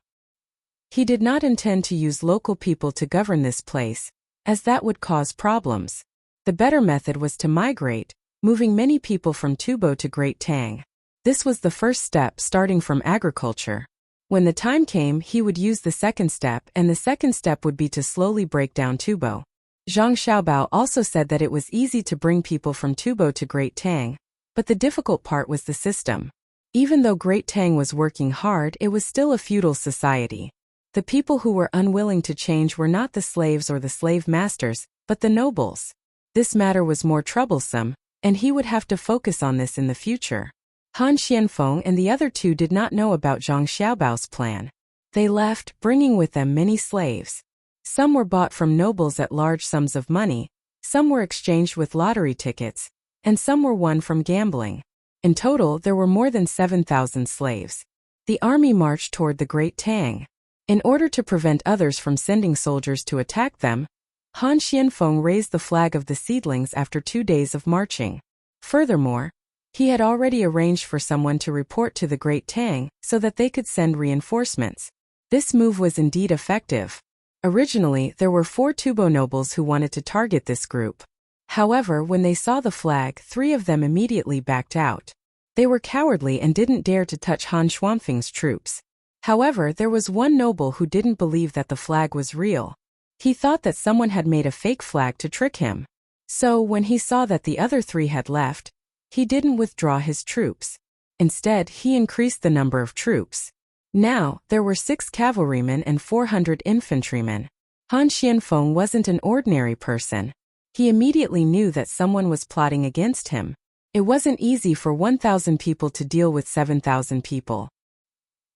He did not intend to use local people to govern this place, as that would cause problems. The better method was to migrate, moving many people from Tubo to Great Tang. This was the first step, starting from agriculture. When the time came, he would use the second step, and the second step would be to slowly break down Tubo. Zhang Xiaobao also said that it was easy to bring people from Tubo to Great Tang, but the difficult part was the system. Even though Great Tang was working hard, it was still a feudal society. The people who were unwilling to change were not the slaves or the slave masters, but the nobles. This matter was more troublesome, and he would have to focus on this in the future. Han Xianfeng and the other two did not know about Zhang Xiaobao's plan. They left, bringing with them many slaves. Some were bought from nobles at large sums of money, some were exchanged with lottery tickets, and some were won from gambling. In total, there were more than 7,000 slaves. The army marched toward the Great Tang. In order to prevent others from sending soldiers to attack them, Han Xianfeng raised the flag of the seedlings after 2 days of marching. Furthermore, he had already arranged for someone to report to the Great Tang so that they could send reinforcements. This move was indeed effective. Originally, there were 4 Tubo nobles who wanted to target this group. However, when they saw the flag, 3 of them immediately backed out. They were cowardly and didn't dare to touch Han Xuanfeng's troops. However, there was one noble who didn't believe that the flag was real. He thought that someone had made a fake flag to trick him. So, when he saw that the other 3 had left, he didn't withdraw his troops. Instead, he increased the number of troops. Now, there were 6 cavalrymen and 400 infantrymen. Han Xianfeng wasn't an ordinary person. He immediately knew that someone was plotting against him. It wasn't easy for 1,000 people to deal with 7,000 people.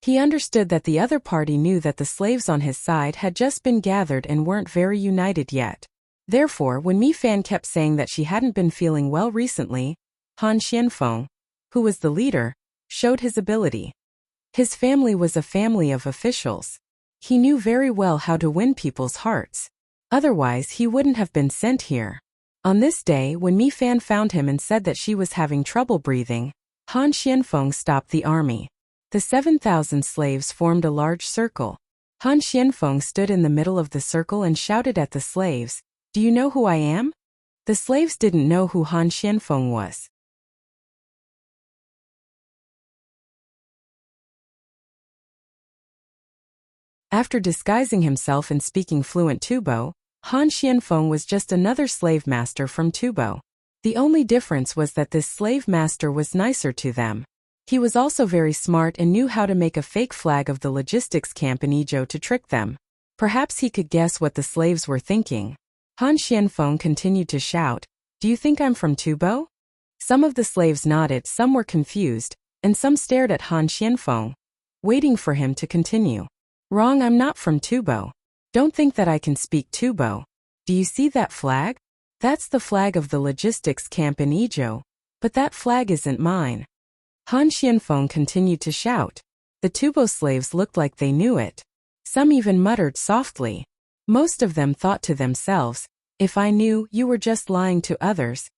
He understood that the other party knew that the slaves on his side had just been gathered and weren't very united yet. Therefore, when Mi Fan kept saying that she hadn't been feeling well recently, Han Xianfeng, who was the leader, showed his ability. His family was a family of officials. He knew very well how to win people's hearts. Otherwise, he wouldn't have been sent here. On this day, when Mi Fan found him and said that she was having trouble breathing, Han Xianfeng stopped the army. The 7,000 slaves formed a large circle. Han Xianfeng stood in the middle of the circle and shouted at the slaves, "Do you know who I am?" The slaves didn't know who Han Xianfeng was. After disguising himself and speaking fluent Tubo, Han Xianfeng was just another slave master from Tubo. The only difference was that this slave master was nicer to them. He was also very smart and knew how to make a fake flag of the logistics camp in Idyll to trick them. Perhaps he could guess what the slaves were thinking. Han Xianfeng continued to shout, "Do you think I'm from Tubo?" Some of the slaves nodded, some were confused, and some stared at Han Xianfeng, waiting for him to continue. "Wrong, I'm not from Tubo. Don't think that I can speak Tubo. Do you see that flag? That's the flag of the logistics camp in Idyll, but that flag isn't mine." Han Xianfeng continued to shout. The Tubo slaves looked like they knew it. Some even muttered softly. Most of them thought to themselves, "If I knew, you were just lying to others.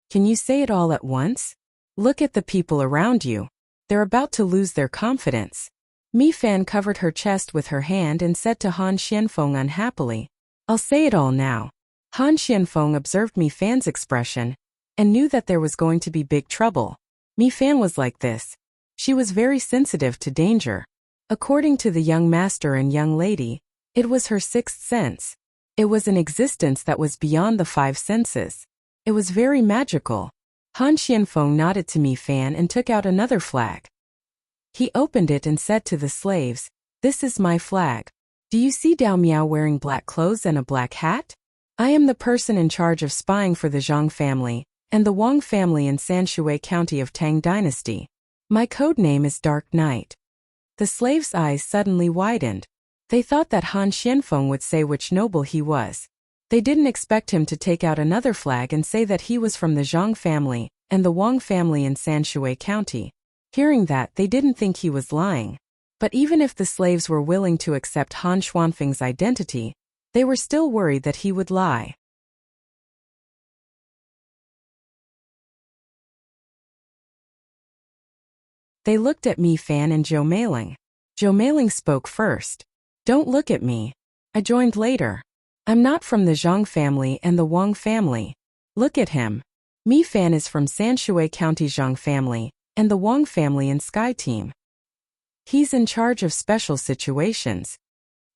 Can you say it all at once? Look at the people around you. They're about to lose their confidence." Mi Fan covered her chest with her hand and said to Han Xianfeng unhappily, "I'll say it all now." Han Xianfeng observed Mi Fan's expression and knew that there was going to be big trouble. Mi Fan was like this. She was very sensitive to danger. According to the young master and young lady, it was her sixth sense. It was an existence that was beyond the five senses. It was very magical. Han Xianfeng nodded to Mi Fan and took out another flag. He opened it and said to the slaves, "This is my flag. Do you see Dao Miao wearing black clothes and a black hat? I am the person in charge of spying for the Zhang family and the Wang family in Sanshui County of Tang Dynasty. My code name is Dark Knight." The slaves' eyes suddenly widened. They thought that Han Xianfeng would say which noble he was. They didn't expect him to take out another flag and say that he was from the Zhang family and the Wang family in Sanshui County. Hearing that, they didn't think he was lying. But even if the slaves were willing to accept Han Xuanfeng's identity, they were still worried that he would lie. They looked at Mi Fan and Zhou Meiling. Zhou Meiling spoke first. "Don't look at me. I joined later. I'm not from the Zhang family and the Wang family. Look at him. Mi Fan is from Sanshui County Zhang family and the Wang family in Sky Team. He's in charge of special situations."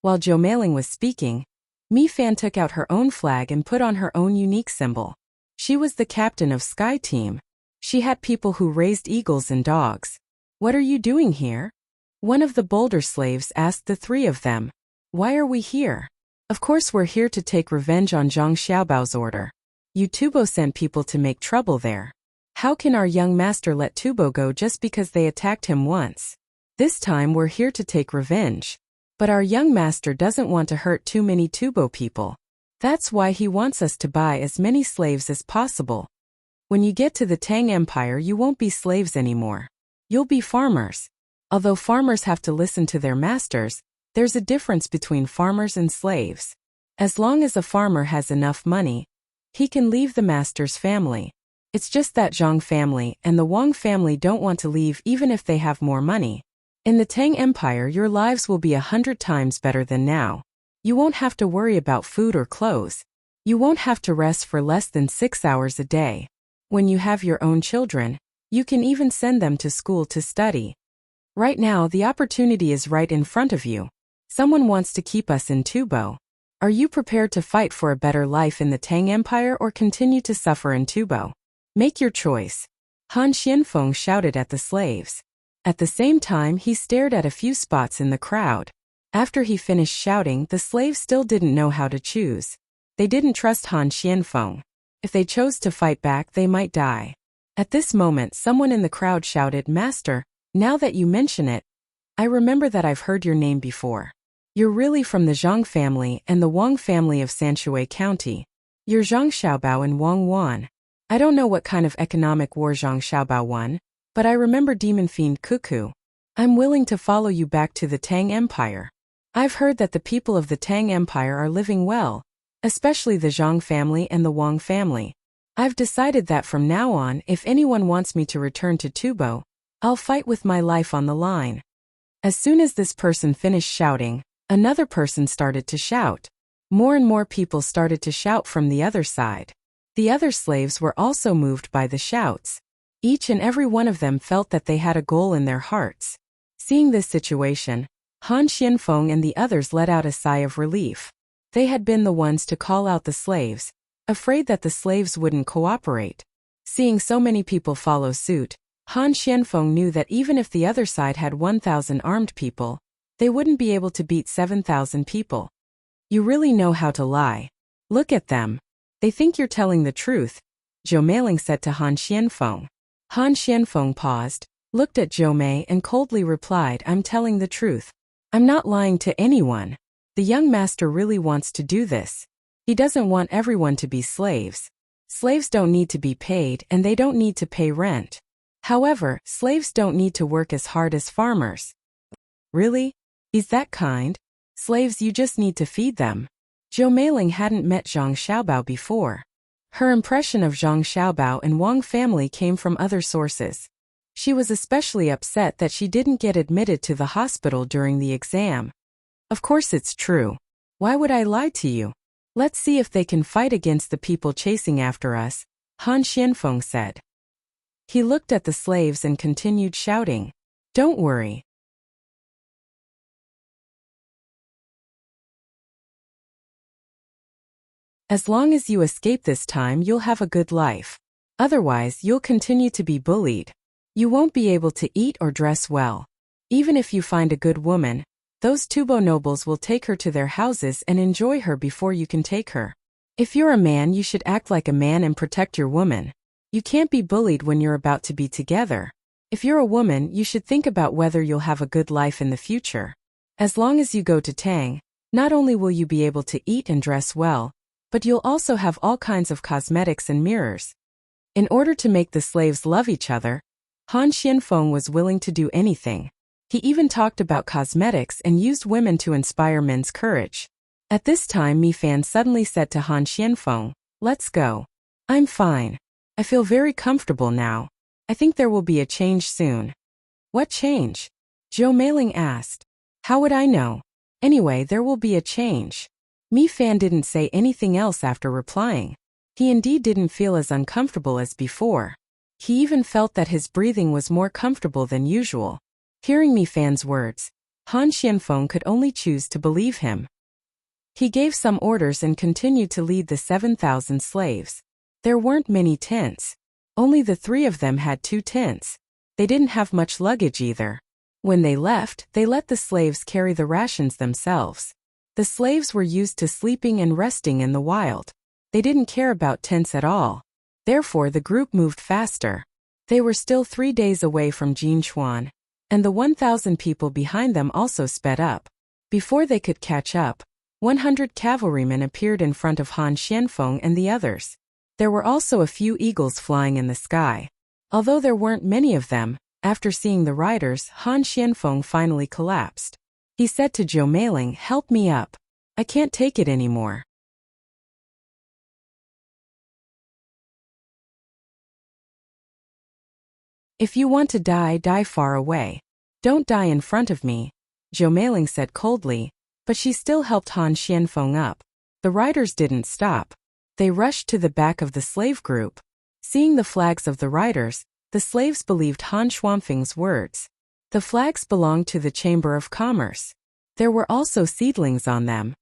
While Zhou Meiling was speaking, Mi Fan took out her own flag and put on her own unique symbol. She was the captain of Sky Team. She had people who raised eagles and dogs. "What are you doing here?" One of the bolder slaves asked the three of them. "Why are we here?" "Of course we're here to take revenge on Zhang Xiaobao's order. You Tubo sent people to make trouble there. How can our young master let Tubo go just because they attacked him once? This time we're here to take revenge. But our young master doesn't want to hurt too many Tubo people. That's why he wants us to buy as many slaves as possible. When you get to the Tang Empire, you won't be slaves anymore. You'll be farmers. Although farmers have to listen to their masters, there's a difference between farmers and slaves. As long as a farmer has enough money, he can leave the master's family. It's just that Zhang family and the Wang family don't want to leave even if they have more money. In the Tang Empire, your lives will be 100 times better than now. You won't have to worry about food or clothes. You won't have to rest for less than 6 hours a day. When you have your own children, you can even send them to school to study. Right now, the opportunity is right in front of you. Someone wants to keep us in Tubo. Are you prepared to fight for a better life in the Tang Empire or continue to suffer in Tubo? Make your choice." Han Xianfeng shouted at the slaves. At the same time, he stared at a few spots in the crowd. After he finished shouting, the slaves still didn't know how to choose. They didn't trust Han Xianfeng. If they chose to fight back, they might die. At this moment, someone in the crowd shouted, "Master, now that you mention it, I remember that I've heard your name before. You're really from the Zhang family and the Wang family of Sanshui County. You're Zhang Xiaobao and Wang Wan. I don't know what kind of economic war Zhang Xiaobao won, but I remember Demon Fiend Cuckoo. I'm willing to follow you back to the Tang Empire. I've heard that the people of the Tang Empire are living well, especially the Zhang family and the Wang family. I've decided that from now on, if anyone wants me to return to Tubo, I'll fight with my life on the line." As soon as this person finished shouting, another person started to shout. More and more people started to shout from the other side. The other slaves were also moved by the shouts. Each and every one of them felt that they had a goal in their hearts. Seeing this situation, Han Xianfeng and the others let out a sigh of relief. They had been the ones to call out the slaves, afraid that the slaves wouldn't cooperate. Seeing so many people follow suit, Han Xianfeng knew that even if the other side had 1,000 armed people, they wouldn't be able to beat 7,000 people. "You really know how to lie. Look at them. They think you're telling the truth," Zhou Meiling said to Han Xianfeng. Han Xianfeng paused, looked at Zhou Mei and coldly replied, "I'm telling the truth. I'm not lying to anyone. The young master really wants to do this. He doesn't want everyone to be slaves. Slaves don't need to be paid and they don't need to pay rent. However, slaves don't need to work as hard as farmers." "Really? He's that kind? Slaves, you just need to feed them." Zhou Meiling hadn't met Zhang Xiaobao before. Her impression of Zhang Xiaobao and Wang family came from other sources. She was especially upset that she didn't get admitted to the hospital during the exam. "Of course it's true. Why would I lie to you? Let's see if they can fight against the people chasing after us," Han Xianfeng said. He looked at the slaves and continued shouting. Don't worry. As long as you escape this time, you'll have a good life. Otherwise, you'll continue to be bullied. You won't be able to eat or dress well. Even if you find a good woman, those Tubo nobles will take her to their houses and enjoy her before you can take her. If you're a man, you should act like a man and protect your woman. You can't be bullied when you're about to be together. If you're a woman, you should think about whether you'll have a good life in the future. As long as you go to Tang, not only will you be able to eat and dress well, but you'll also have all kinds of cosmetics and mirrors. In order to make the slaves love each other, Han Xianfeng was willing to do anything. He even talked about cosmetics and used women to inspire men's courage. At this time, Mi Fan suddenly said to Han Xianfeng, "Let's go." "I'm fine. I feel very comfortable now. I think there will be a change soon." "What change?" Zhou Meiling asked. "How would I know? Anyway, there will be a change." Mi Fan didn't say anything else after replying. He indeed didn't feel as uncomfortable as before. He even felt that his breathing was more comfortable than usual. Hearing Mi Fan's words, Han Xianfeng could only choose to believe him. He gave some orders and continued to lead the 7,000 slaves. There weren't many tents. Only the 3 of them had 2 tents. They didn't have much luggage either. When they left, they let the slaves carry the rations themselves. The slaves were used to sleeping and resting in the wild. They didn't care about tents at all. Therefore, the group moved faster. They were still 3 days away from Jinchuan, and the 1,000 people behind them also sped up. Before they could catch up, 100 cavalrymen appeared in front of Han Xianfeng and the others. There were also a few eagles flying in the sky. Although there weren't many of them, after seeing the riders, Han Xianfeng finally collapsed. He said to Zhou Meiling, "Help me up. I can't take it anymore." "If you want to die, die far away. Don't die in front of me," Zhou Meiling said coldly, but she still helped Han Xianfeng up. The riders didn't stop. They rushed to the back of the slave group. Seeing the flags of the riders, the slaves believed Han Xianfeng's words. The flags belonged to the Chamber of Commerce. There were also seedlings on them.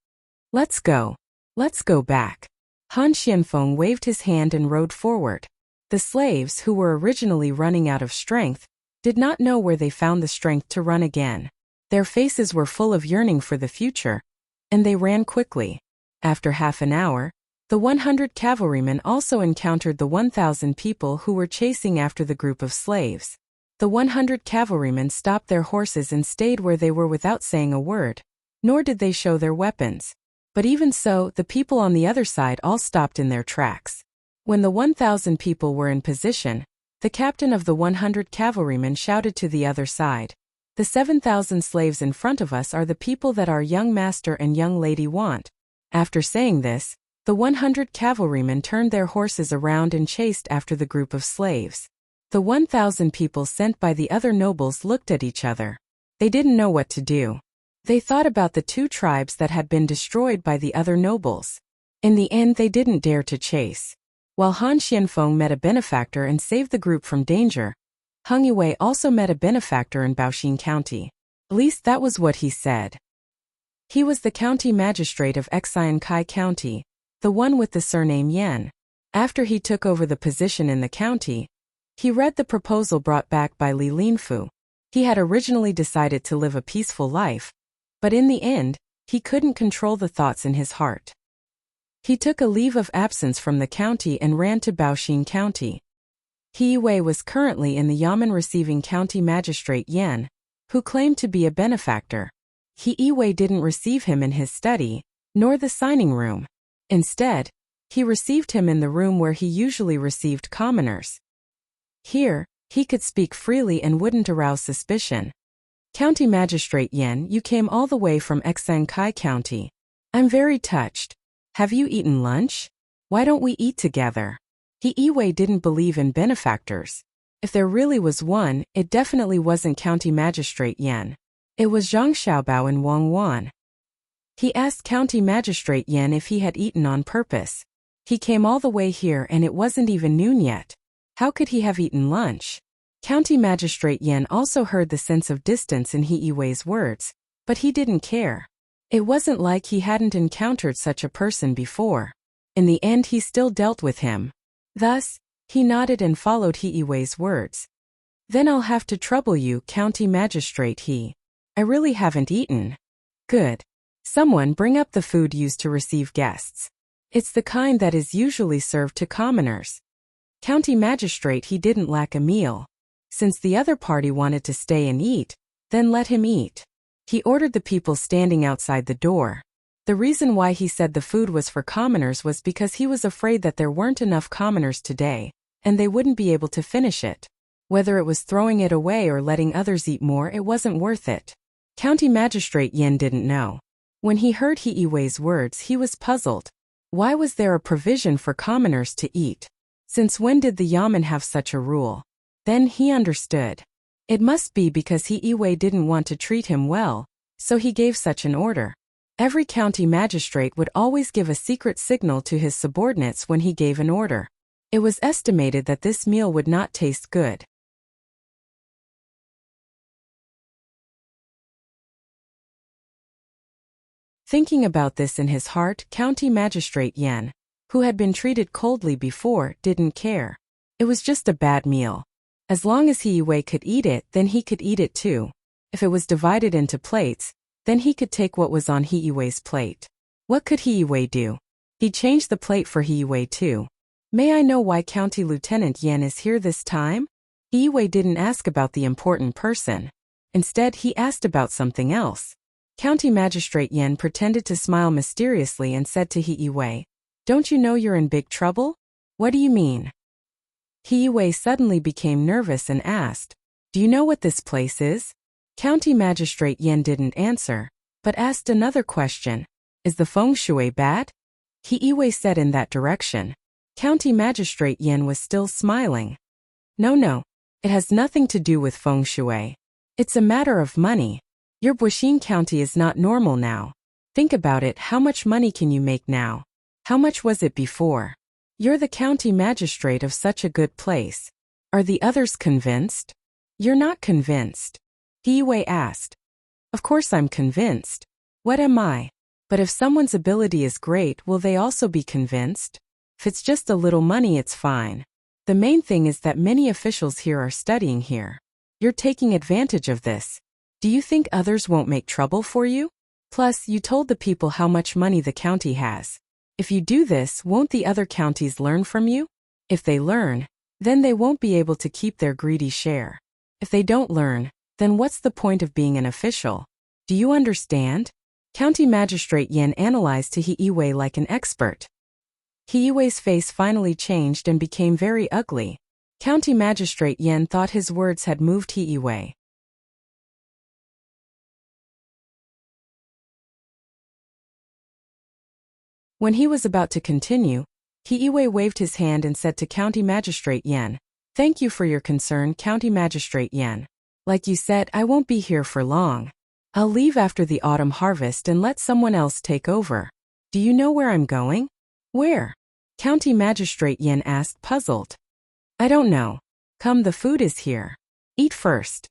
"Let's go. Let's go back." Han Xianfeng waved his hand and rode forward. The slaves, who were originally running out of strength, did not know where they found the strength to run again. Their faces were full of yearning for the future, and they ran quickly. After half an hour, the 100 cavalrymen also encountered the 1,000 people who were chasing after the group of slaves. The 100 cavalrymen stopped their horses and stayed where they were without saying a word, nor did they show their weapons. But even so, the people on the other side all stopped in their tracks. When the 1,000 people were in position, the captain of the 100 cavalrymen shouted to the other side, "The 7,000 slaves in front of us are the people that our young master and young lady want." After saying this, the 100 cavalrymen turned their horses around and chased after the group of slaves. The 1,000 people sent by the other nobles looked at each other. They didn't know what to do. They thought about the 2 tribes that had been destroyed by the other nobles. In the end, they didn't dare to chase. While Han Xianfeng met a benefactor and saved the group from danger, Heng Yue also met a benefactor in Baoxin County. At least that was what he said. He was the county magistrate of Xiankai County, the one with the surname Yan. After he took over the position in the county, he read the proposal brought back by Li Linfu. He had originally decided to live a peaceful life, but in the end, he couldn't control the thoughts in his heart. He took a leave of absence from the county and ran to Baoxin County. He Wei was currently in the Yamen receiving county magistrate Yan, who claimed to be a benefactor. He Wei didn't receive him in his study, nor the signing room. Instead, he received him in the room where he usually received commoners. Here, he could speak freely and wouldn't arouse suspicion. "County Magistrate Yan, you came all the way from Xiankai County. I'm very touched. Have you eaten lunch? Why don't we eat together?" He Wei didn't believe in benefactors. If there really was one, it definitely wasn't County Magistrate Yan. It was Zhang Xiaobao and Wang Wan. He asked County Magistrate Yan if he had eaten on purpose. He came all the way here and it wasn't even noon yet. How could he have eaten lunch? County Magistrate Yen also heard the sense of distance in He Wei's words, but he didn't care. It wasn't like he hadn't encountered such a person before. In the end he still dealt with him. Thus, he nodded and followed He Wei's words. Then I'll have to trouble you, County Magistrate I really haven't eaten. Good. Someone bring up the food used to receive guests. It's the kind that is usually served to commoners. County Magistrate he didn't lack a meal. Since the other party wanted to stay and eat, then let him eat. He ordered the people standing outside the door. The reason why he said the food was for commoners was because he was afraid that there weren't enough commoners today, and they wouldn't be able to finish it. Whether it was throwing it away or letting others eat more, it wasn't worth it. County Magistrate Yen didn't know. When he heard He Wei's words, he was puzzled. Why was there a provision for commoners to eat? Since when did the yamen have such a rule? Then he understood. It must be because He Wei didn't want to treat him well, so he gave such an order. Every county magistrate would always give a secret signal to his subordinates when he gave an order. It was estimated that this meal would not taste good. Thinking about this in his heart, County Magistrate Yen, who had been treated coldly before, didn't care. It was just a bad meal. As long as He Wei could eat it, then he could eat it too. If it was divided into plates, then he could take what was on He Wei's plate. What could He Wei do? He changed the plate for He Wei too. May I know why County Lieutenant Yen is here this time? He Wei didn't ask about the important person. Instead, he asked about something else. County Magistrate Yen pretended to smile mysteriously and said to He Wei, "Don't you know you're in big trouble?" "What do you mean?" He Wei suddenly became nervous and asked, "Do you know what this place is?" County Magistrate Yen didn't answer, but asked another question. "Is the feng shui bad?" He Wei said in that direction. County Magistrate Yen was still smiling. No, it has nothing to do with feng shui. It's a matter of money. Your Buxin County is not normal now. Think about it, how much money can you make now? How much was it before? You're the county magistrate of such a good place. Are the others convinced? You're not convinced. He Wei asked. Of course I'm convinced. What am I? But if someone's ability is great, will they also be convinced? If it's just a little money, it's fine. The main thing is that many officials here are studying here. You're taking advantage of this. Do you think others won't make trouble for you? Plus, you told the people how much money the county has. If you do this, won't the other counties learn from you? If they learn, then they won't be able to keep their greedy share. If they don't learn, then what's the point of being an official? Do you understand? County Magistrate Yen analyzed to He Wei like an expert. He Wei's face finally changed and became very ugly. County Magistrate Yen thought his words had moved He Wei. When he was about to continue, He Wei waved his hand and said to County Magistrate Yen, "Thank you for your concern, County Magistrate Yen. Like you said, I won't be here for long. I'll leave after the autumn harvest and let someone else take over. Do you know where I'm going?" "Where?" County Magistrate Yen asked, puzzled. "I don't know. Come, the food is here. Eat first."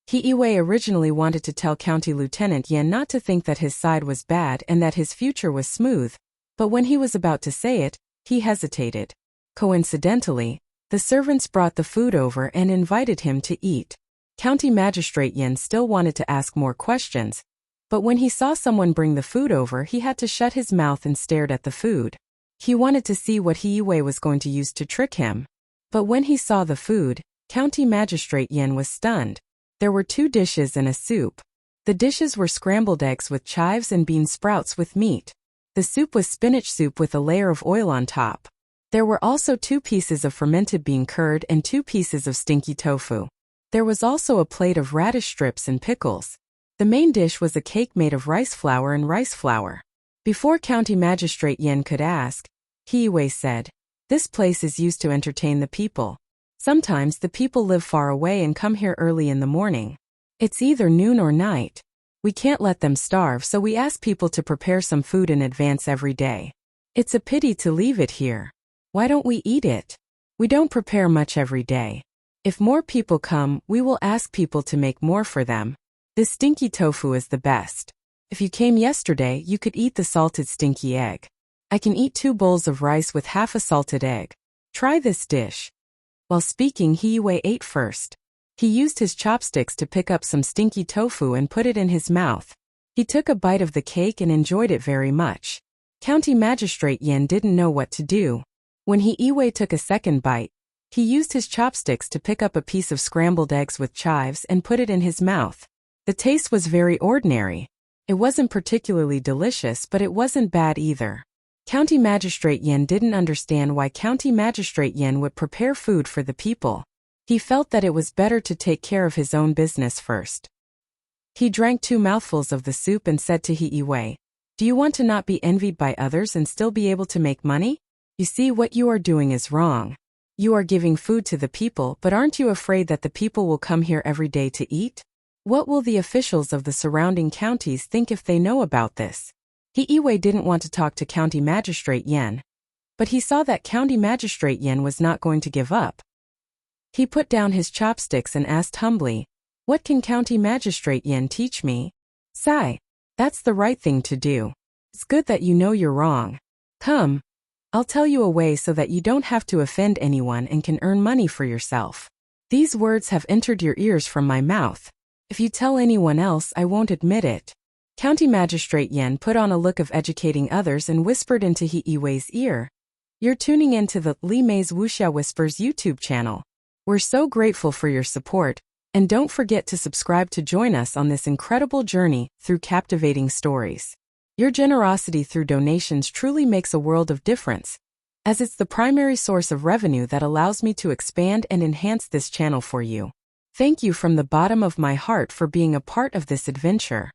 He Wei originally wanted to tell County Lieutenant Yen not to think that his side was bad and that his future was smooth, but when he was about to say it, he hesitated. Coincidentally, the servants brought the food over and invited him to eat. County Magistrate Yen still wanted to ask more questions, but when he saw someone bring the food over, he had to shut his mouth and stared at the food. He wanted to see what He Wei was going to use to trick him. But when he saw the food, County Magistrate Yen was stunned. There were 2 dishes and a soup. The dishes were scrambled eggs with chives and bean sprouts with meat. The soup was spinach soup with a layer of oil on top. There were also 2 pieces of fermented bean curd and 2 pieces of stinky tofu. There was also a plate of radish strips and pickles. The main dish was a cake made of rice flour and rice flour. Before County Magistrate Yen could ask, He Wei said, "This place is used to entertain the people. Sometimes the people live far away and come here early in the morning. It's either noon or night. We can't let them starve, so we ask people to prepare some food in advance every day. It's a pity to leave it here. Why don't we eat it? We don't prepare much every day. If more people come, we will ask people to make more for them. This stinky tofu is the best. If you came yesterday, you could eat the salted stinky egg. I can eat 2 bowls of rice with half a salted egg. Try this dish. While speaking, Idyll ate first. He used his chopsticks to pick up some stinky tofu and put it in his mouth. He took a bite of the cake and enjoyed it very much. County Magistrate Yen didn't know what to do. When Idyll took a second bite, he used his chopsticks to pick up a piece of scrambled eggs with chives and put it in his mouth. The taste was very ordinary. It wasn't particularly delicious, but it wasn't bad either. County Magistrate Yen didn't understand why County Magistrate Yen would prepare food for the people. He felt that it was better to take care of his own business first. He drank 2 mouthfuls of the soup and said to Idyll, "Do you want to not be envied by others and still be able to make money? You see, what you are doing is wrong. You are giving food to the people, but aren't you afraid that the people will come here every day to eat? What will the officials of the surrounding counties think if they know about this?" Idyll didn't want to talk to County Magistrate Yen, but he saw that County Magistrate Yen was not going to give up. He put down his chopsticks and asked humbly, "What can County Magistrate Yen teach me?" "Sigh. That's the right thing to do. It's good that you know you're wrong. Come, I'll tell you a way so that you don't have to offend anyone and can earn money for yourself. These words have entered your ears from my mouth. If you tell anyone else, I won't admit it." County Magistrate Yen put on a look of educating others and whispered into Idyll's ear, "You're tuning into the Li Mei's Wuxia Whispers YouTube channel. We're so grateful for your support, and don't forget to subscribe to join us on this incredible journey through captivating stories. Your generosity through donations truly makes a world of difference, as it's the primary source of revenue that allows me to expand and enhance this channel for you. Thank you from the bottom of my heart for being a part of this adventure."